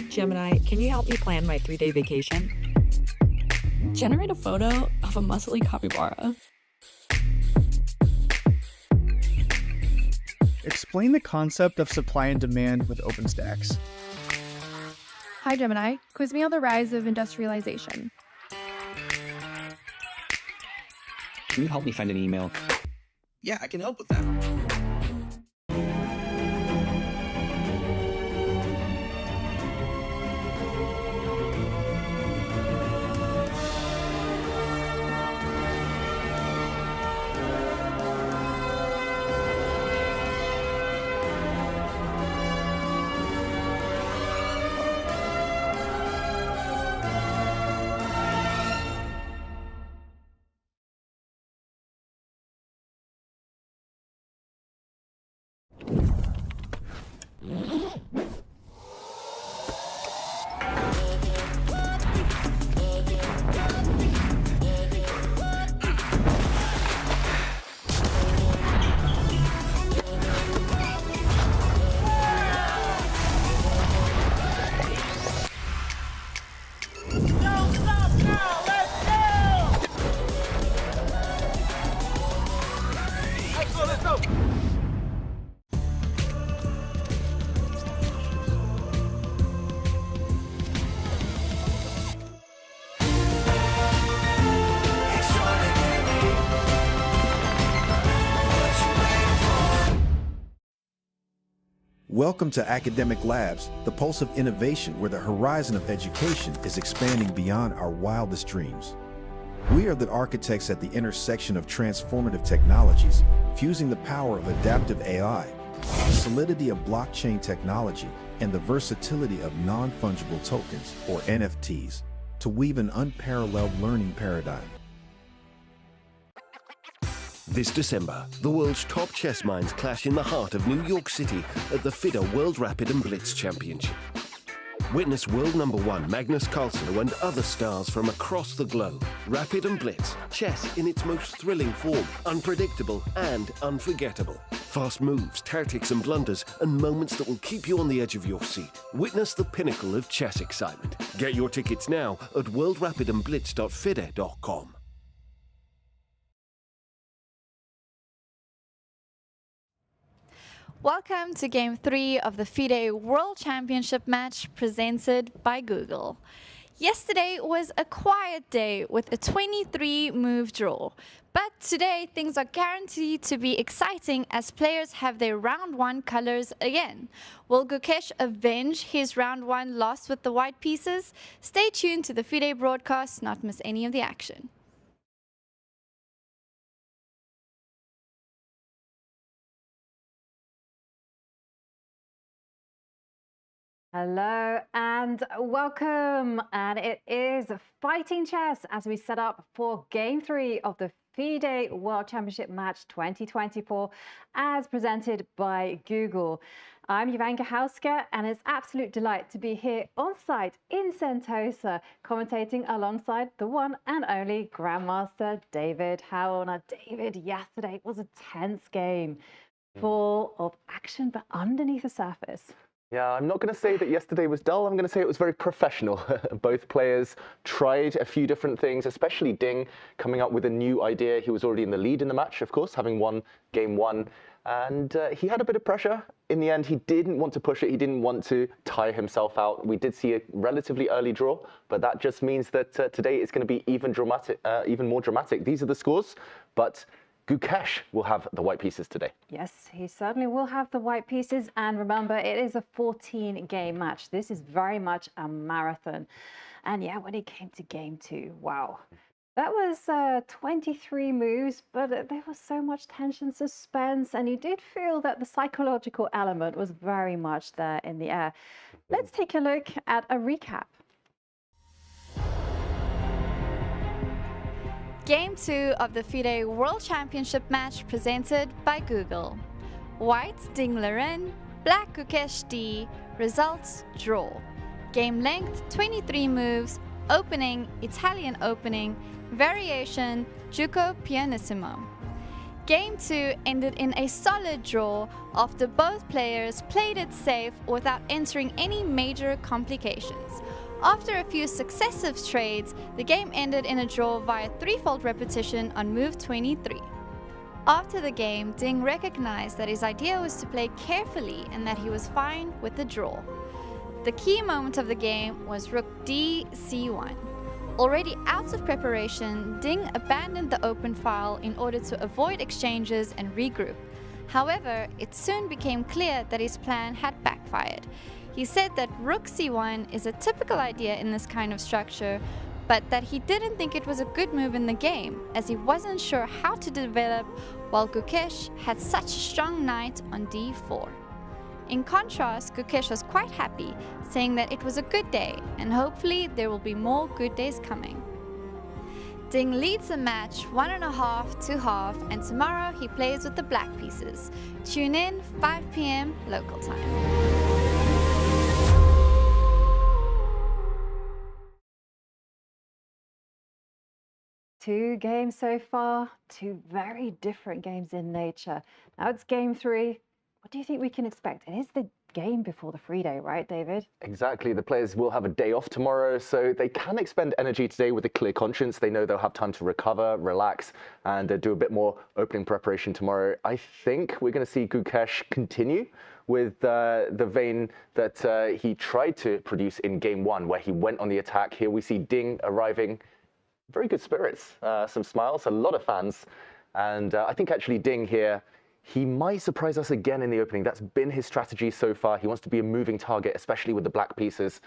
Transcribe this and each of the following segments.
Gemini, can you help me plan my 3-day vacation? Generate a photo of a muscly capybara. Explain the concept of supply and demand with OpenStax. Hi Gemini, quiz me on the rise of industrialization. Can you help me find an email? Yeah, I can help with that. Welcome to Academic Labs, the pulse of innovation where the horizon of education is expanding beyond our wildest dreams. We are the architects at the intersection of transformative technologies, fusing the power of adaptive AI, the solidity of blockchain technology, and the versatility of non-fungible tokens, or NFTs, to weave an unparalleled learning paradigm. This December, the world's top chess minds clash in the heart of New York City at the FIDE World Rapid and Blitz Championship. Witness world #1 Magnus Carlsen and other stars from across the globe. Rapid and Blitz, chess in its most thrilling form, unpredictable and unforgettable. Fast moves, tactics and blunders, and moments that will keep you on the edge of your seat. Witness the pinnacle of chess excitement. Get your tickets now at worldrapidandblitz.fide.com. Welcome to Game 3 of the FIDE World Championship Match presented by Google. Yesterday was a quiet day with a 23-move draw. But today things are guaranteed to be exciting as players have their round 1 colors again. Will Gukesh avenge his round 1 loss with the white pieces? Stay tuned to the FIDE broadcast, not miss any of the action. Hello and welcome, and it is Fighting Chess as we set up for Game 3 of the FIDE World Championship Match 2024 as presented by Google. I'm Jovanka Houska and it's absolute delight to be here on site in Sentosa commentating alongside the one and only Grandmaster David Howell. Now David, yesterday was a tense game, full of action but underneath the surface. Yeah, I'm not going to say that yesterday was dull. I'm going to say it was very professional. Both players tried a few different things, especially Ding coming up with a new idea. He was already in the lead in the match, of course, having won Game 1. And he had a bit of pressure. In the end, he didn't want to push it. He didn't want to tire himself out. We did see a relatively early draw, but that just means that today it's going to be even more dramatic. These are the scores, but Gukesh will have the white pieces today. Yes, he certainly will have the white pieces. And remember, it is a 14-game match. This is very much a marathon. And yeah, when it came to Game 2, wow. That was 23 moves, but there was so much tension, suspense, and you did feel that the psychological element was very much there in the air. Let's take a look at a recap. Game 2 of the FIDE World Championship Match presented by Google. White Ding Liren, Black Gukesh D, results draw. Game length 23 moves, opening Italian opening, variation Giuco Pianissimo. Game 2 ended in a solid draw after both players played it safe without entering any major complications. After a few successive trades, the game ended in a draw via threefold repetition on move 23. After the game, Ding recognized that his idea was to play carefully and that he was fine with the draw. The key moment of the game was rook d c1. Already out of preparation, Ding abandoned the open file in order to avoid exchanges and regroup. However, it soon became clear that his plan had backfired. He said that rook c1 is a typical idea in this kind of structure, but that he didn't think it was a good move in the game, as he wasn't sure how to develop while Gukesh had such a strong knight on d4. In contrast, Gukesh was quite happy, saying that it was a good day and hopefully there will be more good days coming. Ding leads the match 1.5 to half, and tomorrow he plays with the black pieces. Tune in 5 p.m. local time. 2 games so far, 2 very different games in nature. Now it's game 3. What do you think we can expect? It is the game before the free day, right, David? Exactly. The players will have a day off tomorrow, so they can expend energy today with a clear conscience. They know they'll have time to recover, relax, and do a bit more opening preparation tomorrow. I think we're going to see Gukesh continue with the vein that he tried to produce in game 1, where he went on the attack. Here we see Ding arriving. Very good spirits, some smiles, a lot of fans. And I think actually Ding here, he might surprise us again in the opening. That's been his strategy so far. He wants to be a moving target, especially with the black pieces.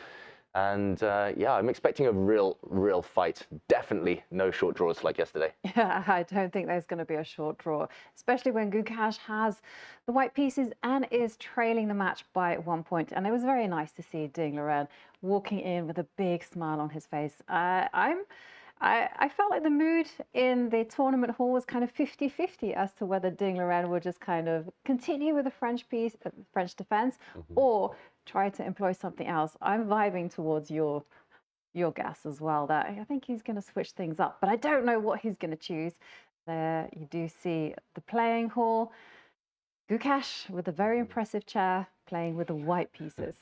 And yeah, I'm expecting a real fight. Definitely no short draws like yesterday. Yeah, I don't think there's going to be a short draw, especially when Gukesh has the white pieces and is trailing the match by 1 point. And it was very nice to see Ding Liren walking in with a big smile on his face. I felt like the mood in the tournament hall was kind of 50-50 as to whether Ding Liren would just kind of continue with the French defense, or try to employ something else. I'm vibing towards your guess as well, that I think he's going to switch things up, but I don't know what he's going to choose. There you do see the playing hall. Gukesh with a very impressive chair playing with the white pieces.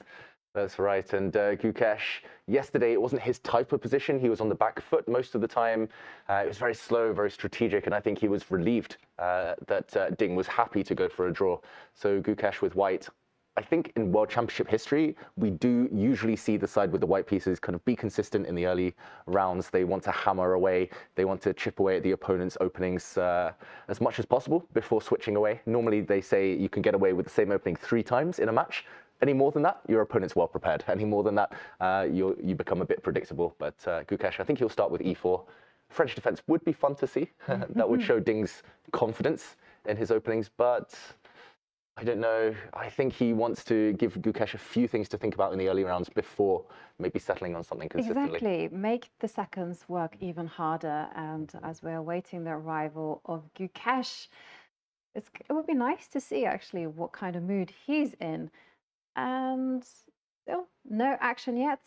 That's right. And Gukesh, yesterday, it wasn't his type of position. He was on the back foot most of the time. It was very slow, very strategic. And I think he was relieved that Ding was happy to go for a draw. So Gukesh with white. I think in World Championship history, we do usually see the side with the white pieces kind of be consistent in the early rounds. They want to hammer away. They want to chip away at the opponent's openings as much as possible before switching away. Normally, they say you can get away with the same opening 3 times in a match. Any more than that, your opponent's well prepared. Any more than that, you become a bit predictable. But Gukesh, I think he'll start with e4. French defense would be fun to see. That would show Ding's confidence in his openings. But I don't know. I think he wants to give Gukesh a few things to think about in the early rounds before maybe settling on something consistently. Exactly. Make the seconds work even harder. And as we're awaiting the arrival of Gukesh, it would be nice to see actually what kind of mood he's in. And still no action yet.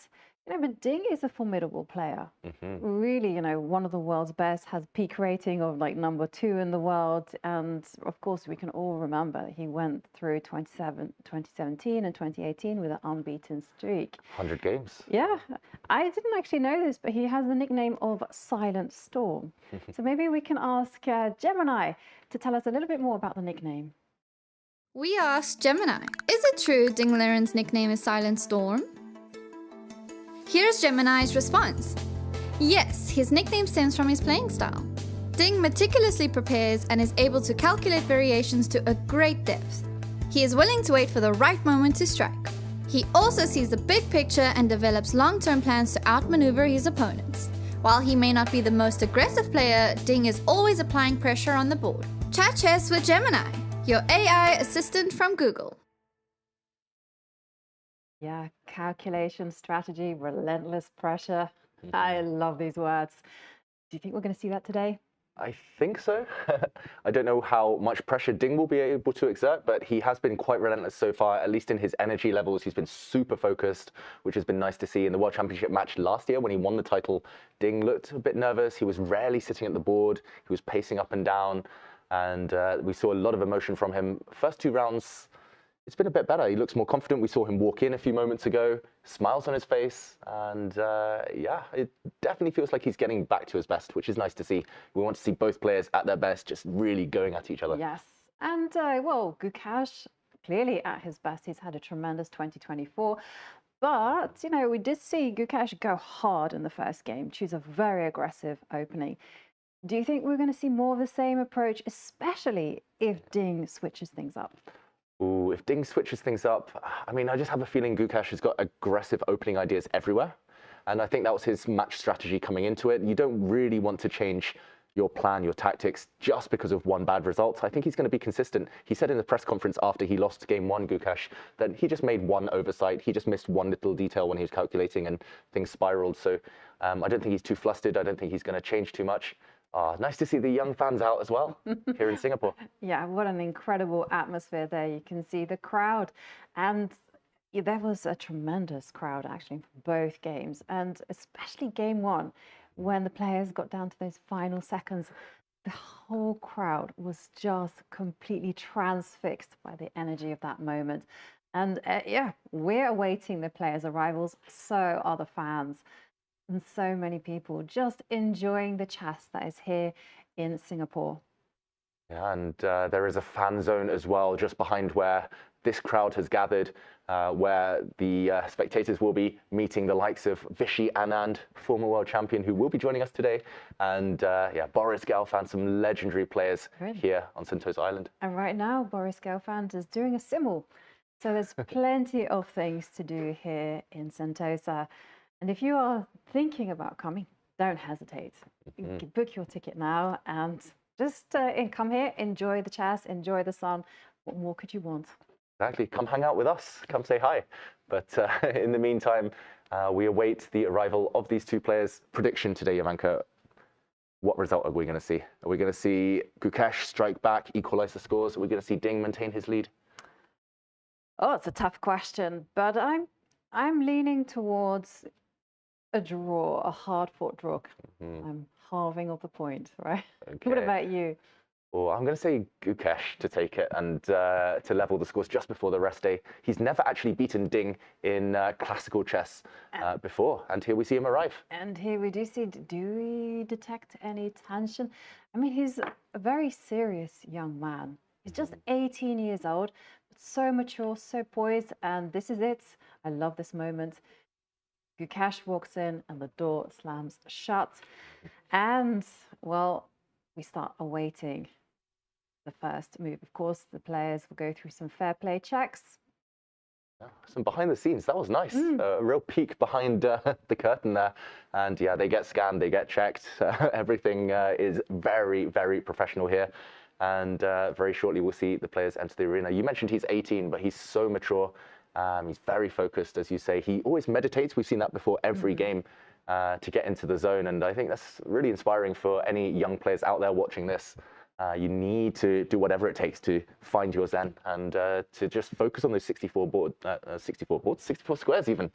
But Ding is a formidable player. Really, one of the world's best, has peak rating of like #2 in the world. And of course, we can all remember he went through 2017 and 2018 with an unbeaten streak. 100 games. Yeah, I didn't actually know this, but he has the nickname of Silent Storm. So maybe we can ask Gemini to tell us a little bit more about the nickname. We asked Gemini, is it true Ding Liren's nickname is Silent Storm? Here's Gemini's response. Yes, his nickname stems from his playing style. Ding meticulously prepares and is able to calculate variations to a great depth. He is willing to wait for the right moment to strike. He also sees the big picture and develops long-term plans to outmaneuver his opponents. While he may not be the most aggressive player, Ding is always applying pressure on the board. Chat chess with Gemini, your AI assistant from Google. Yeah, calculation, strategy, relentless pressure. I love these words. Do you think we're going to see that today? I think so. I don't know how much pressure Ding will be able to exert, but he has been quite relentless so far, at least in his energy levels. He's been super focused, which has been nice to see. In the World Championship match last year, when he won the title, Ding looked a bit nervous. He was rarely sitting at the board. He was pacing up and down. and we saw a lot of emotion from him. First 2 rounds, it's been a bit better. He looks more confident. We saw him walk in a few moments ago, smiles on his face, and yeah, it definitely feels like he's getting back to his best, which is nice to see. We want to see both players at their best, just really going at each other. Yes, and well, Gukesh, clearly at his best. He's had a tremendous 2024. But, you know, we did see Gukesh go hard in the first game, choose a very aggressive opening. Do you think we're going to see more of the same approach, especially if Ding switches things up? Ooh, if Ding switches things up, I mean, I just have a feeling Gukesh has got aggressive opening ideas everywhere. And I think that was his match strategy coming into it. You don't really want to change your plan, your tactics, just because of one bad result. I think he's going to be consistent. He said in the press conference after he lost game 1, Gukesh, that he just made one oversight. He just missed one little detail when he was calculating and things spiraled. So I don't think he's too flustered. I don't think he's going to change too much. Nice to see the young fans out as well here in Singapore. Yeah, what an incredible atmosphere there. You can see the crowd. And there was a tremendous crowd actually for both games, and especially game 1. When the players got down to those final seconds, the whole crowd was just completely transfixed by the energy of that moment. And yeah, we're awaiting the players' arrivals. So are the fans. And so many people just enjoying the chess that is here in Singapore. Yeah, and there is a fan zone as well just behind where this crowd has gathered, where the spectators will be meeting the likes of Vishy Anand, former world champion, who will be joining us today, and yeah, Boris Gelfand, some legendary players here on Sentosa Island. And right now, Boris Gelfand is doing a simul. So there's plenty of things to do here in Sentosa. And if you are thinking about coming, don't hesitate. Book your ticket now and just come here, enjoy the chess, enjoy the sun. What more could you want? Exactly. Come hang out with us. Come say hi. But in the meantime, we await the arrival of these 2 players. Prediction today, Jovanka. What result are we going to see? Are we going to see Gukesh strike back, equalize the scores? Are we going to see Ding maintain his lead? Oh, it's a tough question, but I'm leaning towards a draw, a hard-fought draw. I'm halving of the point, right? Okay. What about you? Well, I'm going to say Gukesh to take it and to level the scores just before the rest day. He's never actually beaten Ding in classical chess before, and here we see him arrive. And here we do see, do we detect any tension? I mean, he's a very serious young man. He's just 18 years old, but so mature, so poised, and this is it. I love this moment. Gukesh walks in and the door slams shut. And, well, we start awaiting the first move. Of course, the players will go through some fair play checks. Some behind the scenes, that was nice. A real peek behind the curtain there. And yeah, they get scanned, they get checked. Everything is very, very professional here. And very shortly, we'll see the players enter the arena. You mentioned he's 18, but he's so mature. He's very focused, as you say. He always meditates. We've seen that before every game to get into the zone. And I think that's really inspiring for any young players out there watching this. You need to do whatever it takes to find your zen and to just focus on those 64 squares even.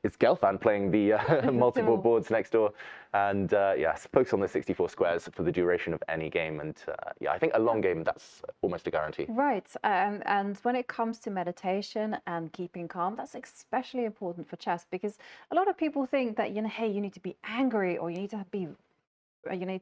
It's Gelfand playing the multiple boards next door. And yeah, focus on the 64 squares for the duration of any game. And yeah, I think a long game, that's almost a guarantee. Right. And when it comes to meditation and keeping calm, that's especially important for chess, because a lot of people think that, you know, hey, you need to be angry or you need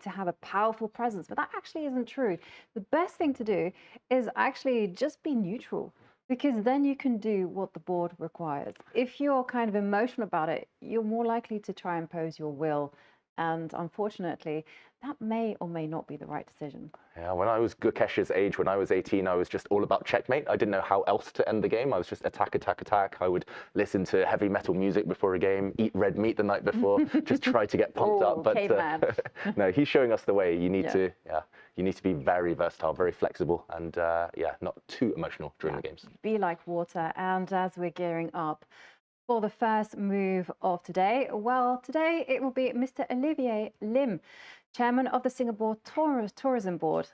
to have a powerful presence, but that actually isn't true. The best thing to do is actually just be neutral, because then you can do what the board requires. If you're kind of emotional about it, you're more likely to try and impose your will. And unfortunately, that may or may not be the right decision. Yeah, when I was Gukesh's age, when I was 18, I was just all about checkmate. I didn't know how else to end the game. I was just attack, attack, attack. I would listen to heavy metal music before a game, eat red meat the night before, just try to get pumped up. But no, he's showing us the way. You need to, you need to be very versatile, very flexible, and yeah, not too emotional during the games. Be like water. And as we're gearing up for the first move of today, well, today it will be Mr. Olivier Lim, chairman of the Singapore Tourism Board.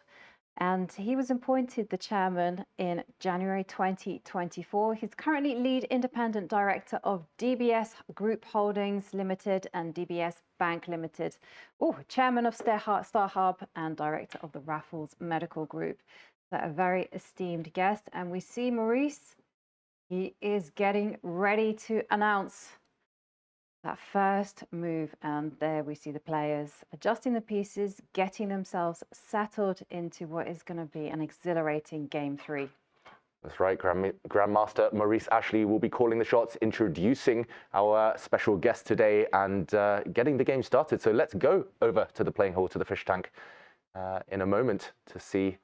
And he was appointed the chairman in January 2024. He's currently lead independent director of DBS Group Holdings Limited and DBS Bank Limited. Oh, chairman of StarHub and director of the Raffles Medical Group. So a very esteemed guest. And we see Maurice, he is getting ready to announce that first move, and there we see the players adjusting the pieces, getting themselves settled into what is going to be an exhilarating game 3. That's right, Grandmaster Maurice Ashley will be calling the shots, introducing our special guest today and getting the game started. So let's go over to the playing hall, to the fish tank in a moment to see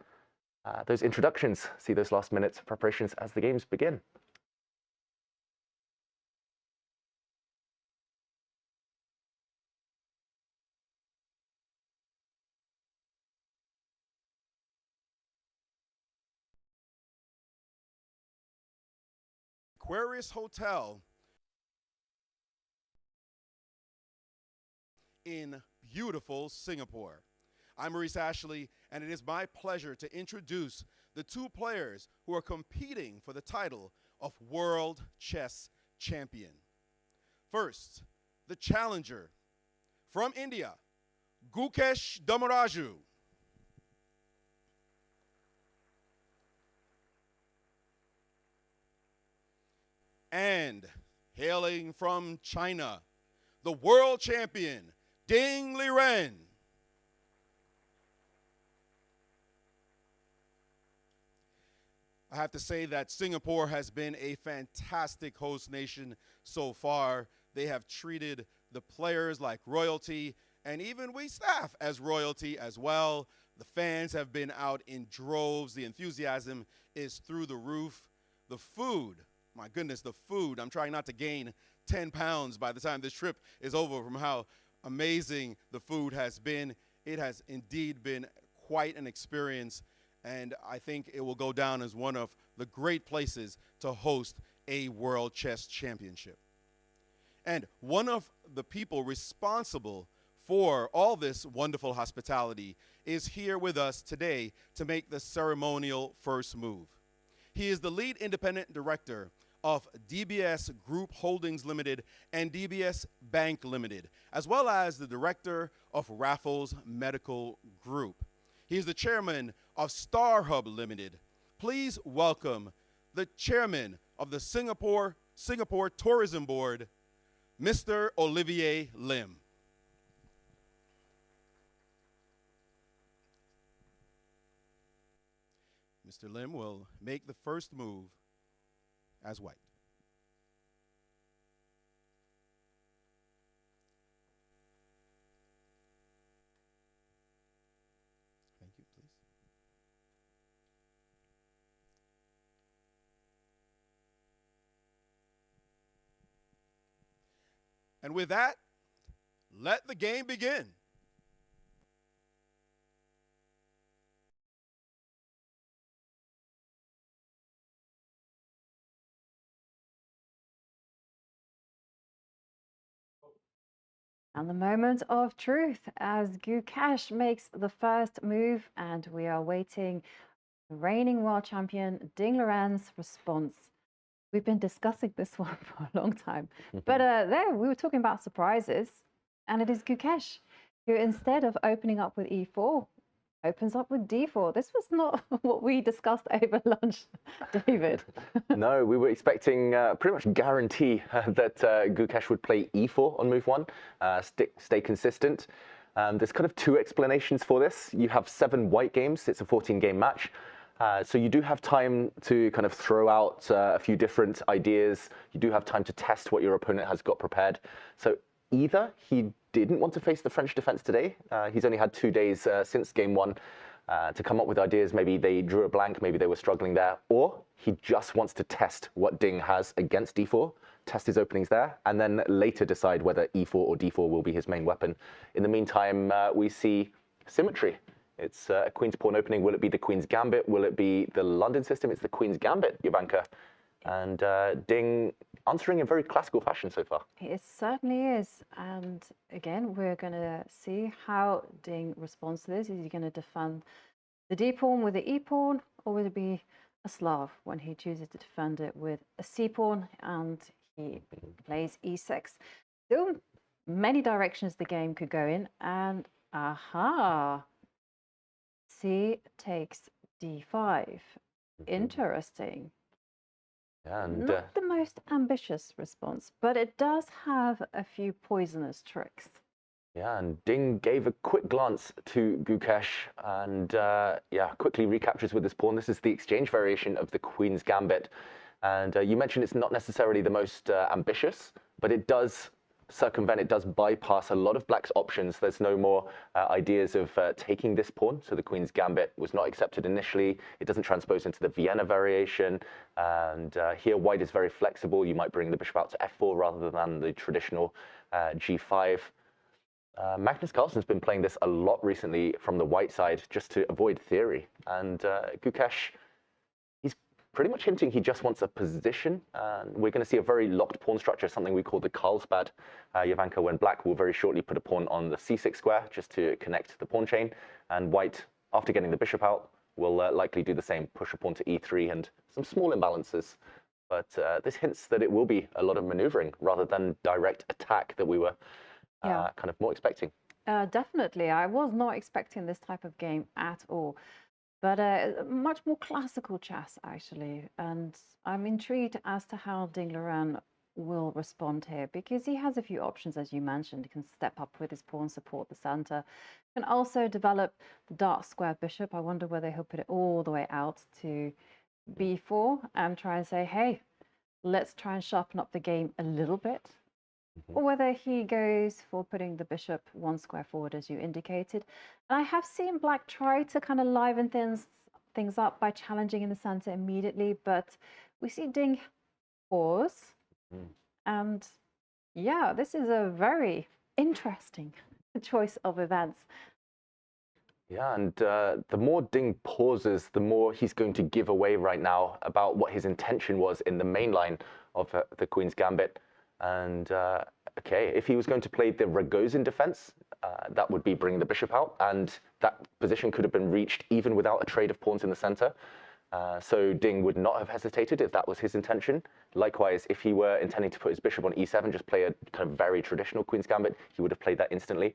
those introductions, see those last minute preparations as the games begin. Aquarius Hotel in beautiful Singapore. I'm Maurice Ashley, and it is my pleasure to introduce the 2 players who are competing for the title of World Chess Champion. First, the challenger from India, Gukesh Dommaraju. And hailing from China, the world champion, Ding Liren. I have to say that Singapore has been a fantastic host nation so far. They have treated the players like royalty, and even we staff as royalty as well. The fans have been out in droves. The enthusiasm is through the roof. The food, my goodness, the food. I'm trying not to gain 10 pounds by the time this trip is over from how amazing the food has been. It has indeed been quite an experience, and I think it will go down as one of the great places to host a World Chess Championship. And one of the people responsible for all this wonderful hospitality is here with us today to make the ceremonial first move. He is the lead independent director of DBS Group Holdings Limited and DBS Bank Limited, as well as the director of Raffles Medical Group. He is the chairman of StarHub Limited. Please welcome the chairman of the Singapore Tourism Board, Mr. Olivier Lim. Mr. Lim will make the first move as white. Thank you, please. And with that, let the game begin. And the moment of truth as Gukesh makes the first move, and we are waiting reigning world champion Ding Liren's response. We've been discussing this one for a long time, but there we were talking about surprises, and it is Gukesh who, instead of opening up with e4, opens up with d4. This was not what we discussed over lunch, David. No, we were expecting pretty much guarantee that Gukesh would play e4 on move 1, stay consistent. There's kind of 2 explanations for this. You have 7 white games. It's a 14-game match. So you do have time to kind of throw out a few different ideas. You do have time to test what your opponent has got prepared. So either he didn't want to face the French defense today. He's only had 2 days since game 1 to come up with ideas. Maybe they drew a blank, maybe they were struggling there. Or he just wants to test what Ding has against d4, test his openings there, and then later decide whether e4 or d4 will be his main weapon. In the meantime, we see symmetry. It's a Queen's Pawn opening. Will it be the Queen's Gambit? Will it be the London system? It's the Queen's Gambit, Jovanka. And Ding answering in very classical fashion so far. It certainly is. And again, we're going to see how Ding responds to this. Is he going to defend the D pawn with the E pawn, or would it be a Slav when he chooses to defend it with a C pawn and he plays E6? There are many directions the game could go in, and aha, C takes D5. Interesting. And not the most ambitious response, but it does have a few poisonous tricks. yeah, and Ding gave a quick glance to Gukesh and yeah, quickly recaptures with his pawn. This is the exchange variation of the Queen's Gambit. And you mentioned it's not necessarily the most ambitious, but it does circumvent, it does bypass a lot of Black's options. There's no more ideas of taking this pawn. So the Queen's Gambit was not accepted initially. It doesn't transpose into the Vienna variation. And here White is very flexible. You might bring the bishop out to f4 rather than the traditional g5. Magnus Carlsen's been playing this a lot recently from the White side just to avoid theory. And Gukesh, he's pretty much hinting he just wants a position. We're going to see a very locked pawn structure, something we call the Carlsbad, Jovanka, when Black will very shortly put a pawn on the c6 square just to connect the pawn chain. And White, after getting the bishop out, will likely do the same, push a pawn to e3 and some small imbalances. But this hints that it will be a lot of maneuvering rather than direct attack that we were kind of more expecting. Definitely. I was not expecting this type of game at all. But much more classical chess, actually. And I'm intrigued as to how Ding Liren will respond here, because he has a few options, as you mentioned. He can step up with his pawn, support the center. Can also develop the dark square bishop. I wonder whether he'll put it all the way out to b4 and try and say, hey, let's try and sharpen up the game a little bit. Or whether he goes for putting the bishop one square forward, as you indicated. And I have seen Black try to kind of liven things up by challenging in the center immediately, but we see Ding pause. And yeah, this is a very interesting choice of events. Yeah, and the more Ding pauses, the more he's going to give away right now about what his intention was in the main line of the Queen's Gambit. And okay, if he was going to play the Ragozin defense, that would be bringing the bishop out, and that position could have been reached even without a trade of pawns in the center. So Ding would not have hesitated if that was his intention. Likewise, if he were intending to put his bishop on e7, just play a kind of very traditional Queen's Gambit, he would have played that instantly.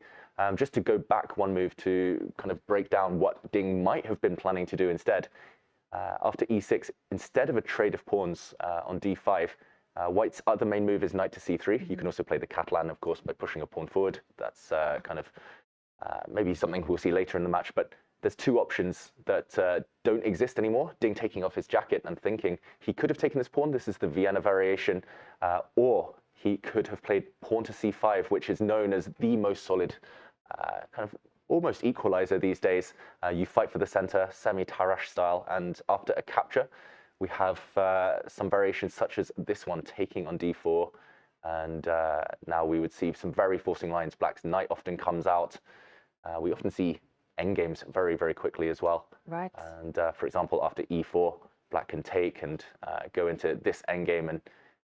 Just to go back one move to kind of break down what Ding might have been planning to do instead. After e6, instead of a trade of pawns on d5, White's other main move is knight to c3. You can also play the Catalan, of course, by pushing a pawn forward. That's kind of maybe something we'll see later in the match. But there's two options that don't exist anymore. Ding taking off his jacket and thinking he could have taken this pawn. This is the Vienna variation. Or he could have played pawn to c5, which is known as the most solid kind of almost equalizer these days. You fight for the center, semi-Tarrasch style. And after a capture, we have some variations such as this one, taking on d4. And now we would see some very forcing lines. Black's knight often comes out. We often see endgames very, very quickly as well. Right. And for example, after e4, Black can take and go into this endgame. And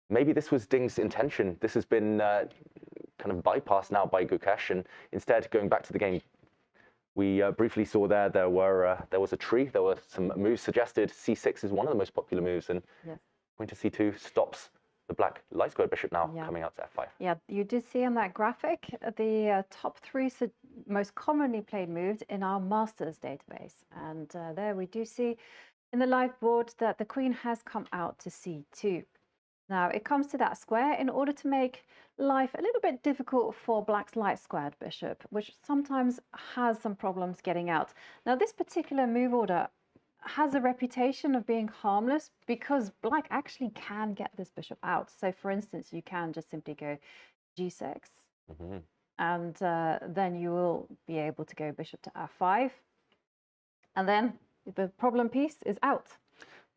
maybe this was Ding's intention. This has been kind of bypassed now by Gukesh. And instead, going back to the game, we briefly saw there was a tree. There were some moves suggested. c6 is one of the most popular moves, and point to c2 stops the Black light square bishop now coming out to f5. Yeah, you did see on that graphic the top three most commonly played moves in our Masters database. And there we do see in the live board that the Queen has come out to c2. Now, it comes to that square in order to make life a little bit difficult for Black's light squared bishop, which sometimes has some problems getting out. Now, this particular move order has a reputation of being harmless because Black actually can get this bishop out. So, for instance, you can just simply go g6, and then you will be able to go bishop to f5, and then the problem piece is out.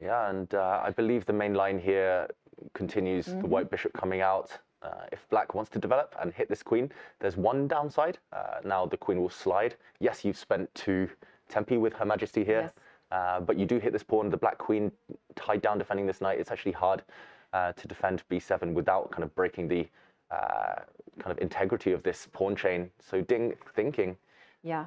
Yeah, and I believe the main line here continues the white bishop coming out. If Black wants to develop and hit this queen, there's one downside. Now the queen will slide. Yes, you've spent 2 tempi with Her Majesty here, but you do hit this pawn. The Black queen tied down defending this knight. It's actually hard to defend b7 without kind of breaking the kind of integrity of this pawn chain. So Ding thinking, yeah,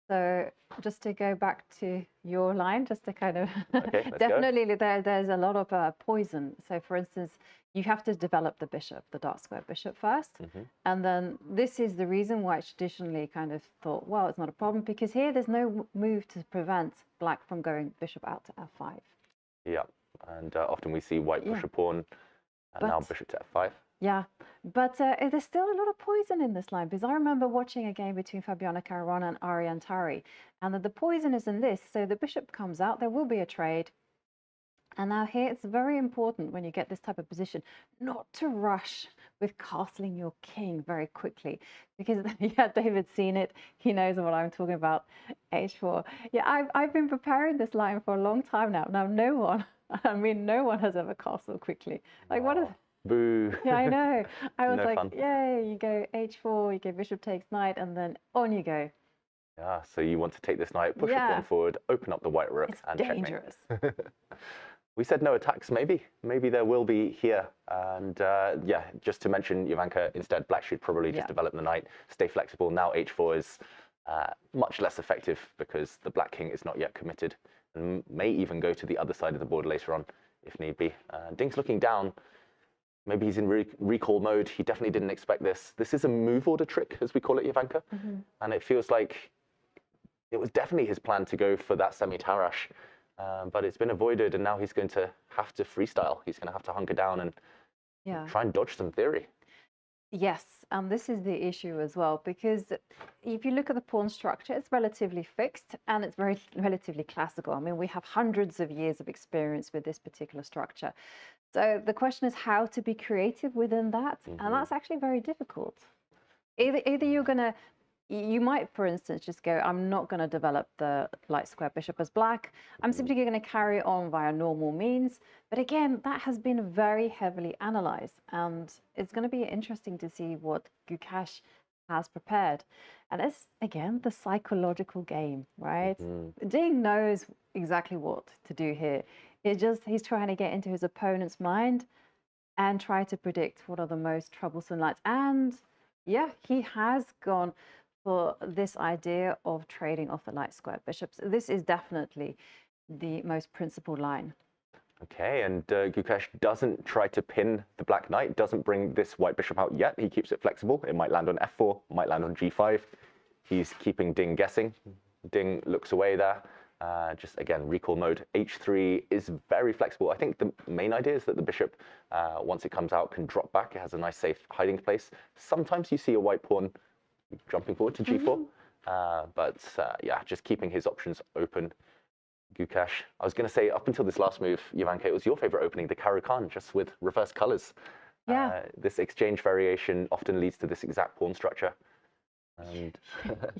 So just to go back to your line, just to kind of Okay, let's definitely there's a lot of poison. So for instance, you have to develop the bishop, the dark square bishop first. And then this is the reason why it's traditionally kind of thought, well, it's not a problem because here there's no move to prevent black from going bishop out to f5. Yeah, and often we see white push a pawn and now bishop to f5. Yeah, but there's still a lot of poison in this line because I remember watching a game between Fabiana Caruana and Ariane Tari, and the poison is in this. So the bishop comes out, there will be a trade. And now here it's very important when you get this type of position not to rush with castling your king very quickly because yeah, David's seen it. He knows what I'm talking about. H4. Yeah, I've been preparing this line for a long time now. Now no one, I mean, no one has ever castled quickly. Like what is... Boo. Yeah, I know. I was No like, fun. yay, you go h4, you go bishop takes knight, and then on you go. Yeah, so you want to take this knight, push the pawn forward, open up the white rook, and dangerous. Checkmate. We said no attacks, maybe. Maybe there will be here. And yeah, just to mention, Jovanka, instead, black should probably just develop the knight, stay flexible. Now h4 is much less effective because the black king is not yet committed and may even go to the other side of the board later on if need be. Ding's looking down. Maybe he's in recall mode. He definitely didn't expect this. This is a move order trick, as we call it, Jovanka. And it feels like it was definitely his plan to go for that semi-Tarash. But it's been avoided, and now he's going to have to freestyle. He's going to have to hunker down and try and dodge some theory. Yes, and this is the issue as well, because if you look at the pawn structure, it's relatively fixed and it's relatively classical. I mean, we have hundreds of years of experience with this particular structure. So the question is how to be creative within that, and that's actually very difficult. Either you're going to, you might, for instance, just go, I'm not going to develop the light square bishop as black. I'm simply going to carry on via normal means. But again, that has been very heavily analyzed, and it's going to be interesting to see what Gukesh has prepared. And it's, again, the psychological game, right? Ding knows exactly what to do here. He's trying to get into his opponent's mind and try to predict what are the most troublesome lines. And yeah, he has gone for this idea of trading off the light square bishops. This is definitely the most principled line. Okay, and Gukesh doesn't try to pin the black knight, doesn't bring this white bishop out yet. He keeps it flexible. It might land on f4, might land on g5. He's keeping Ding guessing. Ding looks away there. Just again, recall mode. h3 is very flexible. I think the main idea is that the bishop, once it comes out, can drop back. It has a nice safe hiding place. Sometimes you see a white pawn jumping forward to g4. But yeah, just keeping his options open. Gukesh, I was going to say, up until this last move, Jovanka, it was your favorite opening, the Caro-Kann, just with reverse colors. Yeah. This exchange variation often leads to this exact pawn structure. And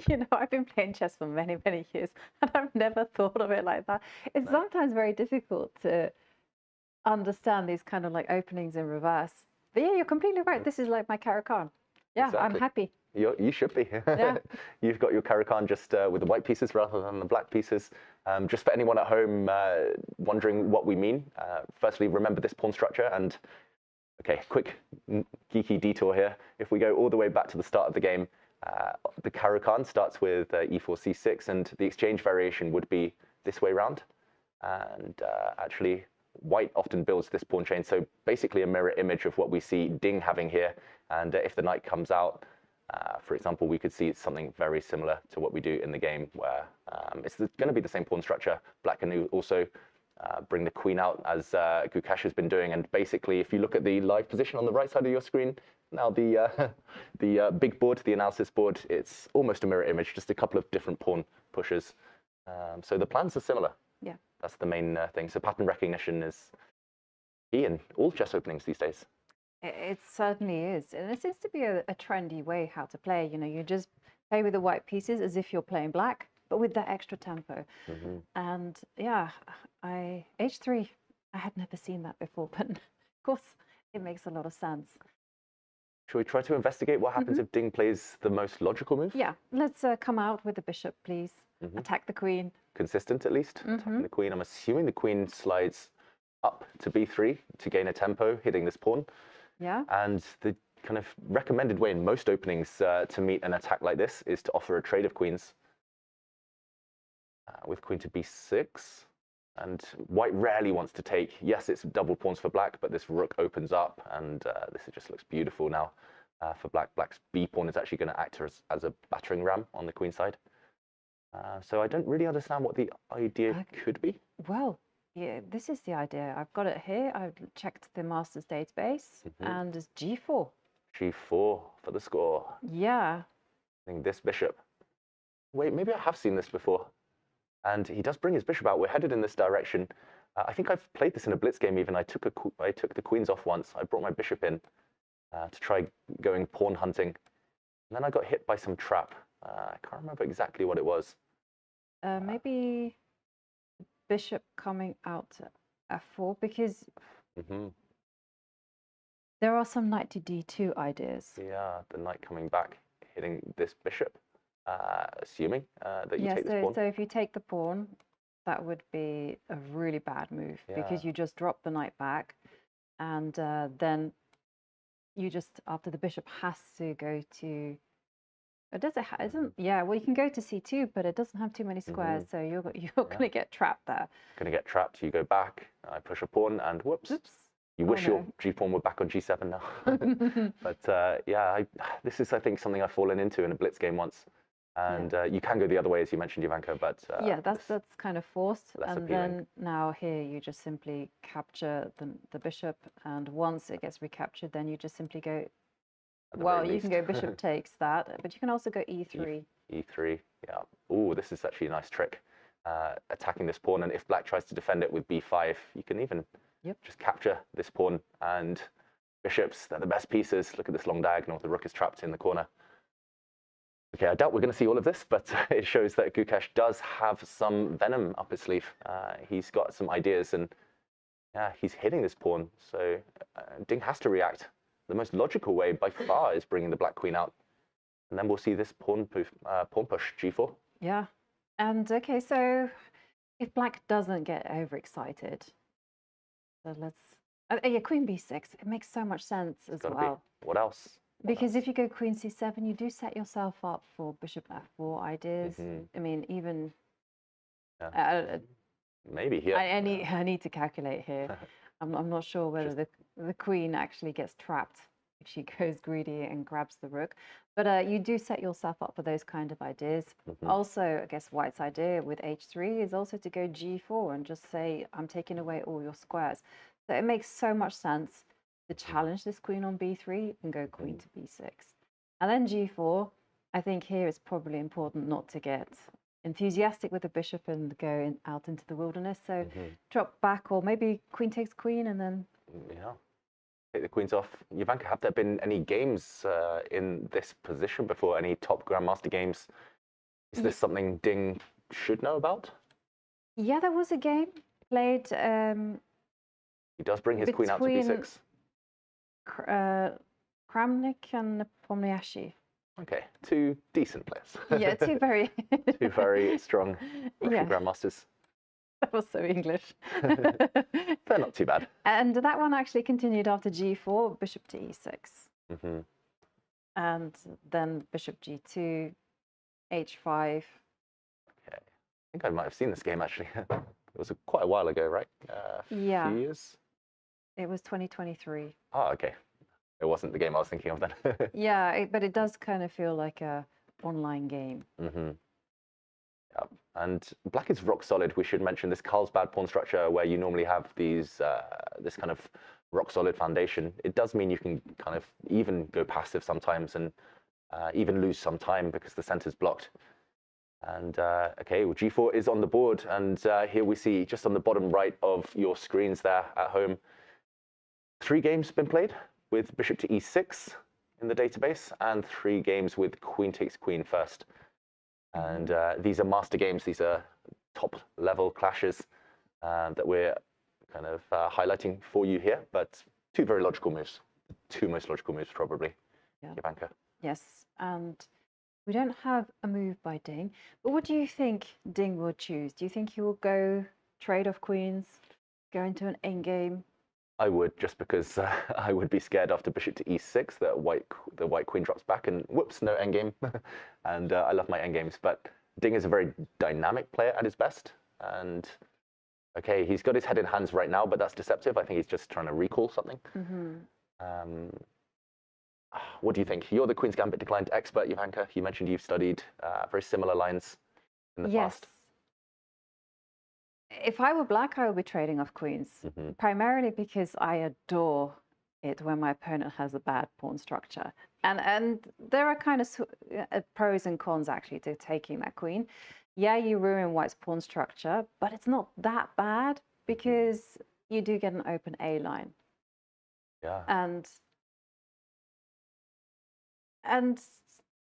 you know, I've been playing chess for many, many years, and I've never thought of it like that. It's sometimes very difficult to understand these kind of like openings in reverse. But yeah, you're completely right. This is like my Caro-Kann. Yeah, exactly. I'm happy. You should be. Yeah. You've got your Caro-Kann just with the white pieces rather than the black pieces. Just for anyone at home wondering what we mean, firstly, remember this pawn structure. And okay, quick geeky detour here. If we go all the way back to the start of the game, the Caro-Kann starts with e4, c6, and the exchange variation would be this way round. And actually, white often builds this pawn chain. So basically a mirror image of what we see Ding having here. And if the knight comes out, for example, we could see something very similar to what we do in the game, where it's going to be the same pawn structure. Black can also bring the queen out, as Gukesh has been doing. And basically, if you look at the live position on the right side of your screen, now the big board, the analysis board, it's almost a mirror image, just a couple of different pawn pushes. So the plans are similar. Yeah. That's the main thing. So pattern recognition is key in all chess openings these days. It certainly is. And it seems to be a trendy way how to play. You know, you just play with the white pieces as if you're playing black, but with that extra tempo. And yeah, h3, I had never seen that before, but of course it makes a lot of sense. Shall we try to investigate what happens if Ding plays the most logical move? Yeah, let's come out with the bishop, please. Attack the queen. Consistent, at least. Attacking the queen. I'm assuming the queen slides up to b3 to gain a tempo, hitting this pawn. Yeah. And the kind of recommended way in most openings to meet an attack like this is to offer a trade of queens. with queen to b6. And white rarely wants to take. Yes, it's double pawns for black, but this rook opens up, and this just looks beautiful now for black. Black's b pawn is actually going to act as a battering ram on the queen side. So I don't really understand what the idea could be. Well, yeah, this is the idea. I've got it here. I've checked the master's database, and it's g4. G4 for the score. Yeah. I think this bishop. Wait, maybe I have seen this before. And he does bring his bishop out. We're headed in this direction. I think I've played this in a blitz game even. I took the queens off once. I brought my bishop in to try going pawn hunting. And then I got hit by some trap. I can't remember exactly what it was. Maybe bishop coming out to f4, because there are some knight to d2 ideas. Yeah, the knight coming back, hitting this bishop. Assuming that you take this pawn. So if you take the pawn, that would be a really bad move, because you just drop the knight back, and then you just, after the bishop has to go to, does it isn't? Yeah, well, you can go to c2, but it doesn't have too many squares, so you're going to get trapped there. Going to get trapped. You go back. I push a pawn, and whoops. You wish your g pawn were back on g7 now. But yeah, this is, I think, something I've fallen into in a blitz game once. And you can go the other way, as you mentioned, Jovanka, but yeah, that's kind of forced. And appealing. Then now here you just simply capture the bishop, and once it gets recaptured, then you just simply go. Well, you can go bishop takes that, but you can also go e3. E3, yeah. Oh, this is actually a nice trick, attacking this pawn. And if black tries to defend it with b5, you can even just capture this pawn. And bishops, they're the best pieces. Look at this long diagonal. The rook is trapped in the corner. Okay, I doubt we're going to see all of this, but it shows that Gukesh does have some venom up his sleeve. He's got some ideas, and yeah, he's hitting this pawn. So Ding has to react. The most logical way by far is bringing the black queen out. And then we'll see this pawn push, g4. Yeah. And okay, so if black doesn't get overexcited, so let's... yeah, queen b6. It makes so much sense as well. What else? Because if you go queen c7, you do set yourself up for bishop f4 ideas. I mean, even... maybe here. I need to calculate here. I'm not sure whether the queen actually gets trapped if she goes greedy and grabs the rook. But you do set yourself up for those kind of ideas. Also, I guess white's idea with h3 is also to go g4 and just say, I'm taking away all your squares. So it makes so much sense to challenge this queen on b3 and go queen to b6. And then g4, I think here it's probably important not to get enthusiastic with the bishop and go out into the wilderness. So drop back, or maybe queen takes queen and then... Yeah, take the queens off. Jovanka, have there been any games in this position before, any top Grandmaster games? Is this something Ding should know about? Yeah, there was a game played... he does bring his queen out to b6. Kramnik and Pomniachtchi. Okay, two decent players. Yeah, two very... two very strong Russian grandmasters. That was so English. They're not too bad. And that one actually continued after g4, bishop to e6. And then bishop g2, h5. Okay, I think I might have seen this game actually. It was quite a while ago, right? A few years? It was 2023. Oh, okay. It wasn't the game I was thinking of then. Yeah, but it does kind of feel like a online game. Yeah. And black is rock solid. We should mention this Carlsbad pawn structure where you normally have these this kind of rock solid foundation. It does mean you can kind of even go passive sometimes and even lose some time because the center's blocked. And okay, well, g4 is on the board, and here we see just on the bottom right of your screens there at home, 3 games been played with bishop to e6 in the database, and 3 games with queen takes queen first. And these are master games. These are top level clashes that we're kind of highlighting for you here, but 2 very logical moves. 2 most logical moves probably. Jovanka. Yes, and we don't have a move by Ding, but what do you think Ding will choose? Do you think he will go trade off queens, go into an endgame? I would, just because I would be scared after bishop to e6 that the white queen drops back and whoops, no endgame. And I love my endgames, but Ding is a very dynamic player at his best. And okay, he's got his head in hands right now, but that's deceptive. I think he's just trying to recall something. What do you think? You're the Queen's Gambit declined expert, Jovanka. You mentioned you've studied very similar lines in the past. If I were black, I would be trading off queens, primarily because I adore it when my opponent has a bad pawn structure. And there are kind of pros and cons, actually, to taking that queen. Yeah, you ruin white's pawn structure, but it's not that bad because you do get an open A line. Yeah. And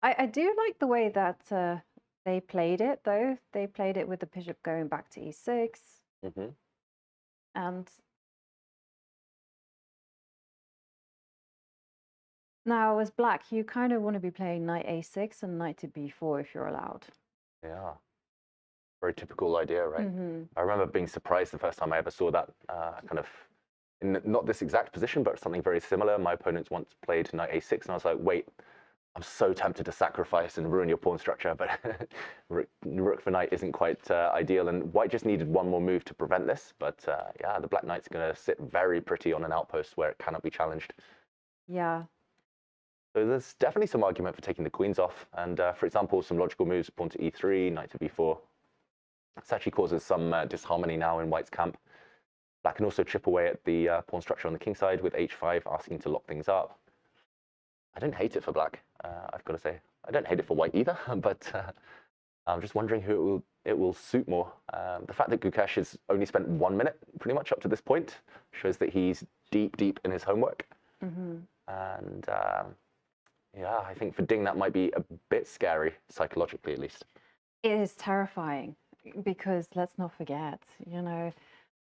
I do like the way that they played it, though. They played it with the bishop going back to e6. And now, as black, you kind of want to be playing knight a6 and knight to b4 if you're allowed. Yeah. Very typical idea, right? I remember being surprised the first time I ever saw that kind of, in not this exact position, but something very similar. My opponents once played knight a6, and I was like, wait, I'm so tempted to sacrifice and ruin your pawn structure, but rook for knight isn't quite ideal, and white just needed one more move to prevent this. But yeah, the black knight's going to sit very pretty on an outpost where it cannot be challenged. Yeah. So there's definitely some argument for taking the queens off, and for example, some logical moves: pawn to e3, knight to b4. This actually causes some disharmony now in white's camp. Black can also chip away at the pawn structure on the king side with h5, asking to lock things up. I don't hate it for black, I've got to say. I don't hate it for white either, but I'm just wondering who it will suit more. The fact that Gukesh has only spent 1 minute pretty much up to this point shows that he's deep in his homework. And yeah, I think for Ding that might be a bit scary, psychologically at least. It is terrifying because let's not forget, you know,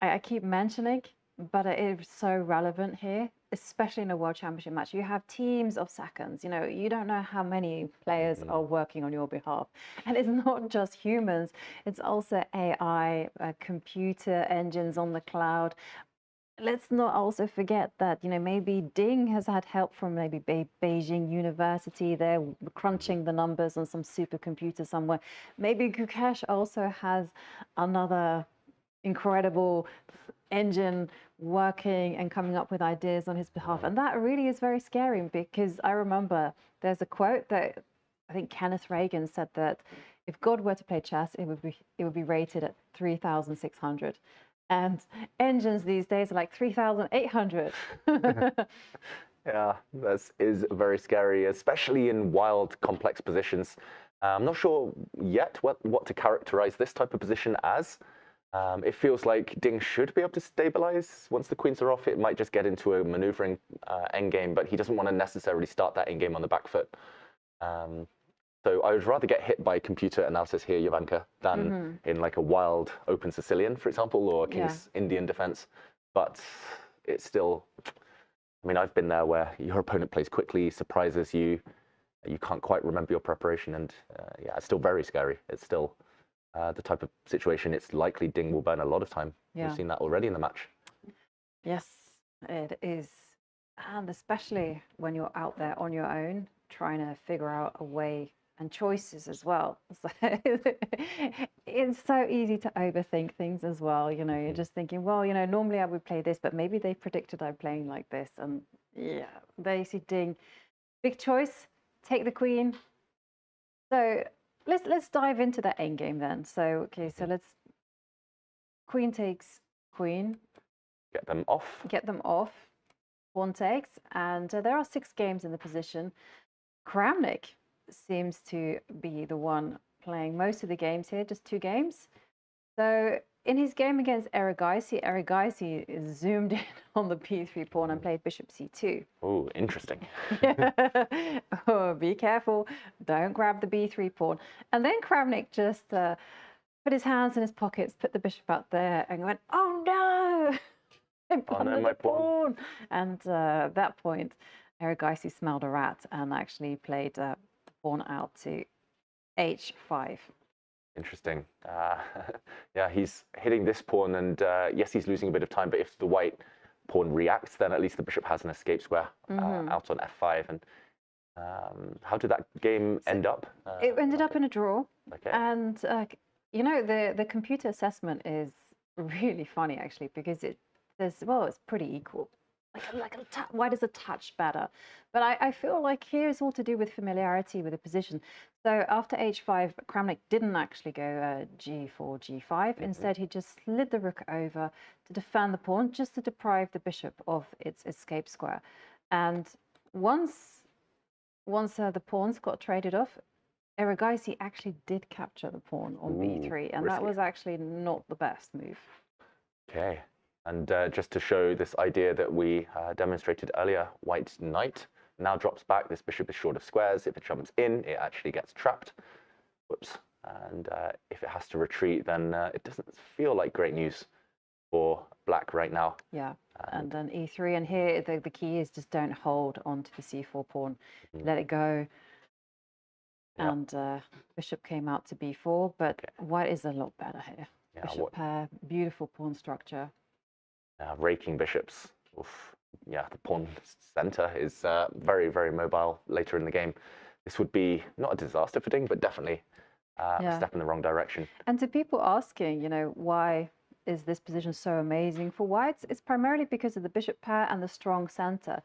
I keep mentioning, but it is so relevant here, especially in a World Championship match. You have teams of seconds, you know, you don't know how many players are working on your behalf. And it's not just humans, it's also AI, computer engines on the cloud. Let's not also forget that, you know, maybe Ding has had help from maybe Beijing University. They're crunching the numbers on some supercomputer somewhere. Maybe Gukesh also has another incredible engine working and coming up with ideas on his behalf. And that really is very scary because I remember there's a quote that I think Kenneth Reagan said that if God were to play chess, it would be rated at 3,600. And engines these days are like 3,800. Yeah, that is very scary, especially in wild, complex positions. I'm not sure yet what to characterize this type of position as. It feels like Ding should be able to stabilize. Once the queens are off, it might just get into a maneuvering endgame, but he doesn't want to necessarily start that endgame on the back foot. So I would rather get hit by computer analysis here, Jovanka, than in like a wild open Sicilian, for example, or King's Indian defense. But it's still, I mean, I've been there where your opponent plays quickly, surprises you, you can't quite remember your preparation, and yeah, it's still very scary. It's still the type of situation it's likely Ding will burn a lot of time. We've seen that already in the match. Yes, it is. And especially when you're out there on your own, trying to figure out a way and choices as well. So it's so easy to overthink things as well. You know, you're just thinking, well, you know, normally I would play this, but maybe they predicted I'm playing like this. And yeah, there you see Ding. Big choice, take the queen. So let's dive into that endgame then. So, okay, so let's, queen takes queen. Get them off. Get them off. Pawn takes. And there are 6 games in the position. Kramnik seems to be the one playing most of the games here, just 2 games. So in his game against Erigaisi is zoomed in on the b3 pawn and played bishop c2. Oh, interesting. Oh, be careful. Don't grab the b3 pawn. And then Kramnik just put his hands in his pockets, put the bishop out there and went, oh no! Oh no, my pawn. And at that point, Erigaisi smelled a rat and actually played pawn out to h5. Interesting. Yeah, he's hitting this pawn, and yes, he's losing a bit of time, but if the white pawn reacts, then at least the bishop has an escape square out on f5. And How did that game end up? It ended up in a draw. Okay. And, you know, the computer assessment is really funny, actually, because it's pretty equal. Why does a touch matter? But I feel like here it's all to do with familiarity with the position. So after h5, Kramnik didn't actually go g4, g5. Instead, he just slid the rook over to defend the pawn, just to deprive the bishop of its escape square. And once the pawns got traded off, Erigaisi actually did capture the pawn on b3, and that was actually not the best move. Okay. And just to show this idea that we demonstrated earlier, white knight now drops back. This bishop is short of squares. If it jumps in, it actually gets trapped. Whoops. And if it has to retreat, then it doesn't feel like great news for black right now. Yeah, and then e3. And here, the key is just don't hold onto the c4 pawn. Let it go. And bishop came out to b4, but white is a lot better here. Yeah, bishop pair, beautiful pawn structure. Raking bishops. Oof. Yeah, the pawn center is very, very mobile later in the game. This would be not a disaster for Ding, but definitely a step in the wrong direction. And to people asking, you know, why is this position so amazing for whites? It's primarily because of the bishop pair and the strong center.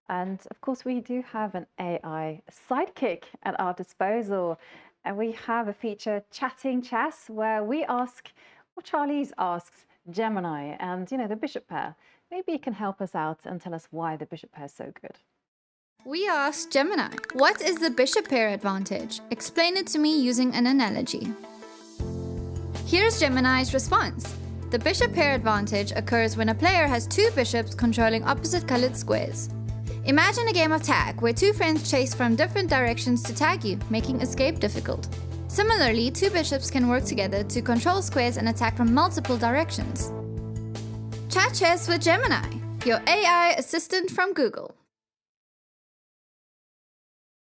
And of course, we do have an AI sidekick at our disposal. And we have a feature, Chatting Chess, where we ask, or Charlize asks, Gemini and, you know, the bishop pair. Maybe you can help us out and tell us why the bishop pair is so good. We asked Gemini, what is the bishop pair advantage? Explain it to me using an analogy. Here's Gemini's response. The bishop pair advantage occurs when a player has two bishops controlling opposite colored squares. Imagine a game of tag where two friends chase from different directions to tag you, making escape difficult. Similarly, two bishops can work together to control squares and attack from multiple directions. Chat chess with Gemini, your AI assistant from Google.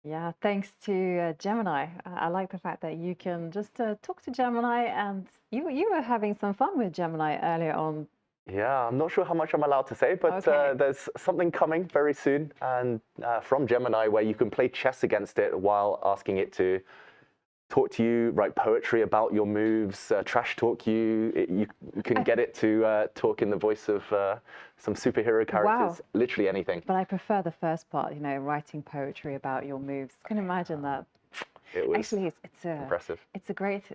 Yeah, thanks to Gemini. I like the fact that you can just talk to Gemini, and you were having some fun with Gemini earlier on. Yeah, I'm not sure how much I'm allowed to say, but there's something coming very soon and from Gemini where you can play chess against it while asking it to talk to you, write poetry about your moves, trash talk you. You can get it to talk in the voice of some superhero characters, literally anything. But I prefer the first part, you know, writing poetry about your moves. Can you imagine that? It was actually it's impressive. It's a great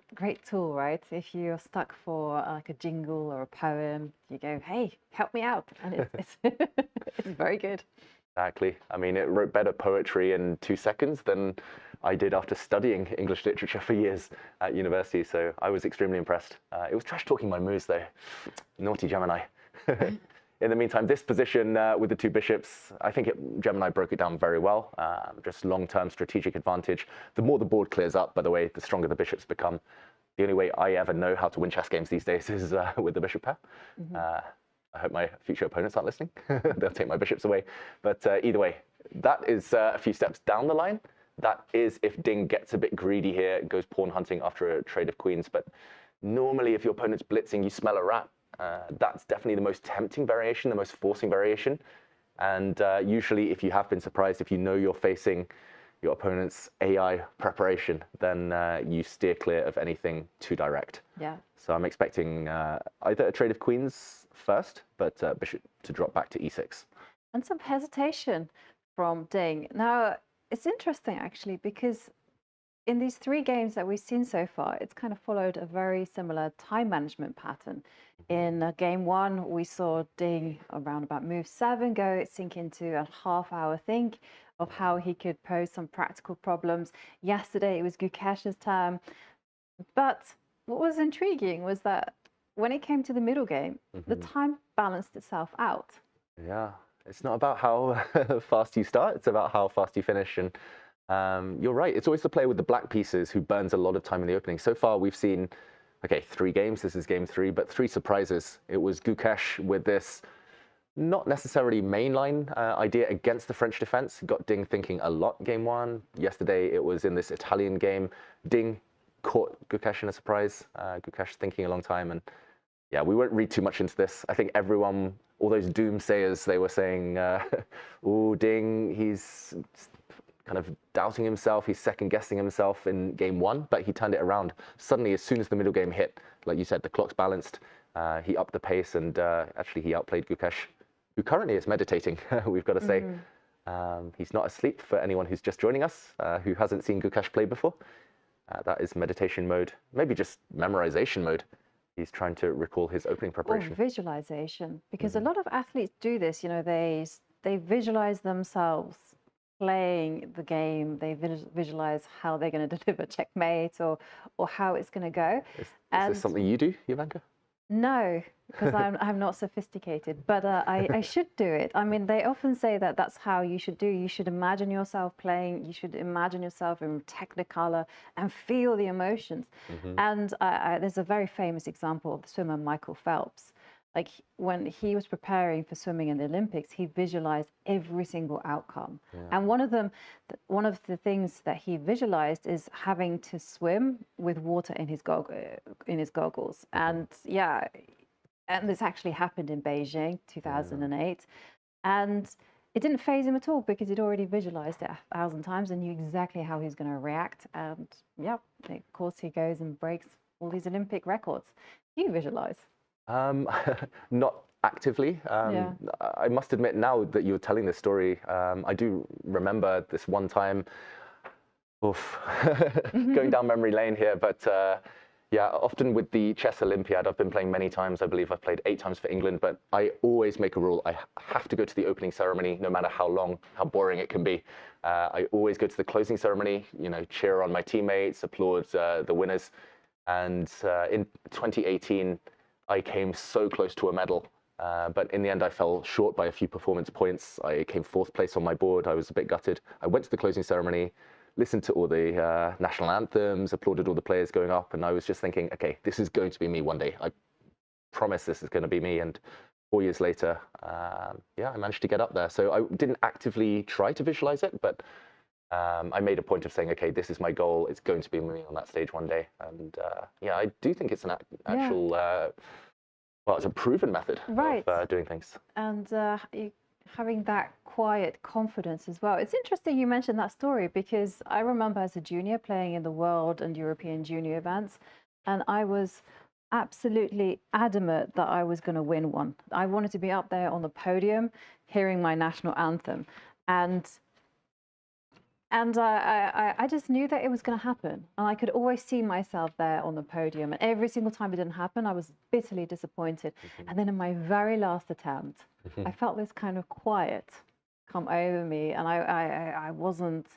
tool, right? If you're stuck for like a jingle or a poem, you go, hey, help me out, and it's it's very good. Exactly. I mean, it wrote better poetry in 2 seconds than I did after studying English literature for years at university. So I was extremely impressed. It was trash talking my moves though. Naughty Gemini. In the meantime, this position with the two bishops, I think Gemini broke it down very well. Just long-term strategic advantage. The more the board clears up, by the way, the stronger the bishops become. The only way I ever know how to win chess games these days is with the bishop pair. I hope my future opponents aren't listening. They'll take my bishops away. But either way, that is a few steps down the line. That is if Ding gets a bit greedy here, goes pawn hunting after a trade of queens. But normally, if your opponent's blitzing, you smell a rat. That's definitely the most tempting variation, the most forcing variation. And usually, if you have been surprised, if you know you're facing your opponent's AI preparation, then you steer clear of anything too direct. Yeah. So I'm expecting either a trade of queens first, but bishop to drop back to e6. And some hesitation from Ding. Now, it's interesting, actually, because in these 3 games that we've seen so far, it's kind of followed a very similar time management pattern. In game 1, we saw Ding around about move 7 go sink into a half-hour think of how he could pose some practical problems. Yesterday, it was Gukesh's turn. But what was intriguing was that when it came to the middle game, the time balanced itself out. Yeah, it's not about how fast you start, it's about how fast you finish. And you're right, it's always the player with the black pieces who burns a lot of time in the opening. So far, we've seen, 3 games, this is game 3, but 3 surprises. It was Gukesh with this not necessarily mainline idea against the French defense. Got Ding thinking a lot game 1. Yesterday, it was in this Italian game. Ding caught Gukesh in a surprise. Gukesh thinking a long time. And yeah, we won't read too much into this. I think everyone, all those doomsayers, they were saying, oh, Ding, he's kind of doubting himself. He's second-guessing himself in game 1, but he turned it around. Suddenly, as soon as the middle game hit, like you said, the clock's balanced. He upped the pace, and actually he outplayed Gukesh, who currently is meditating, we've got to say. He's not asleep for anyone who's just joining us, who hasn't seen Gukesh play before. That is meditation mode, maybe just memorization mode. He's trying to recall his opening preparation. Or visualization, because a lot of athletes do this. You know, they visualize themselves playing the game. They visualize how they're going to deliver checkmate or how it's going to go. Is this something you do, Jovanka? No, because I'm not sophisticated, but I should do it. I mean, they often say that that's how you should do. You should imagine yourself playing. You should imagine yourself in Technicolor and feel the emotions. And there's a very famous example of the swimmer Michael Phelps. Like when he was preparing for swimming in the Olympics, he visualized every single outcome. And one of the things that he visualized is having to swim with water in his goggles. And yeah, and this actually happened in Beijing, 2008. And it didn't faze him at all because he'd already visualized it 1,000 times and knew exactly how he was going to react. And yeah, of course he goes and breaks all these Olympic records. You visualize? Not actively. I must admit, now that you're telling this story, I do remember this one time, going down memory lane here, but yeah, often with the chess Olympiad, I've been playing many times. I believe I've played 8 times for England, but I always make a rule. I have to go to the opening ceremony, no matter how long, how boring it can be. I always go to the closing ceremony, you know, cheer on my teammates, applaud the winners. And in 2018, I came so close to a medal, but in the end I fell short by a few performance points. I came 4th place on my board. I was a bit gutted. I went to the closing ceremony, listened to all the national anthems, applauded all the players going up, and I was just thinking, okay, this is going to be me one day. I promise this is going to be me. And 4 years later, yeah, I managed to get up there. So I didn't actively try to visualize it, but I made a point of saying, okay, this is my goal. It's going to be me on that stage one day. And yeah, I do think it's an actual, well, it's a proven method of doing things. And having that quiet confidence as well. It's interesting you mentioned that story because I remember as a junior playing in the World and European junior events, and I was absolutely adamant that I was going to win one. I wanted to be up there on the podium hearing my national anthem. And I just knew that it was going to happen. And I could always see myself there on the podium. And every single time it didn't happen, I was bitterly disappointed. And then in my very last attempt, I felt this kind of quiet come over me. And I wasn't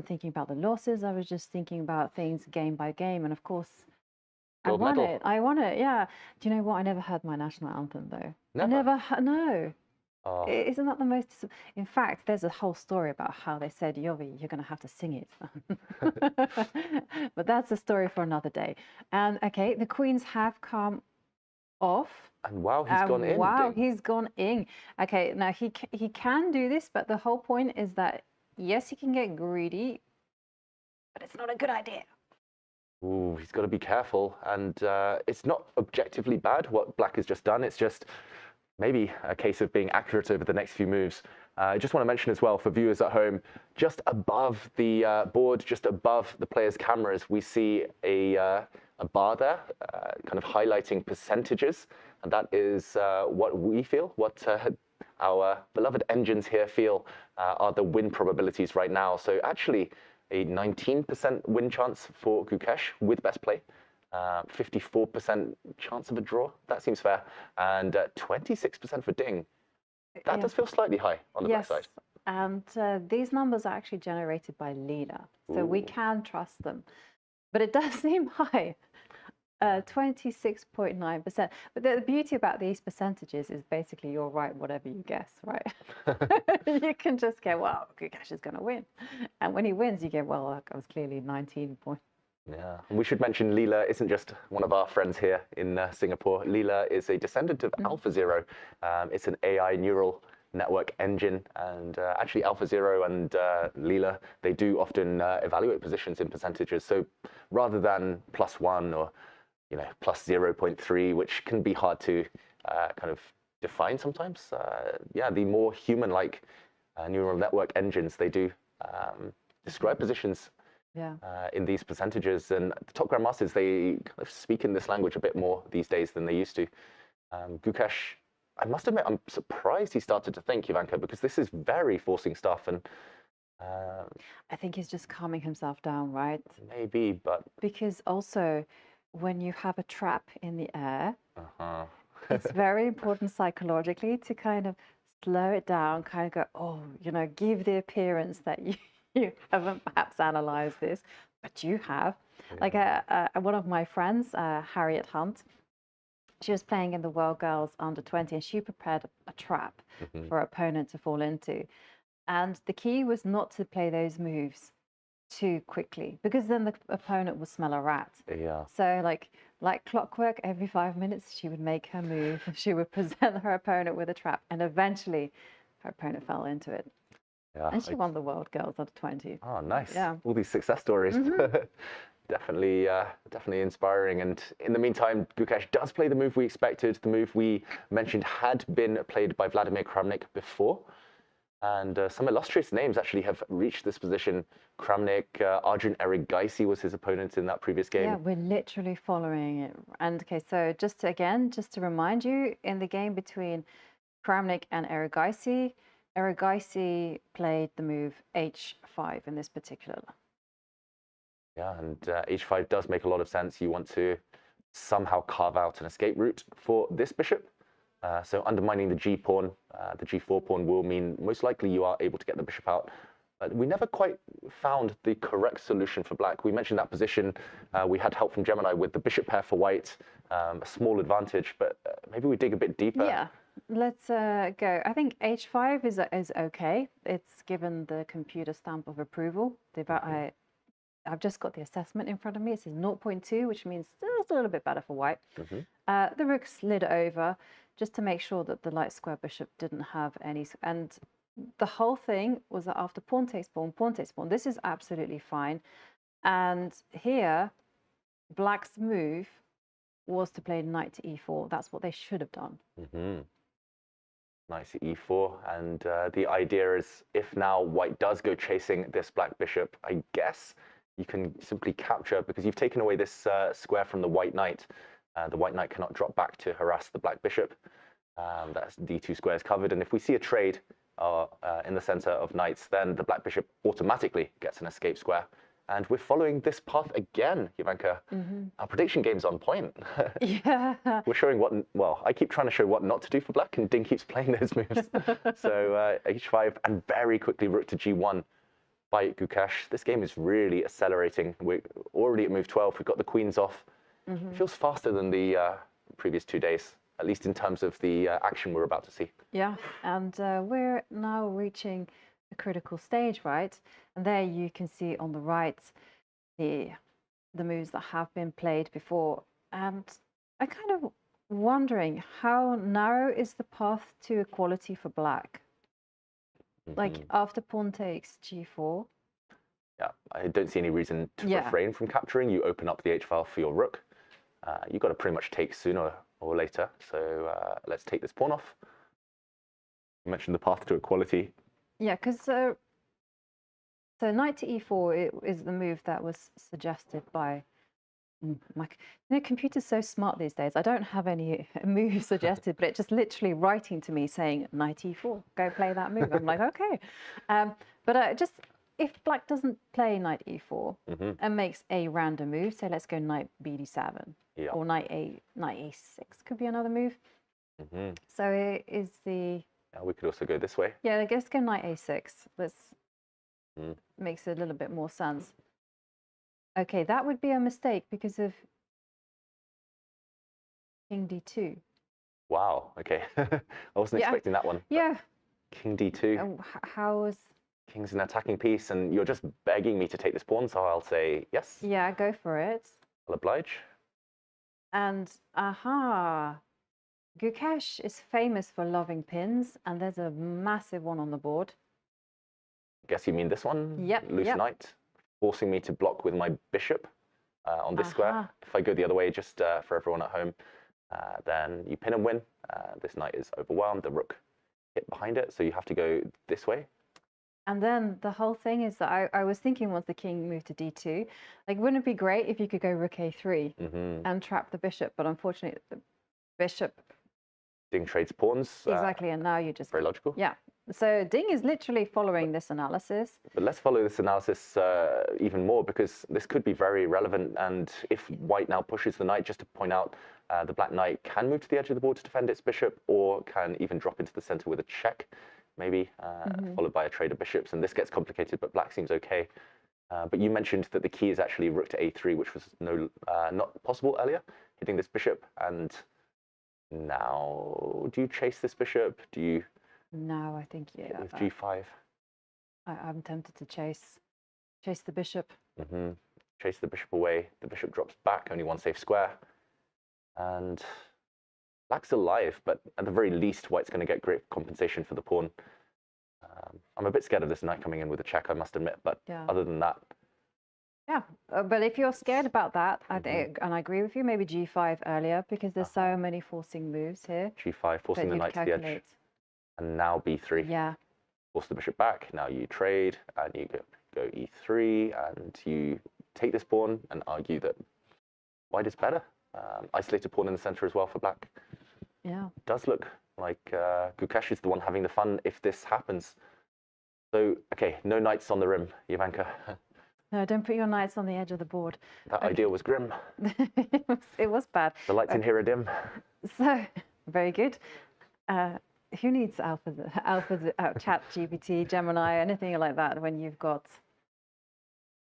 thinking about the losses. I was just thinking about things game by game. And of course, I won it. I won it, yeah. Do you know what? I never heard my national anthem, though. Never? No. Oh. Isn't that the most... In fact, there's a whole story about how they said, Yovi, you're going to have to sing it. But that's a story for another day. And, okay, the Queens have come off. And wow, he's gone in. Wow, he's gone in. Okay, now he can do this, but the whole point is that, yes, he can get greedy, but it's not a good idea. Ooh, he's got to be careful. And it's not objectively bad what Black has just done. It's just... maybe a case of being accurate over the next few moves. I just want to mention as well for viewers at home, just above the board, just above the players' cameras, we see a bar there, kind of highlighting percentages. And that is what we feel, what our beloved engines here feel are the win probabilities right now. So actually a 19% win chance for Gukesh with best play. 54% chance of a draw. That seems fair. And 26% for Ding. That does feel slightly high on the backside. And these numbers are actually generated by Lila, so we can trust them. But it does seem high, 26.9%. But the beauty about these percentages is basically you're right, whatever you guess, right? You can just go, well, Gukesh is going to win. And when he wins, you go, well, I was clearly 19 points. Yeah, and we should mention Leela isn't just one of our friends here in Singapore. Leela is a descendant of AlphaZero. It's an AI neural network engine, and actually AlphaZero and Leela, they do often evaluate positions in percentages. So rather than +1 or +0.3, which can be hard to kind of define sometimes, yeah, the more human-like neural network engines, they do describe positions Yeah. in these percentages. And the top grandmasters, they kind of speak in this language a bit more these days than they used to. Gukesh, I must admit, I'm surprised he started to think, Jovanka, because this is very forcing stuff. And I think he's just calming himself down, right? maybe, but Because also, when you have a trap in the air, it's very important psychologically to kind of slow it down, kind of go, oh, you know, give the appearance that you haven't perhaps analyzed this, but you have. Like one of my friends, Harriet Hunt, she was playing in the World Girls Under-20 and she prepared a trap for her opponent to fall into. And the key was not to play those moves too quickly because then the opponent would smell a rat. Yeah. So like clockwork, every 5 minutes she would make her move. She would present her opponent with a trap and eventually her opponent fell into it. Yeah, and she won the World Girls Under-20. Oh, nice. Yeah. All these success stories. Definitely, definitely inspiring. And in the meantime, Gukesh does play the move we expected. The move we mentioned had been played by Vladimir Kramnik before. And some illustrious names actually have reached this position. Kramnik, Arjun Erigaisi was his opponent in that previous game. Yeah, we're literally following it. And okay, so just to remind you, in the game between Kramnik and Erigaisi, Erigaisi played the move h5 in this particular. Yeah, and h5 does make a lot of sense. You want to somehow carve out an escape route for this bishop. So undermining the g-pawn, the g4 pawn will mean most likely you are able to get the bishop out. But we never quite found the correct solution for black. We mentioned that position. We had help from Gemini with the bishop pair for white, a small advantage, but maybe we dig a bit deeper. Yeah, let's go. I think h5 is okay. It's given the computer stamp of approval. I've just got the assessment in front of me. It says 0.2, which means it's a little bit better for white. The rook slid over just to make sure that the light square bishop didn't have any. And the whole thing was that after pawn takes pawn, this is absolutely fine. And here, black's move was to play knight to e4. That's what they should have done. Knight to e4. And the idea is if now white does go chasing this black bishop, I guess you can simply capture, because you've taken away this square from the white knight. The white knight cannot drop back to harass the black bishop. That's d2 squares covered. And if we see a trade in the center of knights, then the black bishop automatically gets an escape square. And we're following this path again, Jovanka. Our prediction game's on point. Yeah. We're showing well, I keep trying to show what not to do for black, and Ding keeps playing those moves. So h5 and very quickly rook to g1 by Gukesh. This game is really accelerating. We're already at move 12. We've got the queens off. It feels faster than the previous 2 days, at least in terms of the action we're about to see. Yeah, and we're now reaching a critical stage, right? And there you can see on the right the moves that have been played before. And I'm kind of wondering, how narrow is the path to equality for black? Like after pawn takes g4. Yeah, I don't see any reason to refrain from capturing. You open up the h-file for your rook. You've got to pretty much take sooner or later. So let's take this pawn off. You mentioned the path to equality. Yeah, because so knight to e4 is the move that was suggested by computer's so smart these days. I don't have any move suggested, but it's just literally writing to me saying knight e4, go play that move. I'm like, okay. But just if black doesn't play knight e4 and makes a random move, so let's go knight bd7 or knight a6 could be another move. So it is the... we could also go this way. Yeah, I guess go knight a6. Makes a little bit more sense. Okay, that would be a mistake because of king d2. Wow, okay. I wasn't expecting that one. Yeah. King d2. How was... King's an attacking piece, and you're just begging me to take this pawn, so I'll say yes. Yeah, go for it. I'll oblige. And, Gukesh is famous for loving pins, and there's a massive one on the board. Guess you mean this one? Yep. Loose knight, forcing me to block with my bishop on this square. If I go the other way, just for everyone at home, then you pin and win. This knight is overwhelmed. The rook hit behind it, so you have to go this way. And then the whole thing is that I was thinking once the king moved to d2, like, wouldn't it be great if you could go rook a3 and trap the bishop? But unfortunately, the bishop. Ding trades pawns. Exactly, and now you just. Very logical. Yeah. So Ding is literally following this analysis. But let's follow this analysis even more, because this could be very relevant. And if white now pushes the knight, just to point out, the black knight can move to the edge of the board to defend its bishop, or can even drop into the center with a check, maybe, followed by a trade of bishops. And this gets complicated, but black seems okay. But you mentioned that the key is actually rook to a3, which was not possible earlier, hitting this bishop. And now, do you chase this bishop? Do you... No, I think yeah. With g5. I'm tempted to chase the bishop. Chase the bishop away. The bishop drops back, only one safe square. And black's alive, but at the very least, white's going to get great compensation for the pawn. I'm a bit scared of this knight coming in with a check, I must admit, but other than that... Yeah, but if you're scared about that, I think, and I agree with you, maybe g5 earlier, because there's so many forcing moves here. g5, forcing the knight to the edge. And now b3. Yeah. Force the bishop back. Now you trade, and you go e3, and you take this pawn and argue that white is better. Isolated pawn in the center as well for black. Yeah. It does look like Gukesh is the one having the fun if this happens. So, okay, no knights on the rim, Jovanka. No, don't put your knights on the edge of the board. That idea was grim. It was bad. The lights in here are dim. So, very good. Who needs alpha chat, GPT, Gemini, anything like that when you've got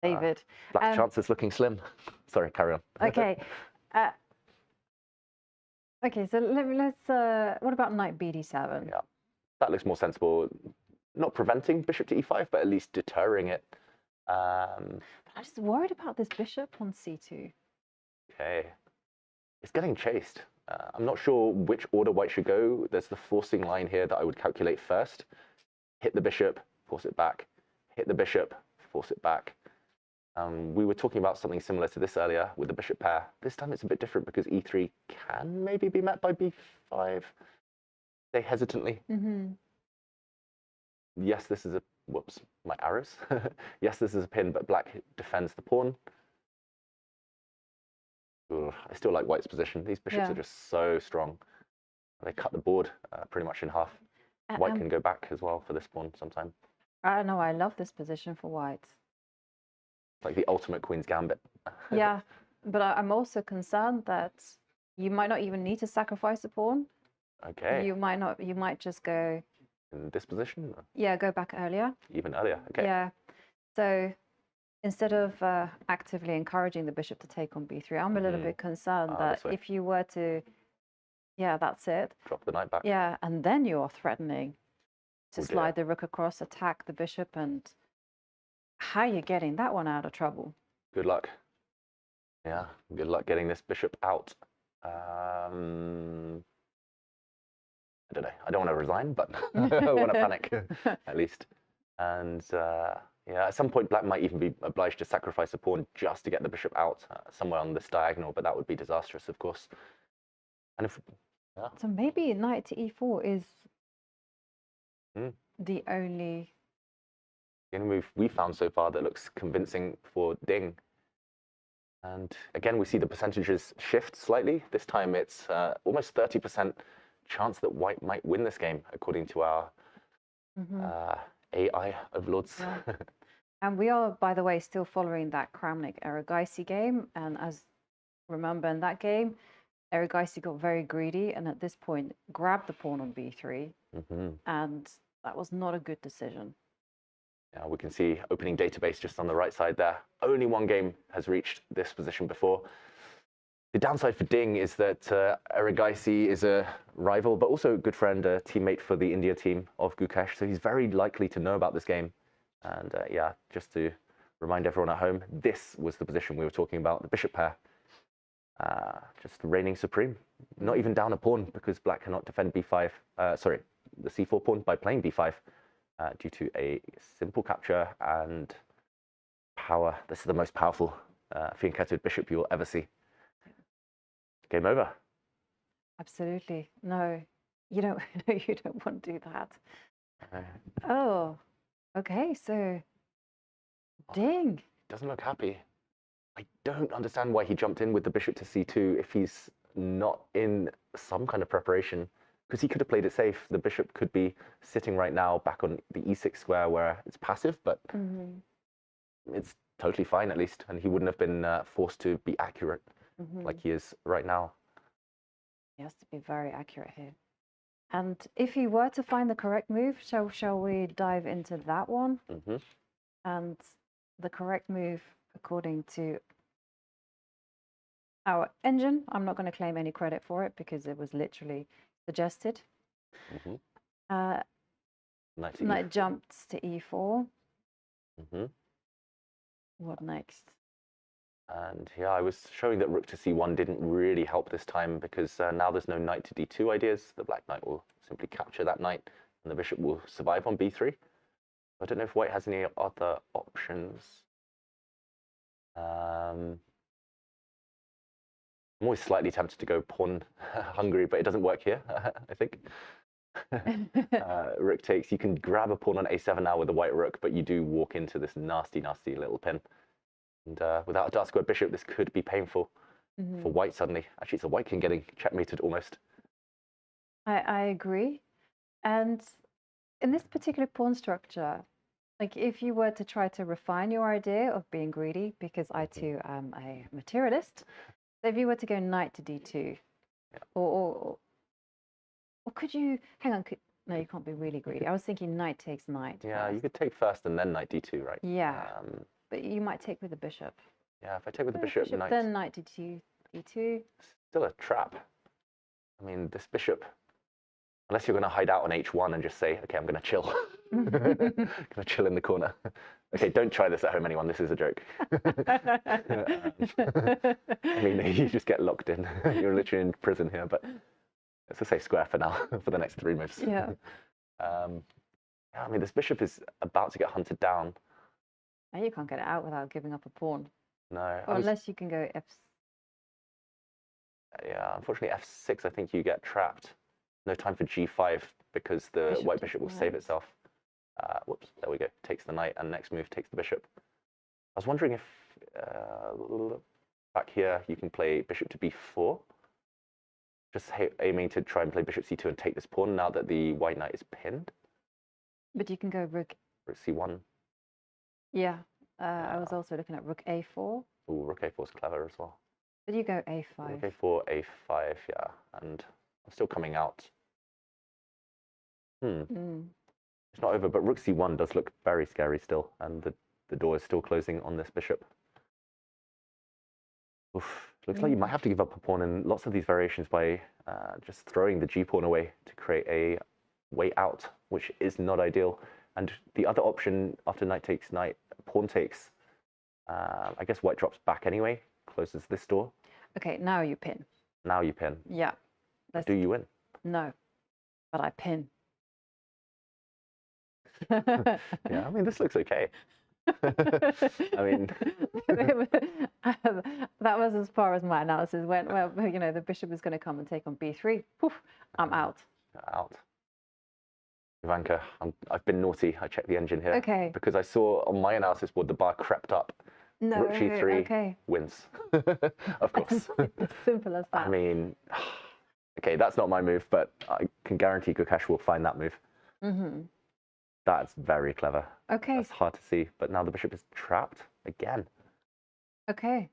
David? Black's chances looking slim. Sorry, carry on. Okay. Okay, so let's what about knight bd7? Yeah, that looks more sensible. Not preventing bishop to e5, but at least deterring it. I'm just worried about this bishop on c2. Okay. It's getting chased. I'm not sure which order white should go. There's the forcing line here that I would calculate first. Hit the bishop, force it back. Hit the bishop, force it back. We were talking about something similar to this earlier with the bishop pair. This time it's a bit different because e3 can maybe be met by b5. Say hesitantly. Yes, this is a... Whoops, my arrows. Yes, this is a pin, but black defends the pawn. Ugh, I still like white's position. These bishops are just so strong. They cut the board pretty much in half. White can go back as well for this pawn sometime. I don't know, I love this position for white. It's like the ultimate queen's gambit. Yeah, but I'm also concerned that you might not even need to sacrifice a pawn. Okay. You might just go... In this position? Yeah, go back earlier. Even earlier, okay. Yeah, so instead of actively encouraging the bishop to take on b3, I'm a little bit concerned that if you were to, that's it. Drop the knight back. Yeah, and then you're threatening to slide the rook across, attack the bishop, and how are you getting that one out of trouble? Good luck. Yeah, good luck getting this bishop out. I don't know. I don't want to resign, but I want to panic, at least. And at some point, black might even be obliged to sacrifice a pawn just to get the bishop out somewhere on this diagonal, but that would be disastrous, of course. And if So maybe knight to e4 is the only move we found so far that looks convincing for Ding. And again, we see the percentages shift slightly. This time it's almost 30% chance that white might win this game, according to our AI overlords. Yeah. And we are, by the way, still following that Kramnik-Erigaisi game. And as remember in that game, Erigaisi got very greedy and at this point grabbed the pawn on b3. And that was not a good decision. Yeah, we can see opening database just on the right side there. Only one game has reached this position before. The downside for Ding is that Erigaisi is a rival, but also a good friend, a teammate for the India team of Gukesh. So he's very likely to know about this game. And just to remind everyone at home, this was the position we were talking about, the bishop pair. Just reigning supreme. Not even down a pawn because black cannot defend b5, the c4 pawn by playing b5 due to a simple capture and power. This is the most powerful fianchettoed bishop you'll ever see. Game over. Absolutely. No, you don't want to do that. Oh, Okay, so Ding. Doesn't look happy. I don't understand why he jumped in with the bishop to c2 if he's not in some kind of preparation, because he could have played it safe. The bishop could be sitting right now back on the e6 square where it's passive, but it's totally fine at least, and he wouldn't have been forced to be accurate like he is right now. He has to be very accurate here. And if he were to find the correct move, shall we dive into that one? And the correct move, according to our engine, I'm not going to claim any credit for it because it was literally suggested. Knight jumps to e4. What next? And yeah, I was showing that rook to c1 didn't really help this time because now there's no knight to d2 ideas. The black knight will simply capture that knight and the bishop will survive on b3. I don't know if white has any other options. I'm always slightly tempted to go pawn hungry, but it doesn't work here, I think. Rook takes. You can grab a pawn on a7 now with the white rook, but you do walk into this nasty, nasty little pin. And without a dark square bishop, this could be painful for white suddenly. Actually, it's a white king getting checkmated almost. I agree. And in this particular pawn structure, like if you were to try to refine your idea of being greedy, because I too am a materialist, so if you were to go knight to d2, or could you, hang on, no, you can't be really greedy. I was thinking knight takes knight. Yeah, first. you could take first and then knight d2, right? Yeah, but you might take with the bishop. Yeah, if I take with the bishop, knight. Then knight to d2. Still a trap. I mean, this bishop, unless you're going to hide out on h1 and just say, okay, I'm going to chill. Going to chill in the corner. Okay, don't try this at home, anyone. This is a joke. I mean, you just get locked in. You're literally in prison here, but let's just say square for now, for the next 3 moves. Yeah. I mean, this bishop is about to get hunted down. And you can't get it out without giving up a pawn. No. Or unless you can go f. Yeah, unfortunately, f6, I think you get trapped. No time for g5 because the white bishop will save itself. Whoops, there we go. Takes the knight, and next move takes the bishop. I was wondering if back here you can play bishop to b4. Just aiming to try and play bishop c2 and take this pawn now that the white knight is pinned. But you can go rook c1. Yeah, I was also looking at rook a4. Oh, rook a4 is clever as well. But you go a5. Rook a4, a5, yeah. And I'm still coming out. It's not over, but rook c1 does look very scary still, and the door is still closing on this bishop. Oof. Looks like you might have to give up a pawn in lots of these variations by just throwing the g-pawn away to create a way out, which is not ideal. And the other option after knight takes knight, pawn takes, I guess white drops back anyway, closes this door. Okay, now you pin. Now you pin. Yeah. Do you win? No, but I pin. Yeah, I mean, this looks okay. I mean, that was as far as my analysis went. Well, you know, the bishop is going to come and take on b3. Poof, I'm out. Out. Jovanka, I've been naughty. I checked the engine here. Okay. Because I saw on my analysis board the bar crept up. No, Rook g3 wins. Of course. It's simple as that. I mean, okay, that's not my move, but I can guarantee Gukesh will find that move. That's very clever. Okay. That's hard to see, but now the bishop is trapped again. Okay.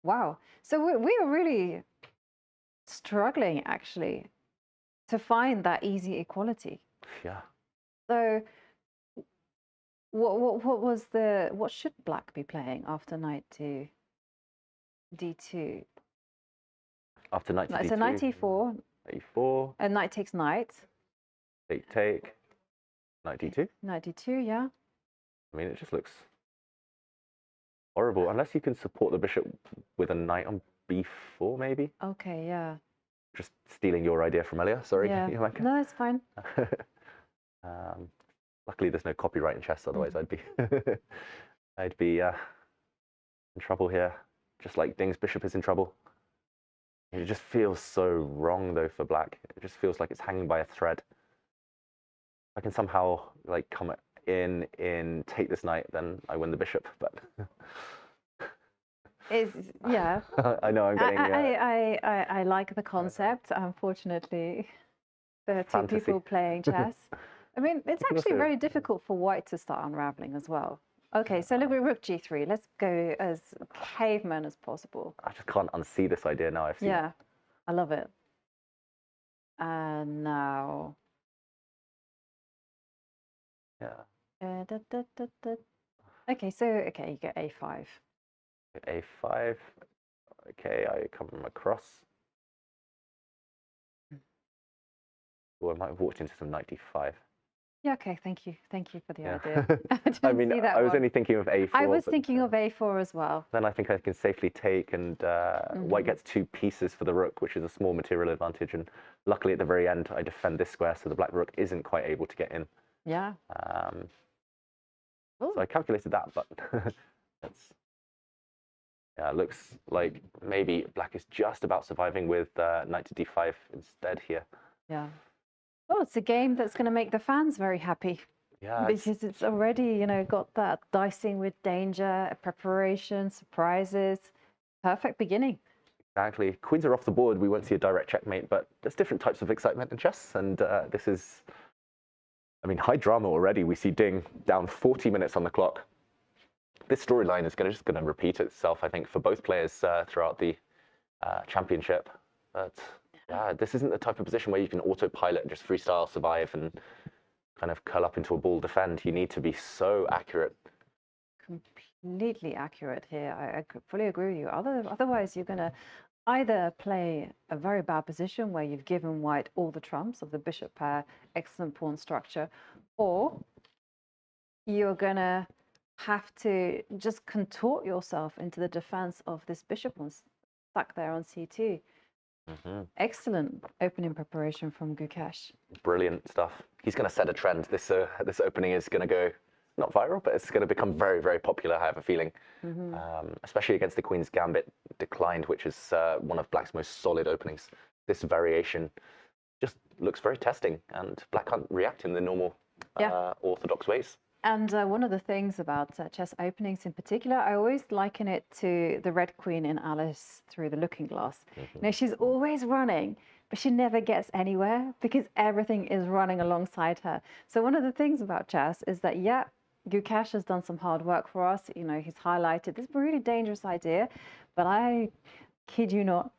Wow. So we are really struggling, actually, to find that easy equality. Yeah. So what should black be playing after knight to d2? After knight to d2. So knight e4. e4. And knight takes knight. Take. Knight d2. Knight d2, yeah. I mean, it just looks horrible. Unless you can support the bishop with a knight on b4, maybe. Okay, yeah. Just stealing your idea from earlier. Sorry. Yeah. No, it's fine. Luckily, there's no copyright in chess. Otherwise, I'd be in trouble here. Just like Ding's bishop is in trouble. It just feels so wrong, though, for black. It just feels like it's hanging by a thread. I can somehow like come at in take this knight, then I win the bishop. But yeah. I know I'm getting. I like the concept. Unfortunately, there are two people playing chess. I mean, it's actually very difficult for white to start unraveling as well. Okay, so look at rook g3. Let's go as caveman as possible. I just can't unsee this idea now. I've seen Yeah, I love it. And now. Yeah. Okay, so you get a5. A5. Okay, I come across. Or I might have walked into some knight d5. Yeah, okay, thank you. Thank you for the idea. I mean, I was only thinking of a4. I was thinking of a4 as well. Then I think I can safely take, and white gets 2 pieces for the rook, which is a small material advantage. And luckily at the very end, I defend this square, so the black rook isn't quite able to get in. Yeah. So I calculated that, but yeah, it looks like maybe black is just about surviving with knight to d5 instead here. Yeah. Well, it's a game that's going to make the fans very happy. Yeah. Because it's already, you know, got that dicing with danger, preparation, surprises. Perfect beginning. Exactly. Queens are off the board. We won't see a direct checkmate, but there's different types of excitement in chess, and this is, I mean, high drama already. We see Ding down 40 minutes on the clock. This storyline is just going to repeat itself, I think, for both players throughout the championship. But yeah, this isn't the type of position where you can autopilot and just freestyle survive and kind of curl up into a ball defend. You need to be so accurate. Completely accurate here. I fully agree with you. Otherwise, you're going to either play a very bad position where you've given white all the trumps of the bishop pair, excellent pawn structure, or you're going to have to just contort yourself into the defense of this bishop stuck there on c2. Excellent opening preparation from Gukesh. Brilliant stuff. He's going to set a trend. This opening is going to go not viral, but it's going to become very, very popular, I have a feeling. Especially against the Queen's Gambit declined, which is one of black's most solid openings. This variation just looks very testing, and black can't react in the normal orthodox ways. And one of the things about chess openings in particular, I always liken it to the Red Queen in Alice Through the Looking Glass. You know, she's always running, but she never gets anywhere because everything is running alongside her. So one of the things about chess is that, yeah, Gukesh has done some hard work for us. You know, he's highlighted this really dangerous idea, but I kid you not,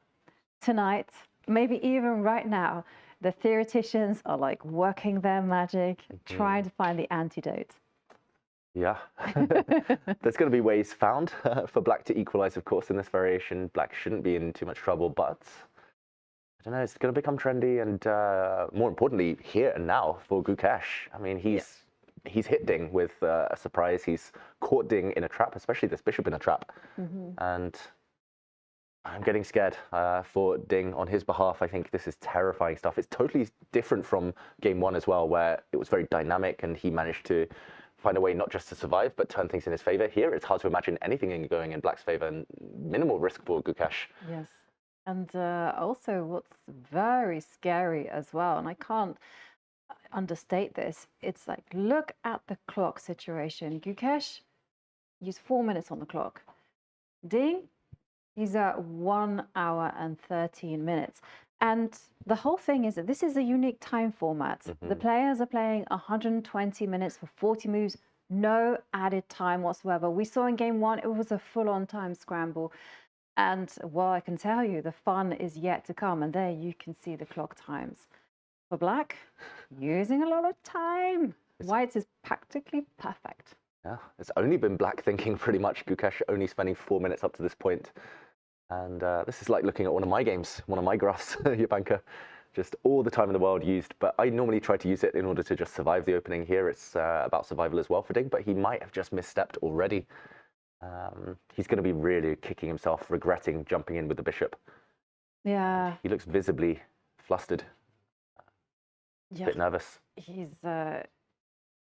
tonight, maybe even right now, the theoreticians are like working their magic, trying to find the antidote. Yeah, there's going to be ways found for black to equalize, of course, in this variation. Black shouldn't be in too much trouble, but I don't know, it's going to become trendy, and more importantly, here and now for Gukesh. I mean, he's hit Ding with a surprise. He's caught Ding in a trap, especially this bishop in a trap. And I'm getting scared for Ding on his behalf. I think this is terrifying stuff. It's totally different from game 1 as well, where it was very dynamic and he managed to find a way not just to survive, but turn things in his favor. Here, it's hard to imagine anything going in black's favor, and minimal risk for Gukesh. Yes. And also what's very scary as well, and I can't understate this, it's like, look at the clock situation. Gukesh used 4 minutes on the clock. Ding, he's at 1 hour and 13 minutes. And the whole thing is that this is a unique time format. The players are playing 120 minutes for 40 moves, no added time whatsoever. We saw in game 1, it was a full-on time scramble. And, well, I can tell you, the fun is yet to come. And there you can see the clock times. For black, using a lot of time. White is practically perfect. Yeah, it's only been black thinking pretty much. Gukesh only spending 4 minutes up to this point. And this is like looking at one of my games, one of my graphs, Jovanka. Just all the time in the world used. But I normally try to use it in order to just survive the opening. Here it's about survival as well for Ding, but he might have just misstepped already. He's going to be really kicking himself, regretting jumping in with the bishop. Yeah. He looks visibly flustered. A bit nervous. He's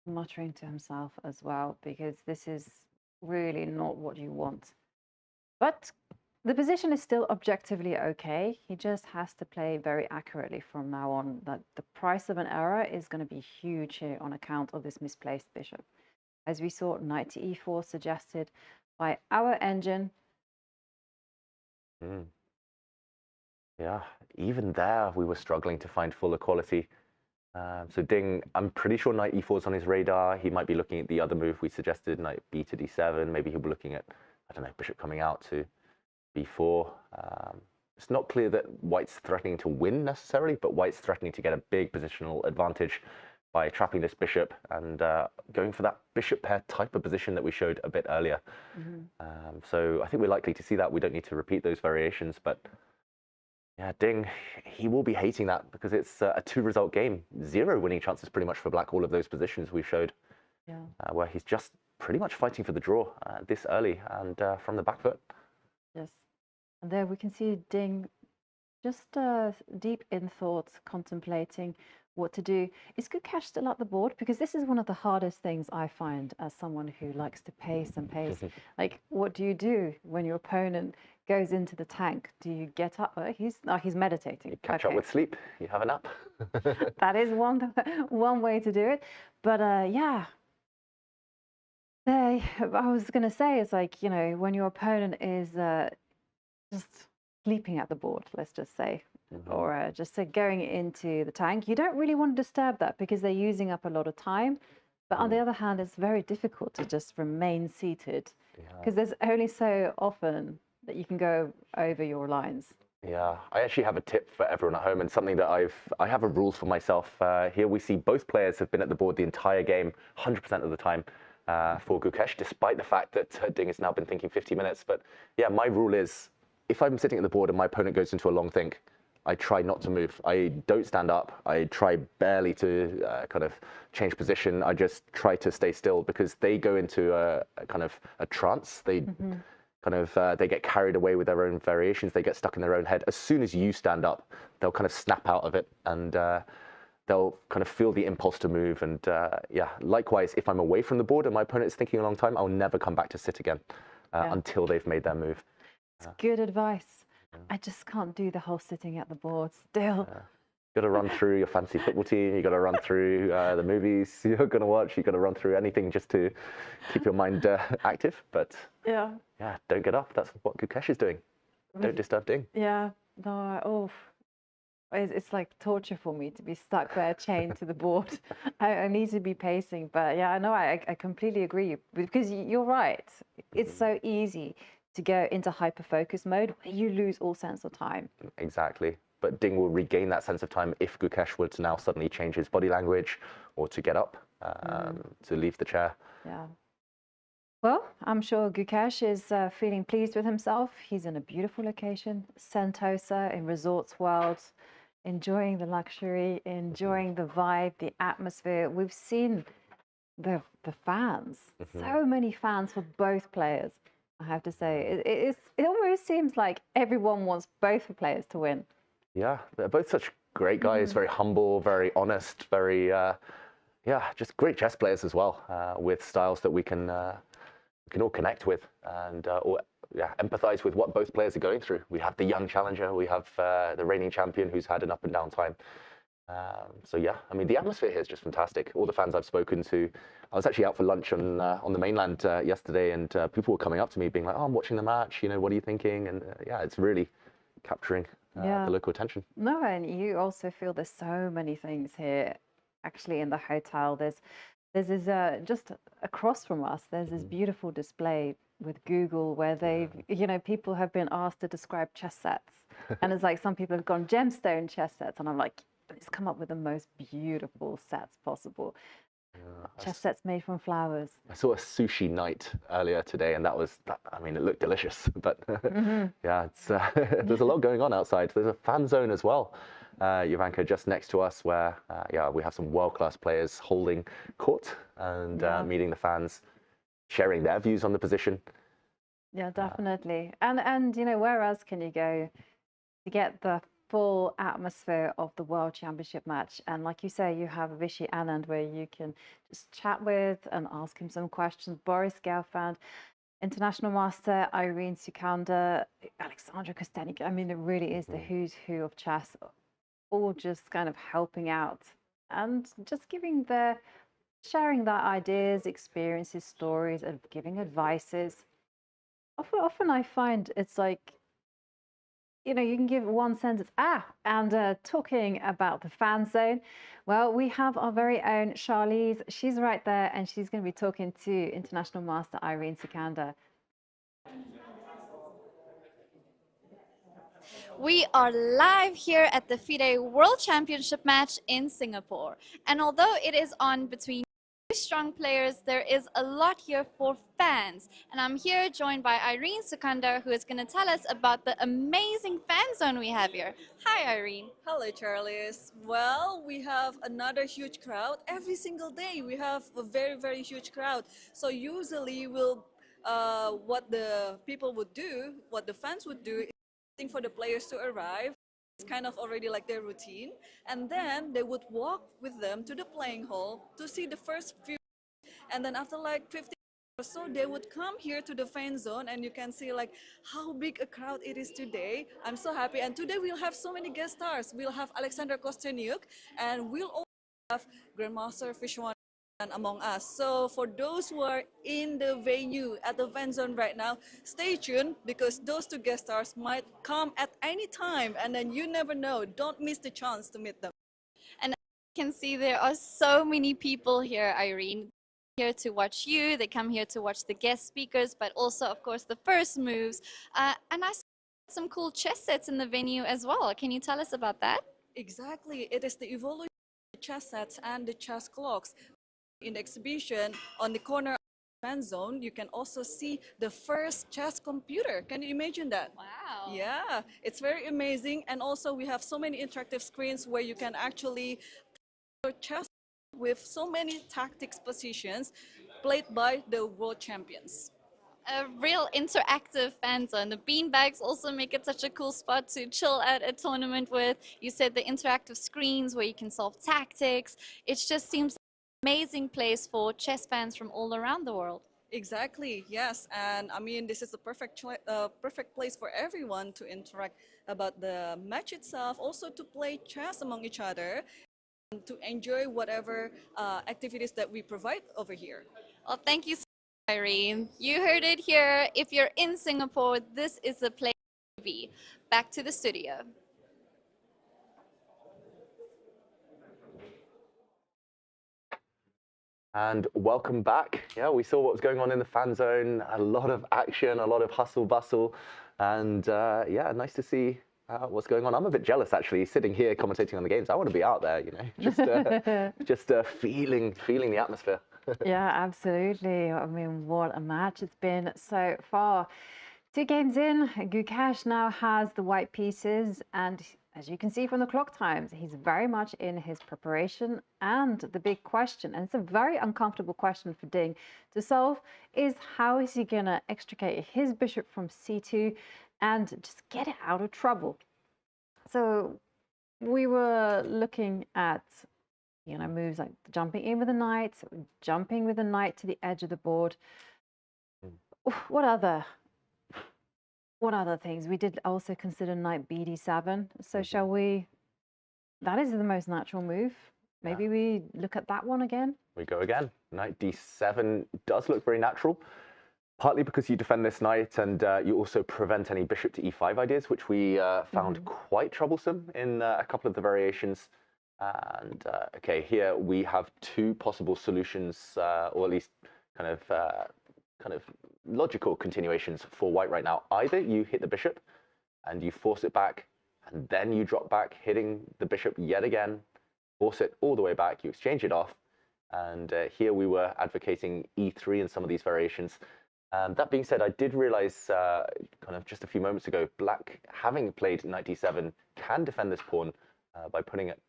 muttering to himself as well, because this is really not what you want. But The position is still objectively okay. He just has to play very accurately from now on. That the price of an error is going to be huge here on account of this misplaced bishop. As we saw, knight to e4 suggested by our engine. Yeah, even there we were struggling to find full equality. So Ding, I'm pretty sure knight e4 is on his radar. He might be looking at the other move we suggested, knight b to d7. Maybe he'll be looking at, I don't know, bishop coming out to b4. It's not clear that White's threatening to win necessarily, but White's threatening to get a big positional advantage by trapping this bishop and going for that bishop pair type of position that we showed a bit earlier. So I think we're likely to see that. We don't need to repeat those variations, but yeah, Ding, he will be hating that because it's a 2-result game. 0 winning chances pretty much for Black, all of those positions we showed, where he's just pretty much fighting for the draw this early and from the back foot. Yes. And there we can see Ding just deep in thought, contemplating what to do. Is Gukesh still at the board? Because this is one of the hardest things I find as someone who likes to pace and pace. Like, what do you do when your opponent goes into the tank? Do you get up? He's meditating. You catch up with sleep. You have a nap. That is one way to do it. But yeah. I was going to say, it's like, you know, when your opponent is just sleeping at the board, let's just say, or just going into the tank, you don't really want to disturb that because they're using up a lot of time. But on the other hand, it's very difficult to just remain seated because there's only so often that you can go over your lines. Yeah, I actually have a tip for everyone at home and something that I have a rule for myself. Here we see both players have been at the board the entire game, 100% of the time for Gukesh, despite the fact that Ding has now been thinking 50 minutes. But yeah, my rule is if I'm sitting at the board and my opponent goes into a long think, I try not to move. I don't stand up. I try barely to kind of change position. I just try to stay still because they go into a kind of a trance. They kind of they get carried away with their own variations. They get stuck in their own head. As soon as you stand up, they'll kind of snap out of it and they'll kind of feel the impulse to move. And yeah, likewise, if I'm away from the board and my opponent is thinking a long time, I'll never come back to sit again until they've made their move. It's good advice. I just can't do the whole sitting at the board still. Got to run through your fancy football team. You got to run through the movies you're going to watch. You got to run through anything just to keep your mind active. But yeah, don't get up. That's what Gukesh is doing. Don't disturb Ding. Yeah, no, it's like torture for me to be stuck there, chained to the board. I need to be pacing. But yeah, no, I completely agree because you're right. It's so easy to go into hyper-focus mode where you lose all sense of time. Exactly. But Ding will regain that sense of time if Gukesh were to now suddenly change his body language or to get up, to leave the chair. Yeah. Well, I'm sure Gukesh is feeling pleased with himself. He's in a beautiful location, Sentosa in Resorts World, enjoying the luxury, enjoying the vibe, the atmosphere. We've seen the fans, so many fans for both players. I have to say, it almost seems like everyone wants both players to win. Yeah, they're both such great guys, very humble, very honest, very, yeah, just great chess players as well, with styles that we can all connect with and empathize with what both players are going through. We have the young challenger, we have the reigning champion who's had an up and down time. So yeah, I mean, the atmosphere here is just fantastic. All the fans I've spoken to, I was actually out for lunch on the mainland yesterday, and people were coming up to me being like, "Oh, I'm watching the match. You know, what are you thinking?" And yeah, it's really capturing the local attention. No, and you also feel there's so many things here. Actually, in the hotel, there's this just across from us. There's this beautiful display with Google where they've, you know, people have been asked to describe chess sets, and it's like some people have gone gemstone chess sets, and I'm like, it's come up with the most beautiful sets possible. Chess sets made from flowers. I saw a sushi night earlier today, and I mean, it looked delicious, but yeah, it's there's a lot going on outside. There's a fan zone as well, Jovanka, just next to us, where yeah, we have some world-class players holding court and meeting the fans, sharing their views on the position. Yeah, definitely. And you know, where else can you go to get the full atmosphere of the World Championship match? And like you say, you have Vishy Anand where you can just chat with and ask him some questions. Boris Gelfand, International Master Irene Sukanda, Alexandra Kostenik. I mean, it really is the who's who of chess, all just kind of helping out and just sharing their ideas, experiences, stories, and giving advices. Often I find it's like, you know, you can give one sentence, and talking about the fan zone, well, we have our very own Charlize. She's right there, and she's going to be talking to International Master Irene Sukanda. We are live here at the FIDE World Championship Match in Singapore. And although it is on between strong players, there is a lot here for fans. And I'm here joined by Irene Sukanda, who is going to tell us about the amazing fan zone we have here. Hi, Irene. Hello, Charlize. Well, we have another huge crowd. Every single day we have a very, very huge crowd. So usually what the people would do, what the fans would do, is waiting for the players to arrive. It's kind of already like their routine, and then they would walk with them to the playing hall to see the first few, and then after like 15 or so they would come here to the fan zone, and you can see like how big a crowd it is today. I'm so happy, and today we'll have so many guest stars. We'll have Alexander Kostenyuk, and we'll also have Grandmaster Vishwan among us. So for those who are in the venue at the fan zone right now, stay tuned, because those two guest stars might come at any time, and then you never know. Don't miss the chance to meet them. And you can see there are so many people here, Irene. Here to watch you, they come here to watch the guest speakers, but also of course the first moves. And I saw some cool chess sets in the venue as well. Can you tell us about that? Exactly, it is the evolution of the chess sets and the chess clocks. In the exhibition, on the corner of the fan zone, you can also see the first chess computer. Can you imagine that? Wow. Yeah, it's very amazing. And also we have so many interactive screens where you can actually play chess with so many tactics positions played by the world champions. A real interactive fan zone. The beanbags also make it such a cool spot to chill at a tournament with. You said the interactive screens where you can solve tactics. It just seems amazing place for chess fans from all around the world. Exactly, yes, and I mean this is the perfect place for everyone to interact about the match itself, also to play chess among each other, and to enjoy whatever activities that we provide over here. Well, thank you so much, Irene. You heard it here. If you're in Singapore, this is the place to be. Back to the studio. And welcome back. Yeah, we saw what was going on in the fan zone. A lot of action, a lot of hustle bustle, and yeah, nice to see what's going on. I'm a bit jealous actually, sitting here commentating on the games. I want to be out there, you know, just feeling the atmosphere. Yeah, absolutely. I mean, what a match it's been so far. 2 games in, Gukesh now has the white pieces, and as you can see from the clock times, he's very much in his preparation. And the big question, and it's a very uncomfortable question for Ding to solve, is how is he going to extricate his bishop from c2 and just get it out of trouble? So we were looking at, you know, moves like jumping in with the knight, jumping with the knight to the edge of the board. What other things? We did also consider knight bd7. So shall we? That is the most natural move. Maybe we look at that one again. We go again. Knight d7 does look very natural, partly because you defend this knight and you also prevent any bishop to e5 ideas, which we found quite troublesome in a couple of the variations. And okay, here we have 2 possible solutions, or at least kind of logical continuations for white right now. Either you hit the bishop and you force it back, and then you drop back, hitting the bishop yet again, force it all the way back, you exchange it off, and here we were advocating e3 in some of these variations. That being said, I did realize kind of just a few moments ago, black, having played knight d7, can defend this pawn by putting it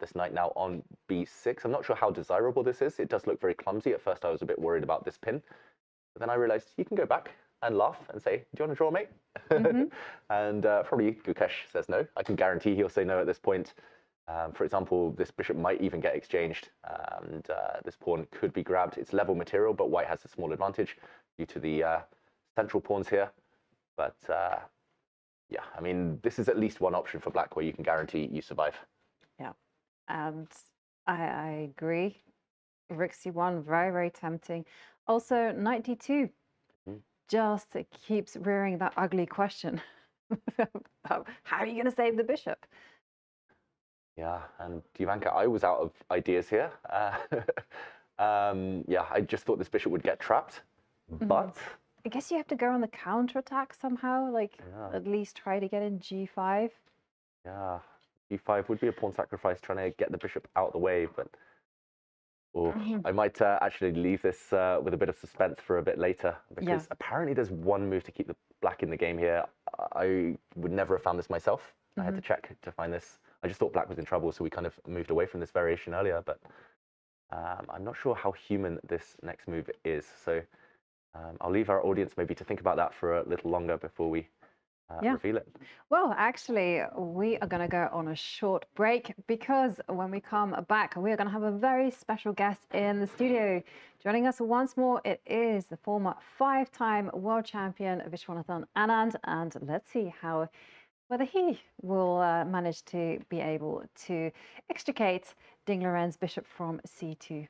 this knight now on b6. I'm not sure how desirable this is. It does look very clumsy. At first I was a bit worried about this pin, but then I realized you can go back and laugh and say, do you want to draw, mate? And probably Gukesh says no. I can guarantee he'll say no at this point. For example, this bishop might even get exchanged, and this pawn could be grabbed. It's level material, but white has a small advantage due to the central pawns here. But yeah, I mean, this is at least one option for black where you can guarantee you survive. Yeah, and I agree. Rook C1, very, very tempting. Also, knight D2 just keeps rearing that ugly question. How are you going to save the bishop? Yeah, and Jovanka, I was out of ideas here. Yeah, I just thought this bishop would get trapped, but... I guess you have to go on the counterattack somehow, like at least try to get in G5. Yeah, G5 would be a pawn sacrifice trying to get the bishop out of the way, but I might actually leave this with a bit of suspense for a bit later, because apparently there's one move to keep the black in the game here. I would never have found this myself. I had to check to find this. I just thought black was in trouble, so we kind of moved away from this variation earlier, but I'm not sure how human this next move is. So I'll leave our audience maybe to think about that for a little longer before we reveal it. Well, actually, we are going to go on a short break because when we come back, we are going to have a very special guest in the studio. Joining us once more, it is the former 5-time world champion Viswanathan Anand, and let's see whether he will manage to be able to extricate Ding Liren's bishop from C2.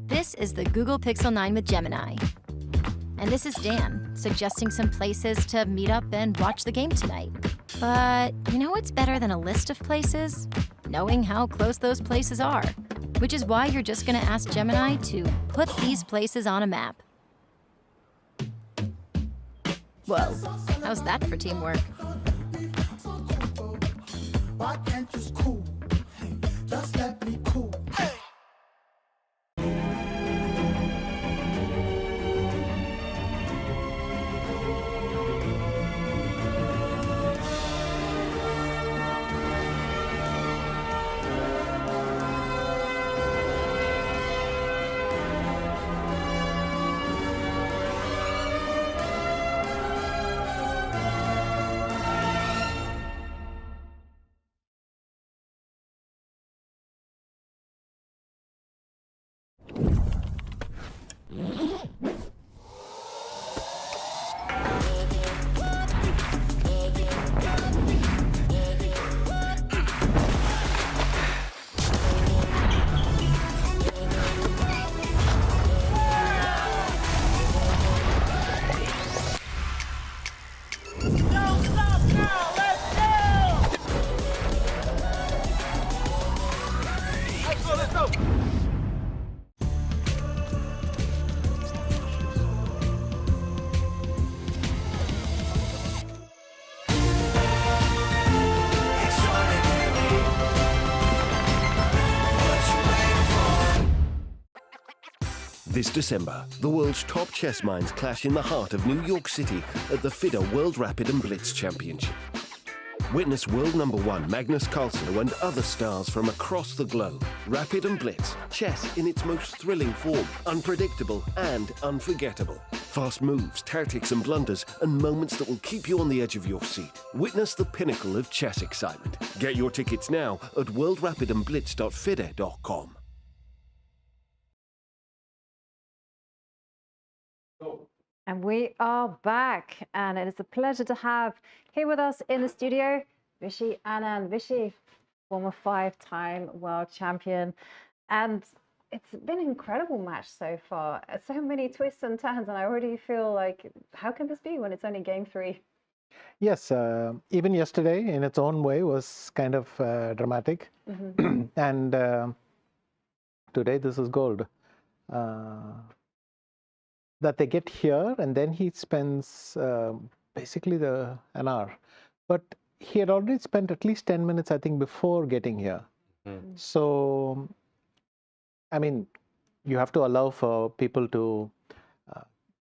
This is the Google Pixel 9 with Gemini. And this is Dan, suggesting some places to meet up and watch the game tonight. But you know what's better than a list of places? Knowing how close those places are. Which is why you're just gonna ask Gemini to put these places on a map. Whoa, how's that for teamwork? Why can't you just cool? Just let me cool. This December, the world's top chess minds clash in the heart of New York City at the FIDE World Rapid and Blitz Championship. Witness world #1 Magnus Carlsen and other stars from across the globe. Rapid and Blitz, chess in its most thrilling form, unpredictable and unforgettable. Fast moves, tactics and blunders, and moments that will keep you on the edge of your seat. Witness the pinnacle of chess excitement. Get your tickets now at worldrapidandblitz.fide.com. And we are back, and it is a pleasure to have here with us in the studio Vishy Anand. Vishy, former 5-time world champion, and it's been an incredible match so far. So many twists and turns, and I already feel like, how can this be when it's only game 3? Yes, even yesterday in its own way was kind of dramatic. And today this is gold. That they get here and then he spends basically an hour. But he had already spent at least 10 minutes, I think, before getting here. So, I mean, you have to allow for people to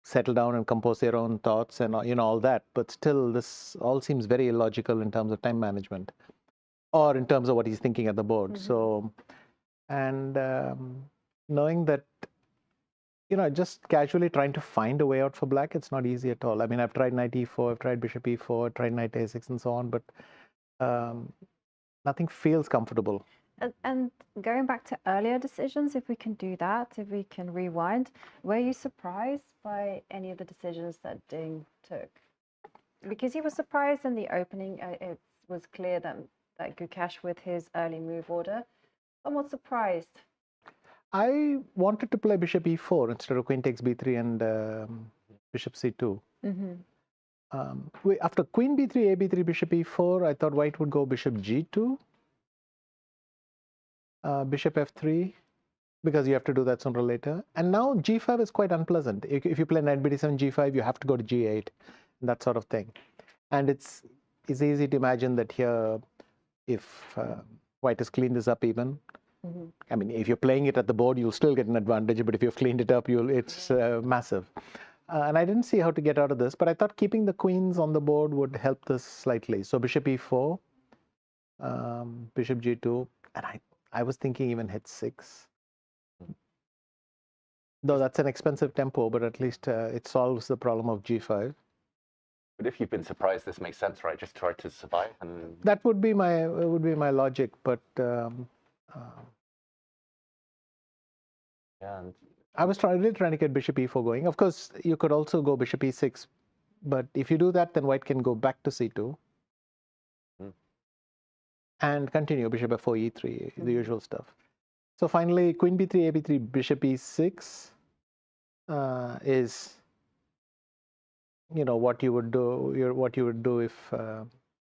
settle down and compose their own thoughts and all that. But still, this all seems very illogical in terms of time management, or in terms of what he's thinking at the board. So, and knowing that, just casually trying to find a way out for black, it's not easy at all. I mean, I've tried knight e4, I've tried bishop e4, I've tried knight a6 and so on, but nothing feels comfortable. And going back to earlier decisions, if we can do that, if we can rewind, were you surprised by any of the decisions that Ding took? Because he was surprised in the opening. It was clear that Gukesh, with his early move order, somewhat surprised. I wanted to play bishop e4 instead of queen takes b3 and bishop c2. After queen b3, a b3, bishop e4, I thought white would go bishop g2, bishop f3, because you have to do that sooner or later. And now g5 is quite unpleasant. If you play knight b7, g5, you have to go to g8, that sort of thing. And it's easy to imagine that here, if white has cleaned this up even, I mean, if you're playing it at the board, you'll still get an advantage, but if you've cleaned it up, it's massive. And I didn't see how to get out of this, but I thought keeping the queens on the board would help this slightly. So bishop e4, bishop g2, and I was thinking even h6. Though that's an expensive tempo, but at least it solves the problem of g5. But if you've been surprised, this makes sense, right? Just try to survive. And that would be my logic, but yeah. And I was really trying to get bishop e4 going. Of course, you could also go bishop e6, but if you do that, then white can go back to c2 and continue bishop f4, e3, the usual stuff. So finally, queen b3, a b3, bishop e6 is, what you would do if.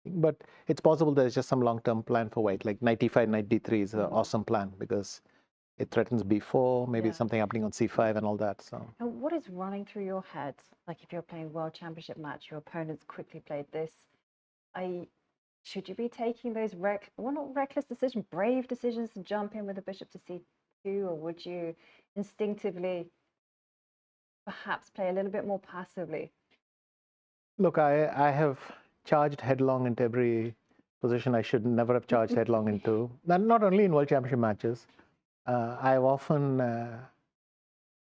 But it's possible there's just some long-term plan for white, like knight e5, knight d3 is an awesome plan because it threatens b4, maybe something happening on c5 and all that. So. And what is running through your head? Like if you're playing World Championship match, your opponent's quickly played this. Should you be taking those not reckless decisions, brave decisions to jump in with a bishop to c2, or would you instinctively perhaps play a little bit more passively? Look, I have charged headlong into every position I should never have charged headlong into. Not only in World Championship matches. I've often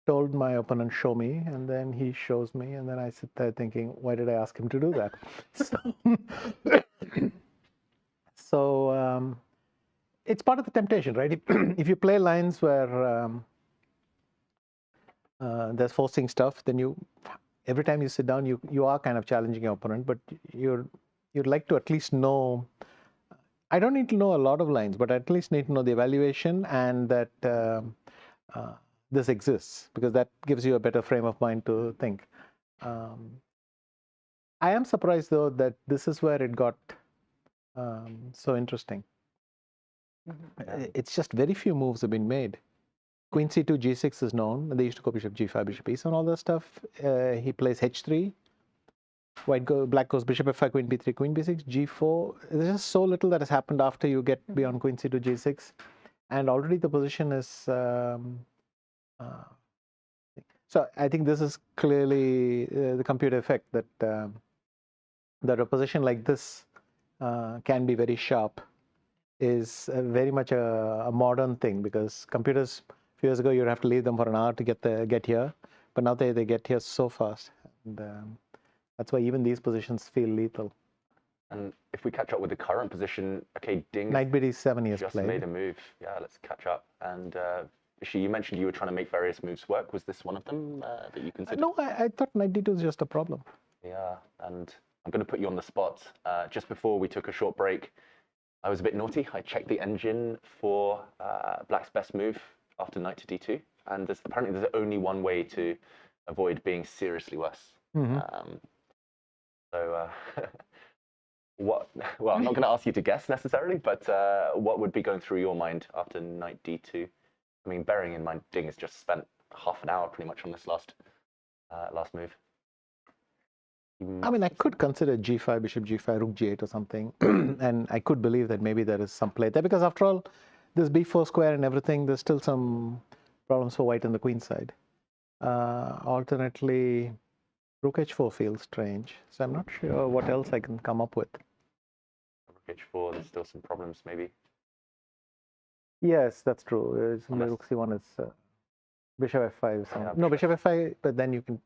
told my opponent, show me, and then he shows me, and then I sit there thinking, why did I ask him to do that? So it's part of the temptation, right? If you play lines where there's forcing stuff, then every time you sit down, you are kind of challenging your opponent, but you'd like to at least know. I don't need to know a lot of lines, but I at least need to know the evaluation and that this exists, because that gives you a better frame of mind to think. I am surprised, though, that this is where it got so interesting. It's just very few moves have been made. Queen c2, g6 is known. They used to go bishop g5, bishop e7, and all that stuff. He plays h3. Black goes bishop f5, queen b3, queen b6, g4. There's just so little that has happened after you get beyond queen c2, g6. And already the position is... so I think this is clearly the computer effect that a position like this can be very sharp is very much a modern thing, because computers, a few years ago, you'd have to leave them for an hour to get here. But now they get here so fast. And, that's why even these positions feel lethal. And if we catch up with the current position, okay, Ding knight b7 he has just played. Made a move. Yeah, let's catch up. And you mentioned you were trying to make various moves work. Was this one of them that you considered? No, I thought knight d2 is just a problem. Yeah, and I'm going to put you on the spot. Just before we took a short break, I was a bit naughty. I checked the engine for Black's best move after knight to d2, and apparently there's only one way to avoid being seriously worse. So, well, I'm not going to ask you to guess necessarily, but what would be going through your mind after knight d2? I mean, bearing in mind, Ding has just spent half an hour pretty much on this last move. I mean, I could consider g5, bishop g5, rook g8 or something, and I could believe that maybe there is some play there, because after all, this b4 square and everything, there's still some problems for white on the queen side. Alternately, rook h4 feels strange. So I'm not sure what else I can come up with. Rook h4, there's still some problems maybe. Yes, that's true. It's rook c1 is bishop f5. So, no, bishop f5, but then you can...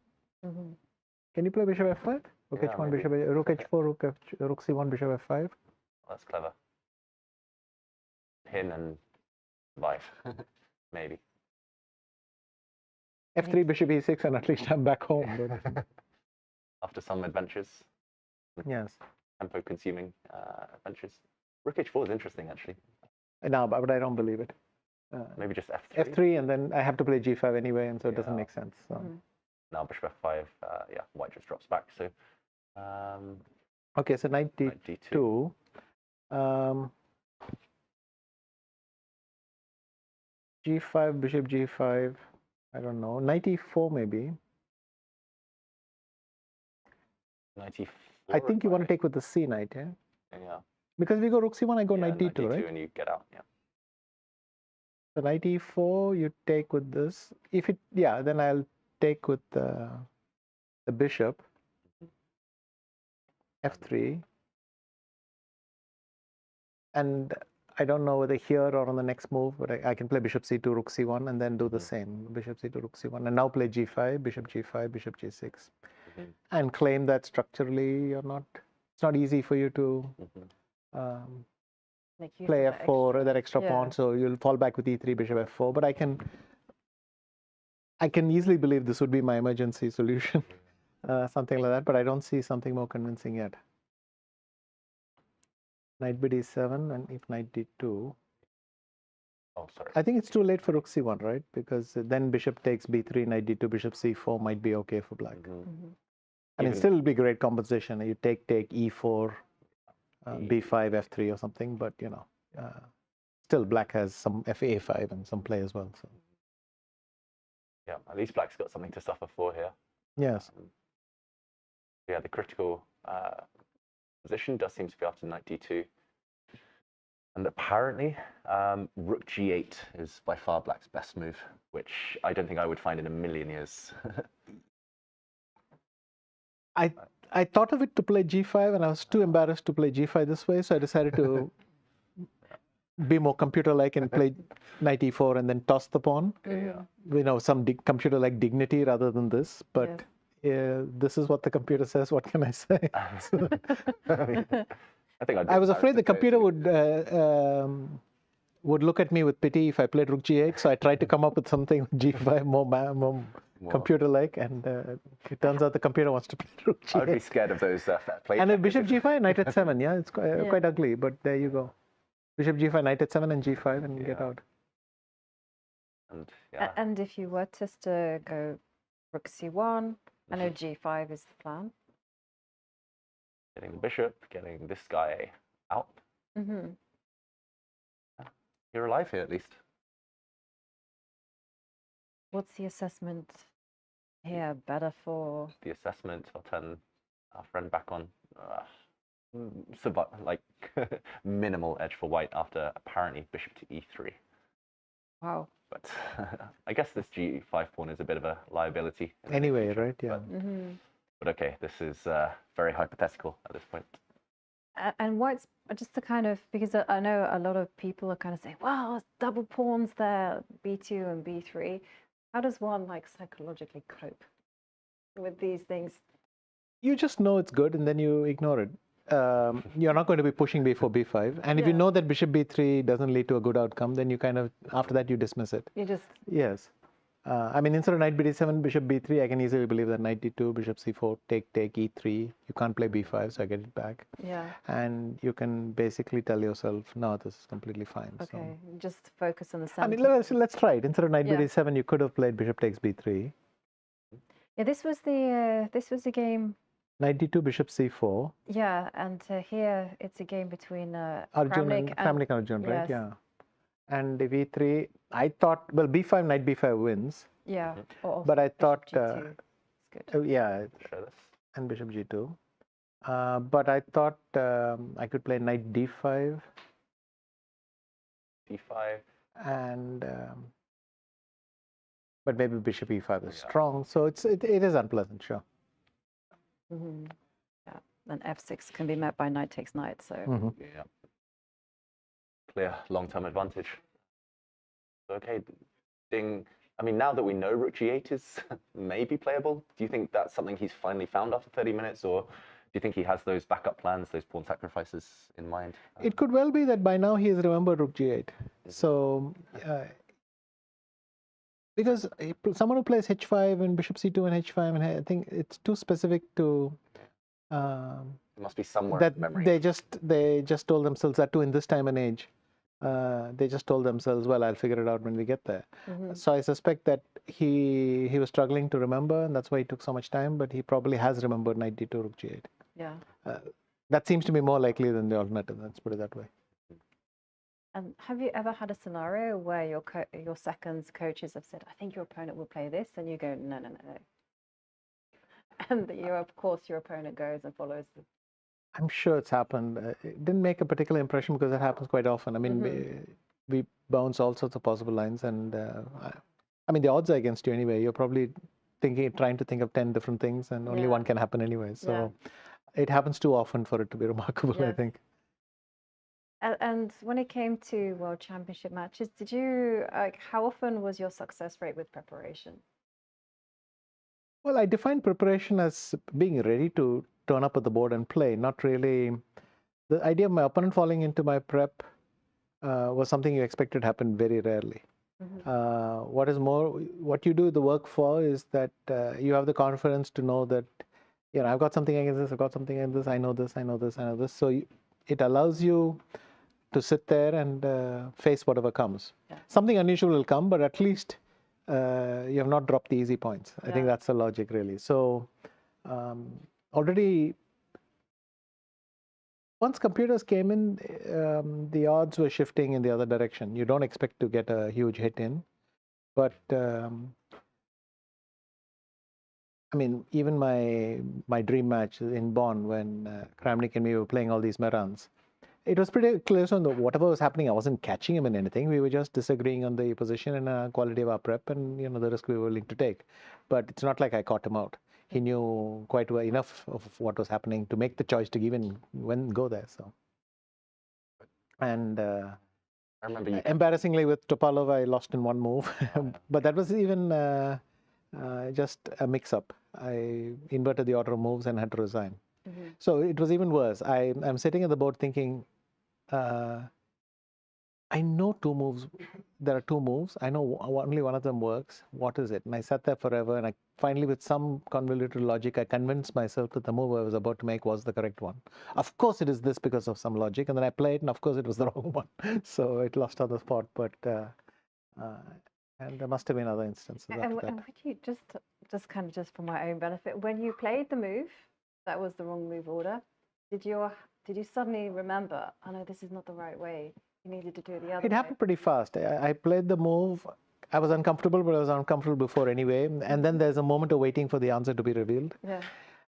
Can you play bishop f5? Rook h1, bishop, rook h4, rook c1, bishop f5. That's clever. Pin and life, maybe. F3, bishop e6, and at least I'm back home. After some adventures. Yes. Tempo-consuming adventures. Rook h4 is interesting, actually. No, but I don't believe it. Maybe just f3. F3, and then I have to play g5 anyway, and so it doesn't make sense. So. Now bishop f5, yeah, white just drops back. So, okay, so knight d2. G5, bishop g5. I don't know. Knight e4 maybe. Knight e4. I think you want to take with the c knight, yeah? Yeah. Because we go rook c1, I go knight d2, d2, right? And you get out, yeah. So knight e4, you take with this. If it, yeah, then I'll take with the bishop. F3. And I don't know whether here or on the next move, but I can play bishop c2, rook c1, and then do the same. Bishop c2, rook c1, and now play g5, bishop g5, bishop g6, and claim that structurally you're not. It's not easy for you to play f4, that extra pawn. So you'll fall back with e3, bishop f4. But I can easily believe this would be my emergency solution, something like that. But I don't see something more convincing yet. Knight bd7, and if knight d2. Oh, sorry. I think it's too late for rook c1, right? Because then bishop takes b3, knight d2, bishop c4 might be okay for black. I mean, still be great compensation. You take e4, b5, f3 or something, but you know, still black has some fa5 and some play as well. So. Yeah, at least black's got something to suffer for here. Yes. Yeah, the critical position does seem to be after knight d2. And apparently, rook g8 is by far black's best move, which I don't think I would find in a million years. I thought of it to play g5, and I was too embarrassed to play g5 this way, so I decided to be more computer-like and play knight e4 and then toss the pawn. You know, some computer-like dignity rather than this, but this is what the computer says. What can I say? I was afraid the computer would look at me with pity if I played rook g8, so I tried to come up with something g5 more computer-like, and it turns out the computer wants to play rook g8. I would be scared of those play. And if bishop g5, knight at 7, yeah, it's quite ugly, but there you go. Bishop g5, knight at 7, and g5, and get out. And if you were just to go rook c1, I know g5 is the plan. Getting the bishop, getting this guy out. You're alive here, at least. What's the assessment here? Better for... The assessment, I'll turn our friend back on. Like minimal edge for white after apparently bishop to e3. Wow. But I guess this g5 pawn is a bit of a liability. Anyway, right? Yeah. But okay, this is very hypothetical at this point. And white's just the kind of, because I know a lot of people are kind of saying, wow, it's double pawns there, b2 and b3. How does one like psychologically cope with these things? You just know it's good and then you ignore it. You're not going to be pushing b4, b5. And if you know that bishop b3 doesn't lead to a good outcome, then you kind of, after that, you dismiss it. You just... Yes. I mean, instead of knight bd7, bishop b3, I can easily believe that knight d2, bishop c4, take, e3. You can't play b5, so I get it back. Yeah. And you can basically tell yourself, no, this is completely fine. Okay, so. just focus on the center. I mean, let's try it. Instead of knight bd7, you could have played bishop takes b3. Yeah, this was the game. Knight d2, bishop c4. Yeah, and here it's a game between Arjun and Arjun, right? Yeah. And if e3, I thought, well, b5, knight b5 wins. Yeah. But I thought, G2. Good. Yeah, and bishop g2. But I thought I could play knight d5. d5. And But maybe bishop e5 is strong, so it is unpleasant, sure. Yeah, and f6 can be met by knight takes knight, so. Yeah. Clear long-term advantage. Okay, Ding, I mean, now that we know rook g8 is maybe playable, do you think that's something he's finally found after 30 minutes, or do you think he has those backup plans, those pawn sacrifices in mind? It could well be that by now he has remembered rook g8. So, because someone who plays h5 and bishop c2 and h5, and I think it's too specific to. It must be somewhere that in memory. They just told themselves that too in this time and age. They just told themselves, well, I'll figure it out when we get there. So I suspect that he was struggling to remember, and that's why he took so much time. But he probably has remembered knight d2 rook g8. Yeah. That seems to be more likely than the alternative. Let's put it that way. And have you ever had a scenario where your seconds coaches have said, I think your opponent will play this, and you go, no, no, no, no. And of course, your opponent goes and follows. I'm sure it's happened. It didn't make a particular impression because it happens quite often. I mean, we bounce all sorts of possible lines, and I mean, the odds are against you anyway. You're probably trying to think of 10 different things, and only one can happen anyway. So it happens too often for it to be remarkable, I think. And when it came to World Championship matches, did you how often was your success rate with preparation? Well, I define preparation as being ready to turn up at the board and play, not really. The idea of my opponent falling into my prep was something you expected to happen very rarely. What you do the work for is that you have the confidence to know that, I've got something against this, I've got something against this, I know this, I know this, I know this. So it allows you to sit there and face whatever comes. Something unusual will come, but at least you have not dropped the easy points. I think that's the logic, really. So already, once computers came in, the odds were shifting in the other direction. You don't expect to get a huge hit in, but I mean, even my dream match in Bonn, when Kramnik and me were playing all these Merans, it was pretty clear on whatever was happening. I wasn't catching him in anything. We were just disagreeing on the position and quality of our prep, and the risk we were willing to take. But it's not like I caught him out. He knew quite well enough of what was happening to make the choice to even go there. So, and I remember embarrassingly with Topalov, I lost in one move, but that was even just a mix-up. I inverted the order of moves and had to resign. So it was even worse. I'm sitting at the board thinking, I know two moves. There are two moves. I know only one of them works. What is it? And I sat there forever, and I finally, with some convoluted logic, I convinced myself that the move I was about to make was the correct one. Of course, it is this because of some logic, and then I played, and of course, it was the wrong one. So it lost on the spot. But and there must have been other instances. And would you just for my own benefit, when you played the move that was the wrong move order, did you suddenly remember, oh no, this is not the right way, you needed to do it the other way? It happened pretty fast. I played the move. I was uncomfortable, but I was uncomfortable before anyway. And then there's a moment of waiting for the answer to be revealed.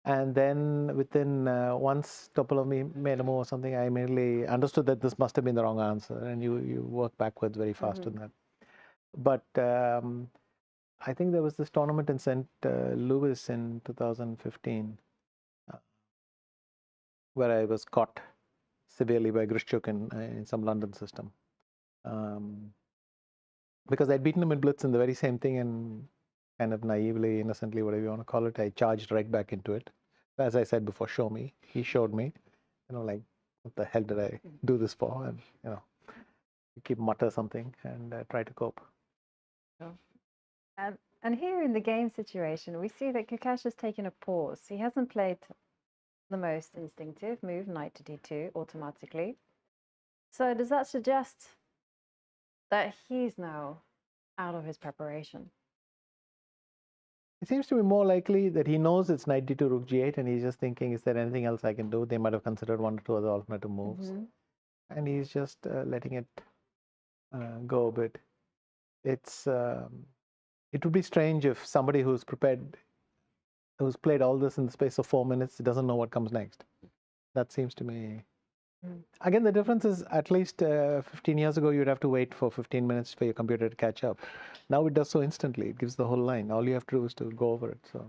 And then within once Topalov made a move or something, I immediately understood that this must have been the wrong answer, and you work backwards very fast on that. But I think there was this tournament in St. Louis in 2015 where I was caught severely by Grishchuk in some London system. Because I'd beaten him in Blitz in the very same thing, and kind of naively, innocently, whatever you want to call it, I charged right back into it. As I said before, show me. He showed me. Like, what the hell did I do this for? And, you keep mutter something and try to cope. And here in the game situation, we see that Gukesh has taken a pause. He hasn't played the most instinctive move, knight to d2, automatically. So does that suggest that he's now out of his preparation? It seems to be more likely that he knows it's knight d2, rook g8, and he's just thinking, is there anything else I can do? They might have considered one or two other alternative moves. And he's just letting it go a bit. It would be strange if somebody who's played all this in the space of 4 minutes doesn't know what comes next. That seems to me Again, the difference is at least 15 years ago, you'd have to wait for 15 minutes for your computer to catch up. Now it does so instantly. It gives the whole line. All you have to do is to go over it. So.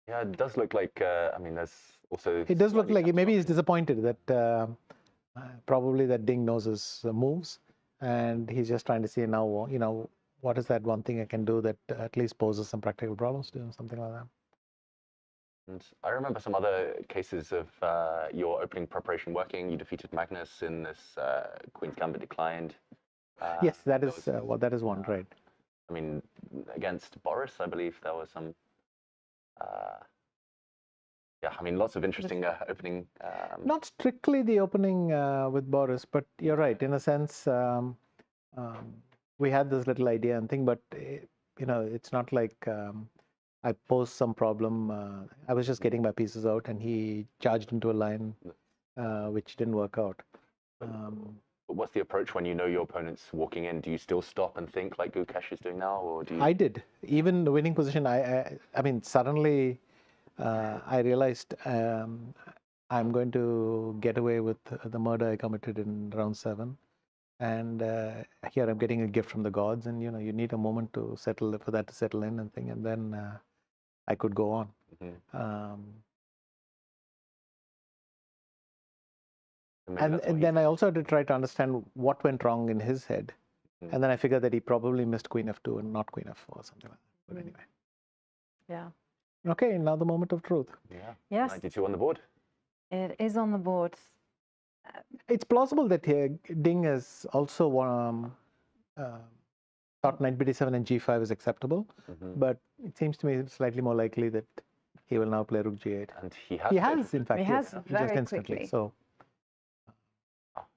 Yeah, it does look like, I mean, there's also... It does look like maybe he's disappointed that probably that Ding knows his moves, and he's just trying to see now, you know, what is that one thing I can do that at least poses some practical problems to him, something like that. And I remember some other cases of your opening preparation working. You defeated Magnus in this Queen's Gambit declined. Yes, that is that is one, right? I mean, against Boris, I believe there was some. Yeah, I mean, lots of interesting opening. Not strictly the opening with Boris, but you're right. In a sense, we had this little idea and thing, but you know, it's not like I posed some problem. I was just getting my pieces out, and he charged into a line which didn't work out. What's the approach when you know your opponent's walking in? Do you still stop and think like Gukesh is doing now, or do you? I did. Even the winning position, I mean, suddenly I realized I'm going to get away with the murder I committed in round 7. And here I'm getting a gift from the gods, and you know, you need a moment to settle for that to settle in and thing, and then I could go on. And then I also had to try to understand what went wrong in his head, and then I figured that he probably missed Queen F2 and not Queen F4 or something like that. But anyway. Yeah. Okay, now the moment of truth. Yeah. Yes. 92 on the board. It is on the board. It's plausible that Ding has also thought knight bd7 and g5 is acceptable, but it seems to me slightly more likely that he will now play rook g8. And he has. He has, in fact, He has yes, very just instantly. quickly. So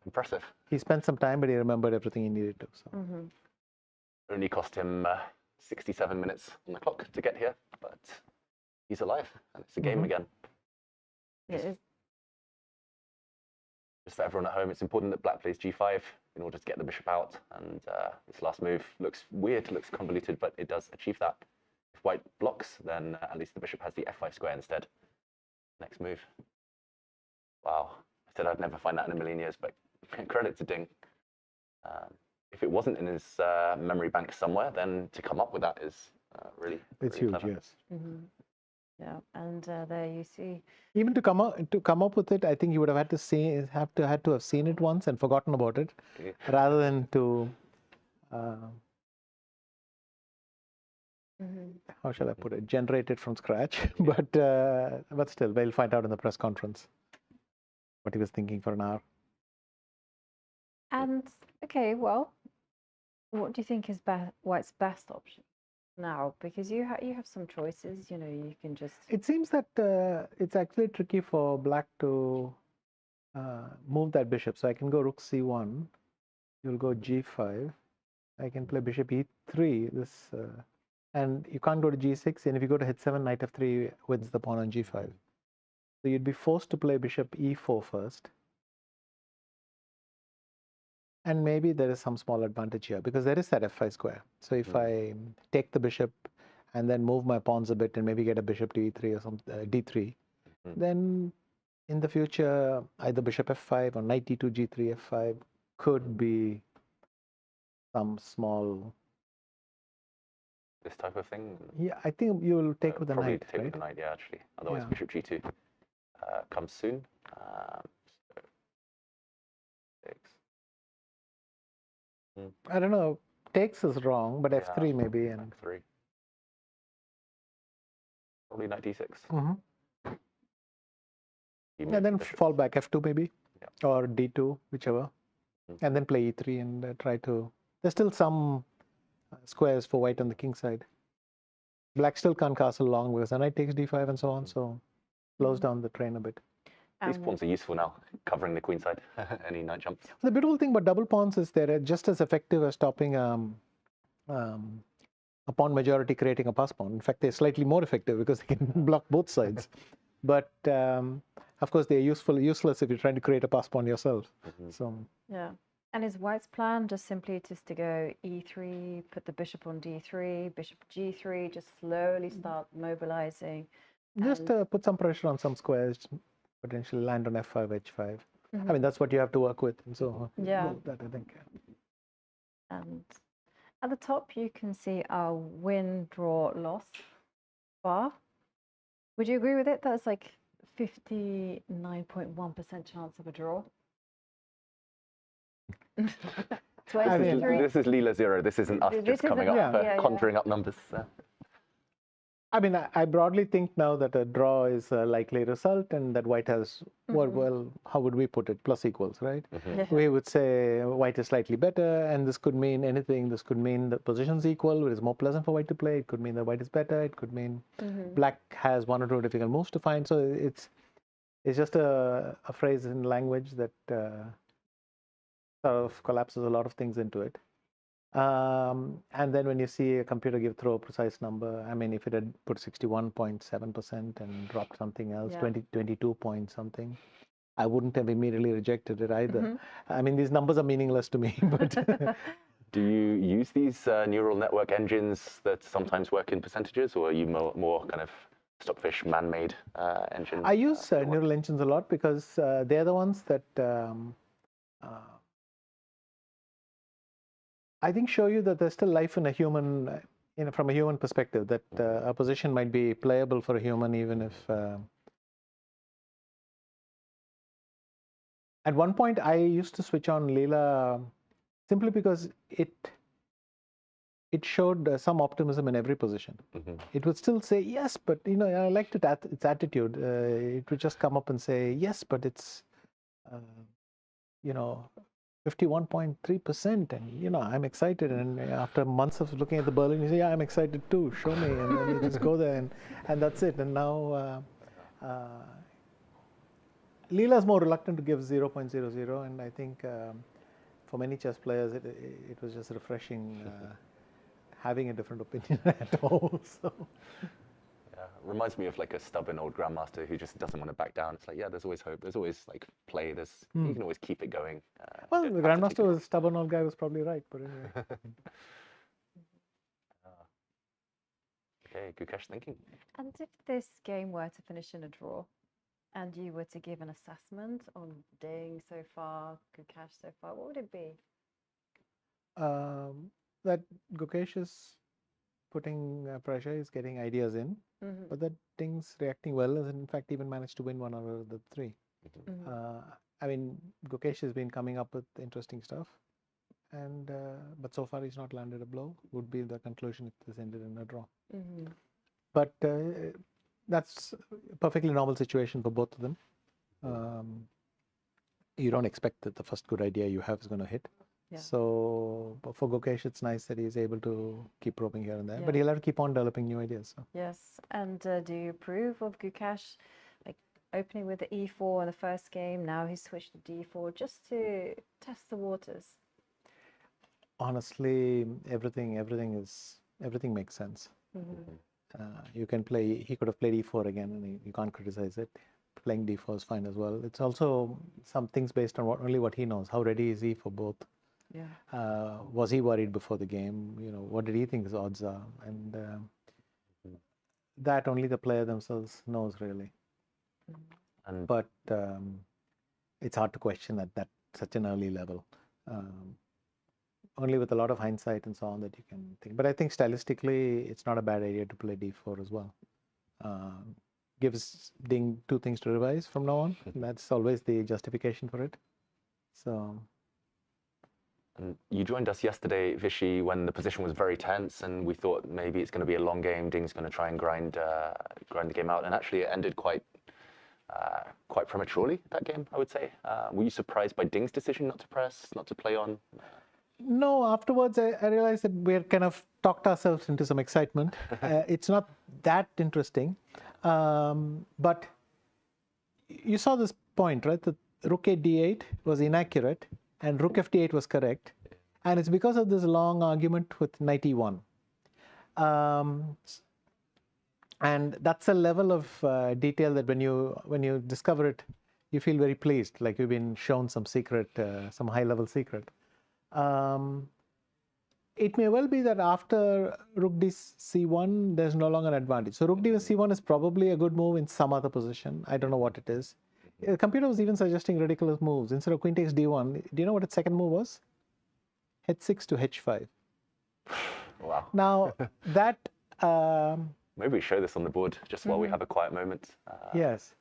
impressive. He spent some time, but he remembered everything he needed to. So. Only cost him 67 minutes on the clock to get here, but he's alive, and it's a game again. It is. Just for everyone at home, it's important that Black plays g5 in order to get the bishop out, and this last move looks weird, looks convoluted, but it does achieve that. If White blocks, then at least the bishop has the f5 square instead. Next move. Wow, I said I'd never find that in a million years, but credit to Ding. If it wasn't in his memory bank somewhere, then to come up with that is really It's really huge, clever. yes. Yeah, and there you see. Even to come up with it, I think you would have had to have seen it once and forgotten about it, rather than to how shall I put it, generate it from scratch. But still, we'll find out in the press conference what he was thinking for an hour. And okay, well, what do you think is White's best option now? Because you have some choices. You know, you can just. It seems that it's actually tricky for Black to move that bishop. So I can go rook c1. You'll go g5. I can play bishop e3. This and you can't go to g6. And if you go to h7, knight f3 wins the pawn on g5. So you'd be forced to play bishop e4 first. And maybe there is some small advantage here because there is that f5 square. So if I take the bishop and then move my pawns a bit and maybe get a bishop to e3 or some d3, then in the future either bishop f5 or knight e2 g3 f5 could be some small. This type of thing. Yeah, I think you will take with the probably knight, take right? with the knight, yeah, actually. Otherwise, Yeah. bishop g2 comes soon. I don't know. Takes is wrong, but f3 maybe. And f3. Probably knight d6. And then fall back f2 maybe, or d2, whichever, and then play e3 and try to. There's still some squares for White on the king side. Black still can't castle long because the knight takes d5 and so on, so slows down the train a bit. These pawns are useful now, covering the queen side. Any knight jumps. The beautiful thing about double pawns is they're just as effective as stopping a pawn majority creating a pass pawn. In fact, they're slightly more effective because they can block both sides. But of course, they're useless if you're trying to create a pass pawn yourself. So yeah. And is White's plan just simply to go e3, put the bishop on d3, bishop g3, just slowly start mobilizing? Just put some pressure on some squares, potentially land on f5, h5. I mean, that's what you have to work with. And so Yeah. that I think. And at the top, you can see our win, draw, loss bar. Would you agree with it? That's like 59.1% chance of a draw. This is Leela 0. This isn't us just coming up, conjuring up numbers. I mean, I broadly think now that a draw is a likely result and that white has, well, how would we put it? Plus equals, right? We would say white is slightly better, and this could mean anything. This could mean the position's equal, it is more pleasant for white to play. It could mean that white is better. It could mean black has one or two difficult moves to find. So it's just a phrase in language that sort of collapses a lot of things into it. And then when you see a computer throw a precise number, I mean, if it had put 61.7% and dropped something else, 22 point something, I wouldn't have immediately rejected it either. I mean, these numbers are meaningless to me. But do you use these neural network engines that sometimes work in percentages, or are you more kind of stockfish man-made engines? I use neural engines a lot because they're the ones that I think show you that there's still life in a human, from a human perspective, that a position might be playable for a human, even if. At one point, I used to switch on Leela simply because it showed some optimism in every position. It would still say yes, but I liked its attitude. It would just come up and say yes, but it's 51.3%, and I'm excited. And after months of looking at the Berlin, you say, yeah, I'm excited too. Show me, and then you just go there, and that's it. And now Leela is more reluctant to give 0.00, and I think for many chess players, it was just refreshing having a different opinion at all. So. Reminds me of like a stubborn old grandmaster who just doesn't want to back down. It's like, yeah, there's always hope. There's always like play. You can always keep it going. Well, the grandmaster was a stubborn old guy, was probably right, but anyway. Okay, Gukesh thinking. And if this game were to finish in a draw, and you were to give an assessment on Ding so far, Gukesh so far, what would it be? That Gukesh is putting pressure, is getting ideas in, but that Ding's reacting well, has in fact even managed to win one out of the three. I mean, Gukesh has been coming up with interesting stuff, and but so far he's not landed a blow, would be the conclusion if this ended in a draw. But that's a perfectly normal situation for both of them. You don't expect that the first good idea you have is going to hit. So for Gukesh, it's nice that he's able to keep probing here and there, but he'll have to keep on developing new ideas. So. Yes, and do you approve of Gukesh like opening with the e4 in the first game? Now he's switched to d4 just to test the waters. Honestly, everything makes sense. You can play. He could have played e4 again, and you can't criticize it. Playing d4 is fine as well. It's also some things based on only what he knows. How ready is he for both? Was he worried before the game? What did he think his odds are? And that only the player themselves knows, really. But it's hard to question at such an early level. Only with a lot of hindsight and so on that you can think. But I think stylistically, it's not a bad idea to play d4 as well. Gives Ding two things to revise from now on. That's always the justification for it. So. And you joined us yesterday, Vishy, when the position was very tense, and we thought maybe it's going to be a long game. Ding's going to try and grind the game out, and actually it ended quite prematurely, that game, I would say. Were you surprised by Ding's decision not to press, not to play on? No, afterwards I realized that we had kind of talked ourselves into some excitement. It's not that interesting, but you saw this point, right? That rook d8 was inaccurate and rook f8 was correct, and it's because of this long argument with knight e1. And that's a level of detail that when you discover it, you feel very pleased, like you've been shown some secret, some high-level secret. It may well be that after rook d c1, there's no longer an advantage. So rook d c1 is probably a good move in some other position. I don't know what it is. The computer was even suggesting ridiculous moves. Instead of queen takes d1, do you know what its second move was? h6 to h5. Wow. Now, that... Maybe we show this on the board just while we have a quiet moment. Yes.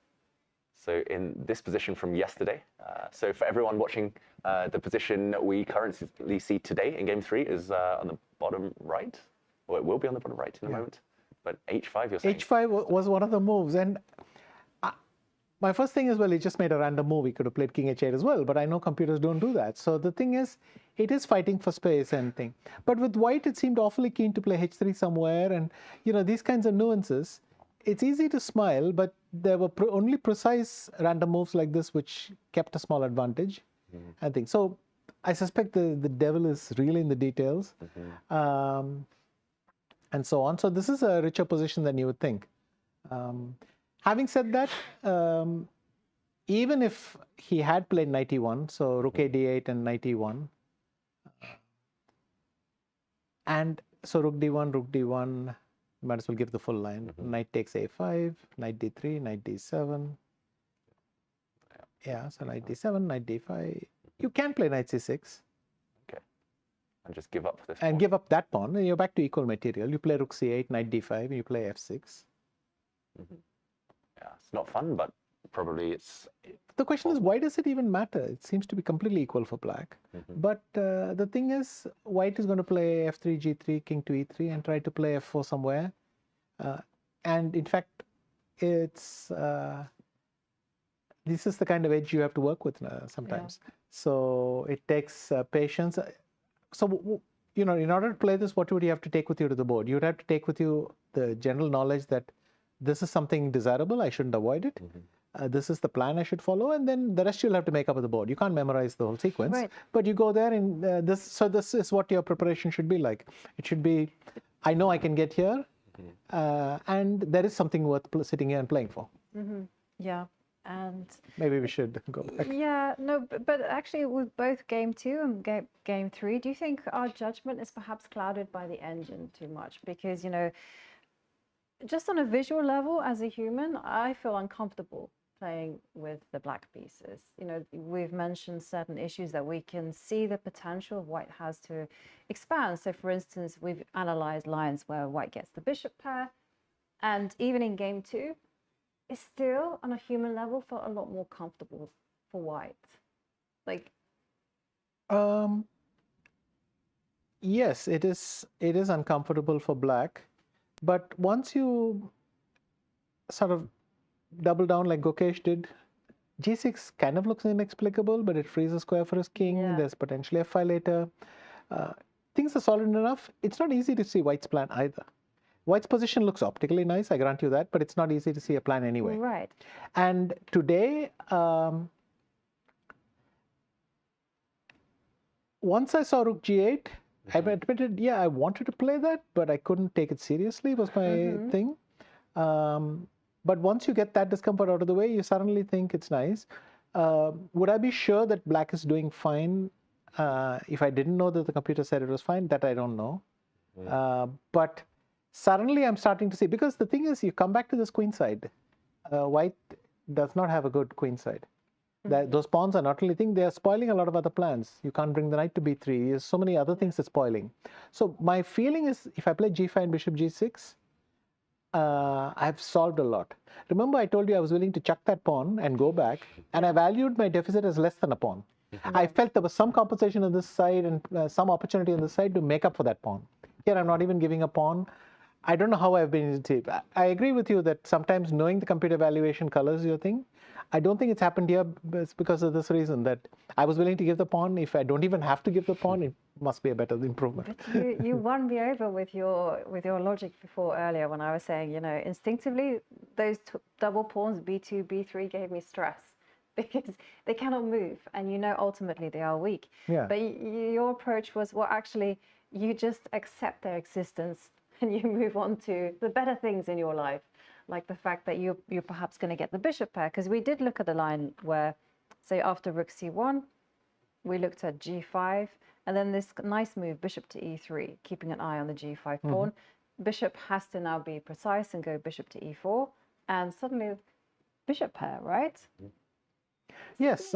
So in this position from yesterday, so for everyone watching, the position we currently see today in game 3 is on the bottom right, or it will be on the bottom right in a moment. But h5, you're saying? h5 was one of the moves, and my first thing is, well, he just made a random move. He could have played king h8 as well, but I know computers don't do that. So the thing is, it is fighting for space and thing. But with white, it seemed awfully keen to play h3 somewhere, and these kinds of nuances. It's easy to smile, but there were only precise random moves like this which kept a small advantage, I think. So I suspect the devil is really in the details, and so on. So this is a richer position than you would think. Having said that, even if he had played knight e1, so rook a d8 and knight e1, and so rook d1, might as well give the full line. Knight takes a5, knight d3, knight d7. Yeah, so knight d7, knight d5. You can play knight c6. Okay. And just give up this and pawn. Give up that pawn, and you're back to equal material. You play rook c8, knight d5, and you play f6. Yeah, it's not fun, but probably it's... The question is, why does it even matter? It seems to be completely equal for black. But the thing is, white is going to play f3, g3, king to e3, and try to play f4 somewhere. And in fact, it's this is the kind of edge you have to work with sometimes. Yeah. So it takes patience. So, in order to play this, what would you have to take with you to the board? You would have to take with you the general knowledge that this is something desirable, I shouldn't avoid it. This is the plan I should follow, and then the rest you'll have to make up of the board. You can't memorize the whole sequence, but you go there and this is what your preparation should be like. It should be, I know I can get here, and there is something worth sitting here and playing for. Yeah, and maybe we should go back. Yeah, no, but actually with both game 2 and game 3, do you think our judgment is perhaps clouded by the engine too much? Because, just on a visual level, as a human, I feel uncomfortable playing with the black pieces. We've mentioned certain issues that we can see the potential of white has to expand. So, for instance, we've analyzed lines where white gets the bishop pair, and even in game 2, it's still, on a human level, felt a lot more comfortable for white. Yes, it is uncomfortable for black. But once you sort of double down like Gukesh did, g6 kind of looks inexplicable, but it frees a square for his king. Yeah. There's potentially f5 later. Things are solid enough. It's not easy to see white's plan either. White's position looks optically nice, I grant you that, but it's not easy to see a plan anyway. Right. And today, once I saw rook g8, I admitted, yeah, I wanted to play that, but I couldn't take it seriously, was my thing. But once you get that discomfort out of the way, you suddenly think it's nice. Would I be sure that black is doing fine if I didn't know that the computer said it was fine? That I don't know. But suddenly I'm starting to see, because the thing is, you come back to this queen side. White does not have a good queen side. Those pawns are not only thing, they are spoiling a lot of other plans. You can't bring the knight to b3. There's so many other things that's spoiling. So my feeling is, if I play g5 and bishop g6, I've solved a lot. Remember, I told you I was willing to chuck that pawn and go back, and I valued my deficit as less than a pawn. I felt there was some compensation on this side and some opportunity on this side to make up for that pawn. Here, I'm not even giving a pawn. I don't know how I've been. I agree with you that sometimes knowing the computer valuation colors your thing. I don't think it's happened here because of this reason, that I was willing to give the pawn. If I don't even have to give the pawn, it must be a better improvement. But you won me over with your logic before earlier when I was saying, instinctively, those double pawns, b2, b3, gave me stress because they cannot move, and ultimately they are weak. Yeah. But your approach was, well, actually, you just accept their existence and you move on to the better things in your life. Like the fact that you're perhaps going to get the bishop pair, because we did look at the line where, say, after rook c1, we looked at g5, and then this nice move, bishop to e3, keeping an eye on the g5 pawn. Bishop has to now be precise and go bishop to e4, and suddenly bishop pair, right? Yes,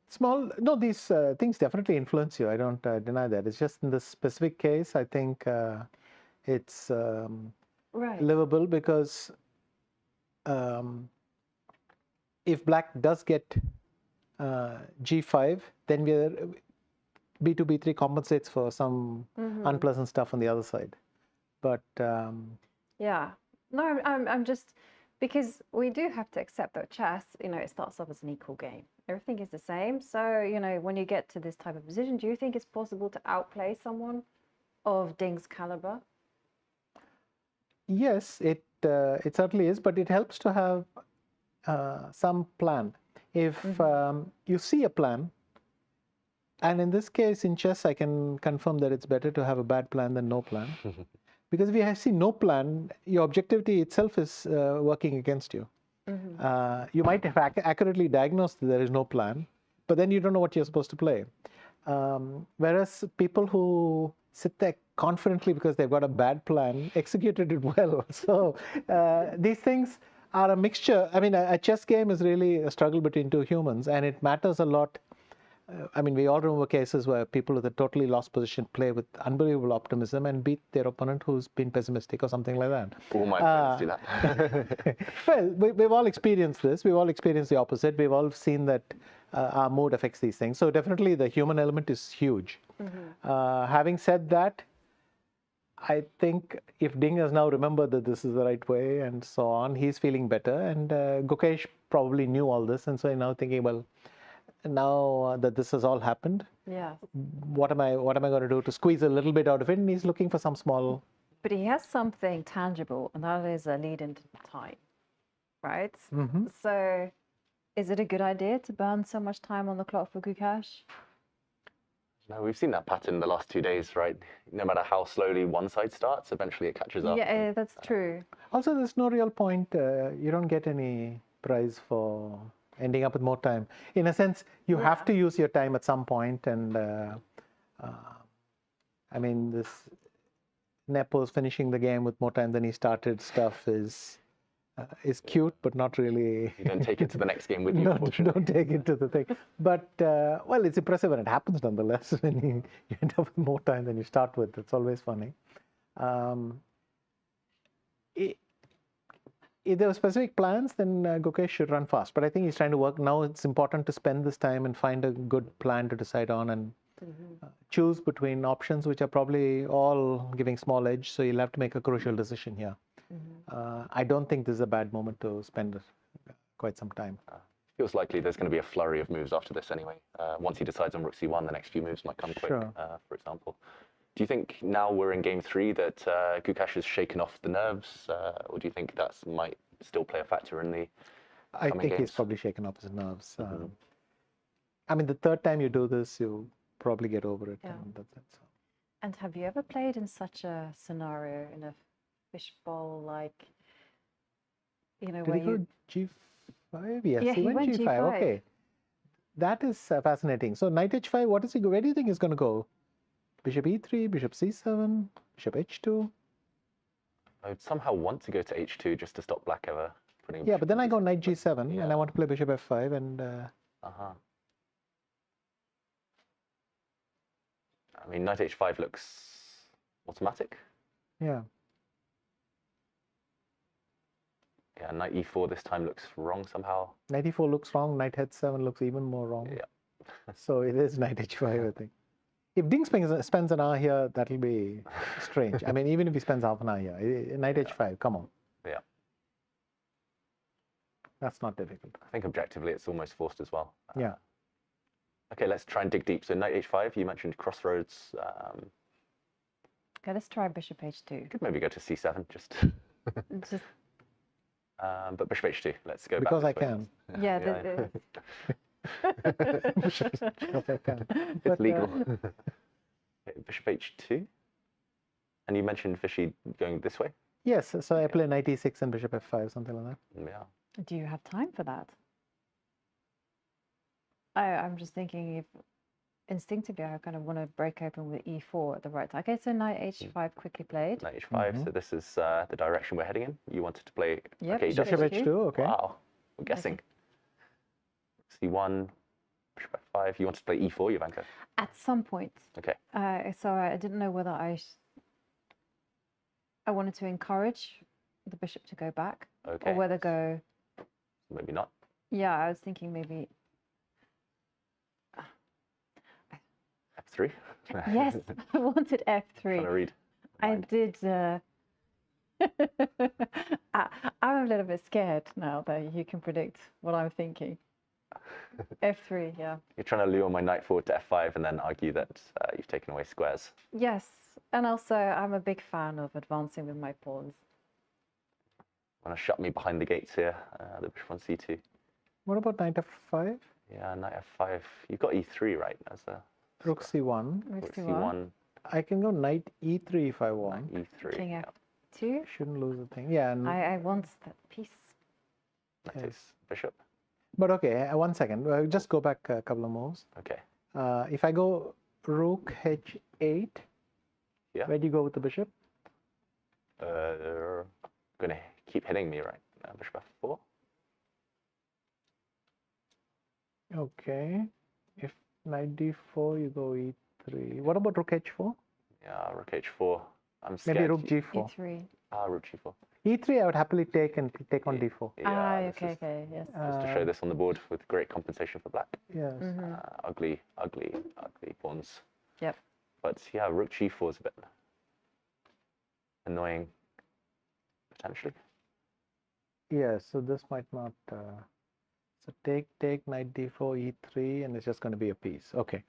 small. No, these things definitely influence you. I don't deny that. It's just in this specific case, I think it's livable because if black does get G5, then we're B2, B3 compensates for some unpleasant stuff on the other side. But yeah, no, I'm just because we do have to accept that chess, it starts off as an equal game. Everything is the same. So, when you get to this type of position, do you think it's possible to outplay someone of Ding's caliber? yes, it certainly is, but it helps to have some plan. If you see a plan, and in this case, in chess, I can confirm that it's better to have a bad plan than no plan. Because if you see no plan, your objectivity itself is working against you. You might have accurately diagnosed that there is no plan, but then you don't know what you're supposed to play. Whereas people who sit there confidently because they've got a bad plan executed it well. So these things are a mixture. I mean, a chess game is really a struggle between two humans, and it matters a lot. I mean, we all remember cases where people with a totally lost position play with unbelievable optimism and beat their opponent who's been pessimistic or something like that. All my opponents do that. Well, we've all experienced this. We've all experienced the opposite. We've all seen that our mood affects these things. So definitely the human element is huge. Having said that, I think if Ding has now remembered that this is the right way and so on, he's feeling better. And Gukesh probably knew all this. And so he's now thinking, well, now that this has all happened, what am I going to do to squeeze a little bit out of it? And he's looking for some small. But he has something tangible, and that is a lead into time, right? So is it a good idea to burn so much time on the clock for Gukesh? No, we've seen that pattern the last 2 days, right? No matter how slowly one side starts, eventually it catches up. Yeah, that's true. Also, there's no real point. You don't get any prize for ending up with more time. In a sense, you have to use your time at some point. And I mean, this Nepo's finishing the game with more time than he started stuff is cute, but not really. You don't take it to the next game with you. No, don't take it to the thing. But, well, it's impressive when it happens nonetheless, when you end up with more time than you start with. It's always funny. If there are specific plans, then Gukesh should run fast. But I think he's trying to work. Now it's important to spend this time and find a good plan to decide on and choose between options which are probably all giving small edge. So you'll have to make a crucial decision here. I don't think this is a bad moment to spend quite some time. Feels likely there's going to be a flurry of moves after this anyway. Once he decides on rook c1, the next few moves might come quick, for example. Do you think now we're in game 3 that Gukesh has shaken off the nerves, or do you think that might still play a factor in the I think games? He's probably shaken off his nerves. I mean, the third time you do this, you probably get over it. And that's it. So. And have you ever played in such a scenario, in a fishbowl, like, Did where he go G5? Yes, he went G5. Okay. That is fascinating. So knight H5, what is he? Where do you think he's going to go? Bishop E3, Bishop C7, Bishop H2. I would somehow want to go to H2 just to stop black ever putting. Yeah, but then I go knight G7 and I want to play Bishop F5 and. I mean, knight H5 looks automatic. Yeah. Yeah, knight E4 this time looks wrong somehow. Knight E4 looks wrong. Knight H7 looks even more wrong. Yeah. So it is knight H5, I think. If Ding spends an hour here, that'll be strange. I mean, even if he spends half an hour here, knight H5, come on. Yeah. That's not difficult. I think objectively it's almost forced as well. Yeah. Okay, let's try and dig deep. So knight H5, you mentioned crossroads. Okay, let's try Bishop H2. Could maybe go to C7, just. But Bishop H2, let's go because back. Because I can. Yeah. It's legal. Okay, Bishop H2. And you mentioned Fishy going this way? Yes, so I play knight E6 and Bishop F5, something like that. Yeah. Do you have time for that? I'm just thinking if instinctively I kind of want to break open with E4 at the right time. Okay, so knight H5 quickly played. Knight H5, so this is the direction we're heading in. You wanted to play okay, Bishop H2, okay. Wow, we're guessing. C1, bishop F5. You want to play E4, Jovanka? At some point. Okay. So I didn't know whether I wanted to encourage the bishop to go back, Okay. or whether go. Maybe not. Yeah, I was thinking maybe. F3. Yes, I wanted F3. Trying to read. I did. I'm a little bit scared now that you can predict what I'm thinking. F3, yeah. You're trying to lure my knight forward to F5 and then argue that you've taken away squares. Yes, and also I'm a big fan of advancing with my pawns. Want to shut me behind the gates here, the bishop on C2. What about knight F5? Yeah, knight F5. You've got E3, right? As a Rook C1. Rook C1. I can go knight E3 if I want. Knight E3. King F2. Shouldn't lose the thing. Yeah. And I want that piece. That takes bishop. But okay, 1 second. Just go back a couple of moves. Okay. If I go Rook H8, yeah. Where do you go with the bishop? Gonna keep hitting me, right? Bishop F4. Okay. If knight D4, you go E3. What about Rook H4? Yeah, Rook H4. I'm scared. Maybe Rook G4. E3. Rook G4. E3 I would happily take and take on D4. Yeah, okay, yes. Just to show this on the board with great compensation for black. Yes. Ugly pawns. Yep. But yeah, Rook G4 is a bit annoying, potentially. Yeah, so this might not... so take, knight D4, E3, and it's just going to be a piece. Okay.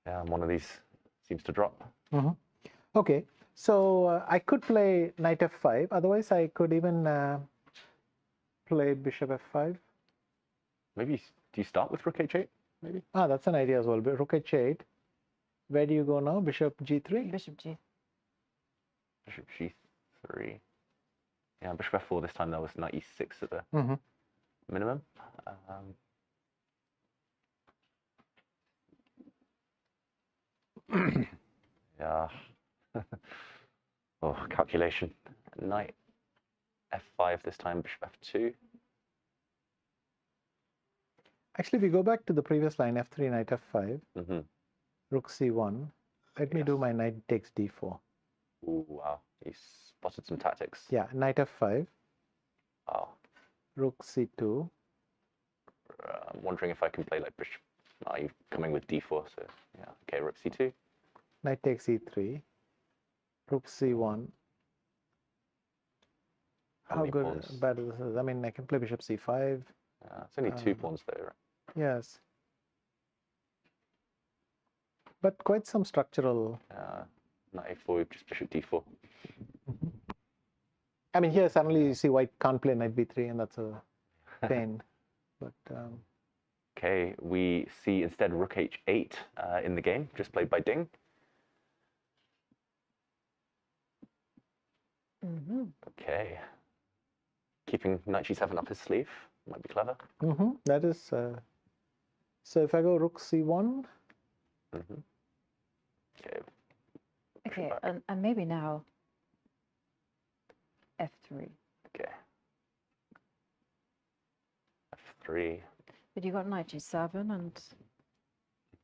Yeah, one of these seems to drop. Okay, so I could play knight F5. Otherwise, I could even play bishop F5. Maybe, do you start with Rook H8, maybe? That's an idea as well. Rook H8. Where do you go now? Bishop G3? Bishop G. Bishop G3. Yeah, bishop F4 this time, that was knight E6 at the minimum. Yeah. Oh, calculation. Knight F5 this time, bishop F2. Actually, if we go back to the previous line, F3, knight F5, Rook C1, let me do my knight takes D4. Ooh, wow. You spotted some tactics. Yeah, knight F5. Wow. Rook C2. I'm wondering if I can play like bishop. No, you're coming with D4, so yeah. Okay, Rook C2. Knight takes E3. Rook C1. How good, bad this is? I mean, I can play bishop C5. It's only 2 pawns though, right? Yes. But quite some structural... Knight A4, just bishop D4. I mean, here suddenly you see white can't play knight B3, and that's a pain. But okay, we see instead Rook H8 in the game, just played by Ding. Okay. Keeping knight G7 up his sleeve might be clever. That is... so if I go Rook C1... Okay. Okay, and maybe now F3. Okay. F3. But you got knight G7 and...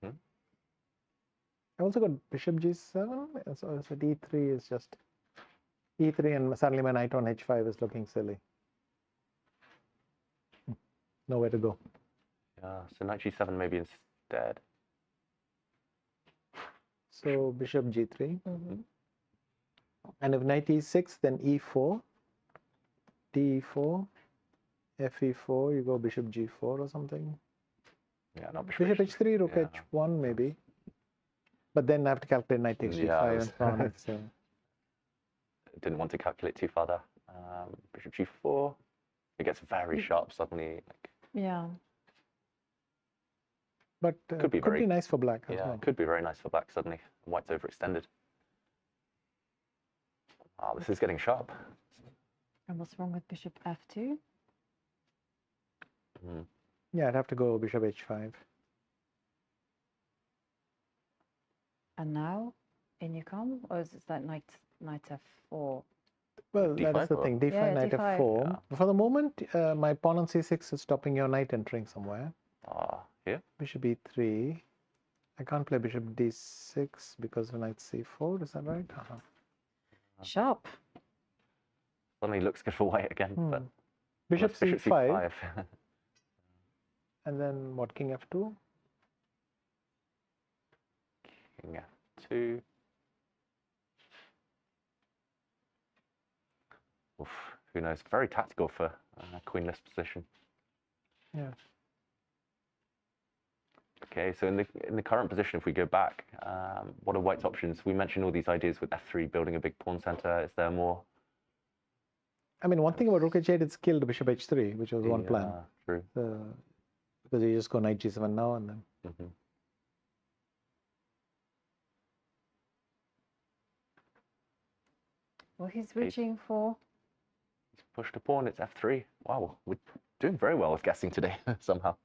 I also got bishop G7, so D3 is just... E3 and suddenly my knight on H5 is looking silly. Nowhere to go. Yeah, so knight G7 maybe instead. So bishop G3. And if knight E6, then E4, D4, FE4, you go bishop G4 or something. Yeah, not bishop H3, Rook H1 maybe. But then I have to calculate knight takes G5 and so on. So. Didn't want to calculate too far there. Bishop G4. It gets very sharp suddenly. Yeah. But could be nice for black as well. It could be very nice for black suddenly. White's overextended. Wow, this is getting sharp. And what's wrong with bishop F2? Yeah, I'd have to go bishop H5. And now, in you come? Or is it that knight F4? Well, that is the thing. D5, Yeah, knight D5. f4. For the moment, my pawn on c6 is stopping your knight entering somewhere. Here? Bishop e3. I can't play bishop d6 because of knight c4. Is that right? Sharp. Suddenly looks good for white again. But Bishop bishop c5. And then what, king f2? King f2. Oof, who knows? Very tactical for queenless position. Yeah. Okay, so in the current position, if we go back, what are white's options? We mentioned all these ideas with f3, building a big pawn center. Is there more? I mean, one thing about rook h8, it's killed bishop h3, which was one plan. True. Because you just go knight g7 now and then. Well, he's reaching for... He's pushed a pawn, it's f3. Wow, we're doing very well with guessing today, somehow.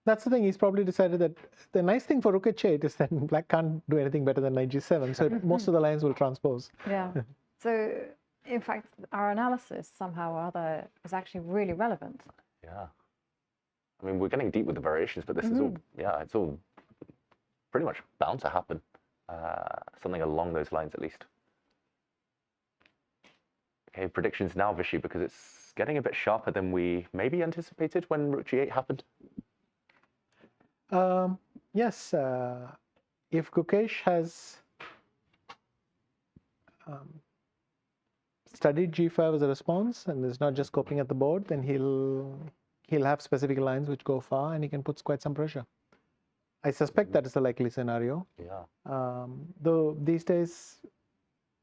That's the thing, he's probably decided that the nice thing for rook h8 is that black can't do anything better than knight g7, so most of the lines will transpose. Yeah. So, in fact, our analysis somehow or other is actually really relevant. Yeah. I mean, we're getting deep with the variations, but this is all, it's all pretty much bound to happen. Something along those lines, at least. Okay, predictions now, Vishy, because it's getting a bit sharper than we maybe anticipated when rook g8 happened. Yes, if Gukesh has studied g5 as a response and is not just coping at the board, then he'll have specific lines which go far and he can put quite some pressure. I suspect that is the likely scenario. Yeah. Though these days,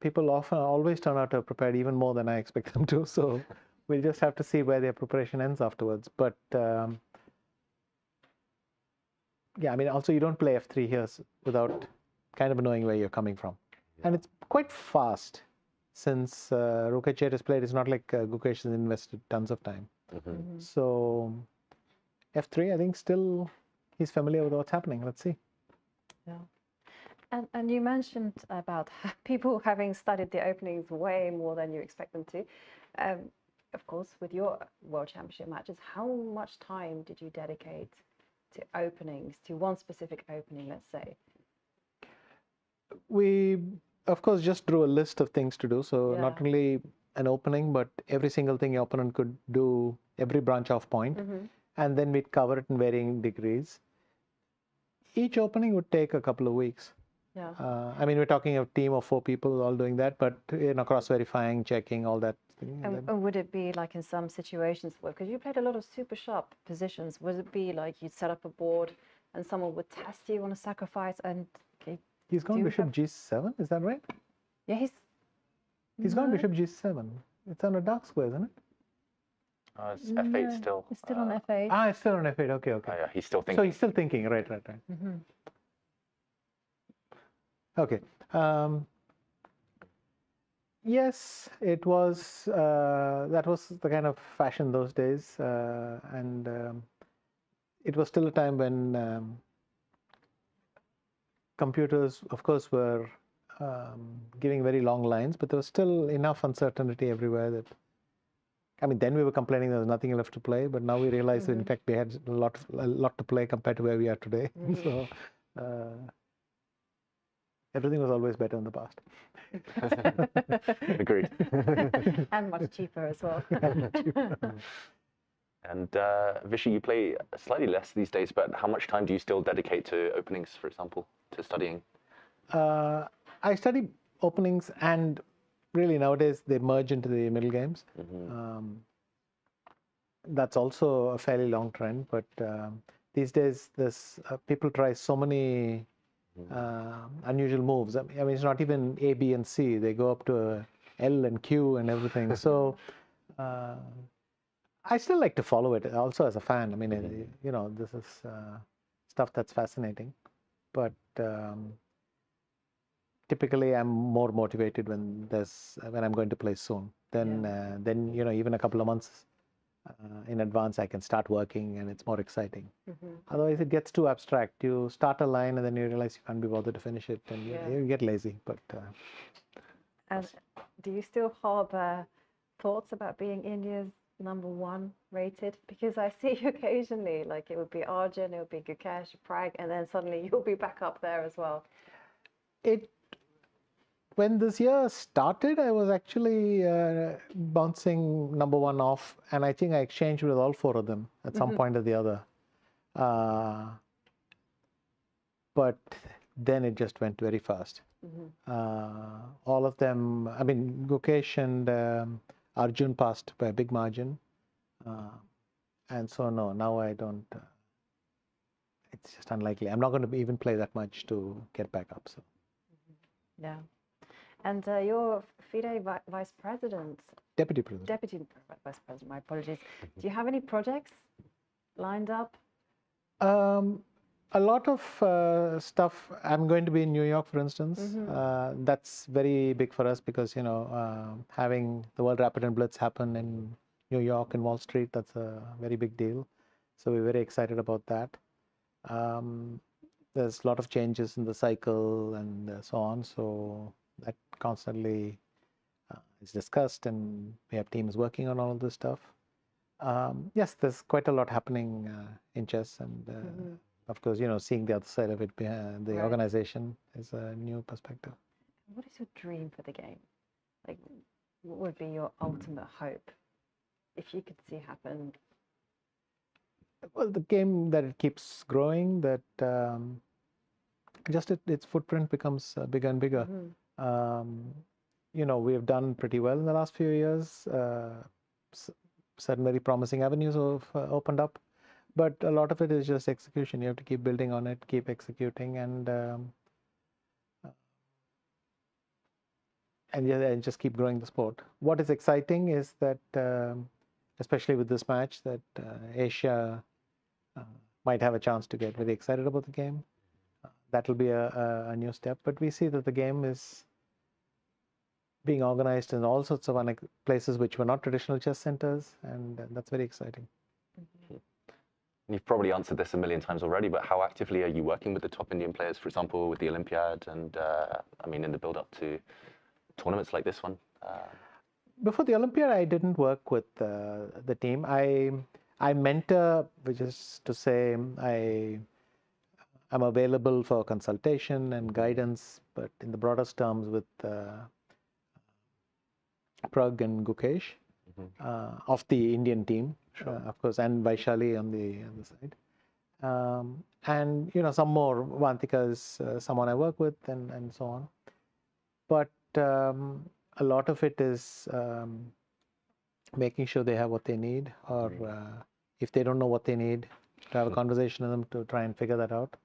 people always turn out to have prepared even more than I expect them to. So we'll just have to see where their preparation ends afterwards. But yeah, I mean, also you don't play f3 here without kind of knowing where you're coming from. Yeah. And it's quite fast since rook h8 is played. It's not like Gukesh has invested tons of time. So f3, I think still he's familiar with what's happening. Let's see. Yeah. And you mentioned about people having studied the openings way more than you expect them to. Of course, with your World Championship matches, how much time did you dedicate to openings, to one specific opening, let's say? We, of course, just drew a list of things to do. So not only an opening, but every single thing your opponent could do, every branch off point. And then we'd cover it in varying degrees. Each opening would take a couple of weeks. Yeah. I mean, we're talking of a team of 4 people all doing that, but cross-verifying, checking, all that. And would it be like in some situations, because you played a lot of super sharp positions, would it be like you'd set up a board and someone would test you on a sacrifice and... He's gone bishop g7, is that right? Yeah, he's gone bishop g7. It's on a dark square, isn't it? It's f8 still. It's still on f8. Ah, it's still on f8. Okay. Oh, yeah, he's still thinking. So he's still thinking. Right. Okay. Yes, it was. That was the kind of fashion those days, and it was still a time when computers, of course, were giving very long lines, but there was still enough uncertainty everywhere that. I mean, then we were complaining there was nothing left to play, but now we realize that in fact we had a lot to play compared to where we are today. So everything was always better in the past. Agreed. And much cheaper as well. And Vishy, you play slightly less these days, but how much time do you still dedicate to openings, for example, to studying? I study openings, and really nowadays they merge into the middle games. That's also a fairly long trend, but these days people try so many unusual moves. I mean, it's not even A, B, and C. They go up to L and Q and everything. So I still like to follow it also as a fan. I mean, this is stuff that's fascinating. But typically, I'm more motivated when I'm going to play soon. Then even a couple of months in advance, I can start working, and it's more exciting. Otherwise, it gets too abstract. You start a line, and then you realize you can't be bothered to finish it, and you get lazy. But and do you still harbor thoughts about being India's #1 rated? Because I see occasionally, like it would be Arjun, it would be Gukesh, Prag, and then suddenly you'll be back up there as well. When this year started, I was actually bouncing #1 off, and I think I exchanged with all 4 of them at some point or the other. But then it just went very fast. All of them, I mean, Gukesh and Arjun passed by a big margin. And so, no, now I don't, it's just unlikely. I'm not going to even play that much to get back up. So. Yeah. And you're FIDE Vice President. Deputy President. Deputy Vice President, my apologies. Do you have any projects lined up? A lot of stuff. I'm going to be in New York, for instance. That's very big for us because, you know, having the World Rapid and Blitz happen in New York and Wall Street, that's a very big deal. So we're very excited about that. There's a lot of changes in the cycle and so on. So that constantly is discussed, and we have teams working on all of this stuff. Yes, there's quite a lot happening in chess, and of course, you know, seeing the other side of it, the organization is a new perspective. What is your dream for the game? Like, what would be your ultimate hope if you could see happen? Well, the game that it keeps growing, that just its footprint becomes bigger and bigger. You know, we have done pretty well in the last few years. Certain very promising avenues have opened up, but a lot of it is just execution. You have to keep building on it, keep executing, and just keep growing the sport. What is exciting is that, especially with this match, that Asia might have a chance to get very excited about the game. That will be a new step, but we see that the game is being organized in all sorts of places which were not traditional chess centers, and that's very exciting. You've probably answered this a million times already, but how actively are you working with the top Indian players, for example, with the Olympiad and, I mean, in the build-up to tournaments like this one? Before the Olympiad, I didn't work with the team. I mentor, which is to say I'm available for consultation and guidance, but in the broadest terms with Prag and Gukesh of the Indian team, of course, and Vaishali on the other side. And, you know, some more, Vantika is someone I work with and so on. But a lot of it is making sure they have what they need, or if they don't know what they need, to have a conversation with them to try and figure that out,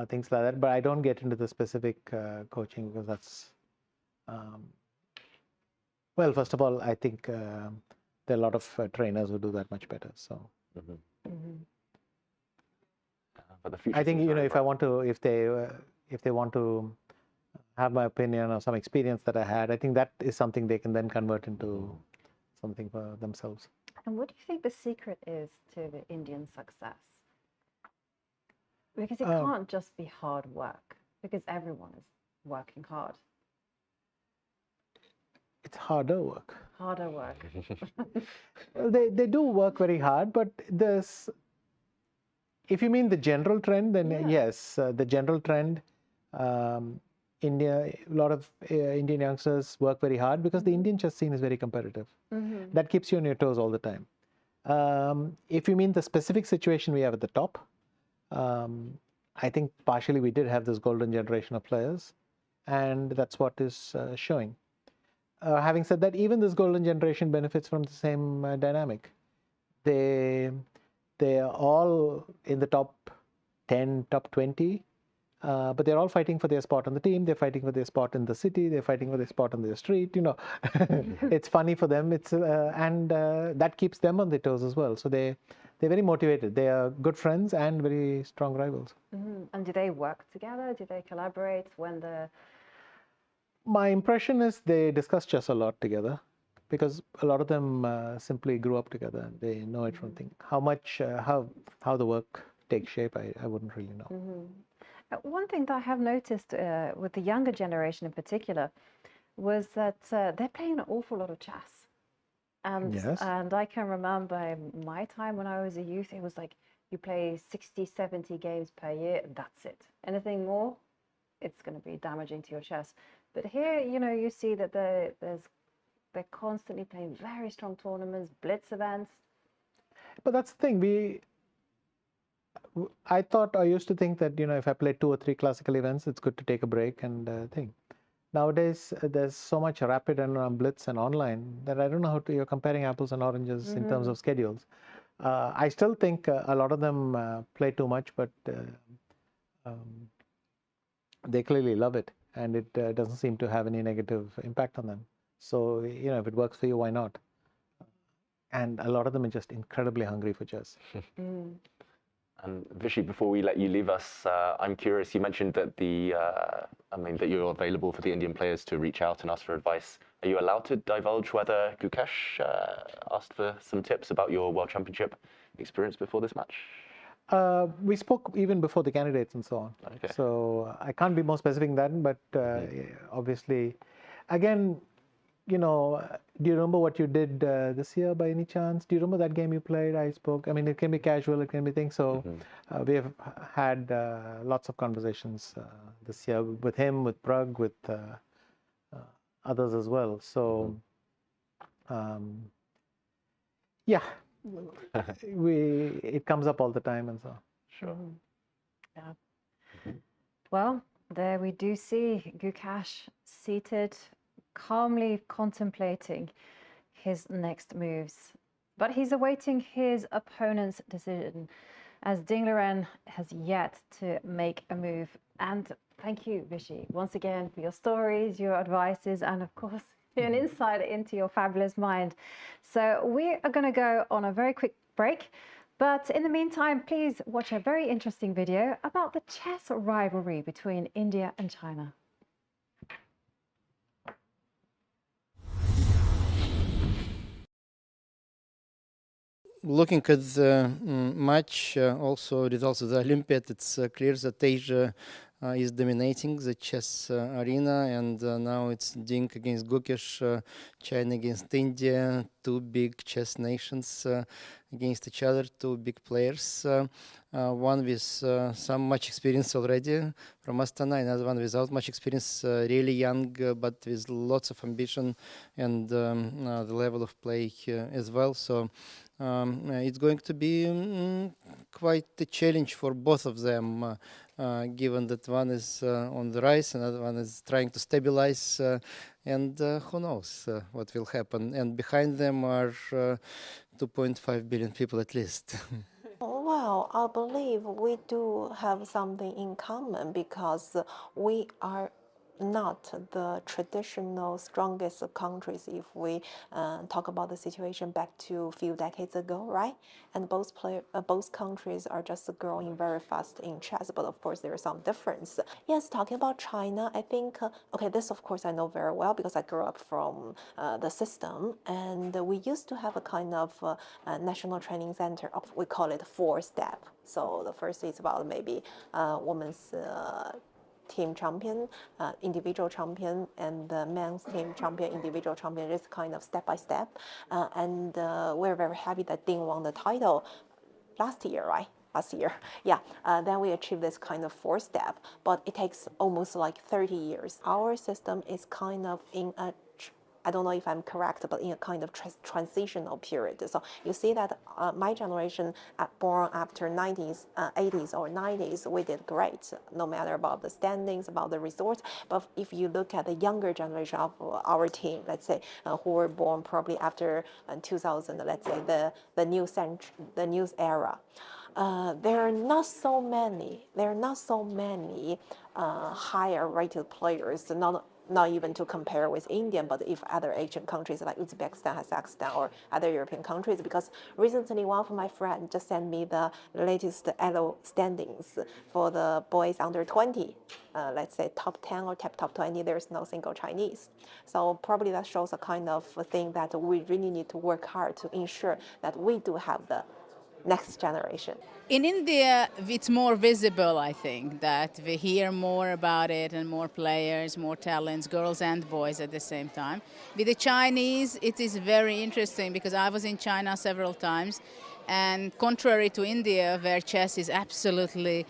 things like that. But I don't get into the specific coaching because that's, well, first of all, I think there are a lot of trainers who do that much better. So But the future I think, seems you know, very if I want to, if they want to have my opinion or some experience that I had, I think that is something they can then convert into something for themselves. And what do you think the secret is to the Indian success? Because it can't just be hard work, because everyone is working hard. It's harder work. Harder work. They do work very hard, but there's, if you mean the general trend, then yes, the general trend, India, a lot of Indian youngsters work very hard because the Indian chess scene is very competitive. That keeps you on your toes all the time. If you mean the specific situation we have at the top, I think partially we did have this golden generation of players, and that's what is showing. Having said that, even this golden generation benefits from the same dynamic. They are all in the top 10, top 20, but they're all fighting for their spot on the team. They're fighting for their spot in the city. They're fighting for their spot on their street. You know, it's funny for them. It's and that keeps them on their toes as well. So they're very motivated. They are good friends and very strong rivals. And do they work together? Do they collaborate when the... My impression is they discuss chess a lot together because a lot of them simply grew up together. They know it from things. How much, how the work takes shape, I wouldn't really know. One thing that I have noticed with the younger generation in particular, was that they're playing an awful lot of chess. And I can remember in my time when I was a youth, it was like you play 60, 70 games per year, that's it. Anything more, it's going to be damaging to your chess. But here, you know, you see that they're constantly playing very strong tournaments, blitz events. But that's the thing. I used to think that, you know, if I play 2 or 3 classical events, it's good to take a break and think. Nowadays, there's so much rapid and blitz and online that I don't know you're comparing apples and oranges in terms of schedules. I still think a lot of them play too much, but they clearly love it, and it doesn't seem to have any negative impact on them. So, you know, if it works for you, why not? And a lot of them are just incredibly hungry for chess. And Vishy, before we let you leave us, I'm curious. You mentioned that that you're available for the Indian players to reach out and ask for advice. Are you allowed to divulge whether Gukesh asked for some tips about your World Championship experience before this match? We spoke even before the candidates and so on. Okay. So I can't be more specific than that, but obviously, again, you know, do you remember what you did this year by any chance? Do you remember that game you played? I spoke. I mean, it can be casual, it can be things. So we have had lots of conversations this year with him, with Prag, with others as well. So, yeah, it comes up all the time and so on. Sure. Yeah. Well, there we do see Gukesh seated, calmly contemplating his next moves. But he's awaiting his opponent's decision, as Ding Liren has yet to make a move. And thank you, Vishy, once again for your stories, your advices, and of course, an insight into your fabulous mind. So we are going to go on a very quick break. But in the meantime, please watch a very interesting video about the chess rivalry between India and China. Looking at the match, also results of the Olympiad, it's clear that Asia is dominating the chess arena, and now it's Ding against Gukesh, China against India, 2 big chess nations against each other, 2 big players, one with some much experience already from Astana, another one without much experience, really young, but with lots of ambition and the level of play as well. So it's going to be quite a challenge for both of them, given that one is on the rise, another one is trying to stabilize, and who knows what will happen. And behind them are 2.5 billion people at least. Well, I believe we do have something in common because we are not the traditional strongest countries if we talk about the situation back to a few decades ago, right? And both countries are just growing very fast in chess, but of course there is some difference. Yes, talking about China, I think, okay, this of course I know very well because I grew up from the system, and we used to have a kind of national training center of, we call it 4-step. So the first is about maybe women's team champion, individual champion, and the men's team champion, individual champion, is kind of step by step. And we're very happy that Ding won the title last year, right? Last year, yeah. Then we achieved this kind of 4-step, but it takes almost like 30 years. Our system is kind of in a, I don't know if I'm correct, but in a kind of transitional period. So you see that my generation, born after 90s, 80s or 90s, we did great, no matter about the standings, about the results. But if you look at the younger generation of our team, let's say, who were born probably after 2000, let's say the new century, the new era, there are not so many. There are not so many higher rated players. Not even to compare with India, but if other Asian countries like Uzbekistan, Kazakhstan, or other European countries, because recently one of my friends just sent me the latest ELO standings for the boys under 20. Let's say top 10 or top 20, there's no single Chinese. So probably that shows a kind of thing that we really need to work hard to ensure that we do have the next generation? In India, it's more visible, I think, that we hear more about it and more players, more talents, girls and boys at the same time. With the Chinese, it is very interesting because I was in China several times, and contrary to India, where chess is absolutely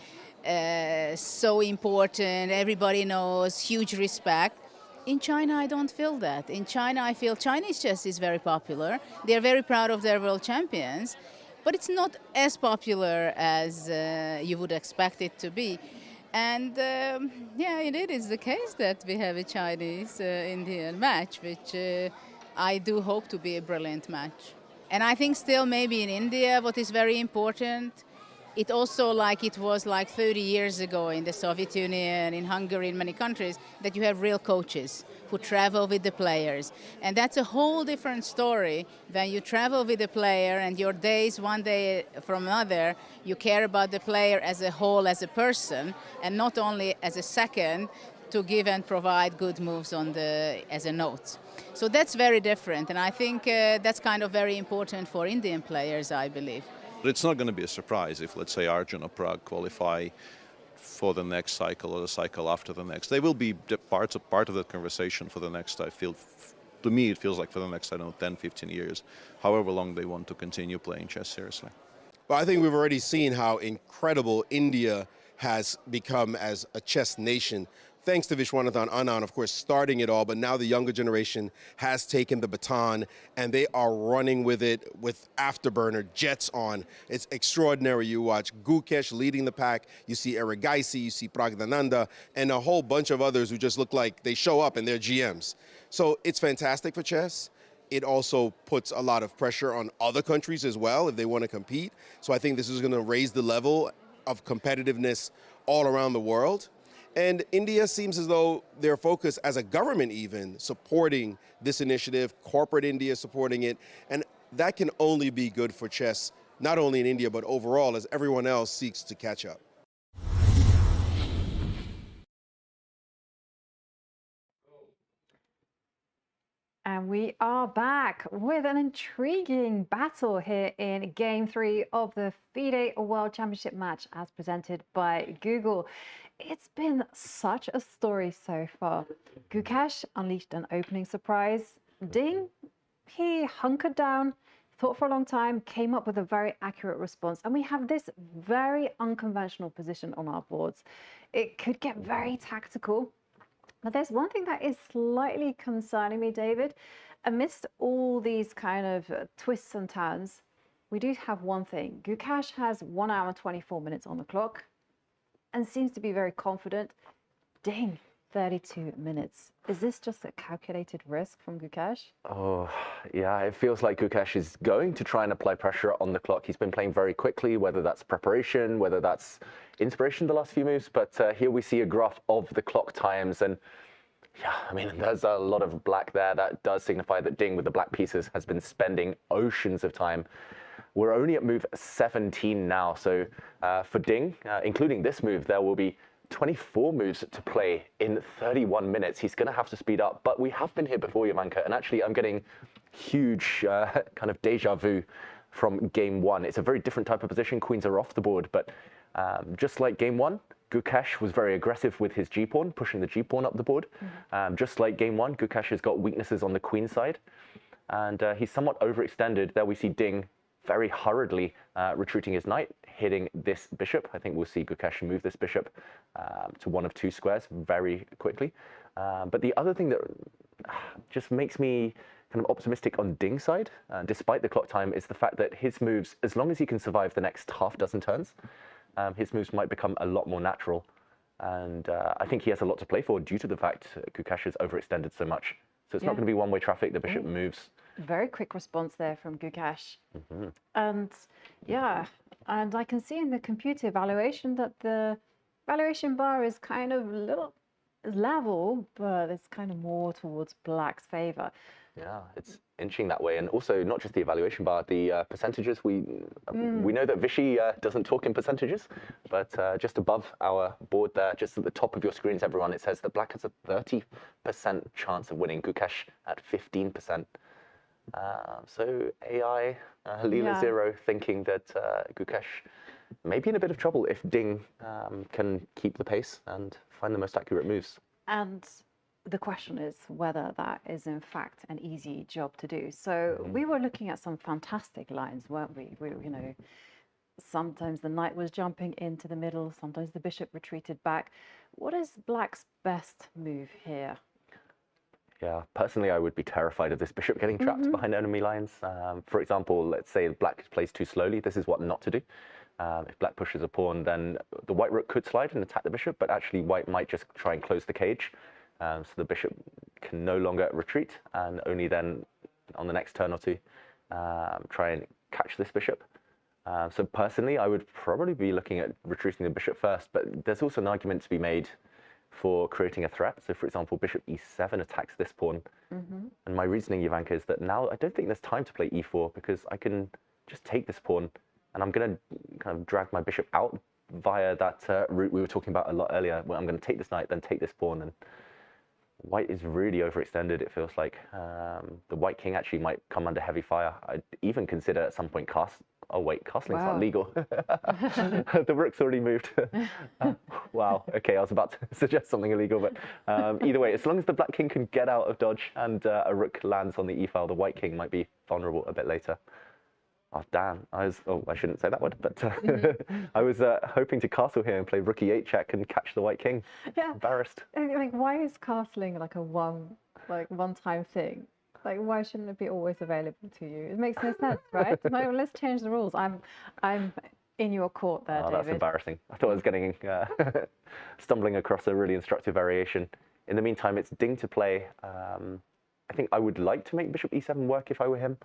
so important, everybody knows, huge respect. In China, I don't feel that. In China, I feel Chinese chess is very popular. They are very proud of their world champions. But it's not as popular as you would expect it to be. And yeah, it is the case that we have a Chinese-Indian match, which I do hope to be a brilliant match. And I think still maybe in India, what is very important, it also like it was like 30 years ago in the Soviet Union, in Hungary, in many countries, that you have real coaches who travel with the players. And that's a whole different story when you travel with the player and your days one day from another, you care about the player as a whole, as a person, and not only as a second to give and provide good moves on as a note. So that's very different, and I think that's kind of very important for Indian players, I believe. But it's not going to be a surprise if, let's say, Arjun or Prag qualify for the next cycle or the cycle after the next. They will be part of the conversation for the next, I feel, to me it feels like for the next, I don't know, 10, 15 years, however long they want to continue playing chess seriously. Well, I think we've already seen how incredible India has become as a chess nation. Thanks to Vishwanathan Anand, of course, starting it all, but now the younger generation has taken the baton and they are running with it with afterburner, jets on. It's extraordinary. You watch Gukesh leading the pack, you see Erigaisi, you see Pragdananda, and a whole bunch of others who just look like they show up and they're GMs. So it's fantastic for chess. It also puts a lot of pressure on other countries as well if they want to compete. So I think this is going to raise the level of competitiveness all around the world. And India seems as though their focus as a government even supporting this initiative, corporate India supporting it, and that can only be good for chess, not only in India, but overall as everyone else seeks to catch up. And we are back with an intriguing battle here in Game 3 of the FIDE World Championship match as presented by Google. It's been such a story so far. Gukesh unleashed an opening surprise. Ding, he hunkered down, thought for a long time, came up with a very accurate response. And we have this very unconventional position on our boards. It could get very tactical. But there's one thing that is slightly concerning me, David. Amidst all these kind of twists and turns, we do have one thing. Gukesh has 1 hour and 24 minutes on the clock and seems to be very confident. Ding, 32 minutes. Is this just a calculated risk from Gukesh? Oh, yeah, it feels like Gukesh is going to try and apply pressure on the clock. He's been playing very quickly, whether that's preparation, whether that's inspiration the last few moves, but here we see a graph of the clock times, and yeah, I mean, there's a lot of black there. That does signify that Ding with the black pieces has been spending oceans of time. We're only at move 17 now, so for Ding, including this move, there will be 24 moves to play in 31 minutes. He's going to have to speed up, but we have been here before, Jovanka, and actually I'm getting huge kind of deja vu from game 1. It's a very different type of position. Queens are off the board, but just like game 1, Gukesh was very aggressive with his g-pawn, pushing the g-pawn up the board. Just like game 1, Gukesh has got weaknesses on the queen side, and he's somewhat overextended. There we see Ding very hurriedly retreating his knight, hitting this bishop. I think we'll see Gukesh move this bishop to one of 2 squares very quickly. But the other thing that just makes me kind of optimistic on Ding's side, despite the clock time, is the fact that his moves, as long as he can survive the next half dozen turns, his moves might become a lot more natural. And I think he has a lot to play for due to the fact Gukesh has overextended so much. So it's not going to be one-way traffic. The bishop moves. Very quick response there from Gukesh. And yeah, and I can see in the computer evaluation that the valuation bar is kind of level, but it's kind of more towards black's favor. Yeah, it's inching that way. And also not just the evaluation bar, the percentages. We know that Vishy doesn't talk in percentages, but just above our board there, just at the top of your screens, everyone, it says that black has a 30% chance of winning, Gukesh at 15%. So AI, Leela Zero, thinking that Gukesh may be in a bit of trouble if Ding can keep the pace and find the most accurate moves. And the question is whether that is in fact an easy job to do. So we were looking at some fantastic lines, weren't we? You know, sometimes the knight was jumping into the middle, sometimes the bishop retreated back. What is Black's best move here? Yeah, personally, I would be terrified of this bishop getting trapped behind enemy lines. For example, let's say Black plays too slowly. This is what not to do. If Black pushes a pawn, then the white rook could slide and attack the bishop, but actually White might just try and close the cage. So the bishop can no longer retreat, and only then on the next turn or two try and catch this bishop. So personally, I would probably be looking at retreating the bishop first, but there's also an argument to be made for creating a threat. So for example, bishop e7 attacks this pawn. And my reasoning, Jovanka, is that now I don't think there's time to play e4 because I can just take this pawn and I'm going to kind of drag my bishop out via that route we were talking about a lot earlier, where I'm going to take this knight, then take this pawn. And White is really overextended, it feels like. The White king actually might come under heavy fire. I'd even consider at some point oh wait, castling's not legal. The rook's already moved. Wow, okay, I was about to suggest something illegal, but either way, as long as the Black king can get out of dodge and a rook lands on the e-file, the White king might be vulnerable a bit later. Oh, damn, I shouldn't say that word, but I was hoping to castle here and play rook e8 check and catch the White king. Yeah. Embarrassed. Like, why is castling like a one-time thing? Like, why shouldn't it be always available to you? It makes no sense, right? No, let's change the rules. I'm in your court there, David. That's embarrassing. I thought I was getting stumbling across a really instructive variation. In the meantime, it's Ding to play. I think I would like to make bishop e7 work if I were him.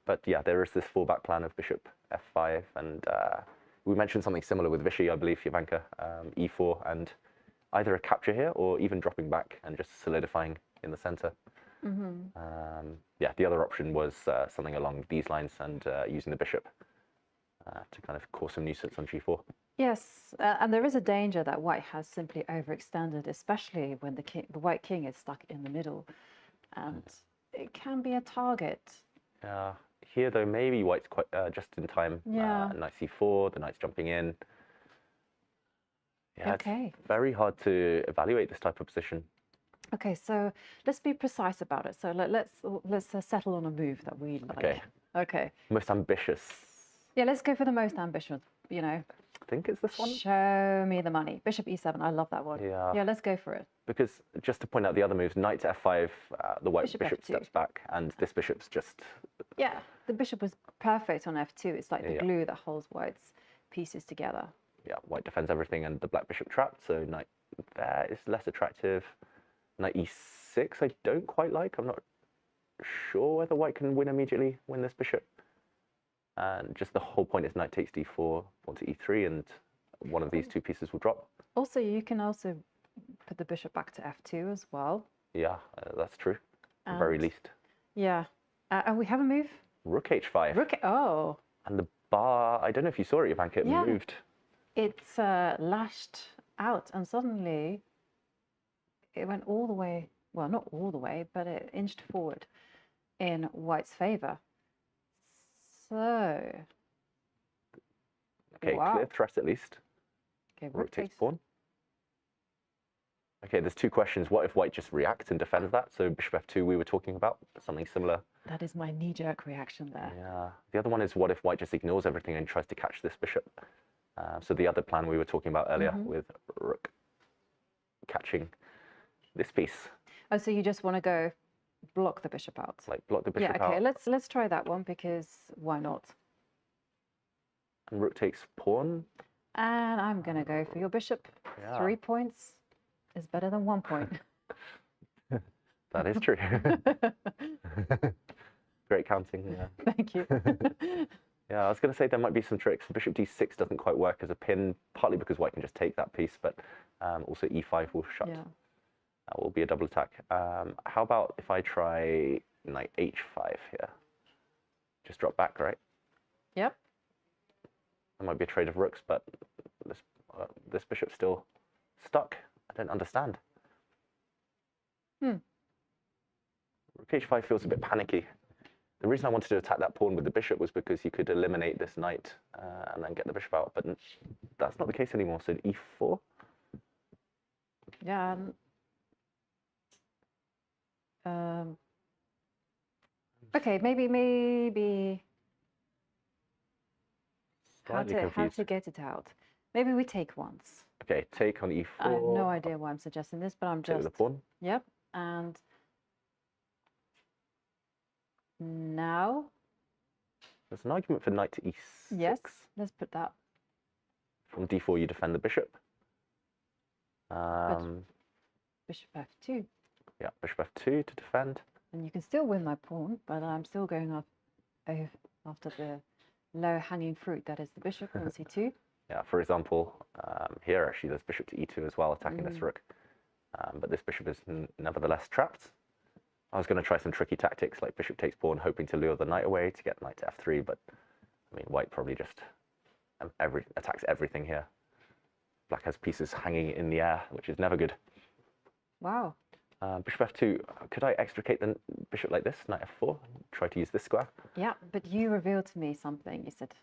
But yeah, there is this fallback plan of bishop f5, and we mentioned something similar with Vichy, I believe, Jovanka, e4, and either a capture here or even dropping back and just solidifying in the center. Yeah, the other option was something along these lines and using the bishop to kind of cause some nuisance on g4. Yes, and there is a danger that White has simply overextended, especially when the White king is stuck in the middle, and it can be a target. Here, though, maybe White's quite just in time. Knight c4, the knight's jumping in. Yeah, it's very hard to evaluate this type of position. Okay, so let's be precise about it. So let's settle on a move that we like. Okay. Most ambitious. Yeah, let's go for the most ambitious, you know. I think it's this one. Show me the money. Bishop e7, I love that one. Yeah, let's go for it. Because just to point out the other moves, knight to f5, the White bishop steps back, and this bishop's just... Yeah, the bishop was perfect on f2. It's like the glue that holds White's pieces together. Yeah, White defends everything and the Black bishop trapped, so knight there is less attractive. Knight e6 I don't quite like. I'm not sure whether White can win immediately, win this bishop. And just the whole point is knight takes d4, pawn to e3, and one of these two pieces will drop. Also, you can also put the bishop back to f2 as well. Yeah, that's true, at the very least. Yeah. And we have a move? Rook h5. Oh. And the bar, I don't know if you saw it, Jovanka, it moved. It's lashed out, and suddenly it went all the way, well, not all the way, but it inched forward in White's favor. So... Okay, clear threat at least. Okay, rook takes pawn. Okay, there's two questions. What if White just reacts and defends that? So bishop f2 we were talking about, something similar. That is my knee-jerk reaction there. Yeah. The other one is what if White just ignores everything and tries to catch this bishop? So the other plan we were talking about earlier with rook catching this piece. Oh, so you just want to go block the bishop out? Like block the bishop out. Yeah, okay, let's try that one, because why not? And rook takes pawn. And I'm going to go for your bishop. 3 points is better than 1 point. That is true. Great counting. Yeah. Thank you. Yeah, I was going to say there might be some tricks. Bishop d6 doesn't quite work as a pin, partly because White can just take that piece, but also e5 will shut. Yeah. That will be a double attack. How about if I try knight h5 here? Just drop back, right? Yep. There might be a trade of rooks, but this bishop's still stuck. I don't understand. Rook h5 feels a bit panicky. The reason I wanted to attack that pawn with the bishop was because you could eliminate this knight and then get the bishop out, but that's not the case anymore. So e4. Yeah. Okay, maybe. How to get it out? Maybe we take once. Okay, take on e4. I have no idea why I'm suggesting this, but I'm just. Take with the pawn. Yep, and now. There's an argument for knight to e6. Yes, let's put that. From d4, you defend the bishop. Bishop f2. Yeah, bishop f2 to defend. And you can still win my pawn, but I'm still going up after the low-hanging fruit that is the bishop on c2. Yeah, for example, here actually there's bishop to e2 as well, attacking this rook. But this bishop is nevertheless trapped. I was going to try some tricky tactics like bishop takes pawn, hoping to lure the knight away to get knight to f3, but I mean, white probably just attacks everything here. Black has pieces hanging in the air, which is never good. Wow. Bishop f2, could I extricate the bishop like this, knight f4, try to use this square? Yeah, but you revealed to me something. You said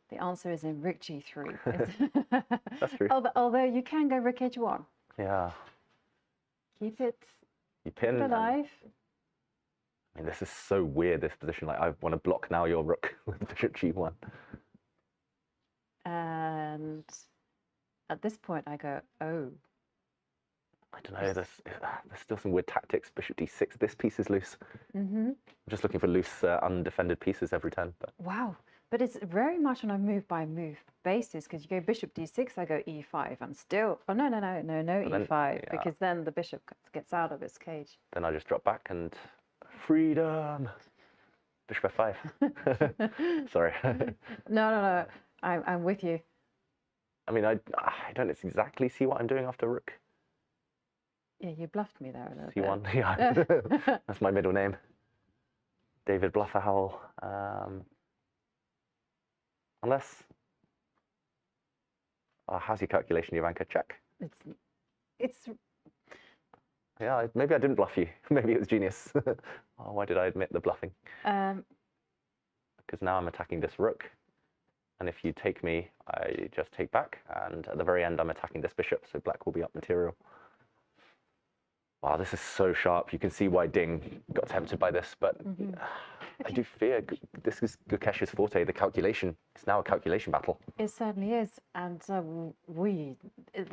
the answer is in rook g3. That's true. Although you can go rook h1. Yeah. Keep it pin alive. I mean, this is so weird, this position. Like, I want to block now your rook with bishop g1. And at this point, I go, oh. I don't know, there's still some weird tactics. Bishop d6, this piece is loose. I'm just looking for loose, undefended pieces every turn. But. Wow, but it's very much on a move-by-move basis, because you go bishop d6, I go e5. I'm still, oh, no, e5, yeah. because then the bishop gets out of its cage. Then I just drop back and freedom. Bishop f5. Sorry. No, I'm with you. I mean, I don't exactly see what I'm doing after rook. Yeah, you bluffed me there a little bit. C1, yeah. That's my middle name. David Bluffer Howell. Unless... how's your calculation, Jovanka? Check. It's... Yeah, maybe I didn't bluff you. Maybe it was genius. Oh, why did I admit the bluffing? Because now I'm attacking this rook. And if you take me, I just take back. And at the very end, I'm attacking this bishop, so black will be up material. Wow, this is so sharp. You can see why Ding got tempted by this, but I do fear this is Gukesh's forte, the calculation. It's now a calculation battle. It certainly is, and the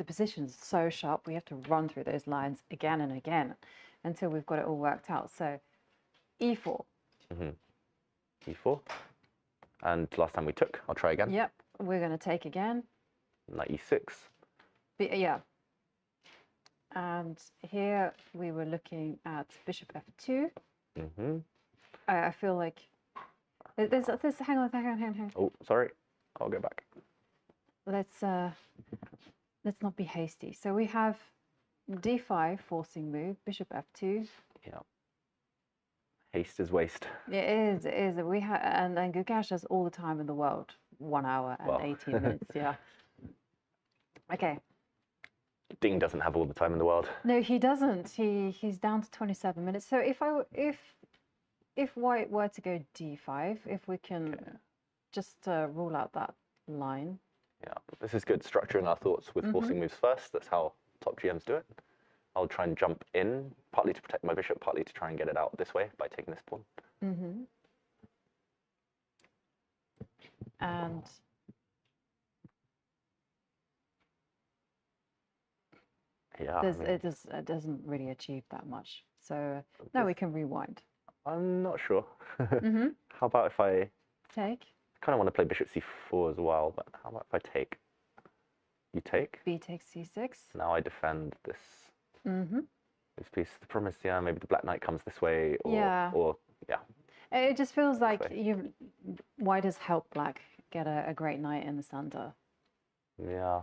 position's so sharp, we have to run through those lines again and again until we've got it all worked out. So, e4. E4. And last time we took, I'll try again. Yep, we're going to take again. Knight e6. Yeah. And here we were looking at bishop f2. I feel like there's hang on. Oh, sorry. I'll go back. Let's not be hasty. So we have d5 forcing move, bishop f2. Yeah. Haste is waste. It is. We have, and Gukesh has all the time in the world. 1 hour and 18 minutes. Yeah. Okay. Ding doesn't have all the time in the world. No, he doesn't. He's down to 27 minutes. So if white were to go d5, if we can just rule out that line. Yeah, this is good, structuring our thoughts with forcing moves first. That's how top GMs do it. I'll try and jump in, partly to protect my bishop, partly to try and get it out this way by taking this pawn. And yeah, it doesn't really achieve that much. So now we can rewind. I'm not sure. How about if I take? I kind of want to play bishop c4 as well, but how about if I take? You take? B takes c6. Now I defend this. This piece. The problem is, yeah, maybe the black knight comes this way, or yeah. It just feels like white has helped black get a great knight in the center. Yeah.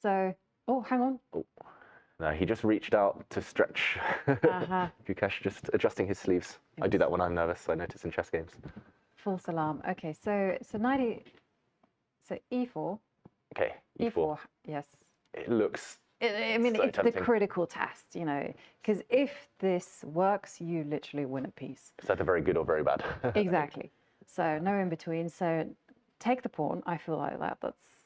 So, oh, hang on. Oh. No, he just reached out to stretch. Gukesh just adjusting his sleeves. Yes. I do that when I'm nervous, I notice in chess games. False alarm. Okay, so e4. Okay, e4. Yes. It looks I mean, So it's the tempting. critical test, you know, because if this works, you literally win a piece. It's either very good or very bad. Exactly. So no in between. So take the pawn. I feel like that's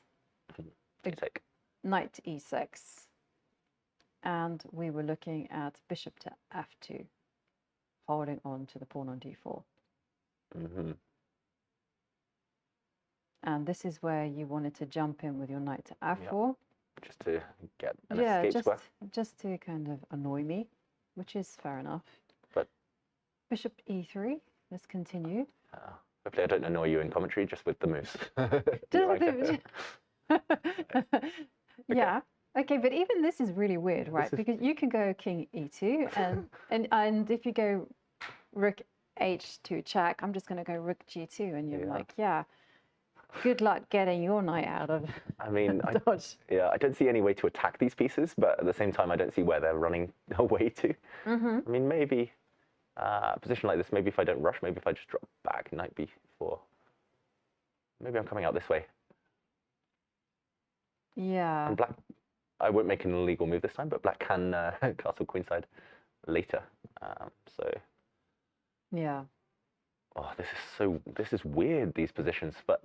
take. Knight to e6. And we were looking at bishop to f2, holding on to the pawn on d4. And this is where you wanted to jump in with your knight to f4. Just to get an escape square. Just to kind of annoy me, which is fair enough. But bishop e3. Let's continue. Hopefully I don't annoy you in commentary, just with the moves. Yeah. Okay, but even this is really weird, right? Because you can go king e2, and if you go rook h2 check, I'm just going to go rook g2, and you're like, yeah, good luck getting your knight out of. I mean, dodge. I don't see any way to attack these pieces, but at the same time, I don't see where they're running away to. I mean, maybe a position like this, maybe if I don't rush, maybe if I just drop back, knight b4. Maybe I'm coming out this way. Yeah. And black, I won't make an illegal move this time, but black can castle queenside later. So. Yeah. Oh, this is weird, these positions, but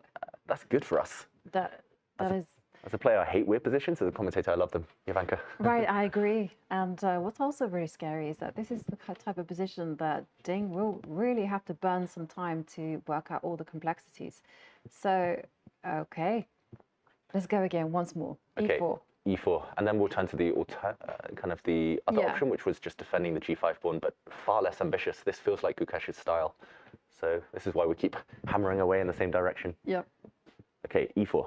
that's good for us. That is. As a player, I hate weird positions. As a commentator, I love them. Jovanka. Right, I agree. And what's also really scary is that this is the type of position that Ding will really have to burn some time to work out all the complexities. So, okay, let's go again once more. Okay, e4. e4, and then we'll turn to the kind of the other option, which was just defending the g5 pawn, but far less ambitious. This feels like Gukesh's style. So this is why we keep hammering away in the same direction. Yep. Okay, e4.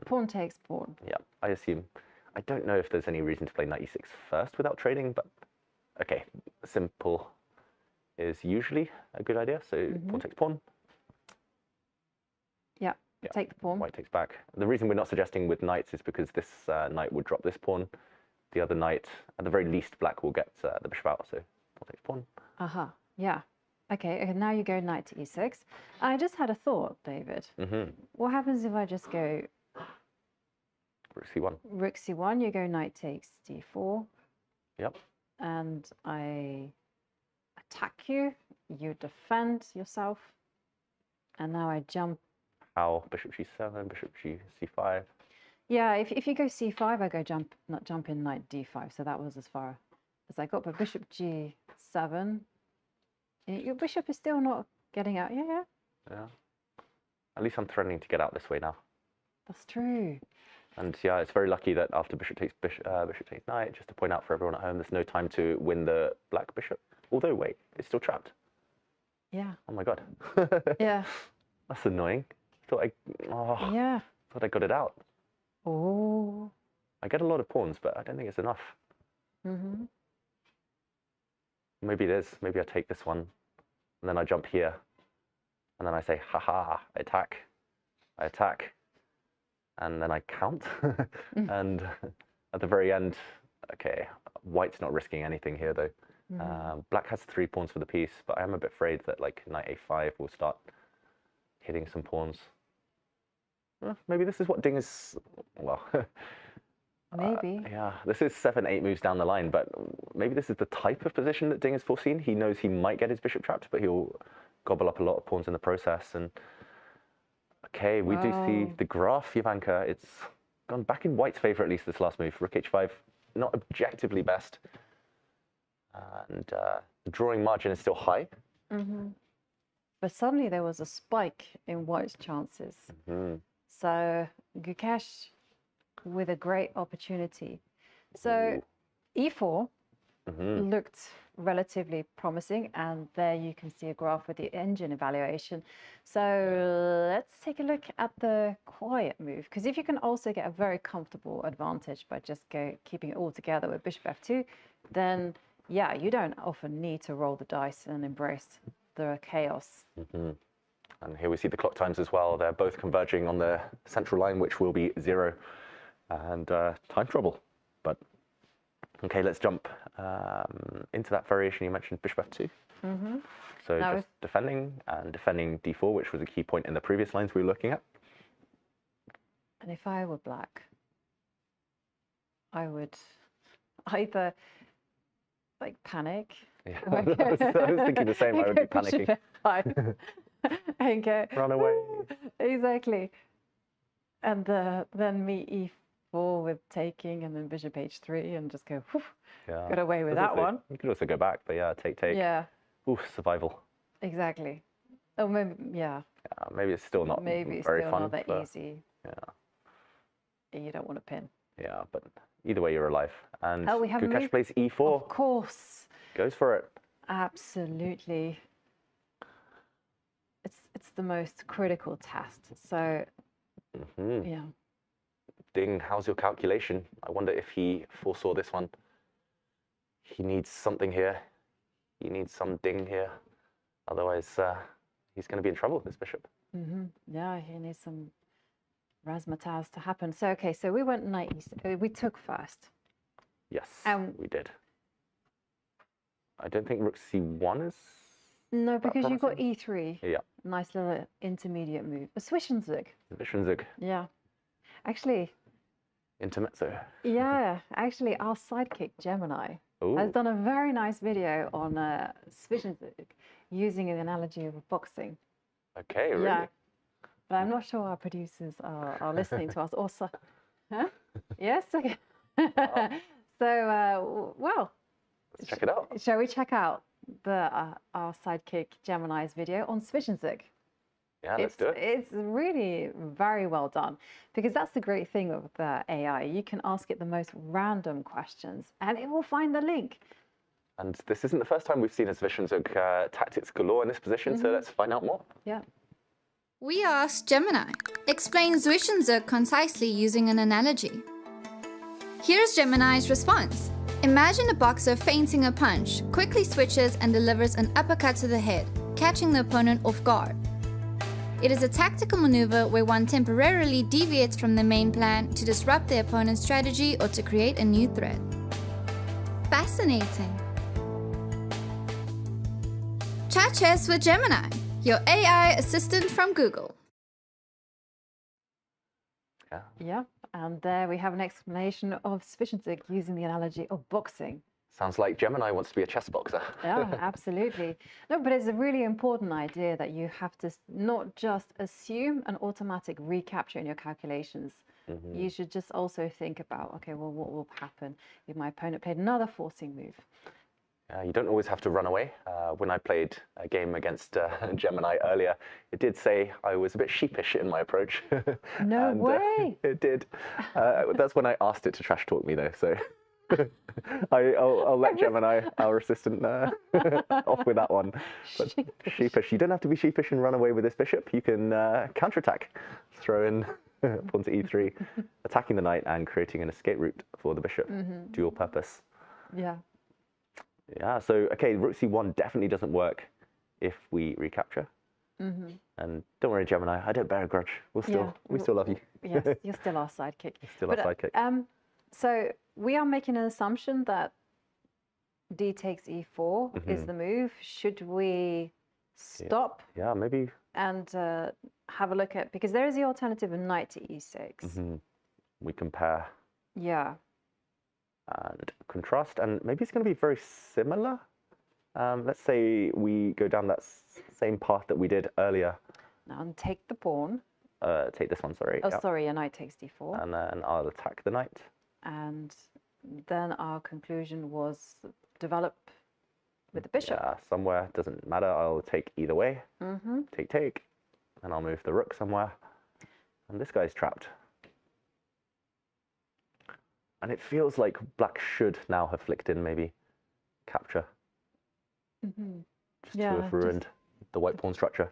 Pawn takes pawn. Yeah, I assume. I don't know if there's any reason to play knight e6 first without trading, but okay, simple is usually a good idea. So pawn takes pawn. Yeah, take the pawn. White takes back. The reason we're not suggesting with knights is because this knight would drop this pawn. The other knight, at the very least, black will get the bishop out. So pawn takes pawn. Yeah. Okay, now you go knight to e6. I just had a thought, David. What happens if I just go rook c1? Rook c1, you go knight takes d4. Yep. And I attack you, you defend yourself, and now I jump. How? Bishop g7, bishop c5. Yeah, if you go c5, I go jump in knight d5, so that was as far as I got. But bishop g7, your bishop is still not getting out. Yeah. At least I'm threatening to get out this way now. That's true. And yeah, it's very lucky that after bishop takes knight, just to point out for everyone at home, there's no time to win the black bishop. Although, wait, it's still trapped. Yeah. Oh my god. Yeah. That's annoying. Thought I got it out. Oh. I get a lot of pawns, but I don't think it's enough. Maybe it is. Maybe I take this one, and then I jump here, and then I say, haha, I attack, and then I count, and at the very end, okay, white's not risking anything here though. Black has 3 pawns for the piece, but I am a bit afraid that like knight a5 will start hitting some pawns. Maybe this is what Ding is, well, maybe. Yeah, this is 7-8 moves down the line, but maybe this is the type of position that Ding has foreseen. He knows he might get his bishop trapped, but he'll gobble up a lot of pawns in the process. And okay, we do see the graph, Jovanka. It's gone back in white's favor, at least this last move. Rook h5, not objectively best. And the drawing margin is still high. But suddenly there was a spike in white's chances. So Gukesh with a great opportunity. So e4 looked relatively promising, and there you can see a graph with the engine evaluation. So let's take a look at the quiet move, because if you can also get a very comfortable advantage by just keeping it all together with bishop f2, then yeah, you don't often need to roll the dice and embrace the chaos. And here we see the clock times as well. They're both converging on the central line, which will be 0. And time trouble. But okay, let's jump into that variation you mentioned, bishop f2. So now just defending and defending d4, which was a key point in the previous lines we were looking at. And if I were black, I would either like panic. Yeah, or I was thinking the same. I would be go bishop panicking. F5 and go Run away. Exactly. And then me e4 with taking, and then bishop h3, and just go. Whew, Yeah. got away with There's that also- one. You could also go back, but yeah, take. Yeah. Ooh, survival. Exactly. Oh, maybe yeah. Maybe it's still not Maybe it's very still fun. not that but easy. Yeah. You don't want to pin. Yeah, but either way, you're alive. And Oh, we have a Gukesh move. plays e4. Of course. Goes for it. Absolutely. It's the most critical test. So yeah. Ding, how's your calculation? I wonder if he foresaw this one. He needs something here. He needs some ding here. Otherwise, he's going to be in trouble, this bishop. Yeah, he needs some razzmatazz to happen. So okay, so we went knight e6. We took first. Yes, we did. I don't think rook c1 is... No, because you got e3. Yeah. Nice little intermediate move. A Zwischenzug. Zwischenzug. Yeah. Actually, Intermezzo. yeah, actually our sidekick Gemini has done a very nice video on Zwischenzug using an analogy of boxing. Okay, really? Yeah. But I'm not sure our producers are listening to us also. Huh? Yes? Okay. So, well. Let's check it out. Shall we check out our sidekick Gemini's video on Zwischenzug? Yeah, let's do it. It's really very well done, because that's the great thing with AI. You can ask it the most random questions and it will find the link. And this isn't the first time we've seen a Zwischenzug tactics galore in this position, so let's find out more. Yeah. We asked Gemini, explain Zwischenzug concisely using an analogy. Here's Gemini's response. Imagine a boxer feinting a punch, quickly switches and delivers an uppercut to the head, catching the opponent off guard. It is a tactical maneuver where one temporarily deviates from the main plan to disrupt the opponent's strategy or to create a new threat. Fascinating. Chat chess with Gemini, your AI assistant from Google. Yeah, and there we have an explanation of Zwischenzug using the analogy of boxing. Sounds like Gemini wants to be a chess boxer. Yeah, absolutely. No, but it's a really important idea that you have to not just assume an automatic recapture in your calculations. You should just also think about, okay, well, what will happen if my opponent played another forcing move? You don't always have to run away. When I played a game against Gemini earlier, it did say I was a bit sheepish in my approach. No way! It did. That's when I asked it to trash talk me, though. So I'll let Gemini, our assistant, off with that one. But sheepish. You don't have to be sheepish and run away with this bishop. You can counterattack, throw in pawn to e3, attacking the knight and creating an escape route for the bishop. Dual purpose. Yeah. Yeah, so, okay, rook c1 definitely doesn't work if we recapture. And don't worry, Gemini, I don't bear a grudge. We still love you. Yes, you're still our sidekick. Still our sidekick. So we are making an assumption that d takes e4 is the move. Should we stop? Yeah, maybe. And have a look at, because there is the alternative of knight to e6. We compare. Yeah. And contrast, and maybe it's going to be very similar. Let's say we go down that same path that we did earlier. Now, and take the pawn. Take this one, sorry. Oh, sorry, a knight takes d4. And then I'll attack the knight. And then our conclusion was develop with the bishop. Yeah, somewhere, doesn't matter. I'll take either way. Take. And I'll move the rook somewhere. And this guy's trapped. And it feels like black should now have flicked in maybe capture. Just to have ruined the white pawn structure.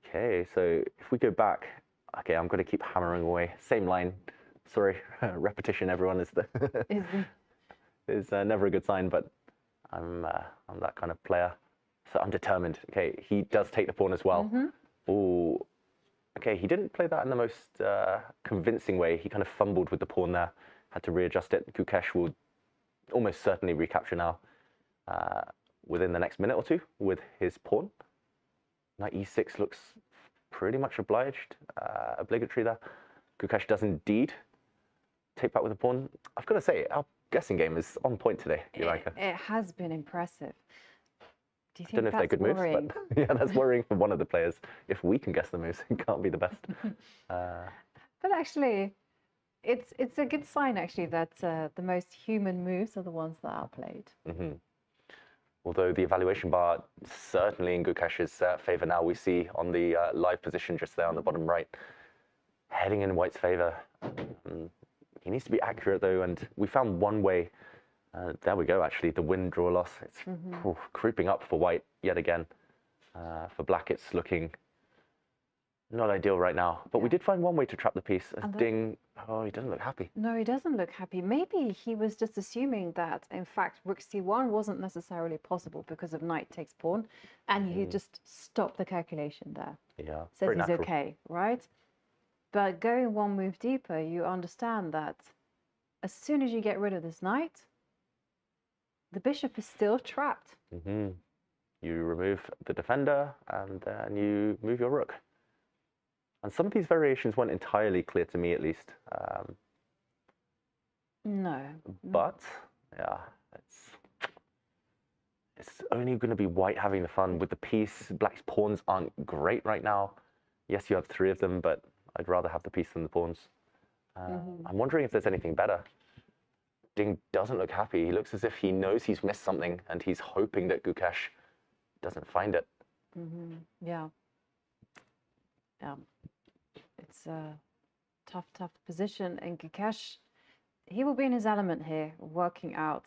Okay, so if we go back, okay, I'm going to keep hammering away. Same line. Sorry, repetition, everyone, is never a good sign, but I'm that kind of player. So I'm determined. Okay, he does take the pawn as well. Ooh. Okay, he didn't play that in the most convincing way. He kind of fumbled with the pawn there, had to readjust it. Gukesh will almost certainly recapture now within the next minute or two with his pawn. Knight e6 looks pretty much obligatory there. Gukesh does indeed take back with a pawn. I've got to say, our guessing game is on point today, Jovanka. It has been impressive. Do you I don't know think if they're that's good worrying? moves, but yeah, that's worrying for one of the players. If we can guess the moves, it can't be the best. But actually, it's a good sign actually that the most human moves are the ones that are played. Although the evaluation bar certainly in Gukesh's favour now, we see on the live position just there on the bottom right, heading in White's favour. He needs to be accurate though, and we found one way. There we go, actually, the win, draw, loss. It's creeping up for White yet again. For Black, it's looking not ideal right now. But we did find one way to trap the piece. As Ding, oh, he doesn't look happy. No, he doesn't look happy. Maybe he was just assuming that, in fact, rook c1 wasn't necessarily possible because of knight takes pawn, and he just stopped the calculation there. Yeah, Says very he's natural. okay, right? But going one move deeper, you understand that as soon as you get rid of this knight, the bishop is still trapped. You remove the defender, and then you move your rook. And some of these variations weren't entirely clear to me, at least. No. But yeah, it's only going to be White having the fun with the piece. Black's pawns aren't great right now. Yes, you have 3 of them, but I'd rather have the piece than the pawns. I'm wondering if there's anything better. Ding doesn't look happy. He looks as if he knows he's missed something, and he's hoping that Gukesh doesn't find it. Yeah. Yeah. It's a tough position, and Gukesh, he will be in his element here, working out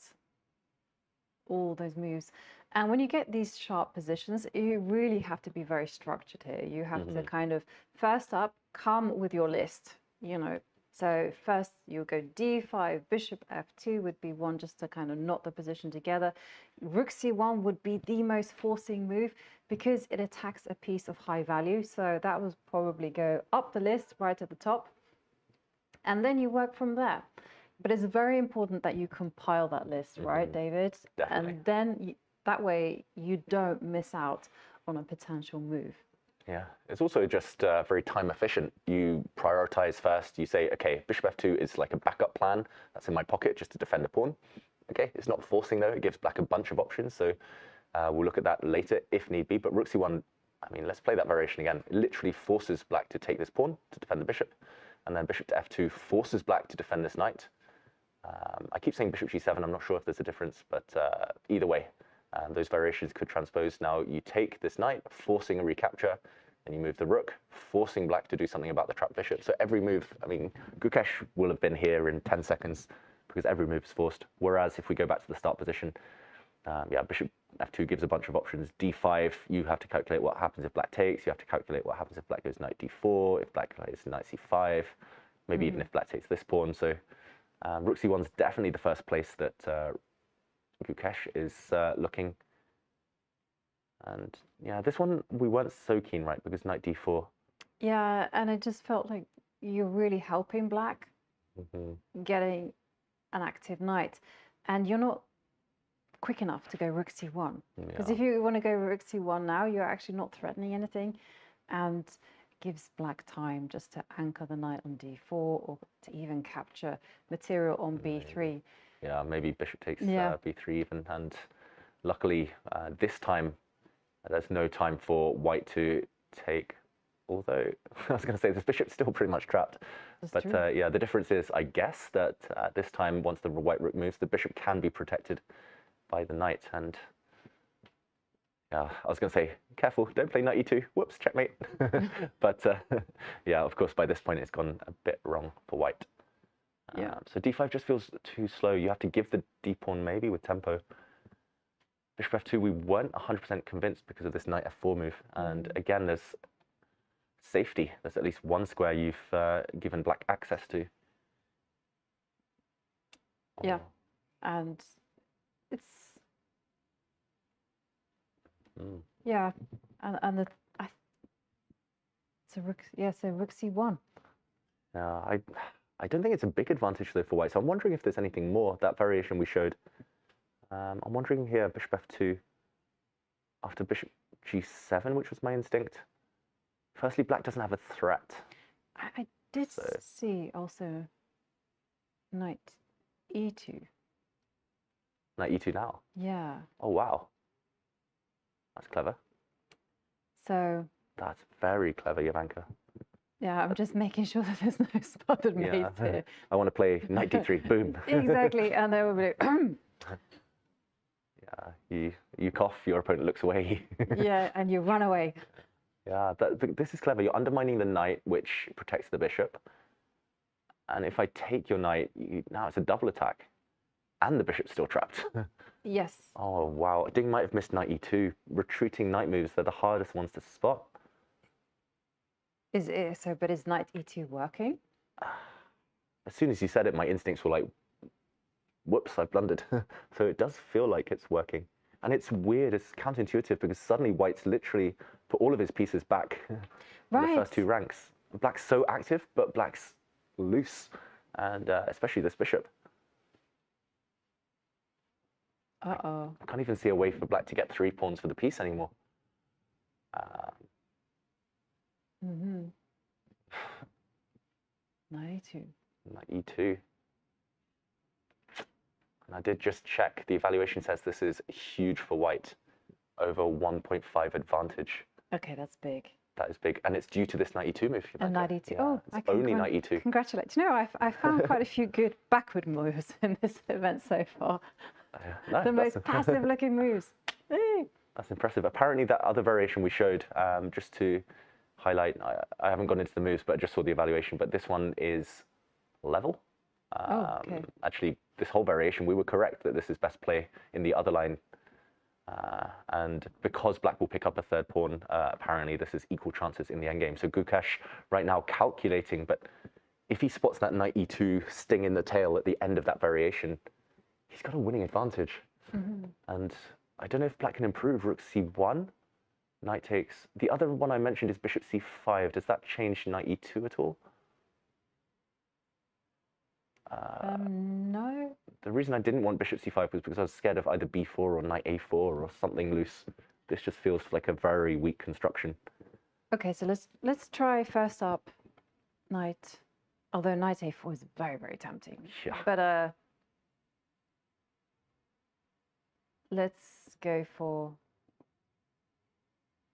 all those moves. And when you get these sharp positions, you really have to be very structured here. You have to kind of, first up, come with your list, you know. So first you go d5, bishop f2 would be one just to kind of knot the position together. Rook c1 would be the most forcing move because it attacks a piece of high value. So that would probably go up the list right at the top. And then you work from there. But it's very important that you compile that list, right, David? Definitely. And then that way you don't miss out on a potential move. Yeah, it's also just very time efficient. You prioritize first. You say, okay, bishop f2 is like a backup plan that's in my pocket just to defend a pawn. Okay, it's not forcing though. It gives Black a bunch of options. So we'll look at that later if need be. But rook c1, I mean, let's play that variation again. It literally forces Black to take this pawn to defend the bishop. And then bishop to f2 forces Black to defend this knight. I keep saying bishop g7. I'm not sure if there's a difference, but either way, those variations could transpose. Now you take this knight, forcing a recapture, and you move the rook, forcing Black to do something about the trapped bishop. So every move, I mean, Gukesh will have been here in 10 seconds because every move is forced. Whereas if we go back to the start position, yeah, bishop f2 gives a bunch of options. d5, you have to calculate what happens if Black takes. You have to calculate what happens if Black goes knight d4, if Black goes knight c5, maybe even if Black takes this pawn. So rook c1 is definitely the first place that Gukesh is looking. And yeah, this one we weren't so keen, right? Because knight d4. Yeah, and it just felt like you're really helping Black getting an active knight. And you're not quick enough to go rook c1. Because if you want to go rook c1 now, you're actually not threatening anything. And gives Black time just to anchor the knight on d4 or to even capture material on b3. Yeah, maybe bishop takes Yeah. b3 even. And luckily, this time, there's no time for White to take, although I was going to say this bishop's still pretty much trapped. But yeah, the difference is, I guess, that this time, once the white rook moves, the bishop can be protected by the knight. And yeah, I was going to say, careful, don't play knight e2. Whoops, checkmate. But yeah, of course, by this point, it's gone a bit wrong for White. Yeah. So d5 just feels too slow. You have to give the d pawn maybe with tempo. Bishop f2, we weren't 100% convinced because of this knight f4 move. And again, there's safety. There's at least one square you've given Black access to. Yeah, and it's yeah, and the it's a rook. Yeah, so rook c1. I don't think it's a big advantage though for White. So I'm wondering if there's anything more. That variation we showed. I'm wondering here, bishop f2 after bishop g7, which was my instinct. Firstly, Black doesn't have a threat. I did see also Knight e2. Knight e2 now. Yeah. Oh, wow. That's clever. So. That's very clever, Jovanka. Yeah, I'm just making sure that there's no spotted mates here. I want to play knight d3, boom. Exactly, and then we'll be yeah, you cough, your opponent looks away. yeah, and you run away. Yeah, this is clever. You're undermining the knight, which protects the bishop. And if I take your knight, now it's a double attack. And the bishop's still trapped. Yes. Oh, wow. Ding might have missed knight e2. Retreating knight moves, they're the hardest ones to spot. Is it so? But is knight e2 working? As soon as you said it, my instincts were like, whoops, I blundered. So it does feel like it's working. And it's weird, it's counterintuitive, because suddenly white's literally put all of his pieces back in the first two ranks. Black's so active, but black's loose, and especially this bishop. Uh-oh. I can't even see a way for black to get 3 pawns for the piece anymore. Knight e2. Knight e2. And I did just check. The evaluation says this is huge for white. Over 1.5 advantage. Okay, that's big. That is big. And it's due to this knight e2 move. And knight e2. Yeah, oh, it's only knight e2. Congratulate. You know, I found quite a few good backward moves in this event so far. The most passive-looking moves. That's impressive. Apparently, that other variation we showed, just to highlight, I haven't gone into the moves, but I just saw the evaluation. But this one is level. Okay. Actually, this whole variation, we were correct that this is best play in the other line. And because black will pick up a third pawn, apparently this is equal chances in the endgame. So Gukesh right now calculating, but if he spots that knight e2 sting in the tail at the end of that variation, he's got a winning advantage. And I don't know if black can improve. Rook c1, knight takes. The other one I mentioned is bishop c5. Does that change knight e2 at all? No. The reason I didn't want bishop c5 was because I was scared of either b4 or knight a4 or something loose. This just feels like a very weak construction. Okay, so let's try first up knight. Although knight a4 is very, very tempting. Yeah. But let's go for.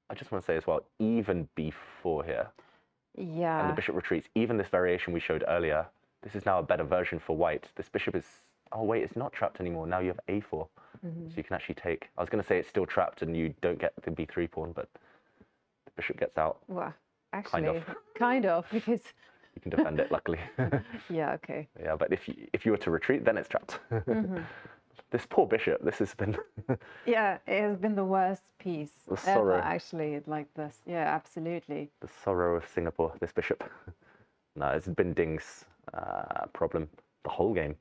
I just want to say as well, even b4 here. Yeah. And the bishop retreats. Even this variation we showed earlier. This is now a better version for white. This bishop is, oh wait, it's not trapped anymore. Now you have a4. So you can actually take, I was going to say it's still trapped and you don't get the b3 pawn, but the bishop gets out. Well, actually, kind of, because... You can defend it, luckily. Yeah, okay. Yeah, but if you were to retreat, then it's trapped. This poor bishop, this has been... Yeah, it has been the worst piece ever, actually, like this. Yeah, absolutely. The sorrow of Singapore, this bishop. No, it's been Ding's problem the whole game.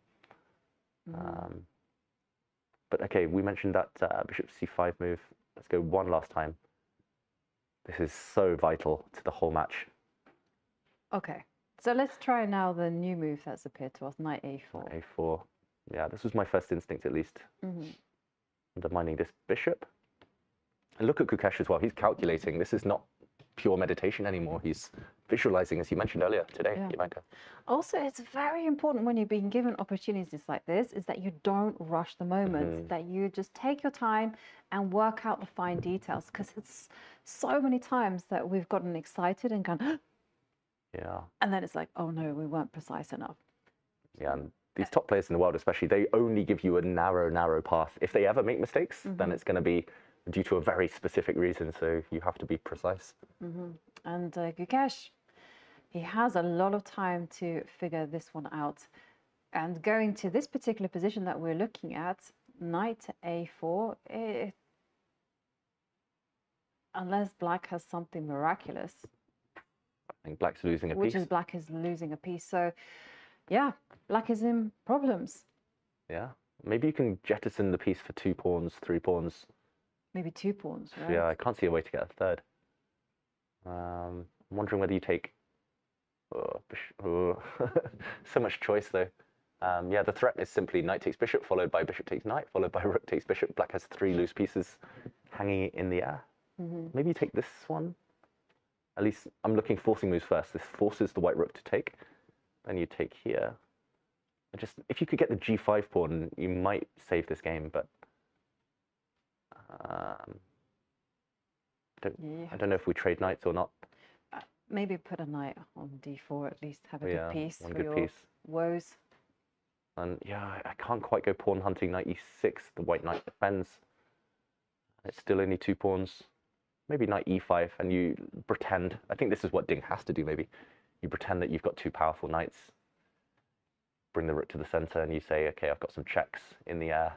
But okay, we mentioned that bishop c5 move. Let's go one last time. This is so vital to the whole match. Okay, so let's try now the new move that's appeared to us, knight a4. A4. Yeah, this was my first instinct at least. Undermining this bishop. And look at Gukesh as well. He's calculating. This is not pure meditation anymore. He's visualizing, as you mentioned earlier today, Jovanka. Also, it's very important when you're being given opportunities like this, is that you don't rush the moment, that you just take your time and work out the fine details, because it's so many times that we've gotten excited and gone, yeah. And then it's like, oh no, we weren't precise enough. Yeah, and these top players in the world especially, they only give you a narrow path. If they ever make mistakes, then it's going to be due to a very specific reason, so you have to be precise. And Gukesh, he has a lot of time to figure this one out. And going to this particular position that we're looking at, knight a4, unless black has something miraculous. I think black's losing a piece. Which is black is losing a piece. So, yeah, black is in problems. Yeah, maybe you can jettison the piece for 2 pawns, 3 pawns. Maybe 2 pawns, right? Yeah, I can't see a way to get a third. I'm wondering whether you take... so much choice, though. Yeah, the threat is simply knight takes bishop, followed by bishop takes knight, followed by rook takes bishop. Black has 3 loose pieces hanging in the air. Maybe you take this one. At least I'm looking forcing moves first. This forces the white rook to take. Then you take here. Just if you could get the g5 pawn, you might save this game, but I don't know if we trade knights or not. Maybe put a knight on d4, at least have a good piece one for good your piece. woes. And yeah, I can't quite go pawn hunting knight e6. The white knight defends. It's still only 2 pawns. Maybe knight e5, and you pretend. I think this is what Ding has to do, maybe. You pretend that you've got 2 powerful knights. Bring the rook to the center, and you say, okay, I've got some checks in the air.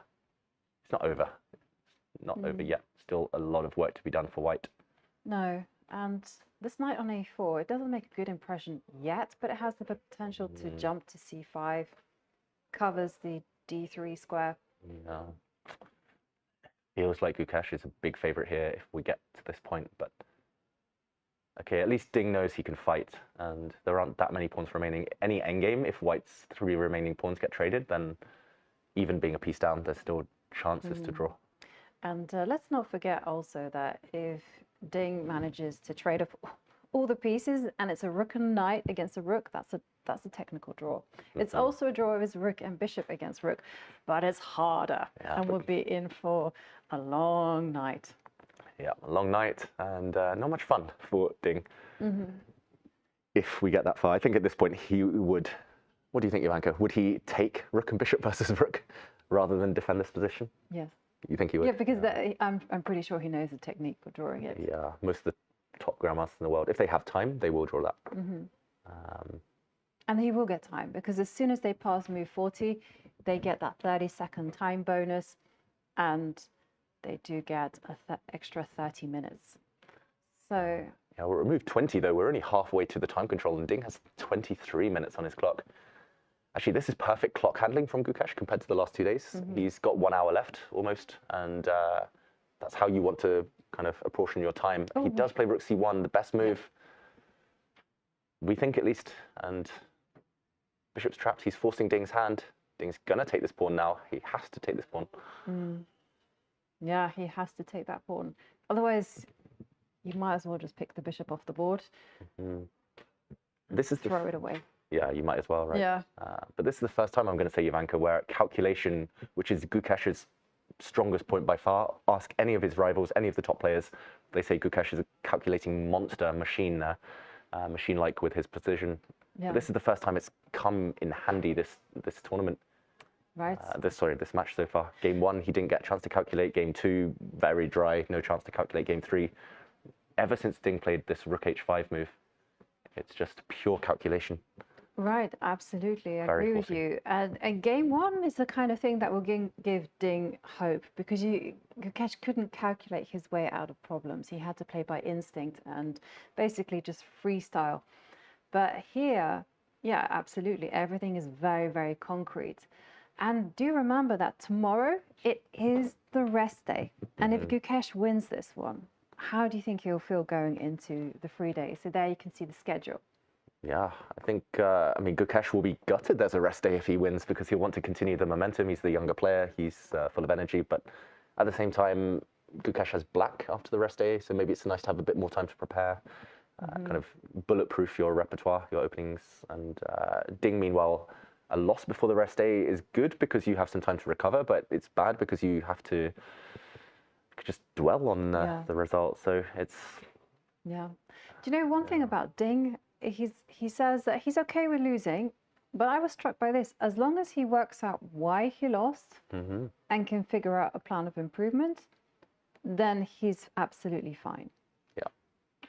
It's not over. It's not over yet. Still a lot of work to be done for white. No, and this knight on a4, it doesn't make a good impression yet, but it has the potential to jump to c5, covers the d3 square. Yeah. Feels like Gukesh is a big favorite here if we get to this point, but okay, at least Ding knows he can fight, and there aren't that many pawns remaining. Any endgame, if white's 3 remaining pawns get traded, then even being a piece down, there's still chances to draw. And let's not forget also that if Ding manages to trade up all the pieces and it's a rook and knight against a rook, that's a technical draw. It's also a draw of his rook and bishop against rook, but it's harder, and we'll be in for a long night. Yeah, a long night, and not much fun for Ding. If we get that far, I think at this point he would. What do you think, Jovanka? Would he take rook and bishop versus rook rather than defend this position? Yes. You think he would? Yeah, because I'm pretty sure he knows the technique for drawing it. Yeah, most of the top grandmasters in the world, if they have time, they will draw that. And he will get time, because as soon as they pass move 40, they get that 30-second time bonus, and they do get an extra 30 minutes. So yeah, we're at move 20 though. We're only halfway to the time control, and Ding has 23 minutes on his clock. Actually, this is perfect clock handling from Gukesh compared to the last 2 days. He's got 1 hour left almost, and that's how you want to kind of apportion your time. He does play rook c1, the best move, we think at least, and bishop's trapped. He's forcing Ding's hand. Ding's gonna take this pawn now. He has to take this pawn. Yeah, he has to take that pawn. Otherwise, you might as well just pick the bishop off the board. This is throw it away. Yeah, you might as well, right? Yeah. But this is the first time I'm going to say, Jovanka, where calculation, which is Gukesh's strongest point by far, ask any of his rivals, any of the top players. They say Gukesh is a calculating monster machine there, machine-like with his precision. Yeah. But this is the first time it's come in handy this tournament. Right. This match so far. Game 1, he didn't get a chance to calculate. Game 2, very dry, no chance to calculate. Game 3, ever since Ding played this rook h5 move, it's just pure calculation. Right, absolutely. I Very agree with you. And game 1 is the kind of thing that will give Ding hope, because Gukesh couldn't calculate his way out of problems. He had to play by instinct and basically just freestyle. But here, yeah, absolutely. Everything is very, very concrete. And do remember that tomorrow, it is the rest day. And if Gukesh wins this one, how do you think he'll feel going into the free day? So there you can see the schedule. Yeah, I think, I mean, Gukesh will be gutted there's a rest day if he wins, because he'll want to continue the momentum. He's the younger player. He's full of energy. But at the same time, Gukesh has black after the rest day, so maybe it's nice to have a bit more time to prepare, kind of bulletproof your repertoire, your openings. And Ding, meanwhile, a loss before the rest day is good because you have some time to recover, but it's bad because you have to just dwell on the result. So it's... Yeah. Do you know one thing about Ding? He says that he's okay with losing, but I was struck by this. As long as he works out why he lost and can figure out a plan of improvement, then he's absolutely fine. Yeah.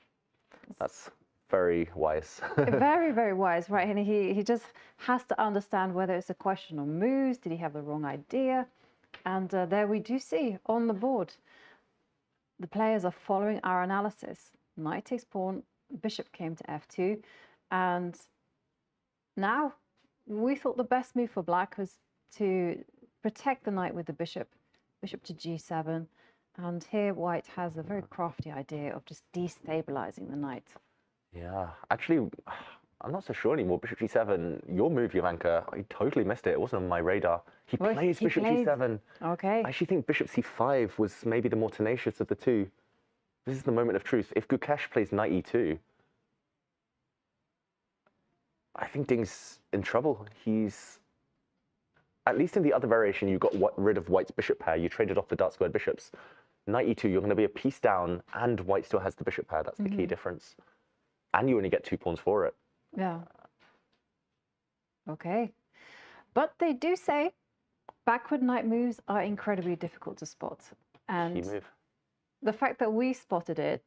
That's very wise. Very, very wise, right? And he just has to understand whether it's a question of moves. Did he have the wrong idea? And there we do see on the board, the players are following our analysis. Knight takes pawn, bishop came to f2, and now we thought the best move for black was to protect the knight with the bishop to g7, and here white has a very crafty idea of just destabilizing the knight. Yeah, actually, I'm not so sure anymore. Bishop g7, your move, Jovanka, I totally missed it. It wasn't on my radar. He plays bishop g7. Okay. I actually think bishop c5 was maybe the more tenacious of the two. This is the moment of truth. If Gukesh plays knight e2, I think Ding's in trouble. He's at least in the other variation, you got rid of white's bishop pair. You traded off the dark squared bishops. Knight e2, you're going to be a piece down, and white still has the bishop pair. That's the key difference. And you only get 2 pawns for it. Yeah. Okay. But they do say backward knight moves are incredibly difficult to spot. And Key move. the fact that we spotted it.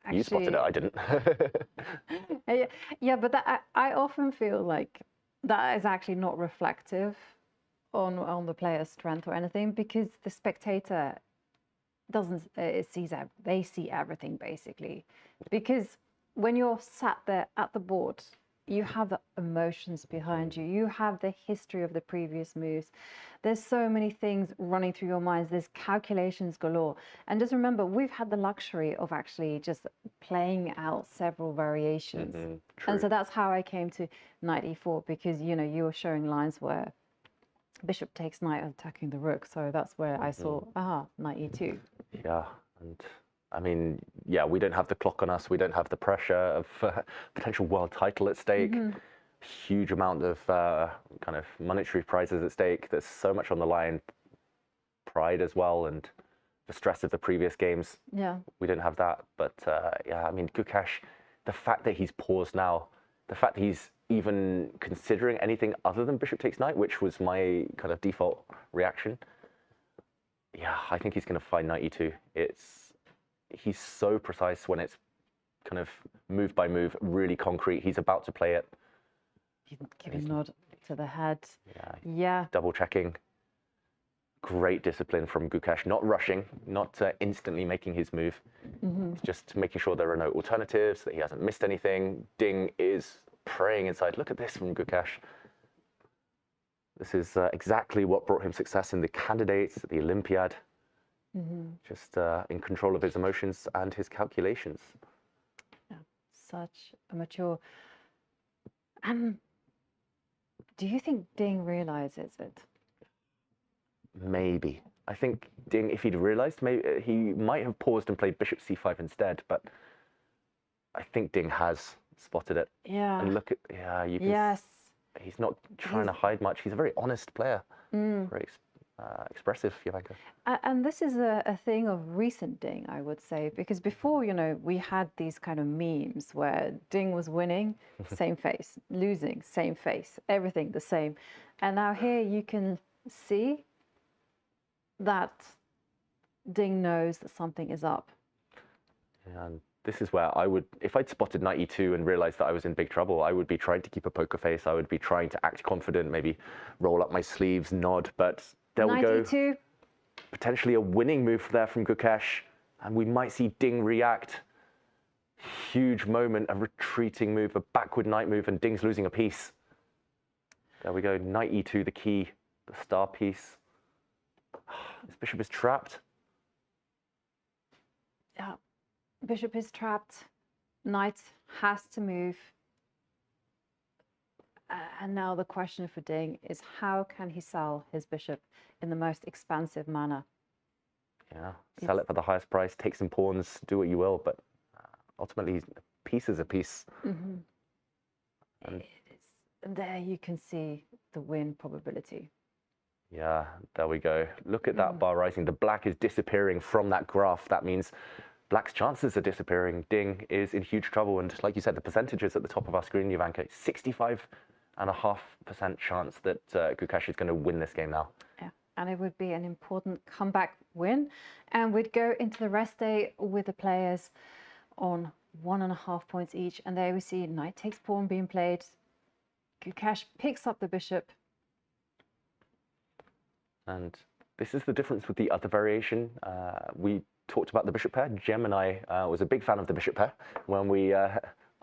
Actually, You spotted it, I didn't. Yeah, but I often feel like that is actually not reflective on the player's strength or anything, because the spectator doesn't they see everything basically. Because when you're sat there at the board, you have the emotions behind you. You have the history of the previous moves. There's so many things running through your minds. There's calculations galore. And just remember, we've had the luxury of actually just playing out several variations. And so that's how I came to knight e4, because, you know, you were showing lines where bishop takes knight attacking the rook. So that's where I saw, knight e2. Yeah, and I mean, yeah, we don't have the clock on us. We don't have the pressure of potential world title at stake. Huge amount of kind of monetary prizes at stake. There's so much on the line. Pride as well, and the stress of the previous games. Yeah. We didn't have that. But yeah, I mean, Gukesh, the fact that he's paused now, the fact that he's even considering anything other than bishop takes knight, which was my kind of default reaction. Yeah, I think he's going to find knight e2. He's so precise when it's kind of move by move, really concrete. He's about to play it. Give a nod to the head. Yeah. Double checking. Great discipline from Gukesh. Not rushing, not instantly making his move. Just making sure there are no alternatives, that he hasn't missed anything. Ding is praying inside. Look at this from Gukesh. This is exactly what brought him success in the candidates at the Olympiad. Just in control of his emotions and his calculations. Yeah, such a mature. And do you think Ding realizes it? Maybe. I think Ding, if he'd realized, maybe he might have paused and played bishop c5 instead, but I think Ding has spotted it. Yeah. And look at, you can. He's not trying to hide much. He's a very honest player. Very expressive, Jovanka. And this is a thing of recent Ding, I would say, because before, you know, we had these kind of memes where Ding was winning, same face, losing, same face, everything the same. And now here you can see that Ding knows that something is up. And this is where I would, if I'd spotted knight e2 and realized that I was in big trouble, I would be trying to keep a poker face. I would be trying to act confident, maybe roll up my sleeves, nod, but there we go. Knight e2. Potentially a winning move there from Gukesh, and we might see Ding react. Huge moment, a retreating move, a backward knight move, and Ding's losing a piece. There we go, knight e2, the key, the star piece. This bishop is trapped. Yeah, bishop is trapped. Knight has to move. And now the question for Ding is, how can he sell his bishop in the most expansive manner? Yeah, sell it for the highest price, take some pawns, do what you will, but ultimately, a piece is a piece. And there you can see the win probability. Yeah, there we go. Look at that bar rising. The black is disappearing from that graph. That means black's chances are disappearing. Ding is in huge trouble. And like you said, the percentages at the top of our screen, Jovanka, 65.5% chance that Gukesh is going to win this game now. Yeah, and it would be an important comeback win. And we'd go into the rest day with the players on 1.5 points each. And there we see knight takes pawn being played. Gukesh picks up the bishop. And this is the difference with the other variation. We talked about the bishop pair. Gemini was a big fan of the bishop pair when we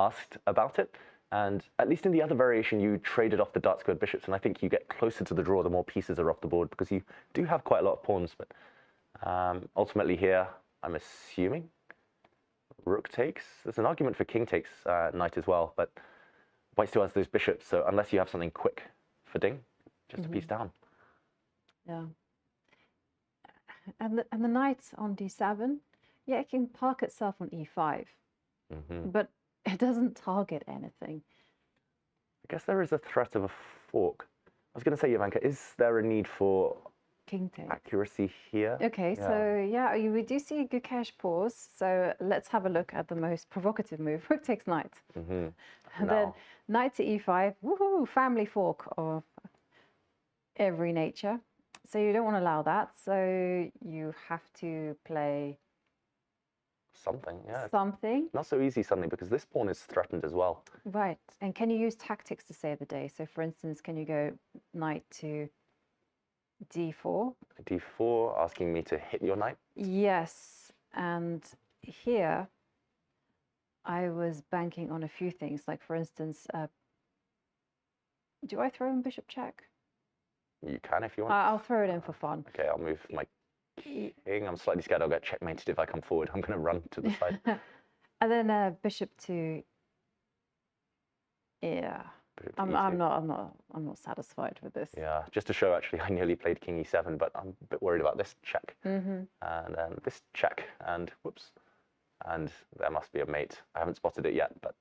asked about it. And at least in the other variation, you traded off the dark squared bishops. And I think you get closer to the draw the more pieces are off the board, because you do have quite a lot of pawns. But ultimately here, I'm assuming rook takes. There's an argument for king takes knight as well. But white still has those bishops. So unless you have something quick for Ding, just a piece down. Yeah. And the knight on d7, yeah, it can park itself on e5, but it doesn't target anything. I guess there is a threat of a fork. was going to say, Jovanka, is there a need for King takes. accuracy here? Okay, so yeah, we do see Gukesh pause. So let's have a look at the most provocative move. Rook takes knight. And then knight to e5. Woohoo! Family fork of every nature. So you don't want to allow that. So you have to play something. Yeah. Something. Not so easy suddenly because this pawn is threatened as well. Right. And can you use tactics to save the day? So for instance, can you go knight to d4? d4, asking me to hit your knight? Yes. And here I was banking on a few things. Like for instance, do I throw in bishop check? You can if you want. I'll throw it in for fun. Okay, I'll move my king. I'm slightly scared I'll get checkmated if I come forward. I'm going to run to the side. And then bishop to, yeah. I'm not satisfied with this. Yeah, just to show actually, I nearly played king e7, but I'm a bit worried about this check. And then this check, and whoops. And there must be a mate. I haven't spotted it yet, but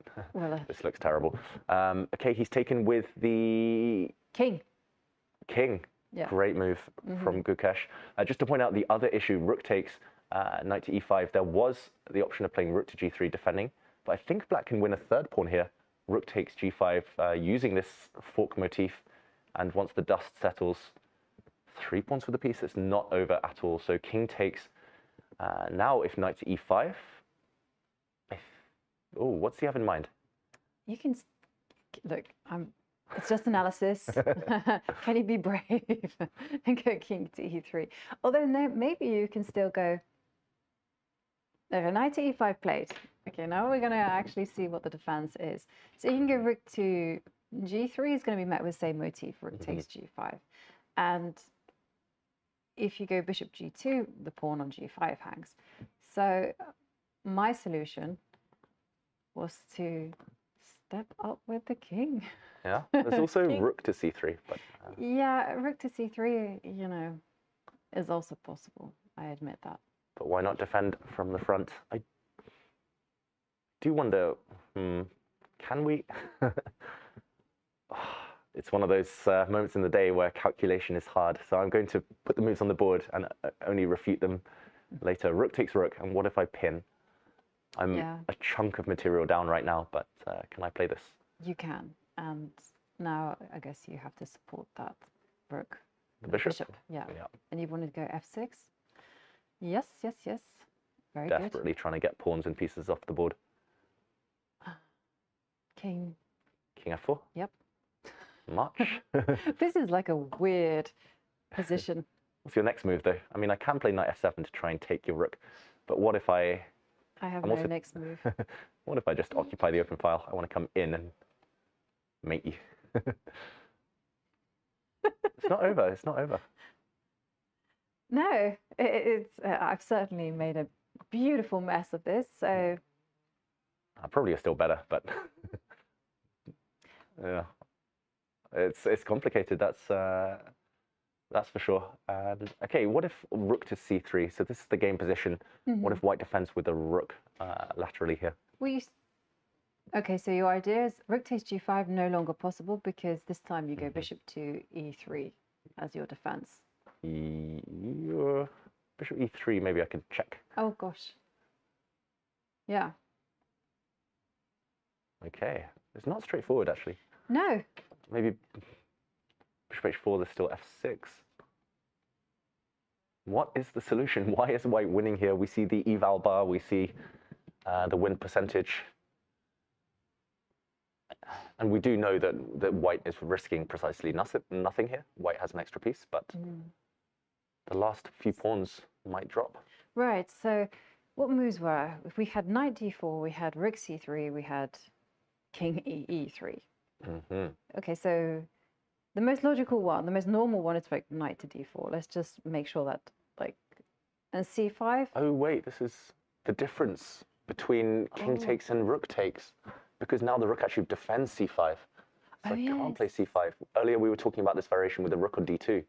this looks terrible. Okay, he's taken with the king. Yeah. Great move from Gukesh. Just to point out the other issue, rook takes, knight to e5. There was the option of playing rook to g3 defending, but I think black can win a third pawn here. Rook takes g5 using this fork motif, and once the dust settles, 3 pawns for the piece. It's not over at all. So king takes. Now if knight to e5, oh, what's he have in mind? You can look. It's just analysis. Can you be brave and go king to e3? Although no, maybe you can still go. Okay, knight to e5 played. Okay, now we're going to actually see what the defense is. So you can go rook to g3 is going to be met with the same motif. Rook takes g5, and if you go bishop g2, the pawn on g5 hangs. So my solution was to step up with the king. Yeah, there's also rook to c3. But yeah, rook to c3, you know, is also possible. I admit that. But why not defend from the front? I do wonder, can we? It's one of those moments in the day where calculation is hard. So I'm going to put the moves on the board and only refute them later. Rook takes rook, and what if I pin? I'm a chunk of material down right now, but can I play this? You can, and now I guess you have to support that rook. The bishop? Yeah. And you want to go f6? Yes. Very good. Desperately trying to get pawns and pieces off the board. King f4? Yep. Much. This is like a weird position. What's your next move, though? I mean, I can play knight f7 to try and take your rook, but what if I have no next move. What if I just occupy the open file? I want to come in and mate you. It's not over. It's not over. No, it's. I've certainly made a beautiful mess of this. So probably are still better, but yeah, it's complicated. That's for sure. Okay, what if rook to c3? So this is the game position. What if white defends with a rook laterally here? Okay, so your idea is rook takes g5 no longer possible because this time you go bishop to e3 as your defense. Bishop e3, maybe I can check. Oh gosh. Yeah. Okay, it's not straightforward actually. No. Maybe bishop h4, there's still f6. What is the solution? Why is white winning here? We see the eval bar, we see the win percentage. And we do know that white is risking precisely nothing here. White has an extra piece, but the last few pawns might drop. Right, so what moves were? If we had knight d4, we had rook c3, we had king e3. Okay, so the most logical one, the most normal one is like knight to d4. Let's just make sure that, like, and c5. Oh, wait, this is the difference between king takes and rook takes, because now the rook actually defends c5. So I can't play c5. Earlier we were talking about this variation with the rook on d2.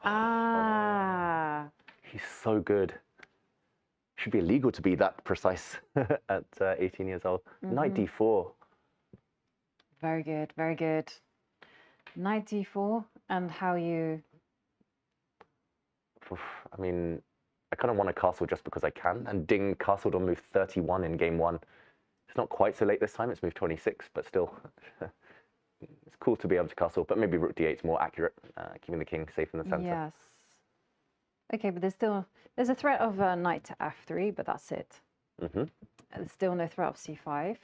Ah. He's so good. Should be illegal to be that precise at 18 years old. Knight d4. Very good, very good. knight d4 and how you... I mean, I kind of want a castle just because I can, and Ding castled on move 31 in game 1. It's not quite so late this time, it's move 26, but still, it's cool to be able to castle, but maybe rook d8 is more accurate, keeping the king safe in the center. Yes. Okay, but there's a threat of knight to f3, but that's it. There's still no threat of c5.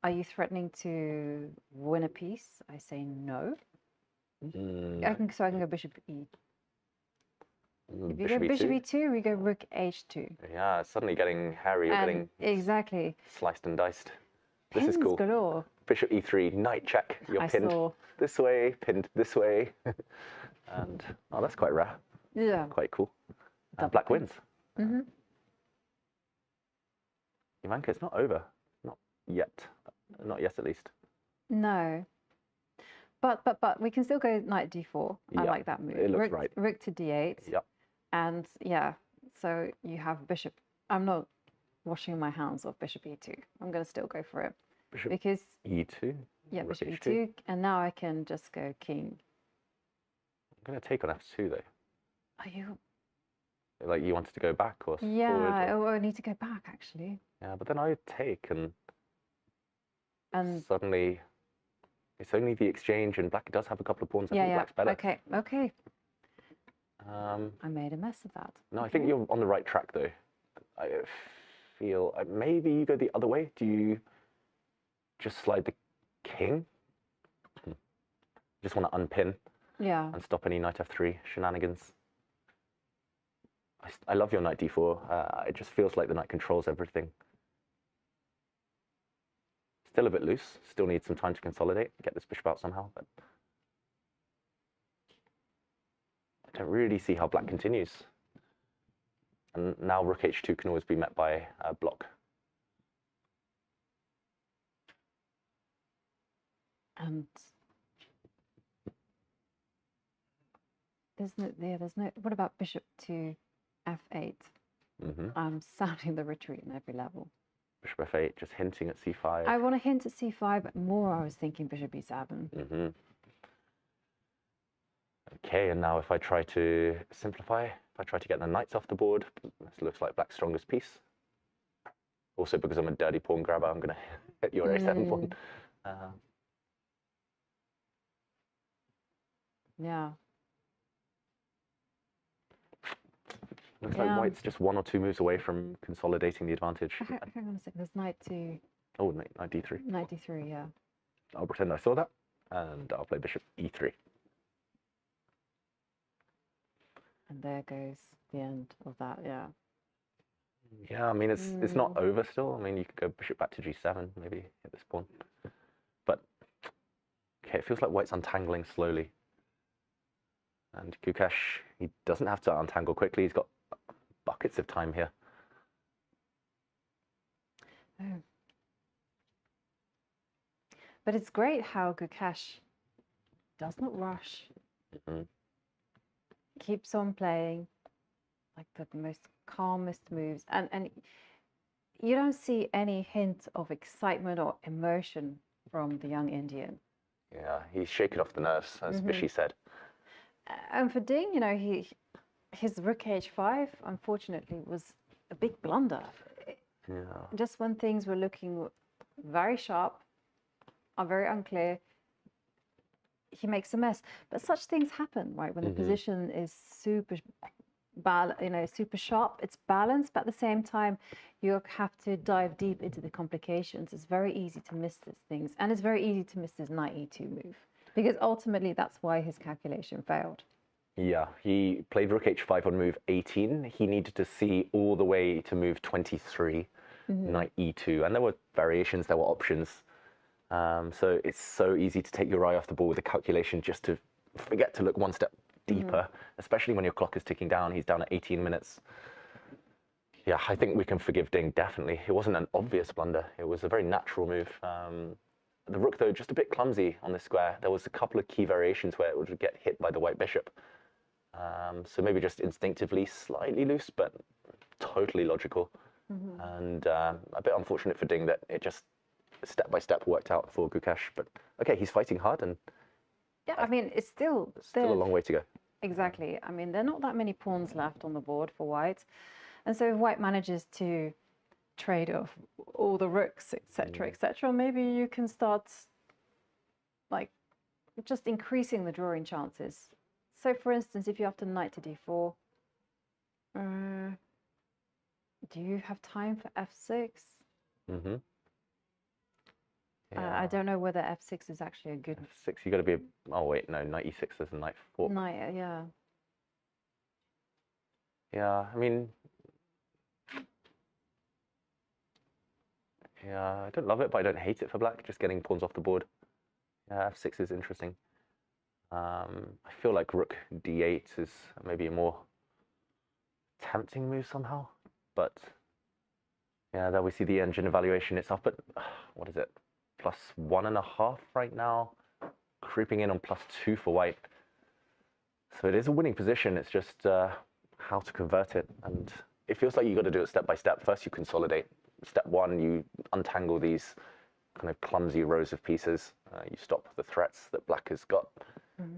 Are you threatening to win a piece? I say no. I can go bishop e. If you go bishop e2, we go rook h2. Yeah, it's suddenly getting hairy. You're getting exactly sliced and diced. This pins is cool. Galore. Bishop e3, knight check. You're pinned this way, pinned this way. And, oh, that's quite rare. Yeah. Quite cool. Black wins. Mm-hmm. Jovanka, it's not over. Not yet. Not yet, at least. No. But we can still go knight d4. I like that move. It looks right. Rook to d8. Yep. And yeah, so you have bishop. I'm not washing my hands off bishop e2. I'm going to still go for it. Bishop because e2? Yeah, bishop e2. And now I can just go king. I'm going to take on f2, though. Are you? Like you wanted to go back or forward? Yeah, I need to go back, actually. Yeah, but then I would take and suddenly it's only the exchange, and black does have a couple of pawns. I think black's better. Okay. I made a mess of that. No, I think you're on the right track, though. I feel maybe you go the other way. Do you just slide the king? Just want to unpin and stop any knight f3 shenanigans. I love your knight d4. It just feels like the knight controls everything. Still a bit loose. Still need some time to consolidate, get this bishop out somehow. But I don't really see how black continues. And now rook h2 can always be met by a block. And there's no. What about bishop to f8? I'm sounding the retreat on every level. Bishop f8, just hinting at c5. I want to hint at c5, but more I was thinking bishop e7. Okay, and now if I try to simplify, if I try to get the knights off the board, this looks like black's strongest piece. Also, because I'm a dirty pawn grabber, I'm going to hit your a7 pawn. Yeah. Looks like white's just 1 or 2 moves away from consolidating the advantage. Hang on a second, there's knight to... Oh, knight d3. Knight d3, yeah. I'll pretend I saw that, and I'll play bishop e3. And there goes the end of that, yeah. Yeah, I mean, it's not over still. I mean, you could go bishop back to g7, maybe, at this point. But, okay, it feels like white's untangling slowly. And Gukesh, he doesn't have to untangle quickly. He's got buckets of time here. Oh. But it's great how Gukesh does not rush. Keeps on playing like the most calmest moves. And you don't see any hint of excitement or emotion from the young Indian. Yeah, he's shaking off the nerves, as Bishi said. And for Ding, you know, his rook h5, unfortunately, was a big blunder. Yeah. Just when things were looking very sharp, are very unclear, he makes a mess. But such things happen, right? When the position is super sharp, it's balanced, but at the same time, you have to dive deep into the complications. It's very easy to miss these things, and it's very easy to miss this knight e2 move. Because ultimately, that's why his calculation failed. Yeah, he played rook h5 on move 18. He needed to see all the way to move 23, knight e2. And there were variations, there were options. So it's so easy to take your eye off the ball with a calculation just to forget to look one step deeper, especially when your clock is ticking down. He's down at 18 minutes. Yeah, I think we can forgive Ding, definitely. It wasn't an obvious blunder. It was a very natural move. The rook, though, just a bit clumsy on this square. There was a couple of key variations where it would get hit by the white bishop. So maybe just instinctively slightly loose, but totally logical. And a bit unfortunate for Ding that it just step by step worked out for Gukesh. But okay, he's fighting hard, and Yeah, I mean, it's still Still a long way to go. Exactly. I mean, there are not that many pawns left on the board for white. And so if white manages to trade off all the rooks, etc., maybe you can start like just increasing the drawing chances. So for instance, if you have to knight to d4, do you have time for f6? Mm-hmm. I don't know whether f6 is actually a good... F6, you got to be... Oh, wait, no, knight e6, there's a knight 4. Knight, yeah. Yeah, I mean... Yeah, I don't love it, but I don't hate it for black, just getting pawns off the board. Yeah, f6 is interesting. I feel like rook d8 is maybe a more tempting move somehow, but yeah, there we see the engine evaluation itself, but what is it? +1.5 right now, creeping in on +2 for white. So it is a winning position, it's just how to convert it, and it feels like you got to do it step by step. First you consolidate. Step 1, you untangle these kind of clumsy rows of pieces. You stop the threats that black has got.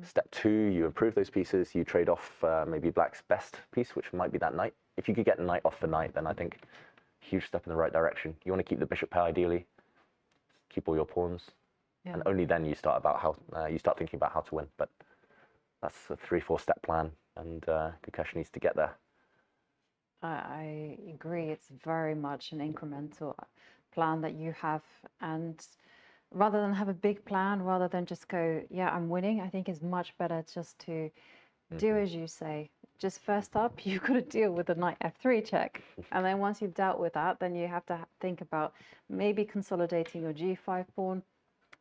Step 2, you improve those pieces. You trade off maybe black's best piece, which might be that knight. If you could get knight off the knight, then I think huge step in the right direction. You want to keep the bishop pair ideally. Keep all your pawns, and only then you start thinking about how to win. But that's a 3-4 step plan, and Gukesh needs to get there. I agree. It's very much an incremental plan that you have, and rather than have a big plan, rather than just go, yeah, I'm winning, I think it's much better just to do as you say. Just first up, you've got to deal with the knight f3 check, and then once you've dealt with that, then you have to think about maybe consolidating your g5 pawn,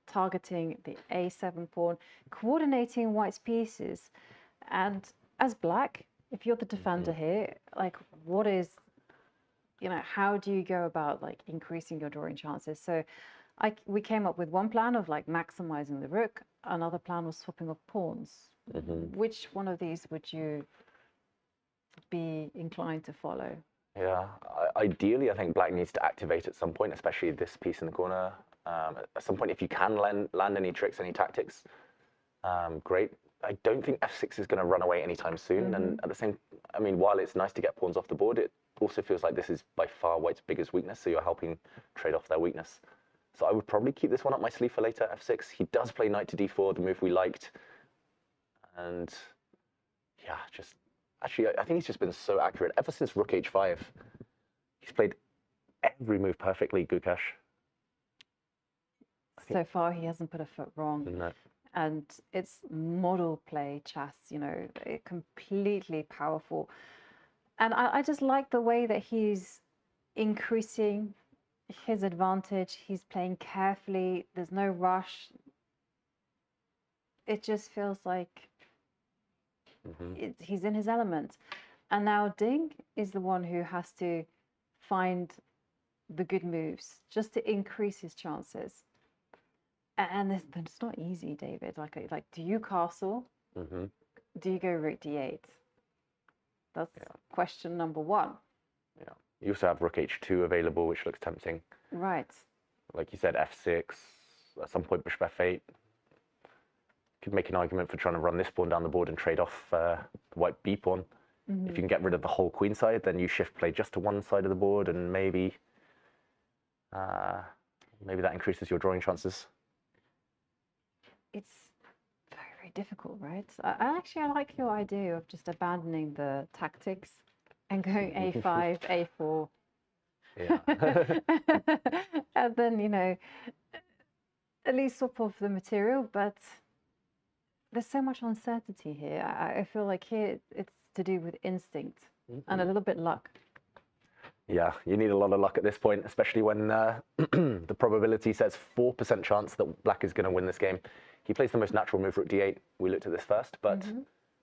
targeting the a7 pawn, coordinating white's pieces, and as black, if you're the defender here, like what is, how do you go about like increasing your drawing chances? So we came up with one plan of like maximizing the rook. Another plan was swapping off pawns. Which one of these would you be inclined to follow? Yeah, ideally, I think black needs to activate at some point, especially this piece in the corner. At some point, if you can land any tricks, any tactics, great. I don't think f6 is going to run away anytime soon. And at the same, I mean, while it's nice to get pawns off the board, it also feels like this is by far white's biggest weakness. So you're helping trade off their weakness. So I would probably keep this one up my sleeve for later. f6. He does play knight to d4, the move we liked. And yeah, actually, I think he's just been so accurate ever since rook h5. He's played every move perfectly, Gukesh. So far, he hasn't put a foot wrong. No. And it's model play chess, completely powerful. And I just like the way that he's increasing his advantage. He's playing carefully. There's no rush. It just feels like he's in his element. And now Ding is the one who has to find the good moves just to increase his chances. And it's not easy, David. Like, do you castle? Do you go rook d8? That's question number 1. Yeah. You also have rook h2 available, which looks tempting. Right. Like you said, f6. At some point, bishop f8. Could make an argument for trying to run this pawn down the board and trade off the white b pawn. If you can get rid of the whole queen side, then you shift play just to one side of the board, and maybe that increases your drawing chances. It's very, very difficult, right? I like your idea of just abandoning the tactics and going a5, a4. Yeah. And then, at least swap off the material, but there's so much uncertainty here. I feel like here it's to do with instinct and a little bit luck. Yeah, you need a lot of luck at this point, especially when the probability says 4% chance that black is going to win this game. He plays the most natural move, rook d8. We looked at this first, but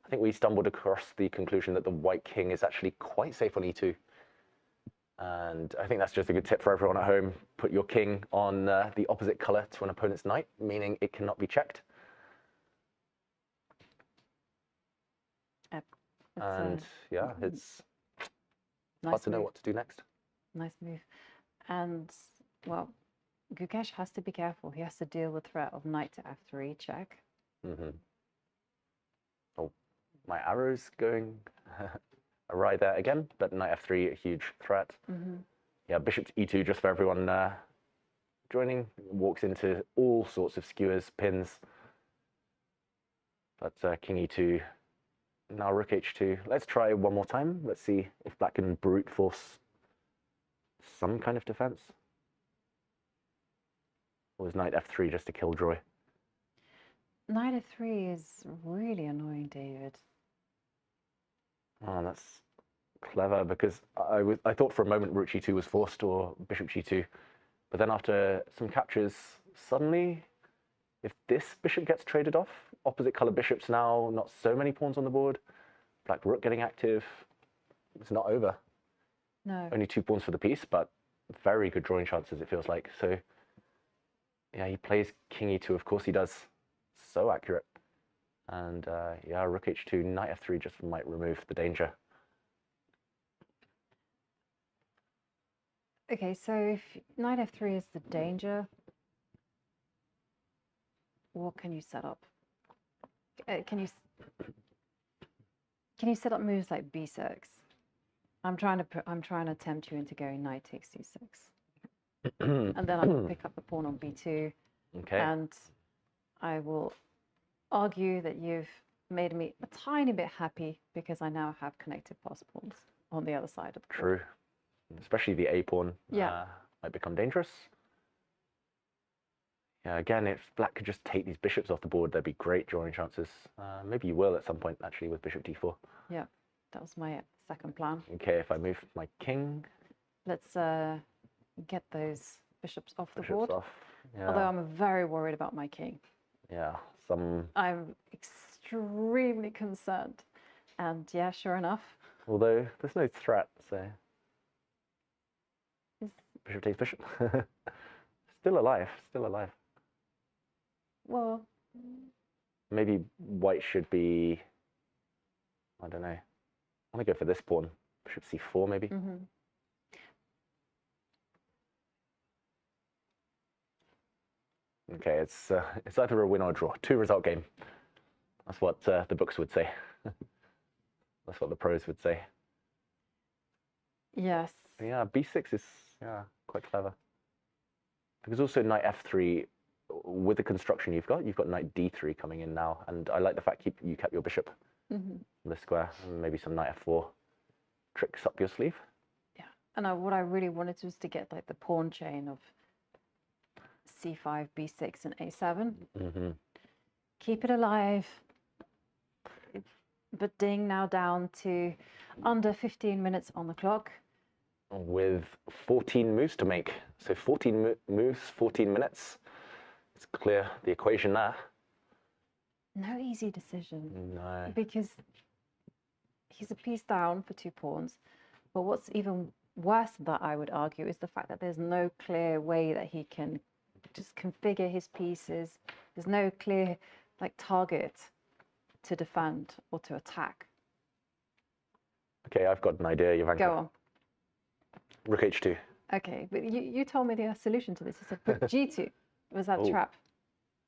I think we stumbled across the conclusion that the white king is actually quite safe on e2. And I think that's just a good tip for everyone at home. Put your king on the opposite color to an opponent's knight, meaning it cannot be checked. And yeah, it's hard to know what to do next. Nice move. And, well, Gukesh has to be careful. He has to deal with threat of knight to f3 check. my arrows going awry there again, but knight f3, a huge threat. Yeah, bishop to e2, just for everyone joining. Walks into all sorts of skewers, pins. But king e2, now rook h2. Let's try one more time. Let's see if black can brute force some kind of defense. Or is knight f3 just a killjoy? Knight f3 is really annoying, David. Oh, that's clever, because I thought for a moment rook g2 was forced, or bishop g2. But then after some captures, suddenly, if this bishop gets traded off, opposite color bishops now, not so many pawns on the board, black rook getting active, it's not over. No. Only 2 pawns for the piece, but very good drawing chances, it feels like. So, yeah, he plays king e2, of course he does. So accurate. And yeah, rook h2, knight f3 just might remove the danger. Okay, so if knight f3 is the danger, what can you set up? Can you set up moves like b6? I'm trying to tempt you into going knight takes c6, and then I can pick up the pawn on b2. Okay. And I will argue that you've made me a tiny bit happy because I now have connected pass pawns on the other side of the board. True. Especially the a pawn Yeah. might become dangerous. Yeah, again, if black could just take these bishops off the board, there'd be great drawing chances. Maybe you will at some point, actually, with bishop d4. Yeah, that was my second plan. Okay, if I move my king. Let's get those bishops off the Bishops board. off. Yeah. Although I'm very worried about my king. Yeah, some. I'm extremely concerned. And yeah, sure enough. Although there's no threat, so. Bishop takes bishop. Still alive, still alive. Well, maybe white should be, I don't know. I want to go for this pawn. Bishop c4 maybe. Okay, it's either a win or a draw. 2-result game. That's what the books would say. That's what the pros would say. Yes. Yeah, b6 is quite clever. Because also knight f3, with the construction you've got knight d3 coming in now, and I like the fact you kept your bishop on the square, and maybe some knight f4 tricks up your sleeve. Yeah, and what I really wanted was to get like the pawn chain of c5, b6, and a7. Keep it alive. But Ding now down to under 15 minutes on the clock. With 14 moves to make. So 14 moves, 14 minutes. It's clear the equation there. No easy decision. No. Because he's a piece down for 2 pawns. But what's even worse than that, I would argue, is the fact that there's no clear way that he can just configure his pieces. There's no clear target to defend or to attack. Okay, I've got an idea, Jovanka. Go on. Rook h2. Okay, but you told me the solution to this. You said rook g2. Was that a trap?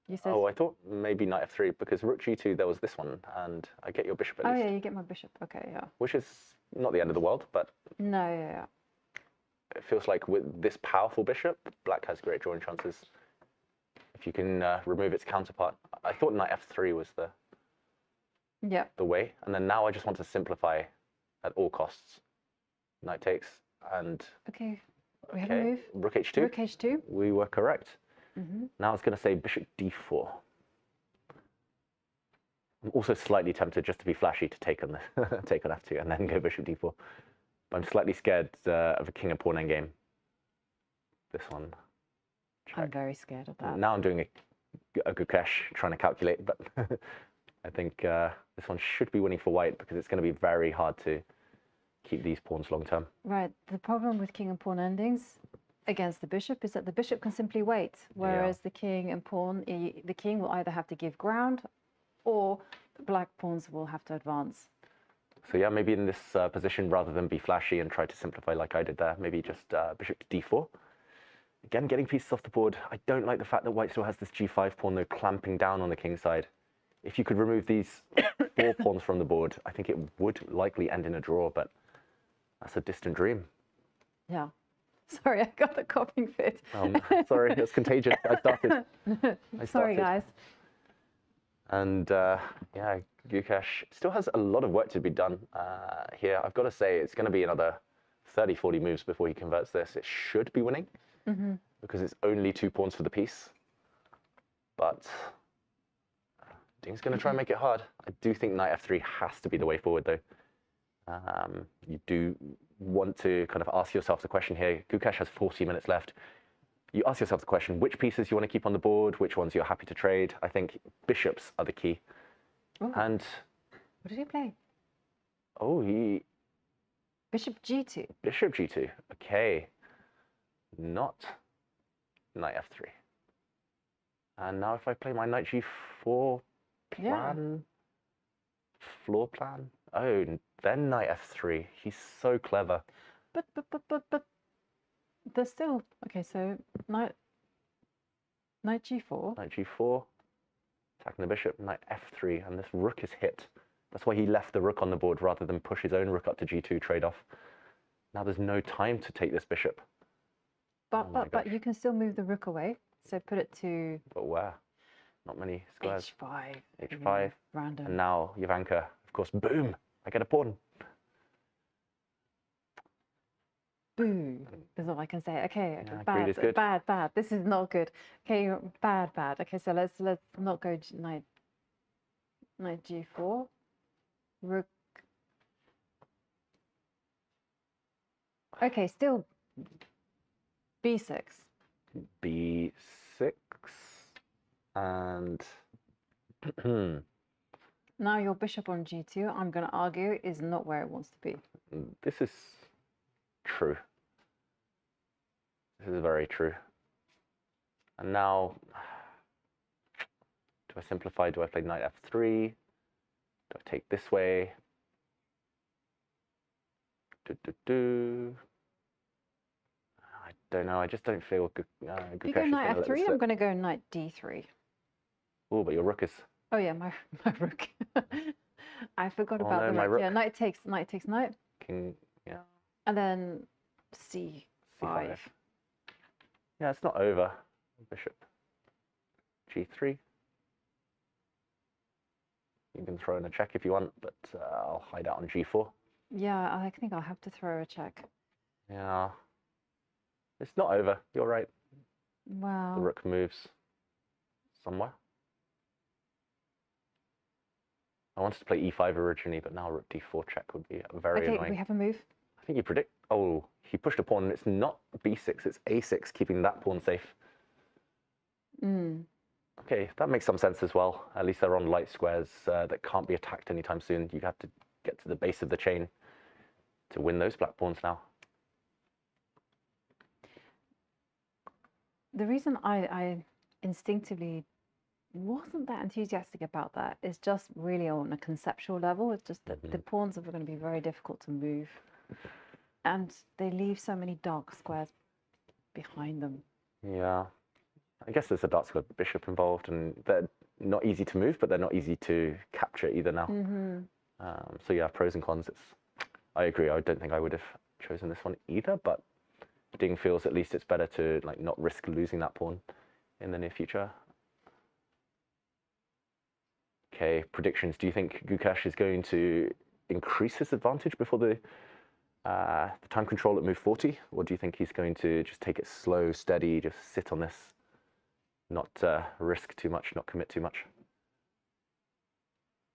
You said. Oh, I thought maybe knight f3, because rook g2, there was this one, and I get your bishop at least. Oh, yeah, you get my bishop. Okay, yeah. Which is not the end of the world, but. No, yeah. It feels like with this powerful bishop, black has great drawing chances. If you can remove its counterpart. I thought knight f3 was the way, and then now I just want to simplify at all costs. Knight takes, and okay, we have a move. Rook h2. Rook h2. We were correct. Now it's going to say bishop d4. I'm also slightly tempted just to be flashy to take on take on f2 and then go bishop d4. But I'm slightly scared of a king and pawn endgame. This one. Check. I'm very scared of that. Now I'm doing a Gukesh, trying to calculate, but I think this one should be winning for white because it's going to be very hard to keep these pawns long term. Right. The problem with king and pawn endings against the bishop is that the bishop can simply wait, whereas the king and pawn, the king will either have to give ground or the black pawns will have to advance. So yeah, maybe in this position, rather than be flashy and try to simplify like I did there, maybe just bishop to d4. Again, getting pieces off the board. I don't like the fact that white still has this g5 pawn, though, clamping down on the king side. if you could remove these 4 pawns from the board, I think it would likely end in a draw, but that's a distant dream. Yeah. Sorry, I got the coughing fit. Sorry, it's contagious. I started. Sorry, guys. And yeah, Gukesh still has a lot of work to be done here. I've got to say, it's going to be another 30, 40 moves before he converts this. It should be winning because it's only 2 pawns for the piece. But Ding's going to try and make it hard. I do think knight f3 has to be the way forward, though. You do want to kind of ask yourself the question here. Gukesh has 40 minutes left. You ask yourself the question, which pieces you want to keep on the board, which ones you're happy to trade. I think bishops are the key. Ooh. And what did he play? oh, he... Bishop g2. Bishop g2. Okay. Not knight f3. And now if I play my knight g4 plan, floor plan. Oh, then knight f3. He's so clever. But there's still, okay, so knight g4. Knight g4, attacking the bishop, knight f3, and this rook is hit. That's why he left the rook on the board rather than push his own rook up to g2 trade-off. Now there's no time to take this bishop. But you can still move the rook away, so put it to... But where? Not many squares. h5. h5. Random. And now Jovanka, of course, boom, I get a pawn. Boo, is all I can say. Okay, yeah, bad. This is not good. Okay, bad. Okay, so let's not go knight g4. Rook. Okay, still b6. b6 and now your bishop on g2, I'm going to argue, is not where it wants to be. This is true. This is very true. And now, do I simplify? Do I play knight f3? Do I take this way? I don't know. I just don't feel good. If you go knight f3, I'm going to go knight d3. Oh, but your rook is... Oh yeah, my rook. I forgot about the rook. Yeah, knight takes knight. King, yeah. And then c5. Yeah, it's not over. Bishop g3. You can throw in a check if you want, but I'll hide out on g4. Yeah, I think I'll have to throw a check. Yeah. It's not over. You're right. Wow. The rook moves somewhere. I wanted to play e5 originally, but now rook d4 check would be very annoying. Okay, we have a move. I think you predict... Oh, he pushed a pawn, and it's not b6, it's a6, keeping that pawn safe. Okay, that makes some sense as well. At least they're on light squares that can't be attacked anytime soon. You have to get to the base of the chain to win those black pawns now. The reason I instinctively wasn't that enthusiastic about that is just really on a conceptual level. It's just that the pawns are going to be very difficult to move. And they leave so many dark squares behind them. Yeah. I guess there's a dark square bishop involved, and they're not easy to move, but they're not easy to capture either now. So yeah, pros and cons. I agree. I don't think I would have chosen this one either, but Ding feels at least it's better to not risk losing that pawn in the near future. Okay, predictions. Do you think Gukesh is going to increase his advantage before the time control at move 40, or do you think he's going to just take it slow, steady, just sit on this, not risk too much, not commit too much?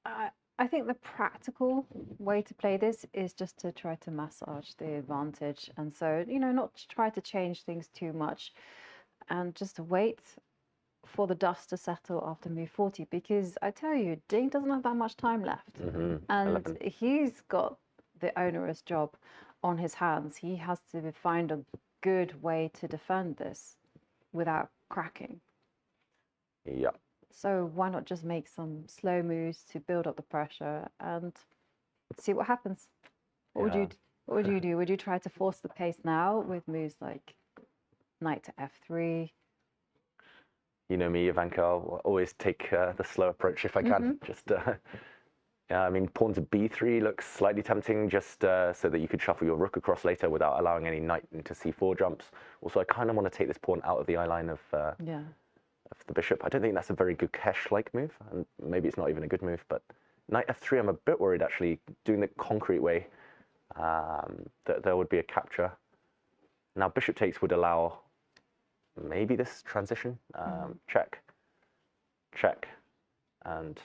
I think the practical way to play this is just to try to massage the advantage, and so not to try to change things too much, and just wait for the dust to settle after move 40, because I tell you, Ding doesn't have that much time left, and he's got the onerous job on his hands. He has to find a good way to defend this without cracking. Yeah. So why not just make some slow moves to build up the pressure and see what happens? What would you do? Would you try to force the pace now with moves like knight to f3? You know me, Jovanka, I'll always take the slow approach if I can. Just, yeah, I mean, pawn to b3 looks slightly tempting, just so that you could shuffle your rook across later without allowing any knight into c4 jumps. Also, I kind of want to take this pawn out of the eye line of the bishop. I don't think that's a very Gukesh-like move, and maybe it's not even a good move, but knight f3, I'm a bit worried, actually, doing the concrete way, that there would be a capture. Now, bishop takes would allow maybe this transition. Check, check, and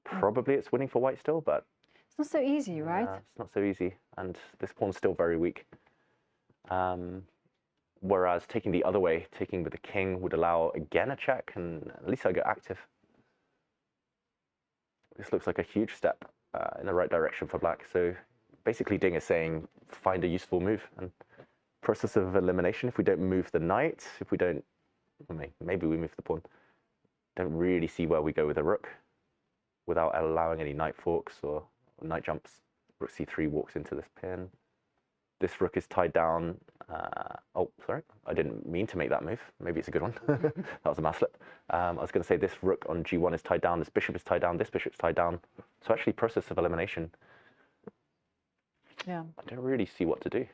probably it's winning for white still, but it's not so easy, right? It's not so easy, and this pawn's still very weak. Whereas taking the other way, taking with the king, would allow again a check, and at least I go active. This looks like a huge step in the right direction for black. So basically Ding is saying, find a useful move. And process of elimination, if we don't move the knight, if we don't, maybe we move the pawn, don't really see where we go with the rook without allowing any knight forks or knight jumps. Rook c3 walks into this pin. This rook is tied down. Oh, sorry, I didn't mean to make that move. Maybe it's a good one. That was a mouse slip. I was going to say this rook on g1 is tied down, this bishop is tied down, this bishop's tied down. So actually, process of elimination. Yeah. I don't really see what to do.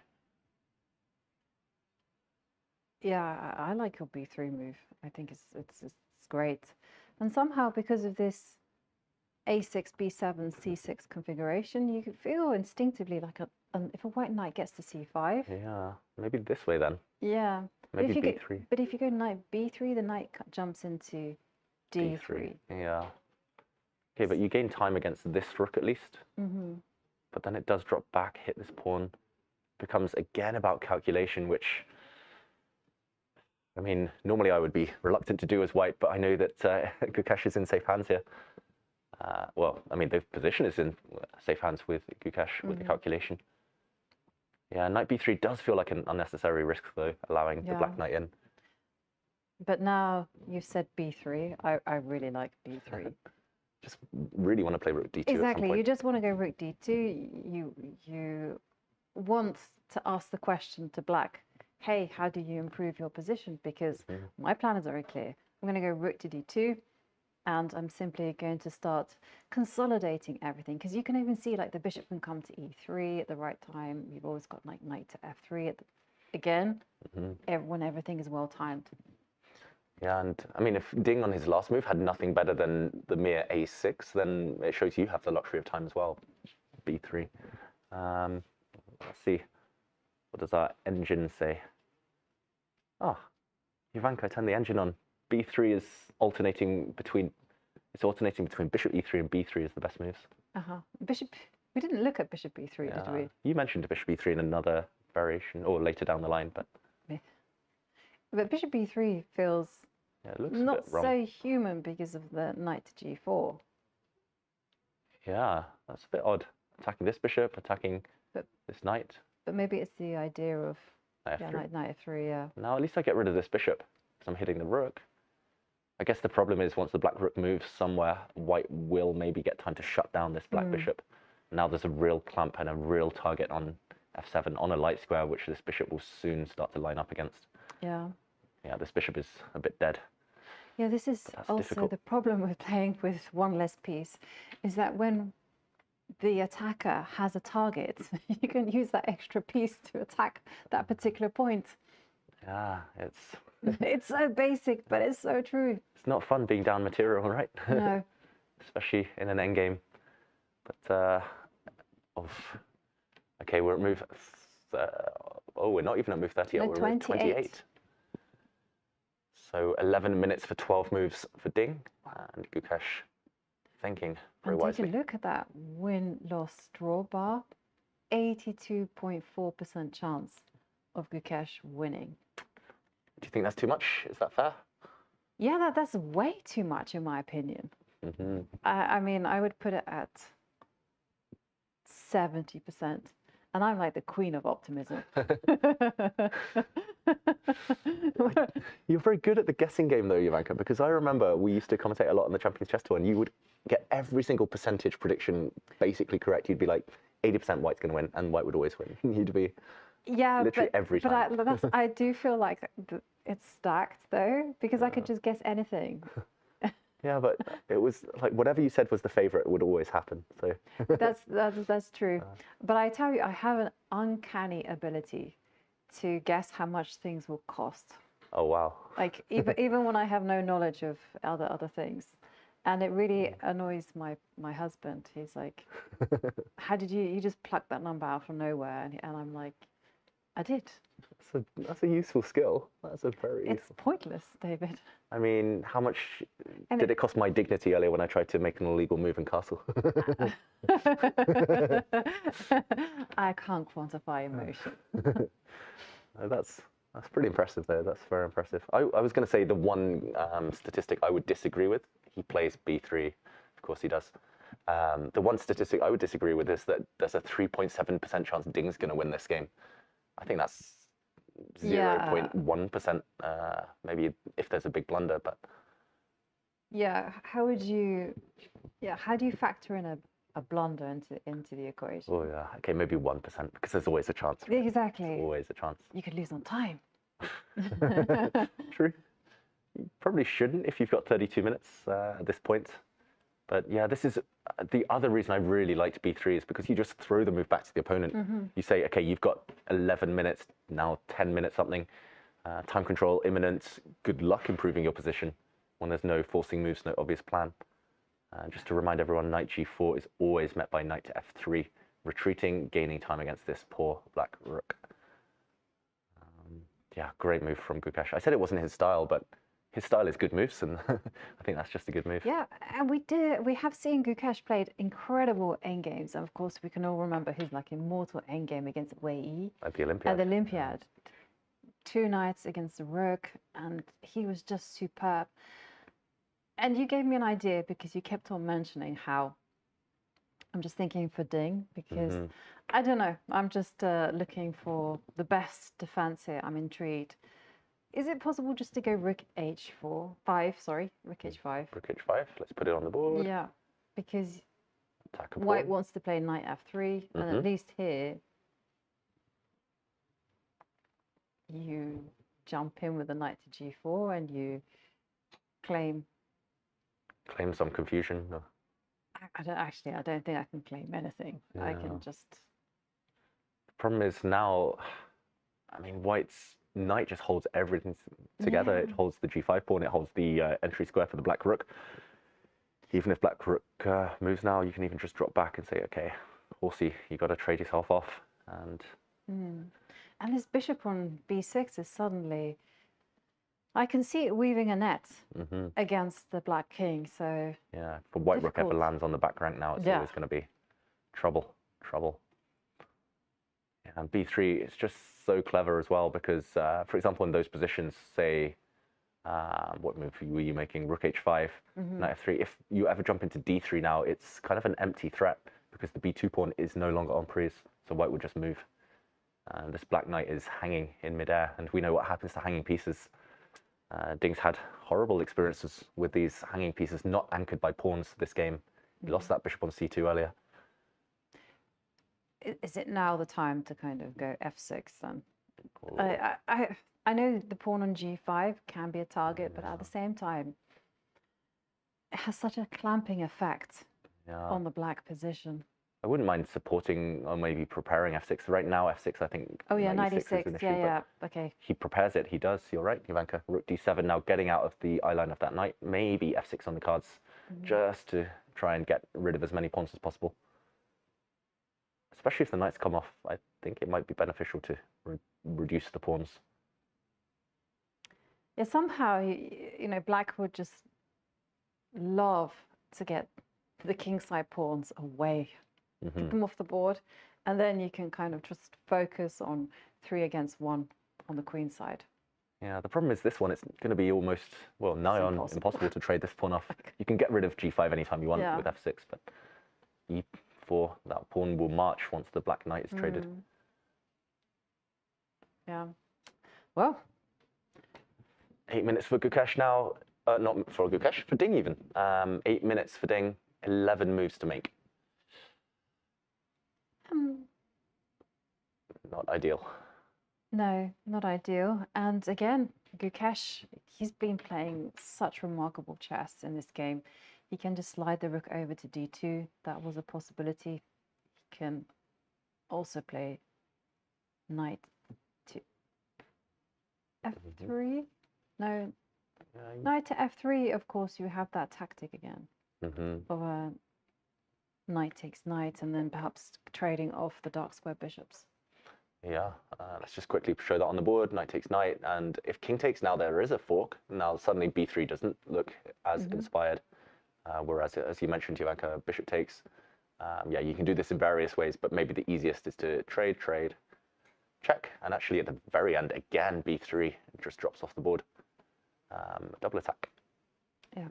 Yeah, I like your b3 move. I think it's great. And somehow, because of this a6, b7, c6 configuration, you could feel instinctively like if a white knight gets to c5. Yeah, maybe this way then. Yeah. Maybe b3. But if you go knight b3, the knight jumps into d3. Yeah. Okay, but you gain time against this rook at least. But then it does drop back, hit this pawn. Becomes again about calculation, which, I mean, normally I would be reluctant to do as white, but I know that Gukesh is in safe hands here. Well, I mean, the position is in safe hands with Gukesh with the calculation. Yeah, knight b3 does feel like an unnecessary risk, though, allowing the black knight in. But now you've said b3. I really like b3. Just really want to play rook d2 Exactly. at some point. You just want to go rook d2. You want to ask the question to black, hey, how do you improve your position? Because my plan is very clear. I'm going to go rook to d2, and I'm simply going to start consolidating everything. Because you can even see, like, the bishop can come to e3 at the right time. You've always got, like, knight to f3 again, when everything is well timed. Yeah, and I mean, if Ding on his last move had nothing better than the mere a6, then it shows you have the luxury of time as well. b3. Let's see. What does our engine say? Oh, Jovanka, turn the engine on. b3 is alternating between bishop e3 and b3 is the best moves. Bishop. We didn't look at bishop b3, did we? You mentioned bishop e3 in another variation, or later down the line, but. But bishop b3 feels it looks not a bit wrong. so human because of the knight to g4. Yeah, that's a bit odd. Attacking this bishop, attacking this knight. But maybe it's the idea of Knight knight f3, yeah. Now at least I get rid of this bishop because I'm hitting the rook. I guess the problem is once the black rook moves somewhere, white will maybe get time to shut down this black bishop. Now there's a real clamp and a real target on f7 on a light square, which this bishop will soon start to line up against. Yeah. Yeah, this bishop is a bit dead. Yeah, this is also difficult. the problem with playing with one less piece, is that when the attacker has a target, you can use that extra piece to attack that particular point. Yeah, it's... It's so basic, but it's so true. It's not fun being down material, right? No. Especially in an endgame. But, okay, we're at move... we're not even at move 30 yet, we're at 28. So 11 minutes for 12 moves for Ding, and Gukesh thinking very wisely. Take a look at that win-loss draw bar. 82.4% chance of Gukesh winning. Do you think that's too much? Is that fair? Yeah, that's way too much in my opinion. I mean, I would put it at 70%. And I'm like the queen of optimism. You're very good at the guessing game though, Jovanka, because I remember we used to commentate a lot on the Champions Chess Tour and you would get every single percentage prediction basically correct. You'd be like, 80% white's going to win, and white would always win. You'd be Yeah, Literally every time. I do feel like it's stacked though, because I could just guess anything. Yeah, but it was like whatever you said was the favorite would always happen. So That's true. But I tell you, I have an uncanny ability to guess how much things will cost. Oh wow. Like even when I have no knowledge of other things. And it really annoys my husband. He's like, how did you just plucked that number out from nowhere? And I'm like, I did. That's a useful skill. That's a very It's pointless, David. I mean, how much did it cost my dignity earlier when I tried to make an illegal move in Castle? I can't quantify emotion. That's pretty impressive, though. That's very impressive. I was going to say the one statistic I would disagree with. He plays b3, of course he does. The one statistic I would disagree with is that there's a 3.7% chance Ding's going to win this game. I think that's 0.1%, maybe if there's a big blunder, but... Yeah, how do you factor in a blunder into the equation? Oh yeah, okay, maybe 1%, because there's always a chance. Right? Exactly. There's always a chance. You could lose on time. True. You probably shouldn't if you've got 32 minutes at this point. But yeah, this is the other reason I really liked b3 is because you just throw the move back to the opponent. You say, okay, you've got 11 minutes, now 10 minutes something. Time control imminent. Good luck improving your position when there's no forcing moves, no obvious plan. Just to remind everyone, knight g4 is always met by knight to f3, retreating, gaining time against this poor black rook. Yeah, great move from Gukesh. I said it wasn't his style, but his style is good moves, and I think that's just a good move. Yeah, and we have seen Gukesh played incredible endgames, and of course we can all remember his like immortal endgame against Wei Yi at the Olympiad. At the Olympiad, 2 knights against the rook, and he was just superb. And you gave me an idea because you kept on mentioning how. I'm just thinking for Ding because I don't know. I'm just looking for the best defense here. I'm intrigued. Is it possible just to go rook h4, 5? Sorry, rook h5. Rook h5. Let's put it on the board. Yeah, because Attack White wants to play knight f3, and at least here you jump in with the knight to g4 and you claim some confusion. No. I don't think I can claim anything. No. I can just. The problem is now, I mean, White's knight just holds everything together. Yeah. It holds the g5 pawn. It holds the entry square for the black rook. Even if black rook moves now, you can even just drop back and say, okay, horsey, you got to trade yourself off. And and this bishop on b6 is suddenly. I can see it weaving a net against the black king, so... Yeah, if a white rook ever lands on the back rank now, it's always going to be trouble. Yeah, and b3, it's just so clever as well because, for example, in those positions, say, what move were you making? Rook h5, knight f3. If you ever jump into d3 now, it's kind of an empty threat because the b2 pawn is no longer en prise, so white would just move. And this black knight is hanging in midair, and we know what happens to hanging pieces. Ding's had horrible experiences with these hanging pieces not anchored by pawns this game. He lost that bishop on c2 earlier. Is it now the time to kind of go f6 then? I know the pawn on g5 can be a target, but at the same time, it has such a clamping effect on the black position. I wouldn't mind supporting or maybe preparing f6. Right now, f6, I think. Oh, yeah, knight e6 e6. is an issue, Yeah, okay. He prepares it. He does. You're right, Jovanka. Rook d7 now getting out of the eye line of that knight. Maybe f6 on the cards just to try and get rid of as many pawns as possible. Especially if the knights come off, I think it might be beneficial to reduce the pawns. Yeah, somehow, you know, black would just love to get the kingside pawns away. Keep them off the board, and then you can kind of just focus on 3 against 1 on the queen side. Yeah, the problem is this one, it's going to be almost, well, nigh on impossible to trade this pawn off. You can get rid of g5 anytime you want with f6, but e4, that pawn will march once the black knight is traded. Yeah. Well. 8 minutes for Gukesh now. Not for Gukesh, for Ding even. 8 minutes for Ding, 11 moves to make. Not ideal. No, not ideal. And again, Gukesh, he's been playing such remarkable chess in this game. He can just slide the rook over to d2. That was a possibility. He can also play knight to f3. No, knight to f3. Of course, you have that tactic again of a knight takes knight, and then perhaps trading off the dark square bishops. Yeah, let's just quickly show that on the board. Knight takes knight, and if king takes, now there is a fork. Now suddenly b3 doesn't look as inspired, whereas as you mentioned, Jovanka, bishop takes. Yeah, you can do this in various ways, but maybe the easiest is to trade, check, and actually at the very end, again, b3, it just drops off the board. Double attack. Yeah.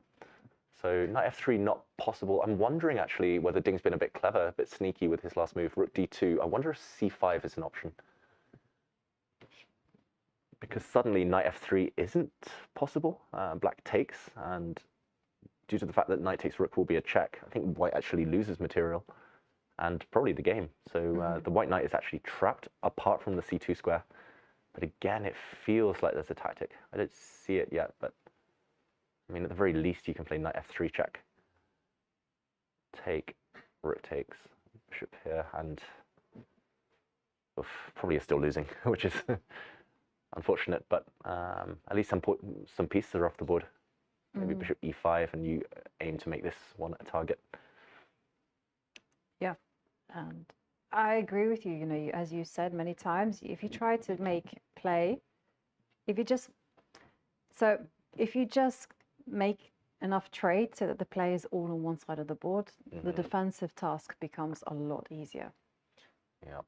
So knight f3 not possible. I'm wondering actually whether Ding's been a bit clever, a bit sneaky with his last move. Rook d2. I wonder if c5 is an option. Because suddenly knight f3 isn't possible. Black takes, and due to the fact that knight takes rook will be a check, I think white actually loses material and probably the game. So the white knight is actually trapped apart from the c2 square. But again, it feels like there's a tactic. I don't see it yet, but I mean, at the very least, you can play knight f3 check. Take, rook takes, bishop here, and probably is still losing, which is unfortunate, but at least some pieces are off the board. Maybe bishop e5, and you aim to make this one a target. Yeah, and I agree with you. You know, as you said many times, if you try to make play, if you just make enough trade so that the play is all on one side of the board, the defensive task becomes a lot easier. Yeah.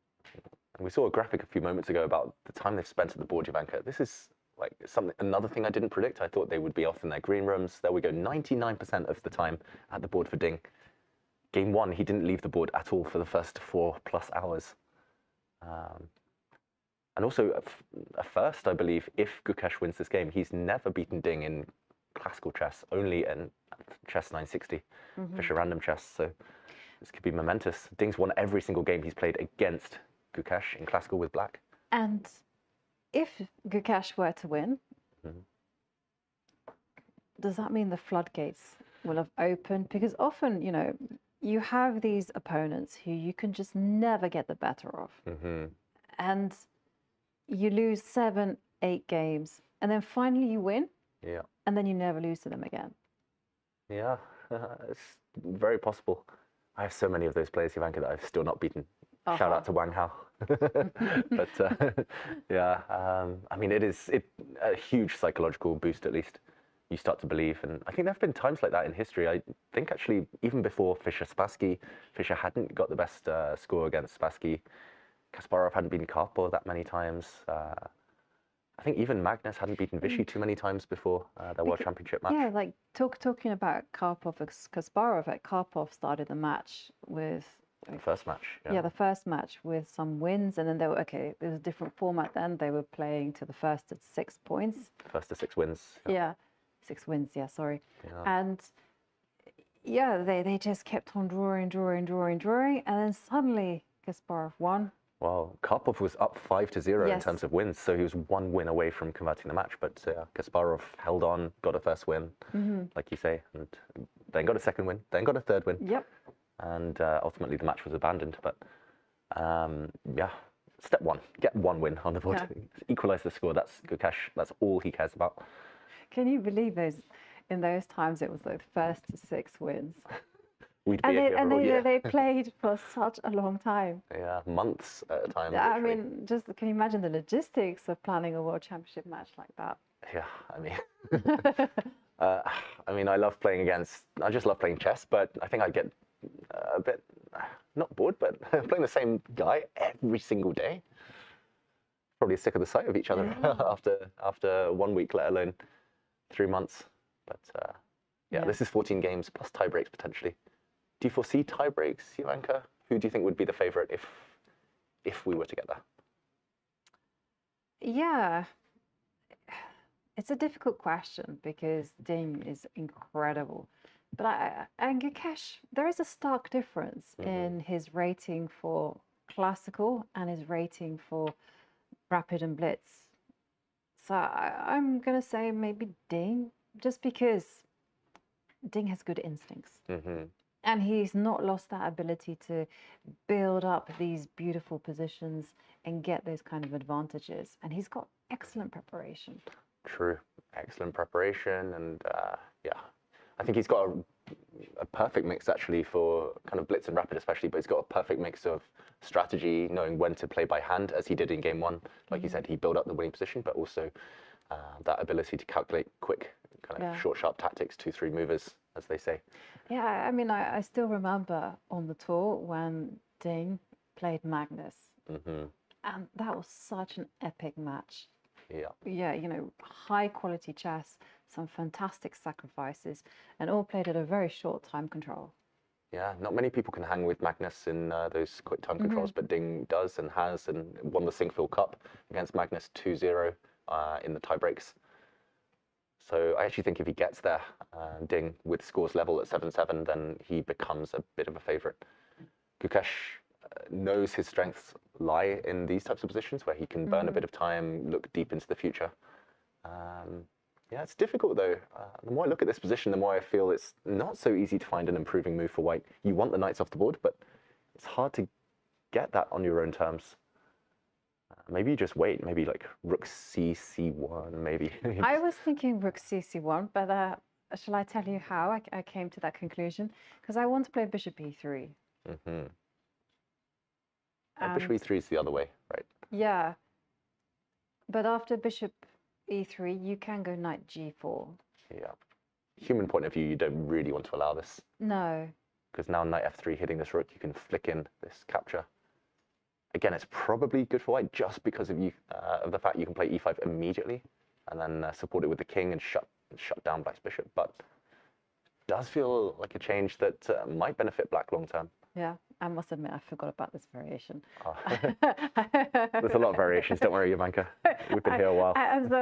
And we saw a graphic a few moments ago about the time they've spent at the board, Jovanka. This is like another thing I didn't predict. I thought they would be off in their green rooms. There we go, 99% of the time at the board for Ding. Game 1, he didn't leave the board at all for the first 4+ hours. And also, a first, I believe, if Gukesh wins this game, he's never beaten Ding in classical chess, only in chess 960, Fischer random chess. So this could be momentous. Ding's won every single game he's played against Gukesh in classical with black. And if Gukesh were to win, does that mean the floodgates will have opened? Because often, you know, you have these opponents who you can just never get the better of. And you lose 7, 8 games, and then finally you win. Yeah. And then you never lose to them again. Yeah, it's very possible. I have so many of those players, Jovanka, that I've still not beaten. Shout out to Wang Hao. But yeah, I mean, it is a huge psychological boost, at least. You start to believe. And I think there have been times like that in history. I think actually, even before Fischer-Spassky, Fischer hadn't got the best score against Spassky. Kasparov hadn't beaten Karpov that many times. I think even Magnus hadn't beaten Vichy too many times before their World Championship match. Yeah, like talking about Karpov and Kasparov, Karpov started the match with... The first match, yeah. The first match with some wins, and then they were, it was a different format then. They were playing to the first to 6 points. First to 6 wins. Yeah, 6 wins, sorry. Yeah. And yeah, they just kept on drawing, and then suddenly Kasparov won. Well, Karpov was up 5-0 in terms of wins, so he was 1 win away from converting the match. But Kasparov held on, got a first win, like you say, and then got a second win, then got a third win. Yep. And ultimately the match was abandoned. But yeah, step 1, get 1 win on the board, equalize the score. That's Gukesh. That's all he cares about. Can you believe in those times it was like first to 6 wins? They played for such a long time. Yeah, months at a time. I mean, can you imagine the logistics of planning a World Championship match like that? Yeah, I mean, I just love playing chess, but I think I get a bit, not bored, but playing the same guy every single day. Probably sick of the sight of each other after 1 week, let alone 3 months. But yeah, this is 14 games plus tie breaks potentially. Do you foresee tie breaks, Jovanka? Who do you think would be the favorite if we were to get there? Yeah, it's a difficult question because Ding is incredible. But and Gukesh, there is a stark difference in his rating for classical and his rating for rapid and blitz. So I'm going to say maybe Ding, just because Ding has good instincts. And he's not lost that ability to build up these beautiful positions and get those kind of advantages. And he's got excellent preparation. True. Excellent preparation. And yeah, I think he's got a perfect mix actually for kind of blitz and rapid especially, but he's got a perfect mix of strategy, knowing when to play by hand, as he did in game one. Like you said, he built up the winning position, but also that ability to calculate quick, kind of short, sharp tactics, 2-3 movers, as they say. Yeah, I mean, I still remember on the tour when Ding played Magnus. And that was such an epic match. Yeah, you know, high quality chess, some fantastic sacrifices, and all played at a very short time control. Yeah, not many people can hang with Magnus in those quick time controls, but Ding does and has, and won the Singfield Cup against Magnus 2-0 in the tie breaks. So I actually think if he gets there, Ding, with scores level at 7-7, then he becomes a bit of a favourite. Gukesh knows his strengths lie in these types of positions where he can burn a bit of time, look deep into the future. Yeah, it's difficult though. The more I look at this position, the more I feel it's not so easy to find an improving move for white. You want the knights off the board, but it's hard to get that on your own terms. Maybe you just wait. Maybe like rook c1, maybe. I was thinking rook c1, but shall I tell you how I came to that conclusion? Because I want to play bishop e3. Bishop e3 is the other way, right? Yeah. But after bishop e3, you can go knight g4. Yeah. Human point of view, you don't really want to allow this. No. Because now knight f3 hitting this rook, you can flick in this capture. Again, it's probably good for white just because of the fact you can play e5 immediately and then support it with the king and shut down black's bishop. But it does feel like a change that might benefit black long term. Yeah, I must admit, I forgot about this variation. There's a lot of variations. Don't worry, Jovanka. We've been here a while. And so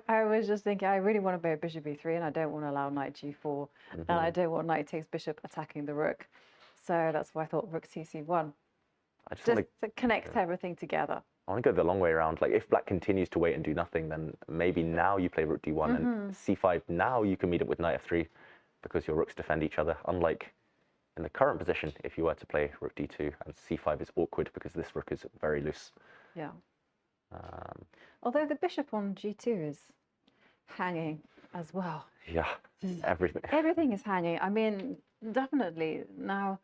I was just thinking, I really want to play bishop e3, and I don't want to allow knight g4, and I don't want knight takes bishop attacking the rook. So that's why I thought rook c1. Just to connect everything together. I want to go the long way around. Like if black continues to wait and do nothing, then maybe now you play rook d1 and c5. Now you can meet up with knight f3 because your rooks defend each other. Unlike in the current position, if you were to play rook d2 and c5 is awkward because this rook is very loose. Yeah. Although the bishop on g2 is hanging as well. Yeah, everything. Everything is hanging. I mean, definitely now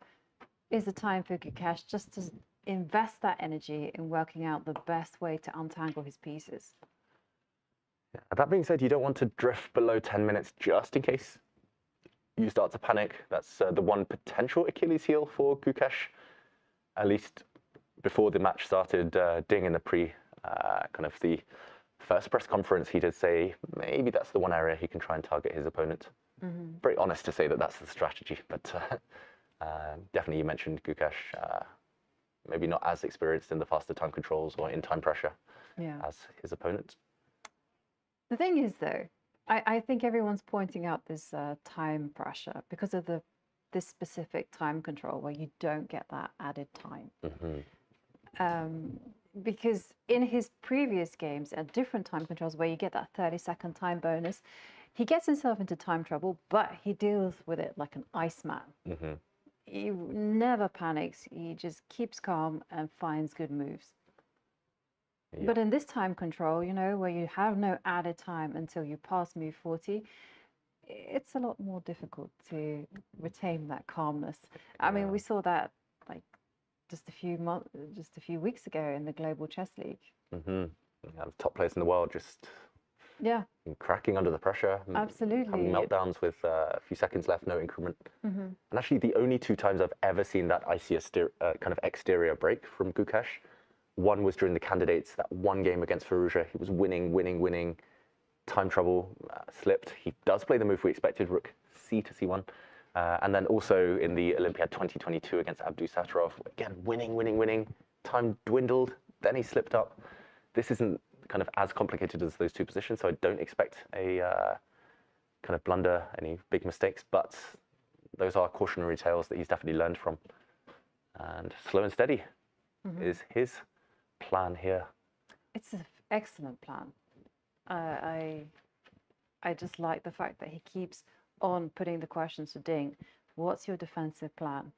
is the time for Gukesh just to invest that energy in working out the best way to untangle his pieces. Yeah. That being said, you don't want to drift below 10 minutes just in case you start to panic. That's the one potential Achilles heel for Gukesh. At least before the match started, Ding in the kind of the first press conference, he did say maybe that's the one area he can try and target his opponent. Very honest to say that that's the strategy, but definitely you mentioned Gukesh. Maybe not as experienced in the faster time controls or in time pressure as his opponent. The thing is, though, I think everyone's pointing out this time pressure because of this specific time control where you don't get that added time. Because in his previous games at different time controls where you get that 30-second time bonus, he gets himself into time trouble, but he deals with it like an iceman. He never panics. He just keeps calm and finds good moves. But in this time control, you know, where you have no added time until you pass move 40, it's a lot more difficult to retain that calmness. I mean, we saw that like just a few weeks ago in the Global Chess League. The top players in the world just cracking under the pressure. Absolutely. Having meltdowns with a few seconds left, no increment. And actually, the only two times I've ever seen that icy kind of exterior break from Gukesh, one was during the candidates, that one game against Firouzja. He was winning, time trouble, slipped. He does play the move we expected, rook c to c1. And then also in the Olympiad 2022 against Abdou Sattarov, again, winning, time dwindled, then he slipped up. This isn't kind of as complicated as those two positions, so I don't expect a kind of blunder, any big mistakes, but those are cautionary tales that he's definitely learned from. And slow and steady is his plan here. It's an excellent plan. I just like the fact that he keeps on putting the questions to Ding. What's your defensive plan?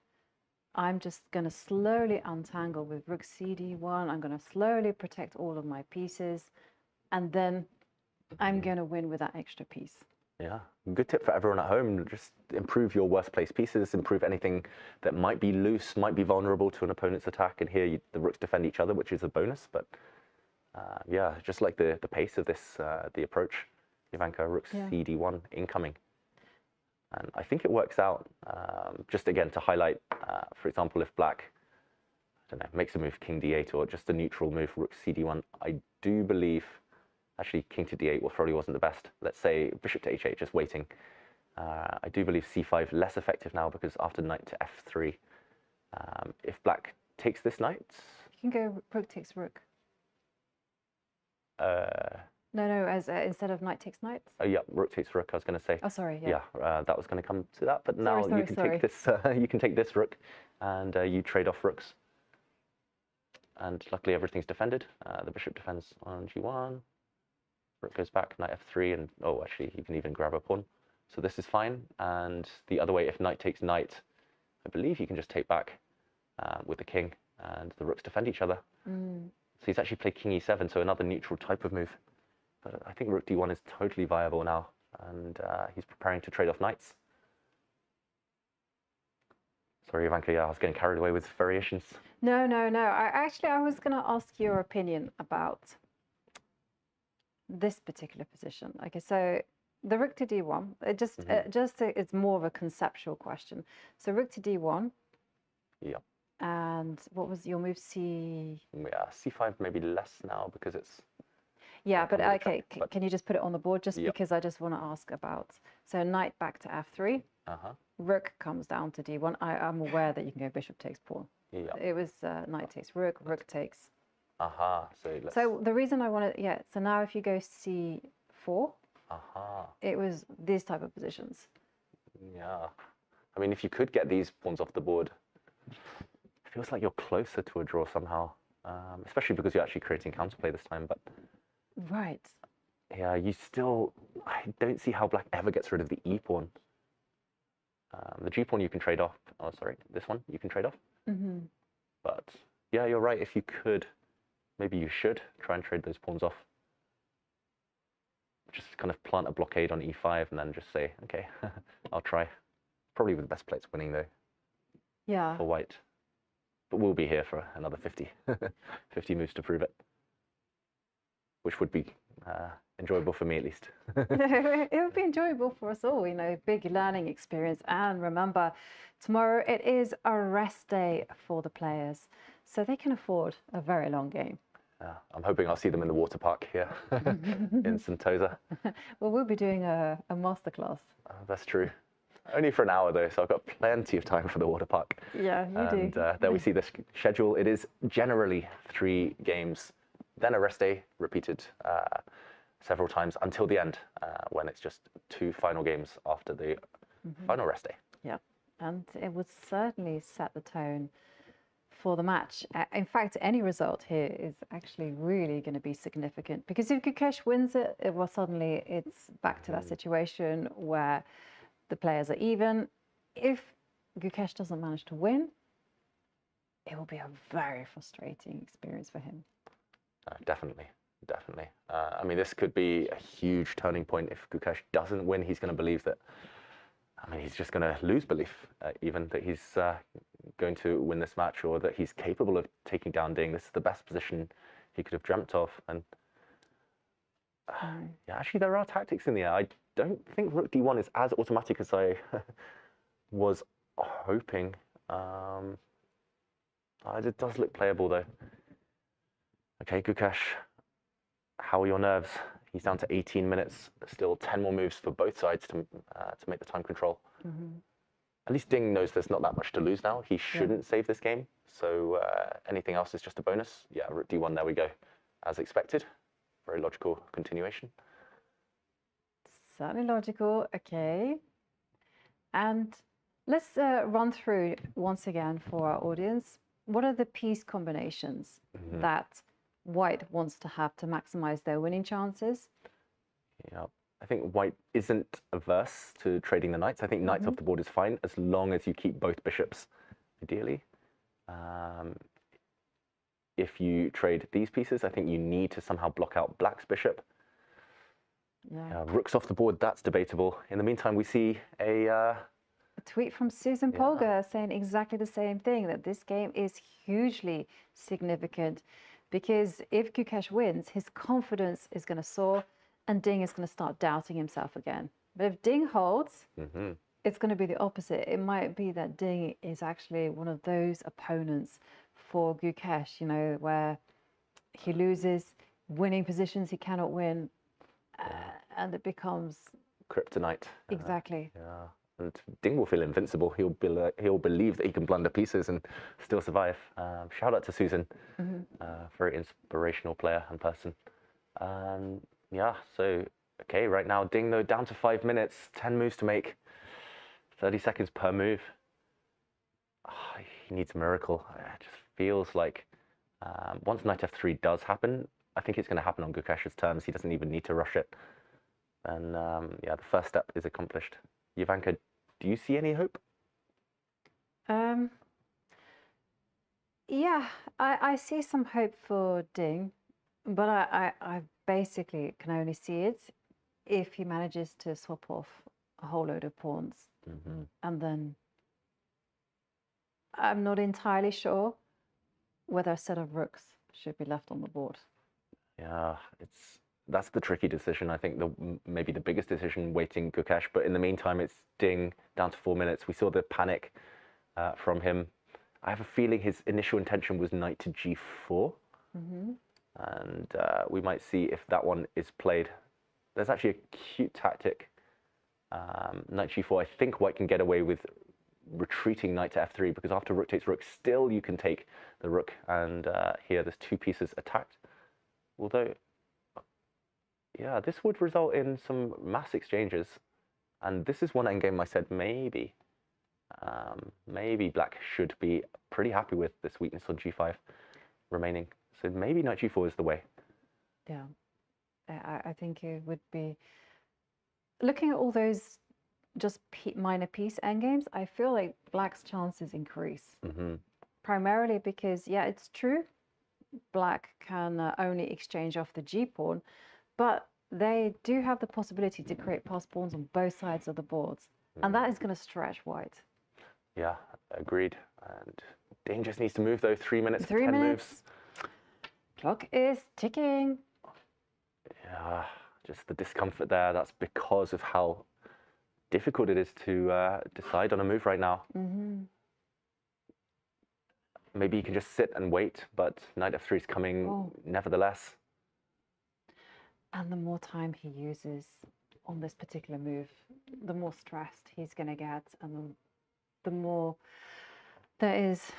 I'm just going to slowly untangle with rook cd1. I'm going to slowly protect all of my pieces, and then I'm going to win with that extra piece. Yeah, good tip for everyone at home. Just improve your worst placed pieces, improve anything that might be loose, might be vulnerable to an opponent's attack. And here the rooks defend each other, which is a bonus. But yeah, just like the pace of this, the approach, Jovanka, rook cd1 incoming. And I think it works out. Just again to highlight, for example, if black, I don't know, makes a move king d8 or just a neutral move rook cd1, I do believe. Actually, king to d8 probably wasn't the best. Let's say bishop to h8, just waiting. I do believe c5 less effective now because after knight to f3, if black takes this knight... You can go rook takes rook. No, as instead of knight takes knight. Oh yeah, rook takes rook. I was going to say. Oh, sorry. Yeah. Yeah, that was going to come to that, but now you can take this. You can take this rook, and you trade off rooks. And luckily, everything's defended. The bishop defends on g1. Rook goes back, knight f3, and oh, actually, you can even grab a pawn. So this is fine. And the other way, if knight takes knight, I believe you can just take back with the king, and the rooks defend each other. So he's actually played king e7, so another neutral type of move. But I think rook d1 is totally viable now, and he's preparing to trade off knights. Sorry, Jovanka, yeah, I was getting carried away with variations. No. I was going to ask your opinion about this particular position. Okay, so the rook to d1, it's more of a conceptual question. So rook to d1. Yeah. And what was your move? C? Yeah, c5 maybe less now because it's... Yeah, but okay, can you just put it on the board just because I just want to ask about... So knight back to f3. Rook comes down to d1. I'm aware that you can go bishop takes pawn. Yeah. It was knight takes rook, rook takes... So the reason I want to, so now if you go c4, it was these type of positions. Yeah. I mean, if you could get these pawns off the board, it feels like you're closer to a draw somehow, especially because you're actually creating counterplay this time. But right. Yeah, I don't see how black ever gets rid of the e pawn. The g pawn you can trade off. Oh, sorry, this one you can trade off. But yeah, you're right. If you could. Maybe you should try and trade those pawns off. Just kind of plant a blockade on e5 and then just say, okay, I'll try. Probably with the best players winning though. Yeah. For white. But we'll be here for another 50 moves to prove it. Which would be enjoyable for me at least. It would be enjoyable for us all, big learning experience. And remember, tomorrow it is a rest day for the players, so they can afford a very long game. I'm hoping I'll see them in the water park here in Sentosa. Well, we'll be doing a masterclass. That's true. Only for an hour though, so I've got plenty of time for the water park. Yeah, you do. And there we see the schedule. It is generally 3 games, then a rest day repeated several times until the end, when it's just 2 final games after the final rest day. Yeah, and it would certainly set the tone for the match. In fact, any result here is actually really going to be significant, because if Gukesh wins it, well, suddenly it's back to that situation where the players are even. If Gukesh doesn't manage to win, it will be a very frustrating experience for him. Definitely. I mean, this could be a huge turning point. If Gukesh doesn't win, he's going to believe that, he's just going to lose belief, even that he's going to win this match, or that he's capable of taking down Ding. This is the best position he could have dreamt of. And yeah, actually, there are tactics in the air. I don't think rook d1 is as automatic as I was hoping. It does look playable, though. Okay, Gukesh, how are your nerves? He's down to 18 minutes. There's still 10 more moves for both sides to make the time control. At least Ding knows there's not that much to lose now. He shouldn't save this game. So anything else is just a bonus. Yeah, rook d1, there we go. As expected. Very logical continuation. Certainly logical. Okay. And let's run through once again for our audience. What are the piece combinations that White wants to have to maximize their winning chances. Yeah, I think White isn't averse to trading the knights. I think knights off the board is fine as long as you keep both bishops, ideally. If you trade these pieces, I think you need to somehow block out Black's bishop. Yeah. Rooks off the board, that's debatable. In the meantime, we see a tweet from Susan Polgar saying exactly the same thing, that this game is hugely significant because if Gukesh wins, his confidence is going to soar and Ding is going to start doubting himself again. But if Ding holds, it's going to be the opposite. It might be that Ding is actually one of those opponents for Gukesh, you know, where he loses winning positions he cannot win, and it becomes kryptonite. Exactly. Yeah, and Ding will feel invincible. He'll believe that he can blunder pieces and still survive. Shout out to Susan, very inspirational player and person. Yeah, so okay, right now Ding though down to 5 minutes, 10 moves to make, 30 seconds per move. He needs a miracle. It just feels like once knight f3 does happen, I think it's going to happen on Gukesh's terms. He doesn't even need to rush it. And yeah, the first step is accomplished. Jovanka, do you see any hope? Yeah, I see some hope for Ding, but I basically can only see it if he manages to swap off a whole load of pawns. And then I'm not entirely sure whether a set of rooks should be left on the board. Yeah, that's the tricky decision. I think maybe the biggest decision waiting Gukesh, but in the meantime, it's Ding down to 4 minutes. We saw the panic from him. I have a feeling his initial intention was knight to g4, and we might see if that one is played. There's actually a cute tactic, knight g4. I think White can get away with retreating knight to f3 because after rook takes rook, still you can take the rook, and here there's two pieces attacked. Although, yeah, this would result in some mass exchanges, and this is one endgame I said maybe Black should be pretty happy with this weakness on g5 remaining. So maybe knight g4 is the way. Yeah, I think it would be, looking at all those just minor piece endgames, I feel like Black's chances increase. Primarily because, yeah, it's true, Black can only exchange off the g-pawn, but they do have the possibility to create passed pawns on both sides of the boards, and that is going to stretch White. Yeah, agreed. And Ding just needs to move though. 3 minutes, 3 10 minutes. moves. Clock is ticking. Yeah, just the discomfort there. That's because of how difficult it is to decide on a move right now. Maybe you can just sit and wait, but knight f3 is coming nevertheless. And the more time he uses on this particular move, the more stressed he's going to get, and the more there is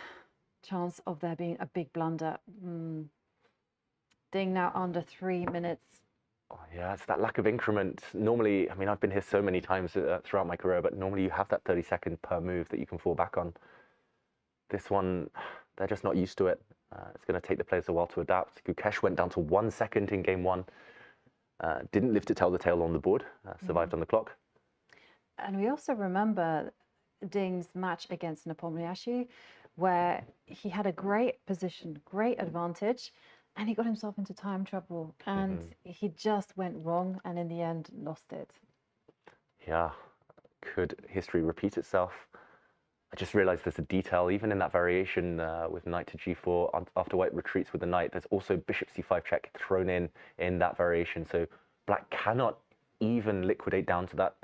chance of there being a big blunder. Ding now under 3 minutes. Oh, yeah, it's that lack of increment. Normally, I mean, I've been here so many times throughout my career, but normally you have that 30 second per move that you can fall back on. This one, they're just not used to it. It's going to take the players a while to adapt. Gukesh went down to 1 second in game one. Didn't live to tell the tale on the board, survived on the clock. And we also remember Ding's match against Nepomniachtchi, where he had a great position, great advantage, and he got himself into time trouble, and he just went wrong, and in the end lost it. Yeah, could history repeat itself? I just realized there's a detail, even in that variation with knight to g4, after White retreats with the knight, there's also bishop c5 check thrown in that variation. So Black cannot even liquidate down to that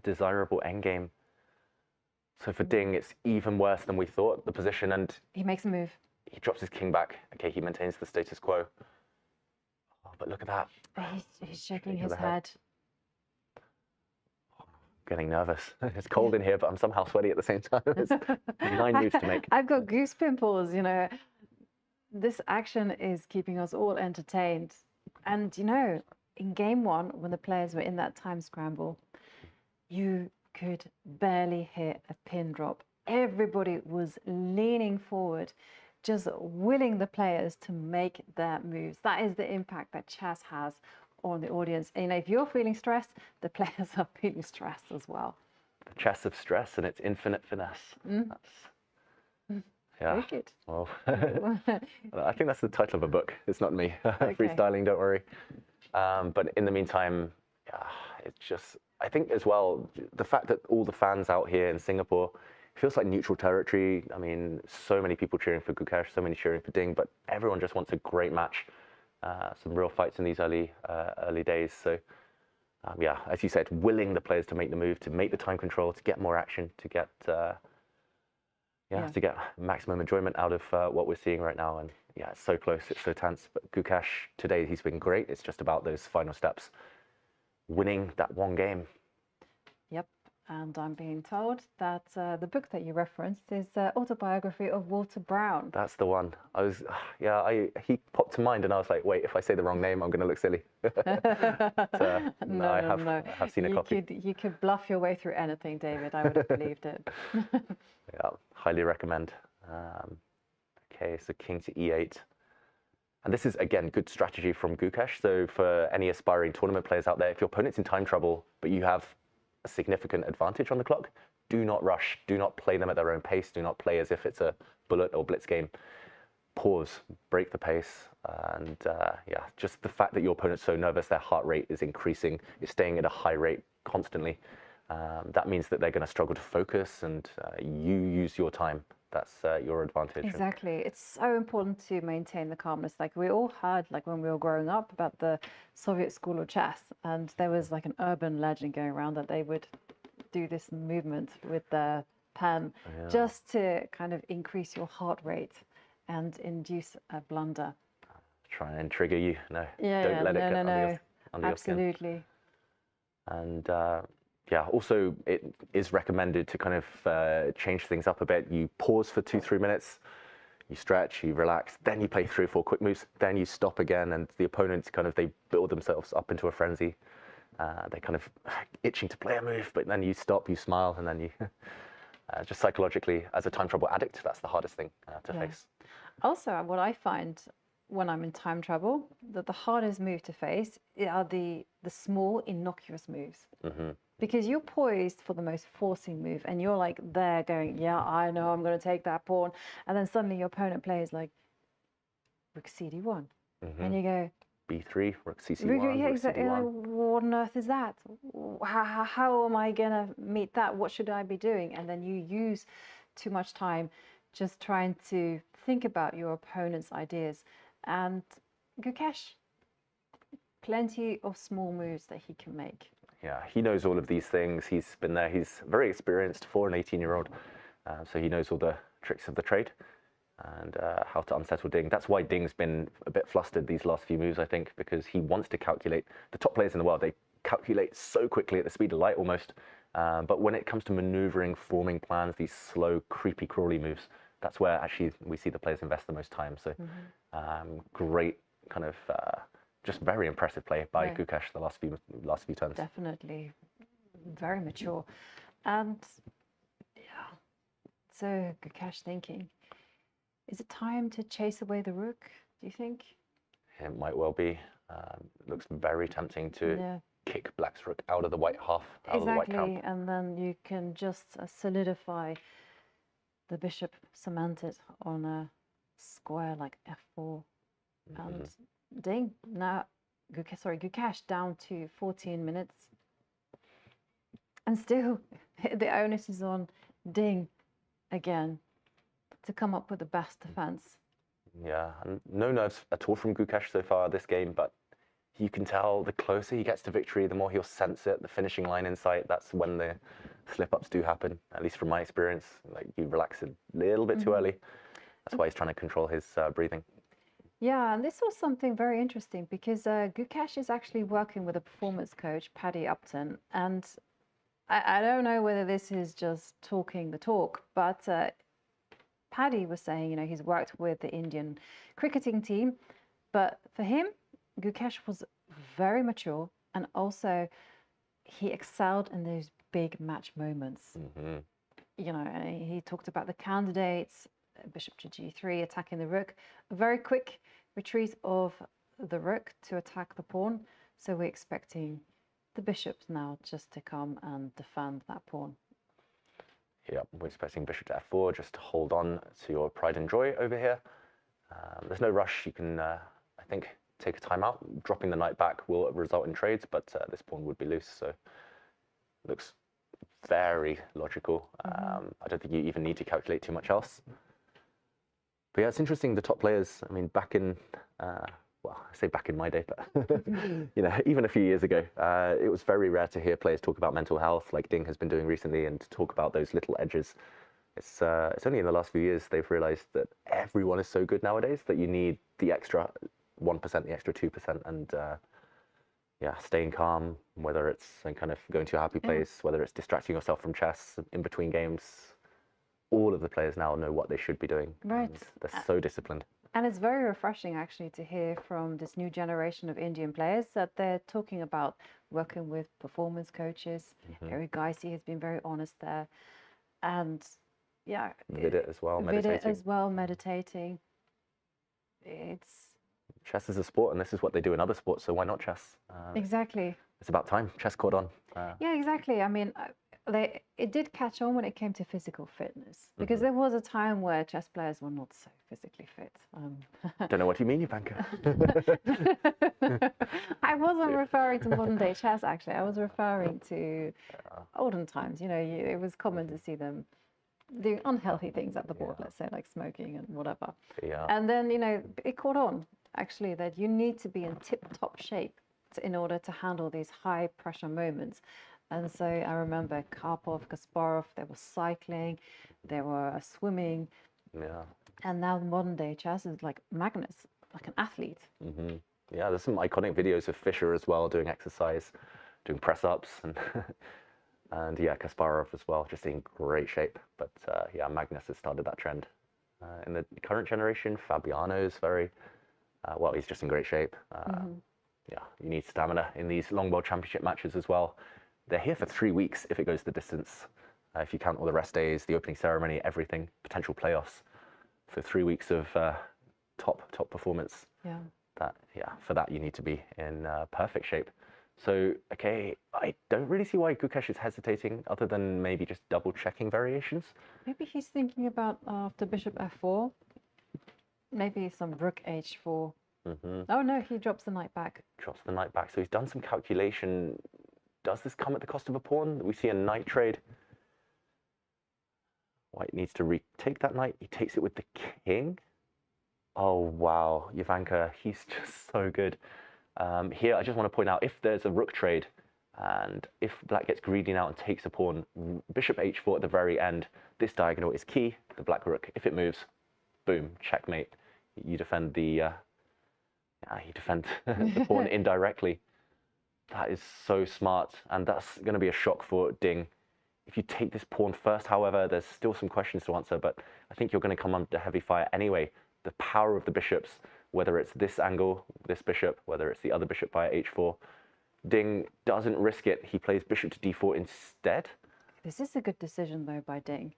desirable endgame. So for Ding, it's even worse than we thought, the position, and he makes a move. He drops his king back. Okay, he maintains the status quo. Oh, but look at that. He's shaking his head. Getting nervous. It's cold in here, but I'm somehow sweaty at the same time. It's 9 moves to make. I've got goose pimples, you know. This action is keeping us all entertained. And, you know, in game one, when the players were in that time scramble, you could barely hear a pin drop. Everybody was leaning forward, just willing the players to make their moves. That is the impact that chess has on the audience. And if you're feeling stressed, the players are feeling stressed as well. The chess of stress and its infinite finesse. Yeah. Very good. Well, I think that's the title of a book. It's not me. Freestyling, don't worry. But in the meantime, yeah, it's just, I think as well, the fact that all the fans out here in Singapore, it feels like neutral territory. I mean, so many people cheering for Gukesh, so many cheering for Ding, but everyone just wants a great match. Some real fights in these early days. So yeah, as you said, willing the players to make the move, to make the time control, to get more action, to get to get maximum enjoyment out of what we're seeing right now. And yeah, it's so close, it's so tense. But Gukesh today, he's been great. It's just about those final steps, winning that one game. Yep. And I'm being told that the book that you referenced is Autobiography of Walter Brown. That's the one. I was, he popped to mind, and I was like, wait, if I say the wrong name, I'm going to look silly. But, no, I have seen a copy. You could bluff your way through anything, David. I would have believed it. Yeah, highly recommend. Okay, so king to e8. And this is, again, good strategy from Gukesh. So for any aspiring tournament players out there, if your opponent's in time trouble, but you have a significant advantage on the clock, do not rush. Do not play them at their own pace. Do not play as if it's a bullet or blitz game. Pause, break the pace, and yeah, just the fact that your opponent's so nervous, their heart rate is increasing, is staying at a high rate constantly. That means that they're going to struggle to focus, and you use your time. That's your advantage. Exactly. It's so important to maintain the calmness. Like we all heard, like when we were growing up, about the Soviet school of chess, and there was like an urban legend going around that they would do this movement with their pen just to kind of increase your heart rate and induce a blunder. Try and trigger you. No, yeah, don't let it get under your absolutely. skin. And yeah, also it is recommended to kind of change things up a bit. You pause for 2-3 minutes, you stretch, you relax, then you play 3 or 4 quick moves, then you stop again, and the opponents kind of, they build themselves up into a frenzy. They're kind of itching to play a move, but then you stop, you smile, and then you just psychologically, as a time trouble addict, that's the hardest thing to face. Also, what I find when I'm in time trouble, that the hardest move to face are the small, innocuous moves. Because you're poised for the most forcing move, and you're like there going, yeah, I know I'm going to take that pawn. And then suddenly your opponent plays like rook cd1. And you go, b3, rook cc1, yeah, rook exactly. cd1. Like, what on earth is that? How am I going to meet that? What should I be doing? And then you use too much time just trying to think about your opponent's ideas. And Gukesh, plenty of small moves that he can make. Yeah, he knows all of these things. He's been there. He's very experienced for an 18-year-old. So he knows all the tricks of the trade and how to unsettle Ding. That's why Ding's been a bit flustered these last few moves, I think, because he wants to calculate. The top players in the world, they calculate so quickly at the speed of light almost. But when it comes to maneuvering, forming plans, these slow, creepy, crawly moves, that's where actually we see the players invest the most time. So great kind of just very impressive play by Gukesh the last few turns. Definitely very mature. And yeah, so Gukesh thinking, is it time to chase away the rook, do you think? It might well be. It looks very tempting to kick Black's rook out of the white half, out of the white camp. And then you can just solidify the bishop, cement it on a square like f4. And Ding, now Gukesh down to 14 minutes. And still, the onus is on Ding again to come up with the best defense. Yeah, and no nerves at all from Gukesh so far this game, but you can tell the closer he gets to victory, the more he'll sense it, the finishing line in sight. That's when the slip-ups do happen, at least from my experience. Like, you relax a little bit too early. That's why he's trying to control his breathing. Yeah, and this was something very interesting because Gukesh is actually working with a performance coach, Paddy Upton, and I don't know whether this is just talking the talk, but Paddy was saying, you know, he's worked with the Indian cricketing team, but for him, Gukesh was very mature, and also he excelled in those big match moments. You know, he talked about the candidates bishop to g3, attacking the rook. A very quick retreat of the rook to attack the pawn. So we're expecting the bishops now just to come and defend that pawn. Yeah, we're expecting bishop to f4 just to hold on to your pride and joy over here. There's no rush. You can, I think, take a timeout. Dropping the knight back will result in trades, but this pawn would be loose, so looks very logical. I don't think you even need to calculate too much else. But yeah, it's interesting, the top players, I mean, back in, well, I say back in my day, but you know, even a few years ago, it was very rare to hear players talk about mental health like Ding has been doing recently and to talk about those little edges. It's only in the last few years they've realized that everyone is so good nowadays that you need the extra 1%, the extra 2%, and yeah, staying calm, whether it's kind of going to a happy place, whether it's distracting yourself from chess in between games. All of the players now know what they should be doing. Right. They're so disciplined. And it's very refreshing actually to hear from this new generation of Indian players that they're talking about working with performance coaches. Eric Geisy has been very honest there. And yeah. Vidit as well, meditating. Vidit as well, meditating. It's... Chess is a sport, and this is what they do in other sports, so why not chess? Exactly. It's about time. Chess caught on. Yeah, exactly. I mean, it did catch on when it came to physical fitness, because there was a time where chess players were not so physically fit. Don't know what you mean, Jovanka. I wasn't referring to modern day chess, actually. I was referring to olden times. You know, it was common to see them doing unhealthy things at the board, let's say, like smoking and whatever. Yeah. And then, you know, it caught on, actually, that you need to be in tip-top shape in order to handle these high-pressure moments. And so I remember Karpov, Kasparov, they were cycling, they were swimming. Yeah. And now modern-day chess is like Magnus, like an athlete. Yeah, there's some iconic videos of Fischer as well, doing exercise, doing press-ups, and yeah, Kasparov as well, just in great shape. But yeah, Magnus has started that trend. In the current generation, Fabiano is very, well, he's just in great shape. Yeah, you need stamina in these long world championship matches as well. They're here for 3 weeks if it goes the distance. If you count all the rest days, the opening ceremony, everything, potential playoffs, for 3 weeks of top performance. Yeah. For that you need to be in perfect shape. So, okay, I don't really see why Gukesh is hesitating, other than maybe just double checking variations. Maybe he's thinking about after bishop f4, maybe some rook h4. Oh no, he drops the knight back. Drops the knight back. So he's done some calculation. Does this come at the cost of a pawn? We see a knight trade. White needs to retake that knight. He takes it with the king. Oh, wow. Jovanka, he's just so good. Here, I just want to point out, if there's a rook trade, and if black gets greedy now and takes a pawn, bishop h4 at the very end, this diagonal is key, the black rook. If it moves, boom, checkmate. You defend the the pawn indirectly. That is so smart, and that's going to be a shock for Ding. If you take this pawn first, however, there's still some questions to answer, but I think you're going to come under heavy fire anyway. The power of the bishops, whether it's this angle, this bishop, whether it's the other bishop via h4, Ding doesn't risk it. He plays bishop to d4 instead. This is a good decision, though, by Ding.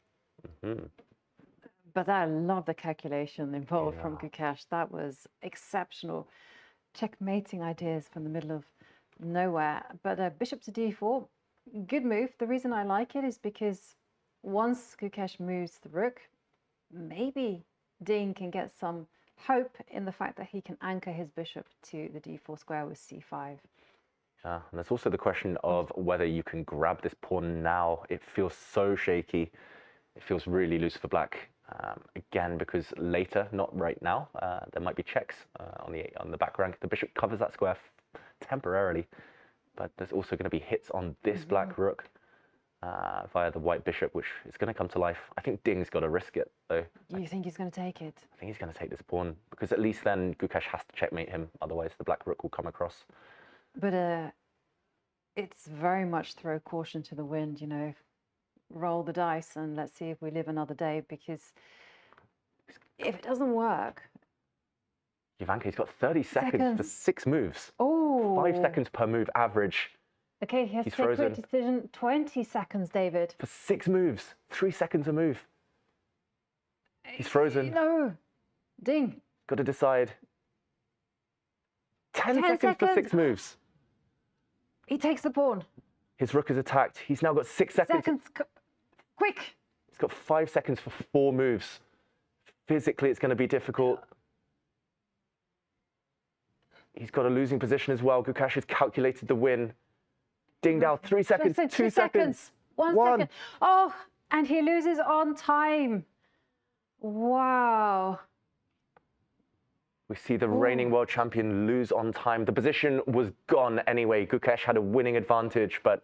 But I love the calculation involved from Gukesh. That was exceptional. Checkmating ideas from the middle of nowhere. But bishop to d4, good move. The reason I like it is because once Gukesh moves the rook, maybe Ding can get some hope in the fact that he can anchor his bishop to the d4 square with c5. Yeah, and there's also the question of whether you can grab this pawn now. It feels so shaky. It feels really loose for black. Again, because later, not right now, there might be checks on the back rank. The bishop covers that square temporarily, but there's also going to be hits on this black rook via the white bishop, which is going to come to life. I think Ding's got to risk it, though. You think he's going to take it? I think he's going to take this pawn, because at least then Gukesh has to checkmate him, otherwise the black rook will come across. But it's very much throw caution to the wind, you know. Roll the dice and let's see if we live another day, because if it doesn't work... Jovanka, he's got 30 seconds for 6 moves. Oh. 5 seconds per move average. Okay, he has to take a quick decision. 20 seconds, David. For 6 moves, 3 seconds a move. He's frozen. No. Ding. Got to decide. 10 seconds for 6 moves. He takes the pawn. His rook is attacked. He's now got 6 seconds. Quick. He's got 5 seconds for 4 moves. Physically, it's going to be difficult. He's got a losing position as well. Gukesh has calculated the win. Ding now, 3 seconds, 2 seconds. 1 second. Oh, and he loses on time. Wow. We see the reigning world champion lose on time. The position was gone anyway. Gukesh had a winning advantage, but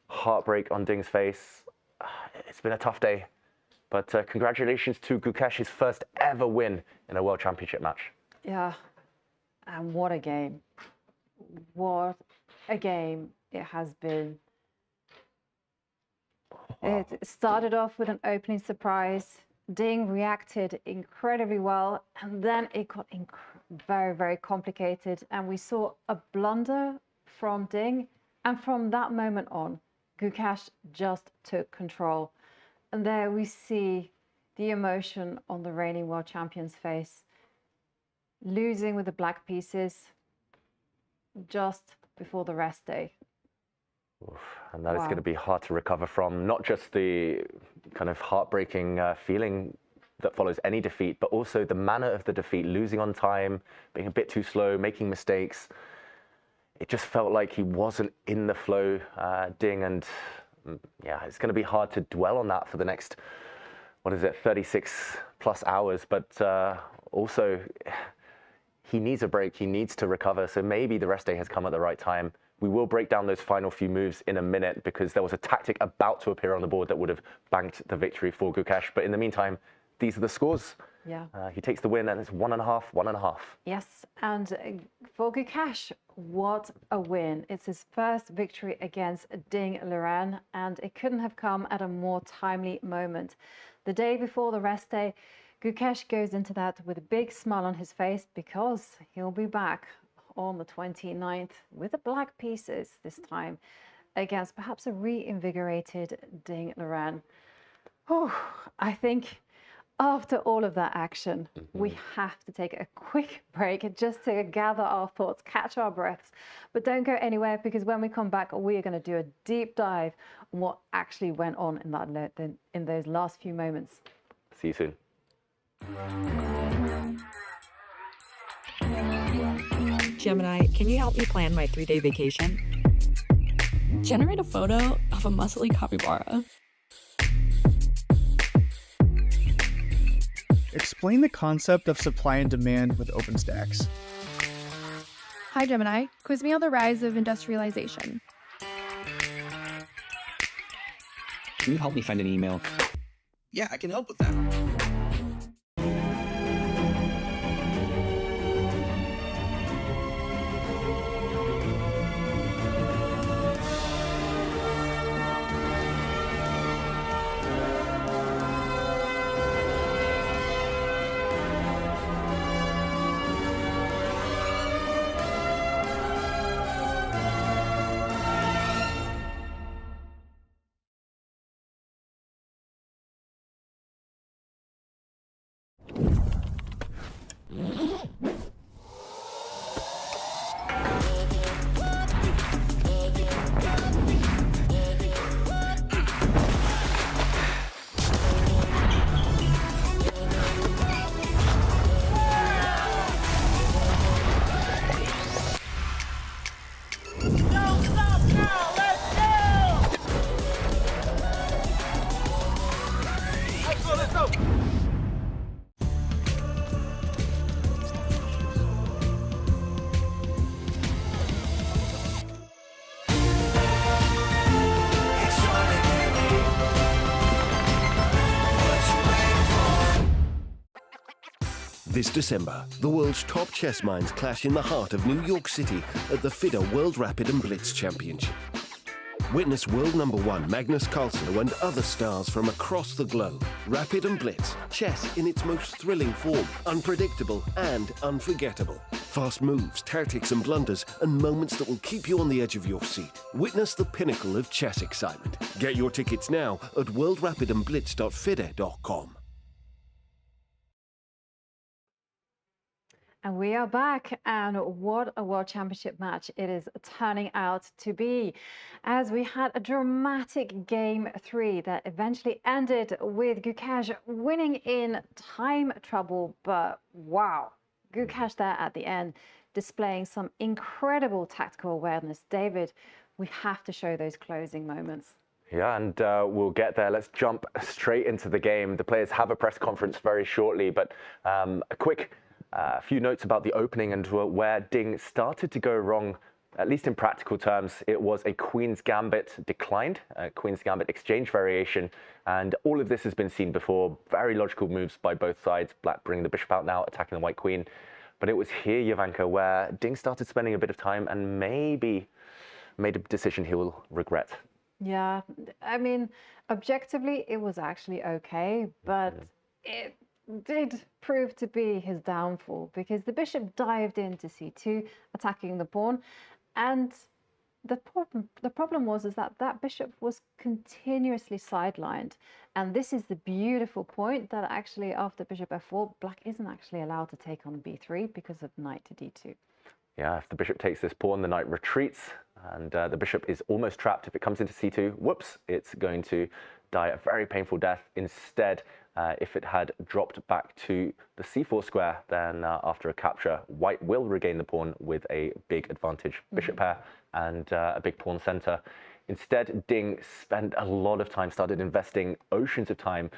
heartbreak on Ding's face. It's been a tough day. But congratulations to Gukesh, his first ever win in a world championship match. Yeah. And what a game. What a game it has been. Wow. It started off with an opening surprise. Ding reacted incredibly well, and then it got very, very complicated. And we saw a blunder from Ding, and from that moment on, Gukesh just took control. And there we see the emotion on the reigning world champion's face, losing with the black pieces just before the rest day. Oof, and that is going to be hard to recover from, not just the kind of heartbreaking feeling that follows any defeat, but also the manner of the defeat, losing on time, being a bit too slow, making mistakes. It just felt like he wasn't in the flow, Ding, and yeah, it's going to be hard to dwell on that for the next, 36 plus hours, but also he needs a break, he needs to recover, so maybe the rest day has come at the right time. We will break down those final few moves in a minute because there was a tactic about to appear on the board that would have banked the victory for Gukesh. But in the meantime, these are the scores. Yeah. He takes the win and it's 1.5, 1.5. Yes, and for Gukesh, what a win. It's his first victory against Ding Liren, and it couldn't have come at a more timely moment. The day before the rest day, Gukesh goes into that with a big smile on his face because he'll be back on the 29th with the black pieces this time against perhaps a reinvigorated Ding Liren. Oh, I think after all of that action, we have to take a quick break just to gather our thoughts, catch our breaths. But don't go anywhere because when we come back, we are going to do a deep dive on what actually went on in those last few moments. See you soon. Gemini, can you help me plan my 3-day vacation? Generate a photo of a muscly capybara. Explain the concept of supply and demand with OpenStax. Hi Gemini, quiz me on the rise of industrialization. Can you help me find an email? Yeah, I can help with that. This December, the world's top chess minds clash in the heart of New York City at the FIDE World Rapid and Blitz Championship. Witness world #1 Magnus Carlsen and other stars from across the globe. Rapid and Blitz, chess in its most thrilling form, unpredictable and unforgettable. Fast moves, tactics and blunders, and moments that will keep you on the edge of your seat. Witness the pinnacle of chess excitement. Get your tickets now at worldrapidandblitz.fide.com. And we are back, and what a World Championship match it is turning out to be, as we had a dramatic Game 3 that eventually ended with Gukesh winning in time trouble. But wow, Gukesh there at the end displaying some incredible tactical awareness. David, we have to show those closing moments. Yeah, and we'll get there. Let's jump straight into the game. The players have a press conference very shortly, but a quick few notes about the opening and where Ding started to go wrong, at least in practical terms. It was a Queen's Gambit declined, a Queen's Gambit exchange variation, and all of this has been seen before. Very logical moves by both sides. Black bringing the bishop out now, attacking the white queen. But it was here, Jovanka, where Ding started spending a bit of time and maybe made a decision he will regret. Yeah, I mean, objectively, it was actually okay, but it did prove to be his downfall because the bishop dived into c2, attacking the pawn, and the problem was that that bishop was continuously sidelined, and this is the beautiful point that actually after bishop f4, Black isn't actually allowed to take on b3 because of knight to d2. Yeah, if the bishop takes this pawn, the knight retreats, and the bishop is almost trapped. If it comes into c2, whoops, it's going to die a very painful death. Instead, if it had dropped back to the c4 square, then after a capture, white will regain the pawn with a big advantage bishop pair and a big pawn center. Instead, Ding spent a lot of time, started investing oceans of time,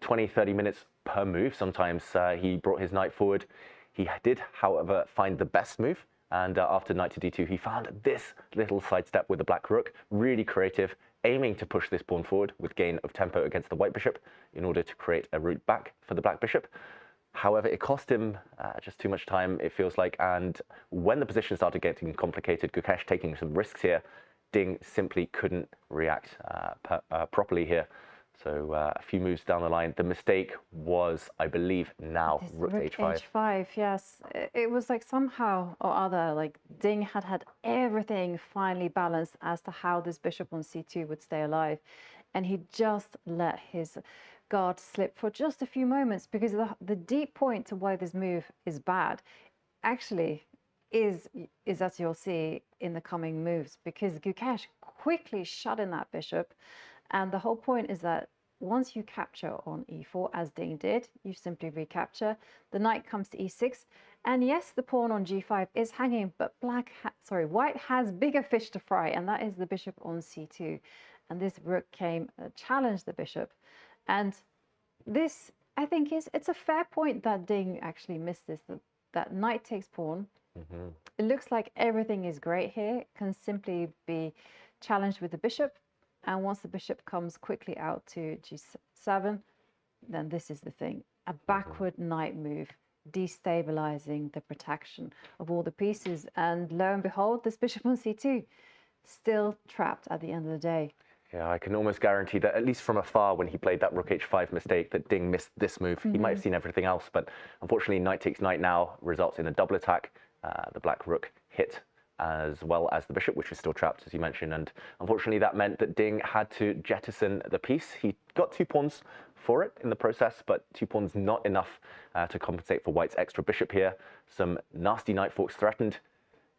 20, 30 minutes per move. Sometimes he brought his knight forward. He did, however, find the best move. And after knight to d2, he found this little sidestep with the black rook, really creative, aiming to push this pawn forward with gain of tempo against the white bishop in order to create a route back for the black bishop. However, it cost him just too much time, it feels like. And when the position started getting complicated, Gukesh taking some risks here, Ding simply couldn't react properly here. So a few moves down the line. The mistake was, I believe, now rook to h5. h5, yes. It was like somehow or other, like Ding had everything finely balanced as to how this bishop on c2 would stay alive. And he just let his guard slip for just a few moments, because the deep point to why this move is bad actually is as you'll see in the coming moves, because Gukesh quickly shut in that bishop. And the whole point is that once you capture on e4, as Ding did, you simply recapture. The knight comes to e6, and yes, the pawn on g5 is hanging, but white has bigger fish to fry, and that is the bishop on c2. And this rook came, challenged the bishop, and this, I think, it's a fair point that Ding actually missed this. That knight takes pawn. It looks like everything is great here. It can simply be challenged with the bishop. And once the bishop comes quickly out to g7, then this is the thing. A backward knight move, destabilizing the protection of all the pieces. And lo and behold, this bishop on c2, still trapped at the end of the day. Yeah, I can almost guarantee that, at least from afar, when he played that rook h5 mistake, that Ding missed this move. He might have seen everything else, but unfortunately, knight takes knight now results in a double attack. The black rook hit, as well as the bishop, which was still trapped, as you mentioned. And unfortunately, that meant that Ding had to jettison the piece. He got 2 pawns for it in the process, but 2 pawns not enough to compensate for white's extra bishop here. Some nasty knight forks threatened.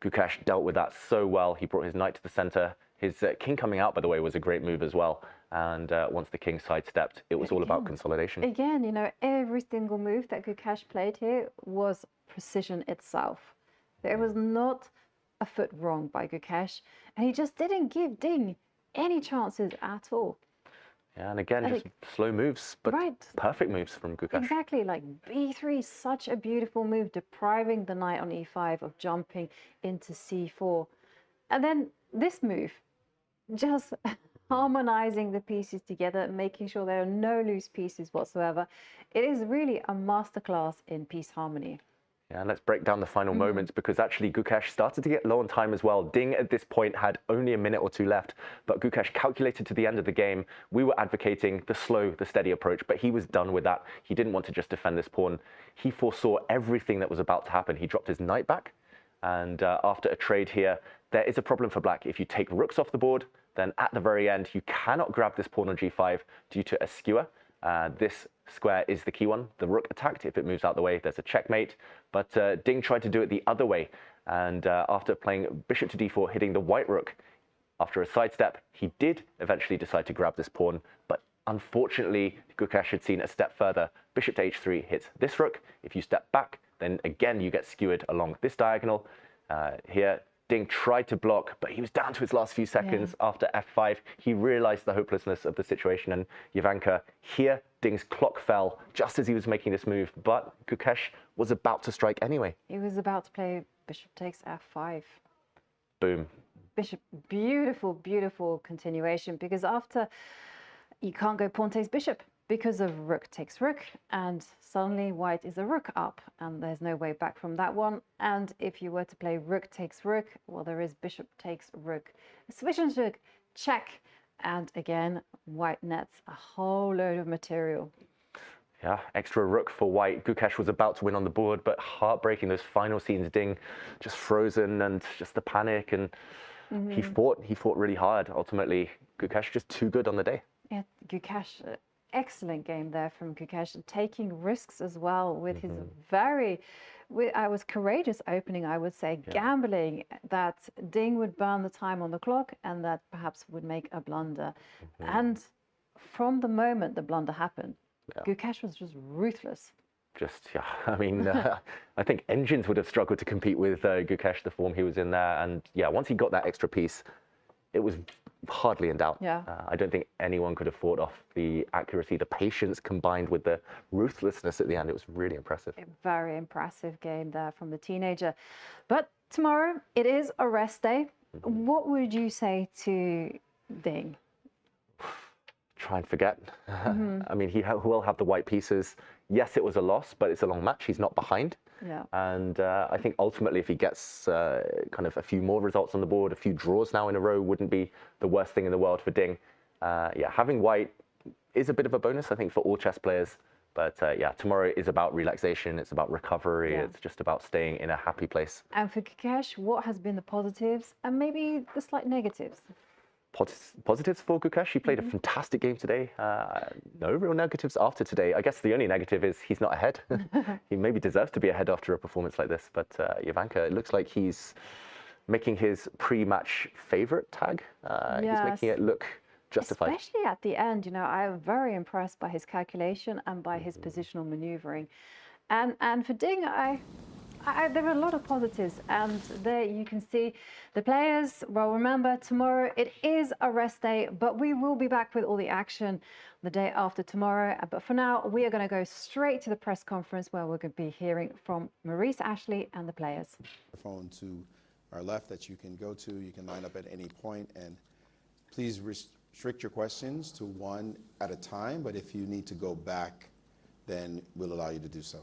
Gukesh dealt with that so well. He brought his knight to the center. His king coming out, by the way, was a great move as well. And once the king sidestepped, it was all about consolidation. Again, you know, every single move that Gukesh played here was precision itself. There was not a foot wrong by Gukesh, and he just didn't give Ding any chances at all. Yeah, and again, just slow moves, but perfect moves from Gukesh. Exactly, like b3, such a beautiful move, depriving the knight on e5 of jumping into c4. And then this move, just harmonizing the pieces together, making sure there are no loose pieces whatsoever. It is really a masterclass in piece harmony. Yeah, and let's break down the final moments, because actually Gukesh started to get low on time as well. Ding at this point had only a minute or 2 left, but Gukesh calculated to the end of the game. We were advocating the slow, the steady approach, but he was done with that. He didn't want to just defend this pawn. He foresaw everything that was about to happen. He dropped his knight back, and after a trade here, there is a problem for black. If you take rooks off the board, then at the very end, you cannot grab this pawn on g5 due to a skewer. This square is the key one. The rook attacked. If it moves out the way, there's a checkmate. But Ding tried to do it the other way. And after playing bishop to d4, hitting the white rook, after a sidestep, he did eventually decide to grab this pawn. But unfortunately, Gukesh had seen a step further. Bishop to h3 hits this rook. If you step back, then again you get skewered along this diagonal. Here, Ding tried to block, but he was down to his last few seconds after f5. He realized the hopelessness of the situation, and Jovanka, here, Ding's clock fell just as he was making this move, but Gukesh was about to strike anyway. He was about to play bishop takes f5. Boom. Bishop, beautiful, beautiful continuation, because after you can't go pawn takes bishop because of rook takes rook, and suddenly white is a rook up, and there's no way back from that one. And if you were to play rook takes rook, well, there is bishop takes rook, sufficient rook, check, and again, white nets a whole load of material. Yeah, extra rook for white. Gukesh was about to win on the board, but heartbreaking, those final scenes, Ding just frozen and just the panic, and he fought really hard. Ultimately, Gukesh just too good on the day. Yeah, Gukesh, excellent game there from Gukesh, taking risks as well with his I was courageous opening, I would say, gambling that Ding would burn the time on the clock and that perhaps would make a blunder. And from the moment the blunder happened, Gukesh was just ruthless. I mean, I think engines would have struggled to compete with Gukesh, the form he was in there. And yeah, once he got that extra piece, it was hardly in doubt. I don't think anyone could have fought off the accuracy, the patience combined with the ruthlessness at the end. It was really impressive. A very impressive game there from the teenager. But tomorrow, it is a rest day. What would you say to Ding? Try and forget. I mean, he will have the white pieces. Yes, it was a loss, but it's a long match. He's not behind. And I think ultimately, if he gets kind of a few more results on the board, a few draws now in a row, wouldn't be the worst thing in the world for Ding. Yeah, having white is a bit of a bonus, I think, for all chess players. But yeah, tomorrow is about relaxation. It's about recovery. It's just about staying in a happy place. And for Gukesh, what has been the positives and maybe the slight negatives? Positives for Gukesh. He played a fantastic game today. No real negatives after today. I guess the only negative is he's not ahead. He maybe deserves to be ahead after a performance like this. But Jovanka, it looks like he's making his pre-match favorite tag. He's making it look justified. Especially at the end, you know, I'm very impressed by his calculation and by his positional maneuvering. And for Ding, there are a lot of positives, and there you can see the players. Well, remember, tomorrow it is a rest day, but we will be back with all the action the day after tomorrow. But for now, we are going to go straight to the press conference where we're going to be hearing from Maurice Ashley and the players. Phone to our left that you can go to. You can line up at any point, and please restrict your questions to one at a time. But if you need to go back, then we'll allow you to do so.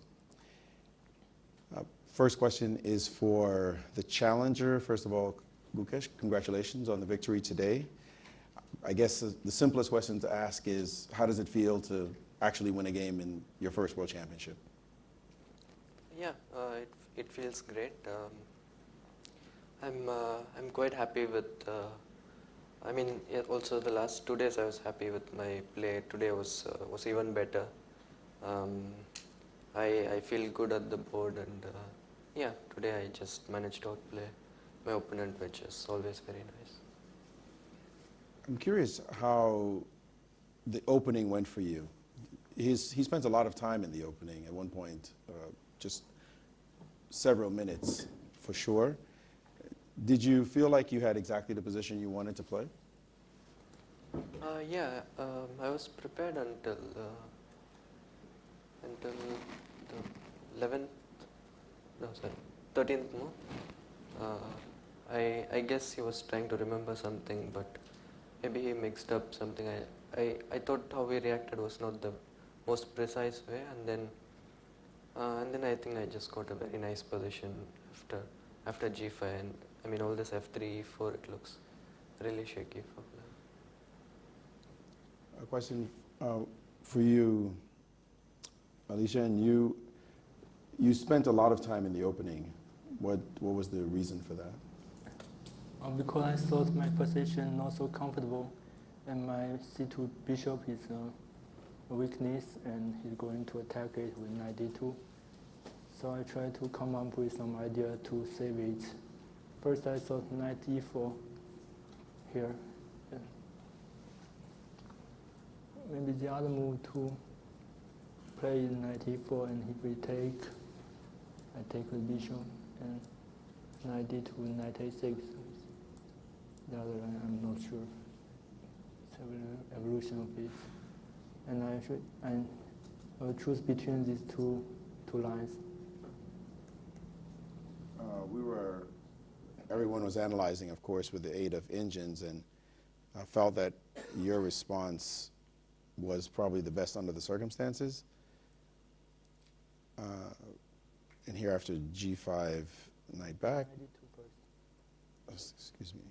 First question is for the challenger. First of all, Gukesh, congratulations on the victory today. I guess the simplest question to ask is, how does it feel to actually win a game in your first World Championship? Yeah, it feels great. I'm quite happy with. I mean, also the last 2 days I was happy with my play. Today was even better. I feel good at the board, and yeah, today I just managed to outplay my opponent, which is always very nice. I'm curious how the opening went for you. He spends a lot of time in the opening at one point, just several minutes for sure. Did you feel like you had exactly the position you wanted to play? Yeah, I was prepared until the 11th. No, sorry, 13th move. I guess he was trying to remember something, but maybe he mixed up something. I thought how he reacted was not the most precise way, and then I think I just got a very nice position after G5, and I mean all this F3, E4, it looks really shaky for me. A question for you, Alicia, and you spent a lot of time in the opening. What was the reason for that? Because I thought my position not so comfortable, and my C2 bishop is weakness, and he's going to attack it with knight d2. So I tried to come up with some idea to save it. First I thought knight e4 here. Maybe the other move to play knight e4, and he will take. I take the bishop, and knight d2, knight a6. The other line, I'm not sure. It's an evolution of it. And I will choose between these two lines. Everyone was analyzing, of course, with the aid of engines, and I felt that your response was probably the best under the circumstances. And here after g5, knight back. Excuse me.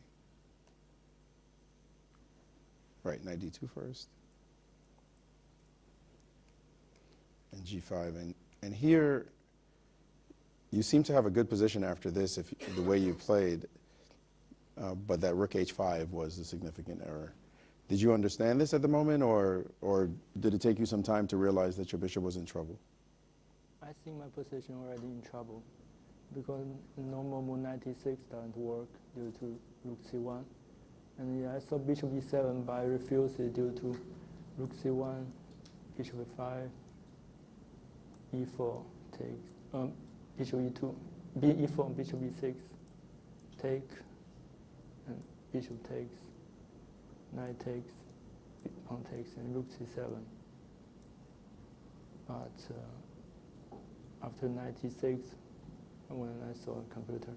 Right, knight d2 first. And g5, and here you seem to have a good position after this, if the way you played, but that rook h5 was a significant error. Did you understand this at the moment, or did it take you some time to realize that your bishop was in trouble? I think my position already in trouble, because normal move knight e6 doesn't work due to rook c1. And yeah, I saw bishop e7, but I refused it due to rook c1, bishop e5, e4 takes, bishop e2, e4, bishop e6, take, and bishop takes, knight takes, pawn takes, and rook c7. But after knight e6, when I saw a computer,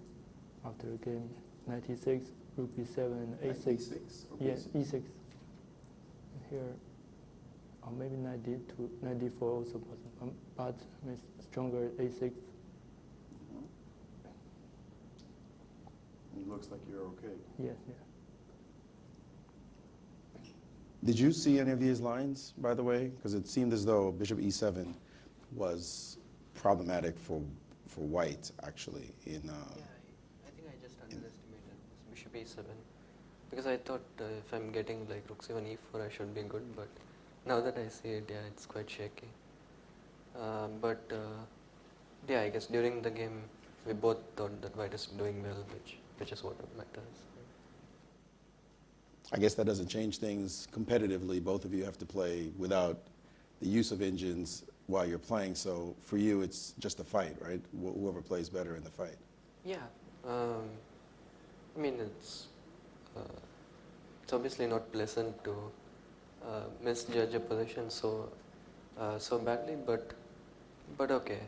after the game, knight e6, rook b7, and a6. E6? Yes, e6. And here, or maybe knight d2, knight d4 also possible, but stronger a6. It looks like you're okay. Yes, yeah. Did you see any of these lines, by the way? Because it seemed as though bishop e7 was problematic for white, actually. I think I just underestimated this bishop e7, because I thought if I'm getting like rook c1, e4, I should be good, but now that I see it, yeah, it's quite shaky. Yeah, I guess during the game, we both thought that white is doing well, which is what matters. I guess that doesn't change things competitively. Both of you have to play without the use of engines while you're playing. So for you, it's just a fight, right? Whoever plays better in the fight. Yeah. I mean, it's obviously not pleasant to misjudge a position so badly, but okay.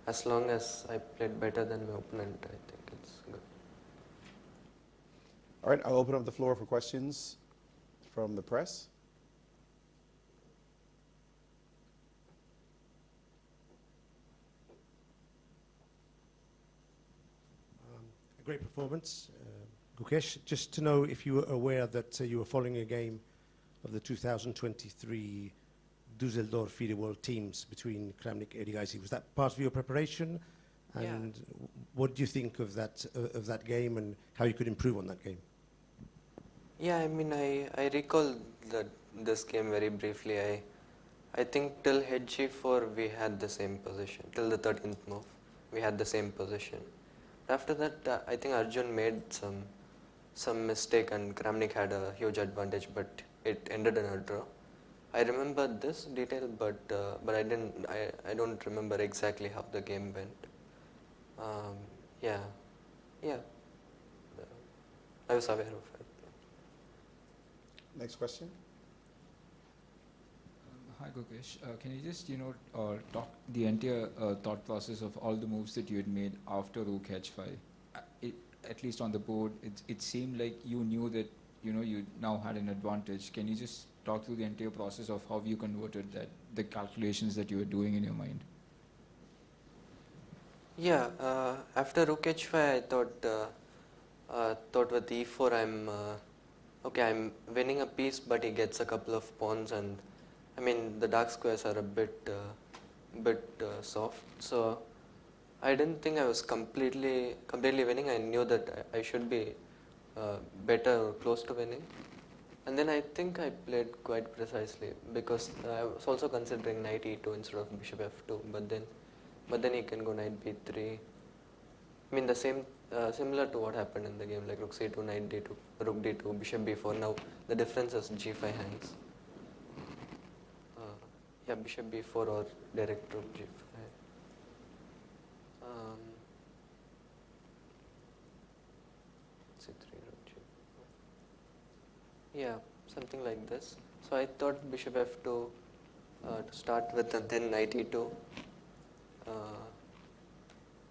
As long as I played better than my opponent, I think it's good. All right, I'll open up the floor for questions from the press. A great performance, Gukesh. Just to know if you were aware that you were following a game of the 2023 Düsseldorf FIDE World teams between Kramnik and Edigaisi. Was that part of your preparation? And what do you think of that game and how you could improve on that game? Yeah, I mean, I recall this game very briefly. I think till H4 we had the same position. Till the 13th move, we had the same position. After that, I think Arjun made some mistake and Kramnik had a huge advantage, but it ended in a draw. I remember this detail, but I don't remember exactly how the game went. Yeah, I was aware of it. Next question. Hi Gukesh, can you just talk the entire thought process of all the moves that you had made after rook h5? At least on the board, it seemed like you knew that you now had an advantage. Can you just talk through the entire process of how you converted the calculations that you were doing in your mind? Yeah, after rook h5, I thought with e4 I'm winning a piece, but he gets a couple of pawns, and I mean the dark squares are a bit soft. So I didn't think I was completely winning. I knew that I should be better or close to winning. And then I think I played quite precisely because I was also considering knight e2 instead of bishop f2, but then he can go knight b3. I mean the same, similar to what happened in the game, like rook c2, knight d2, rook d2, bishop b4. Now the difference is g5 hangs. Yeah, bishop b4 or direct rook g5. C3, rook g4. Yeah, something like this. So I thought bishop f2 to start with, and then knight e2.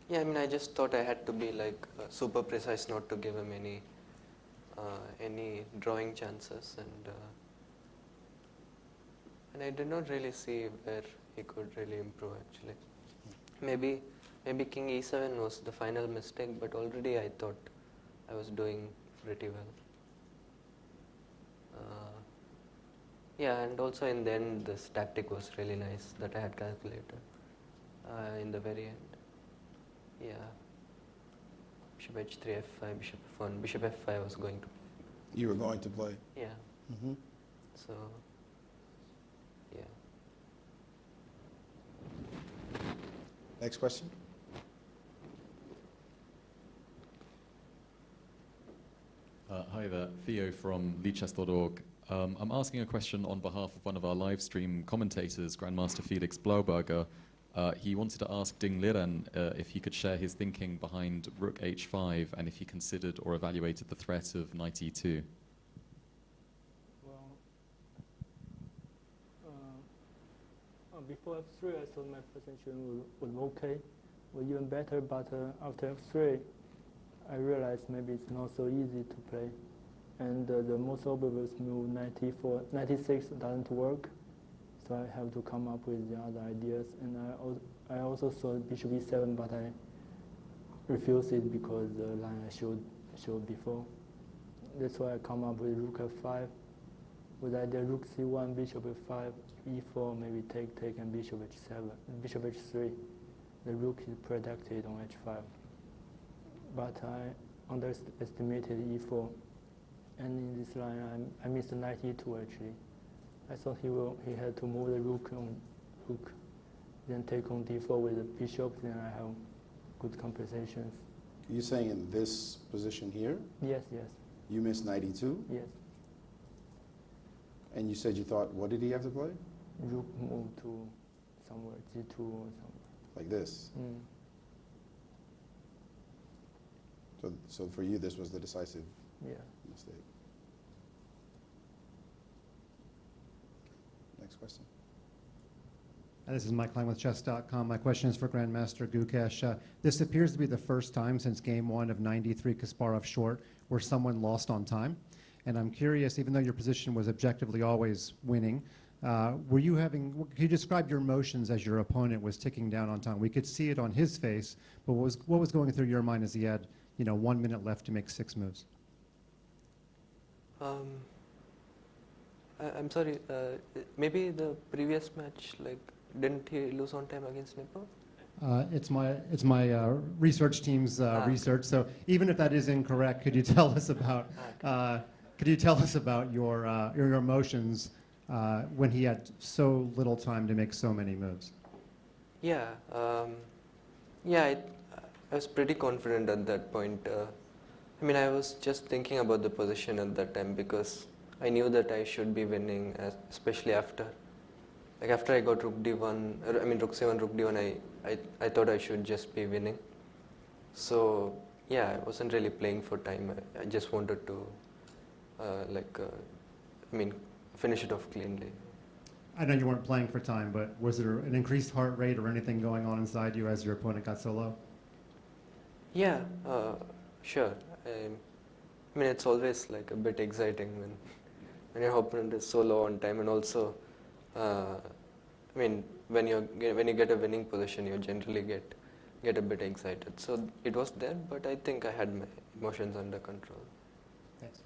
Yeah, I mean I just thought I had to be like super precise not to give him any drawing chances, and I did not really see where he could really improve actually. Maybe king e7 was the final mistake, but already I thought I was doing pretty well. Yeah, and also in the end this tactic was really nice that I had calculated in the very end. Yeah, bishop h3, f5, bishop f1, bishop f5 I was going to play. You were going to play? Yeah. Mm-hmm. So, yeah. Next question. Hi there, Theo from leechess.org. I'm asking a question on behalf of one of our live stream commentators, Grandmaster Felix Blauberger. He wanted to ask Ding Liren if he could share his thinking behind rook h5 and if he considered or evaluated the threat of knight e2. Well, before f3 I thought my position was okay, was even better, but after f3 I realized maybe it's not so easy to play. And the most obvious move, 96 doesn't work. So I have to come up with the other ideas. And I also saw bishop e7, but I refused it because the line I showed before. That's why I come up with rook f5. With either rook c1, bishop f5, e4, maybe take, and bishop h7, bishop h3. The rook is protected on h5. But I underestimated e4. And in this line, I missed knight e2 actually. I thought he had to move the rook on hook, then take on d4 with the bishop, then I have good compensations. You're saying in this position here? Yes, yes. You missed knight e2? Yes. And you said you thought, what did he have to play? Rook move to somewhere, g2 or somewhere. Like this? Mm. So for you, this was the decisive mistake. Next question. This is Mike Klein with chess.com. My question is for Grandmaster Gukesh. This appears to be the first time since game 1 of 93 Kasparov short where someone lost on time. And I'm curious, even though your position was objectively always winning, could you describe your emotions as your opponent was ticking down on time? We could see it on his face, but what was going through your mind as he had 1 minute left to make 6 moves? I'm sorry, maybe the previous match, like, didn't he lose on time against Nepal? It's my research team's research. So even if that is incorrect, could you tell us about your emotions when he had so little time to make so many moves? Yeah, I was pretty confident at that point. I mean, I was just thinking about the position at that time because I knew that I should be winning, especially after I got rook d1, rook c1, rook d1, I thought I should just be winning. So yeah, I wasn't really playing for time. I just wanted to, finish it off cleanly. I know you weren't playing for time, but was there an increased heart rate or anything going on inside you as your opponent got so low? Yeah, sure. I mean, it's always like a bit exciting when your opponent is so low on time, and also, when you get a winning position, you generally get a bit excited. So it was there, but I think I had my emotions under control. Thanks.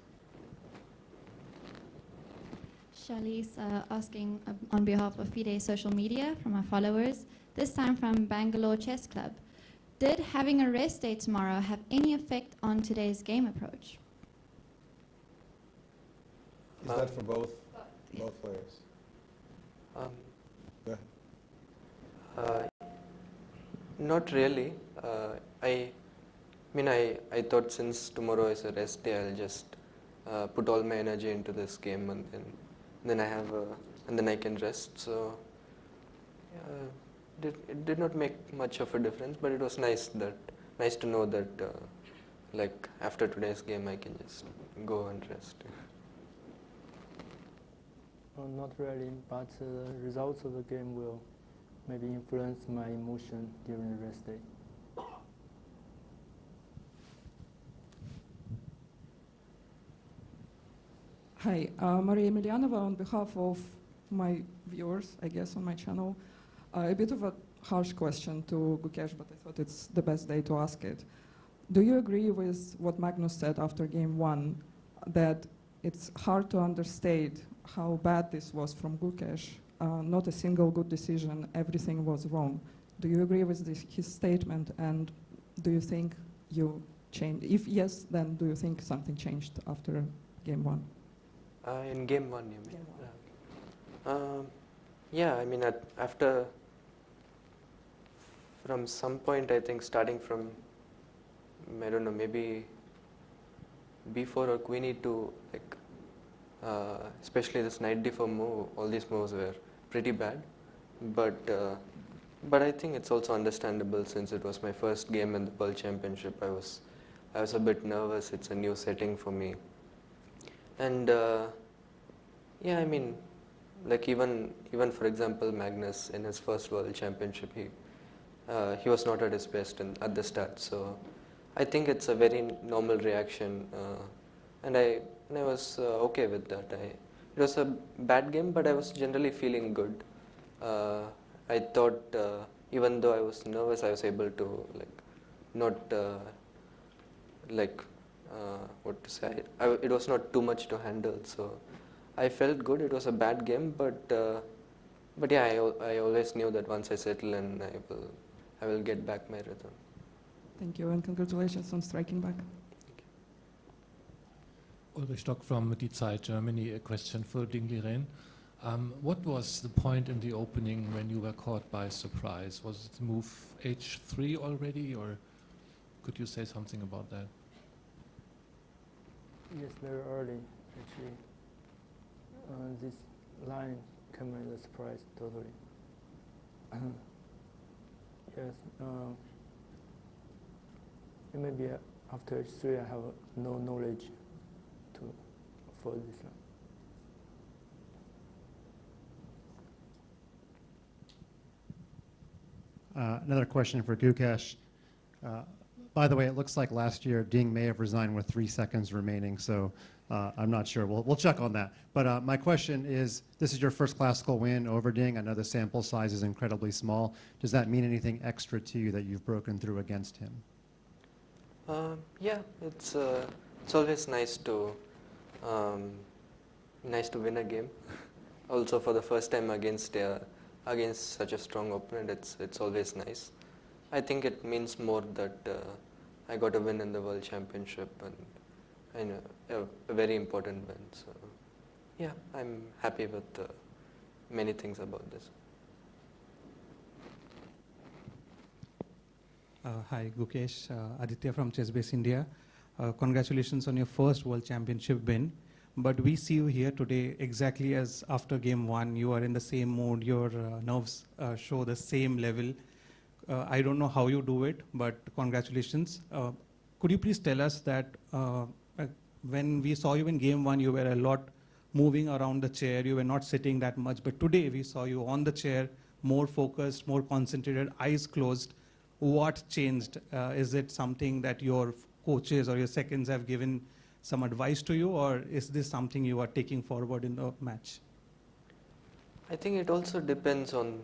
Charlize asking on behalf of FIDE social media from our followers, this time from Bangalore Chess Club. Did having a rest day tomorrow have any effect on today's game approach? Is that for both players? Go ahead. Not really. I thought since tomorrow is a rest day, I'll just put all my energy into this game, and then I can rest. So it did not make much of a difference, but it was nice to know that like after today's game, I can just go and rest. Not really, but the results of the game will maybe influence my emotion during the rest day. Hi, Maria Emelianova on behalf of my viewers, I guess, on my channel. A bit of a harsh question to Gukesh, but I thought it's the best day to ask it. Do you agree with what Magnus said after game 1, that it's hard to understate how bad this was from Gukesh? Not a single good decision, everything was wrong. Do you agree with his statement, and do you think you changed? If yes, then do you think something changed after game 1? In game 1, you mean? Yeah, I mean, after, from some point, I think starting from, I don't know, maybe b4 or queen e2, like, especially this knight d4 move, all these moves were pretty bad. But I think it's also understandable since it was my first game in the World Championship. I was a bit nervous. It's a new setting for me. And yeah, I mean, like even for example, Magnus in his first World Championship, he was not at his best at the start. So I think it's a very normal reaction, and I was okay with that. It was a bad game, but I was generally feeling good. I thought even though I was nervous, I was able to not what to say. It was not too much to handle, so I felt good. It was a bad game, but yeah, I always knew that once I settle in, I will get back my rhythm. Thank you, and congratulations on striking back. Ulrich Stock from Die Zeit, Germany. A question for Ding Liren. What was the point in the opening when you were caught by surprise? Was it move h3 already, or could you say something about that? Yes, very early, actually. This line came as a surprise, totally. Yes, maybe after h3 I have no knowledge for this line. Another question for Gukesh. By the way, it looks like last year Ding may have resigned with 3 seconds remaining, so I'm not sure. We'll check on that. But my question is, this is your first classical win over Ding. I know the sample size is incredibly small. Does that mean anything extra to you that you've broken through against him? Yeah, it's always nice to win a game. Also, for the first time against such a strong opponent, it's always nice. I think it means more that I got a win in the World Championship and a very important win. So yeah, I'm happy with many things about this. Hi, Gukesh. Aditya from Chessbase India. Congratulations on your first World Championship win. But we see you here today exactly as after game 1. You are in the same mood. Your nerves show the same level. I don't know how you do it, but congratulations. Could you please tell us that when we saw you in game 1, you were a lot moving around the chair. You were not sitting that much. But today we saw you on the chair, more focused, more concentrated, eyes closed. What changed? Is it something that your coaches or your seconds have given some advice to you, or is this something you are taking forward in the match? I think it also depends on,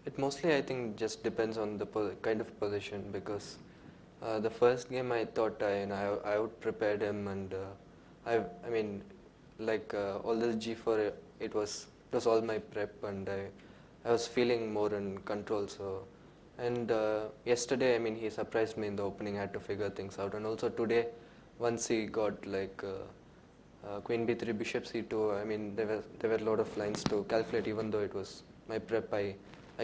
it mostly I think just depends on the kind of position, because the first game I thought I out prepared him, and I mean like all this G4, it was all my prep, and I was feeling more in control. So, and yesterday, I mean, he surprised me in the opening. I had to figure things out, and also today, once he got like Queen b3, bishop c2. I mean, there were a lot of lines to calculate. Even though it was my prep, I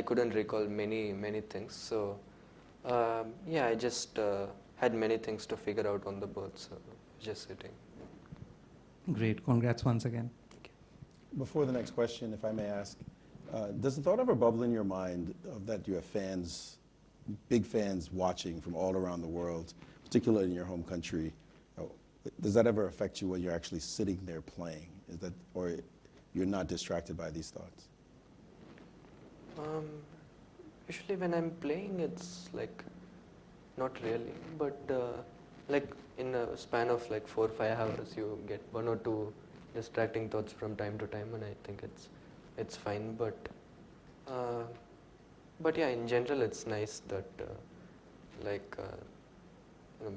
couldn't recall many things. So yeah, I just had many things to figure out on the board. So just sitting. Great, congrats once again. Before the next question, if I may ask, does the thought ever bubble in your mind of that you have fans, big fans watching from all around the world, particularly in your home country? Does that ever affect you when you're actually sitting there playing? Is that, or you're not distracted by these thoughts? Usually when I'm playing, it's like not really, but like in a span of like 4 or 5 hours, you get 1 or 2 distracting thoughts from time to time, and I think it's fine. But yeah, in general, it's nice that you know,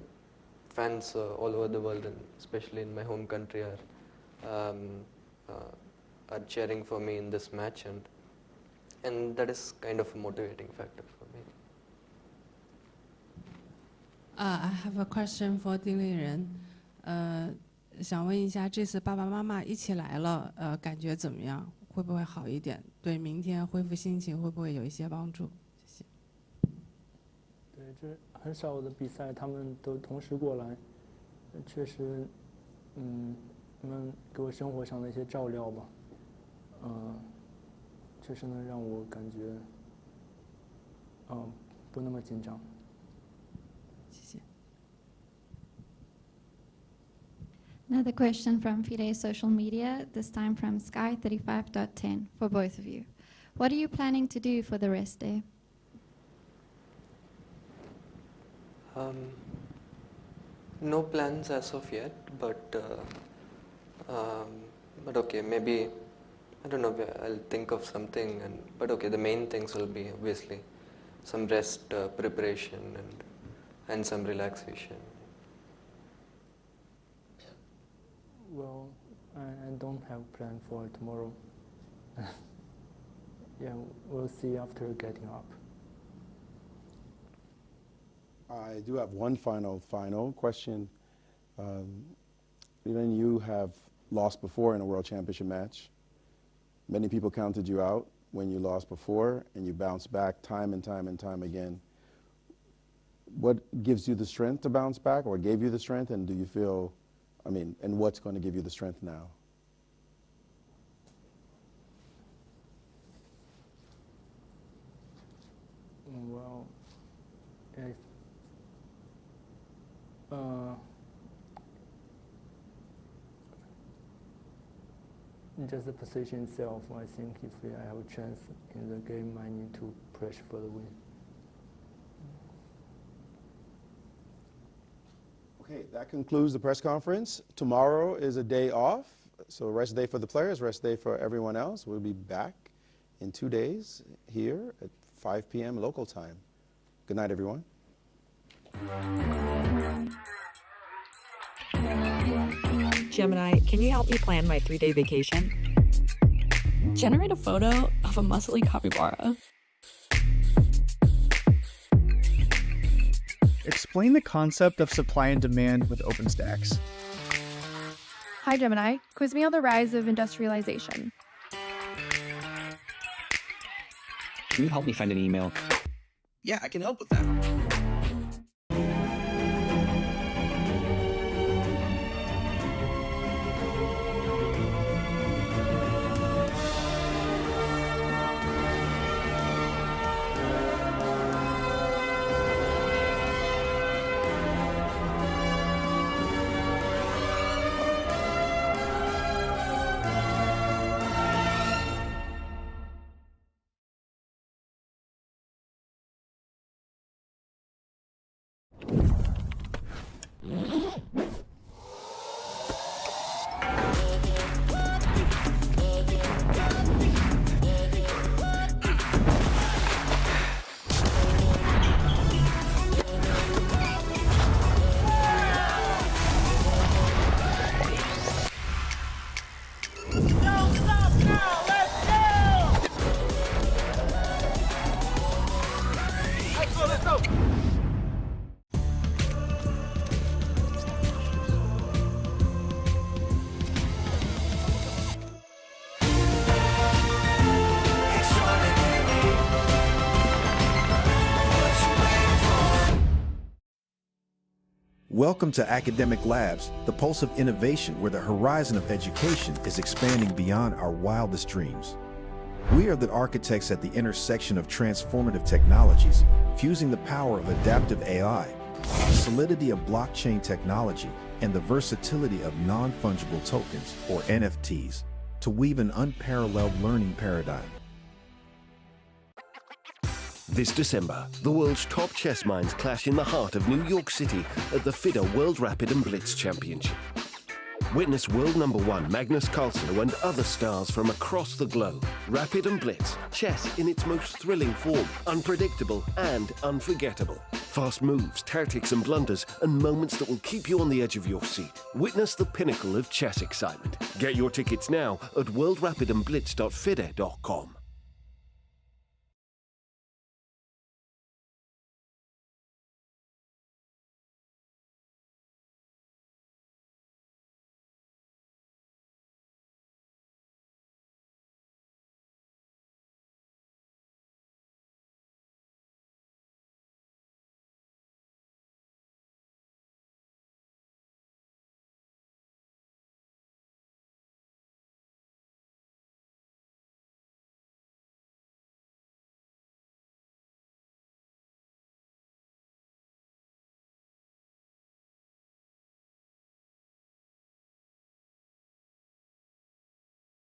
fans all over the world, and especially in my home country, are cheering for me in this match, and that is kind of a motivating factor for me. I have a question for Ding Liren. 想问一下，这次爸爸妈妈一起来了，感觉怎么样？会不会好一点？对明天恢复心情会不会有一些帮助？谢谢。对，这很少的比赛，他们都同时过来，确实，他们给我生活上的一些照料吧，确实能让我感觉，不那么紧张。谢谢。Another question from FIDE social media, this time from Sky35.10 for both of you. What are you planning to do for the rest day? No plans as of yet, but okay, maybe, I don't know, I'll think of something, but okay, the main things will be obviously some rest, preparation, and some relaxation. Well, I don't have plan for tomorrow. Yeah, we'll see after getting up. I do have one final question. Liren, you have lost before in a World Championship match. Many people counted you out when you lost before, and you bounced back time and time and time again. What gives you the strength to bounce back, or gave you the strength, and do you feel, and what's going to give you the strength now? Well, just the position itself, I think if I have a chance in the game, I need to push for the win. Okay, that concludes the press conference. Tomorrow is a day off, so rest day for the players, rest day for everyone else. We'll be back in 2 days here at 5 p.m. local time. Good night, everyone. Gemini, can you help me plan my 3-day vacation? Generate a photo of a muscly capybara. Explain the concept of supply and demand with OpenStax. Hi, Gemini. Quiz me on the rise of industrialization. Can you help me find an email? Yeah, I can help with that. Welcome to Academic Labs, the pulse of innovation where the horizon of education is expanding beyond our wildest dreams. We are the architects at the intersection of transformative technologies, fusing the power of adaptive AI, the solidity of blockchain technology, and the versatility of non-fungible tokens, or NFTs, to weave an unparalleled learning paradigm. This December, the world's top chess minds clash in the heart of New York City at the FIDE World Rapid and Blitz Championship. Witness world #1 Magnus Carlsen and other stars from across the globe. Rapid and Blitz, chess in its most thrilling form, unpredictable and unforgettable. Fast moves, tactics and blunders, and moments that will keep you on the edge of your seat. Witness the pinnacle of chess excitement. Get your tickets now at worldrapidandblitz.fide.com.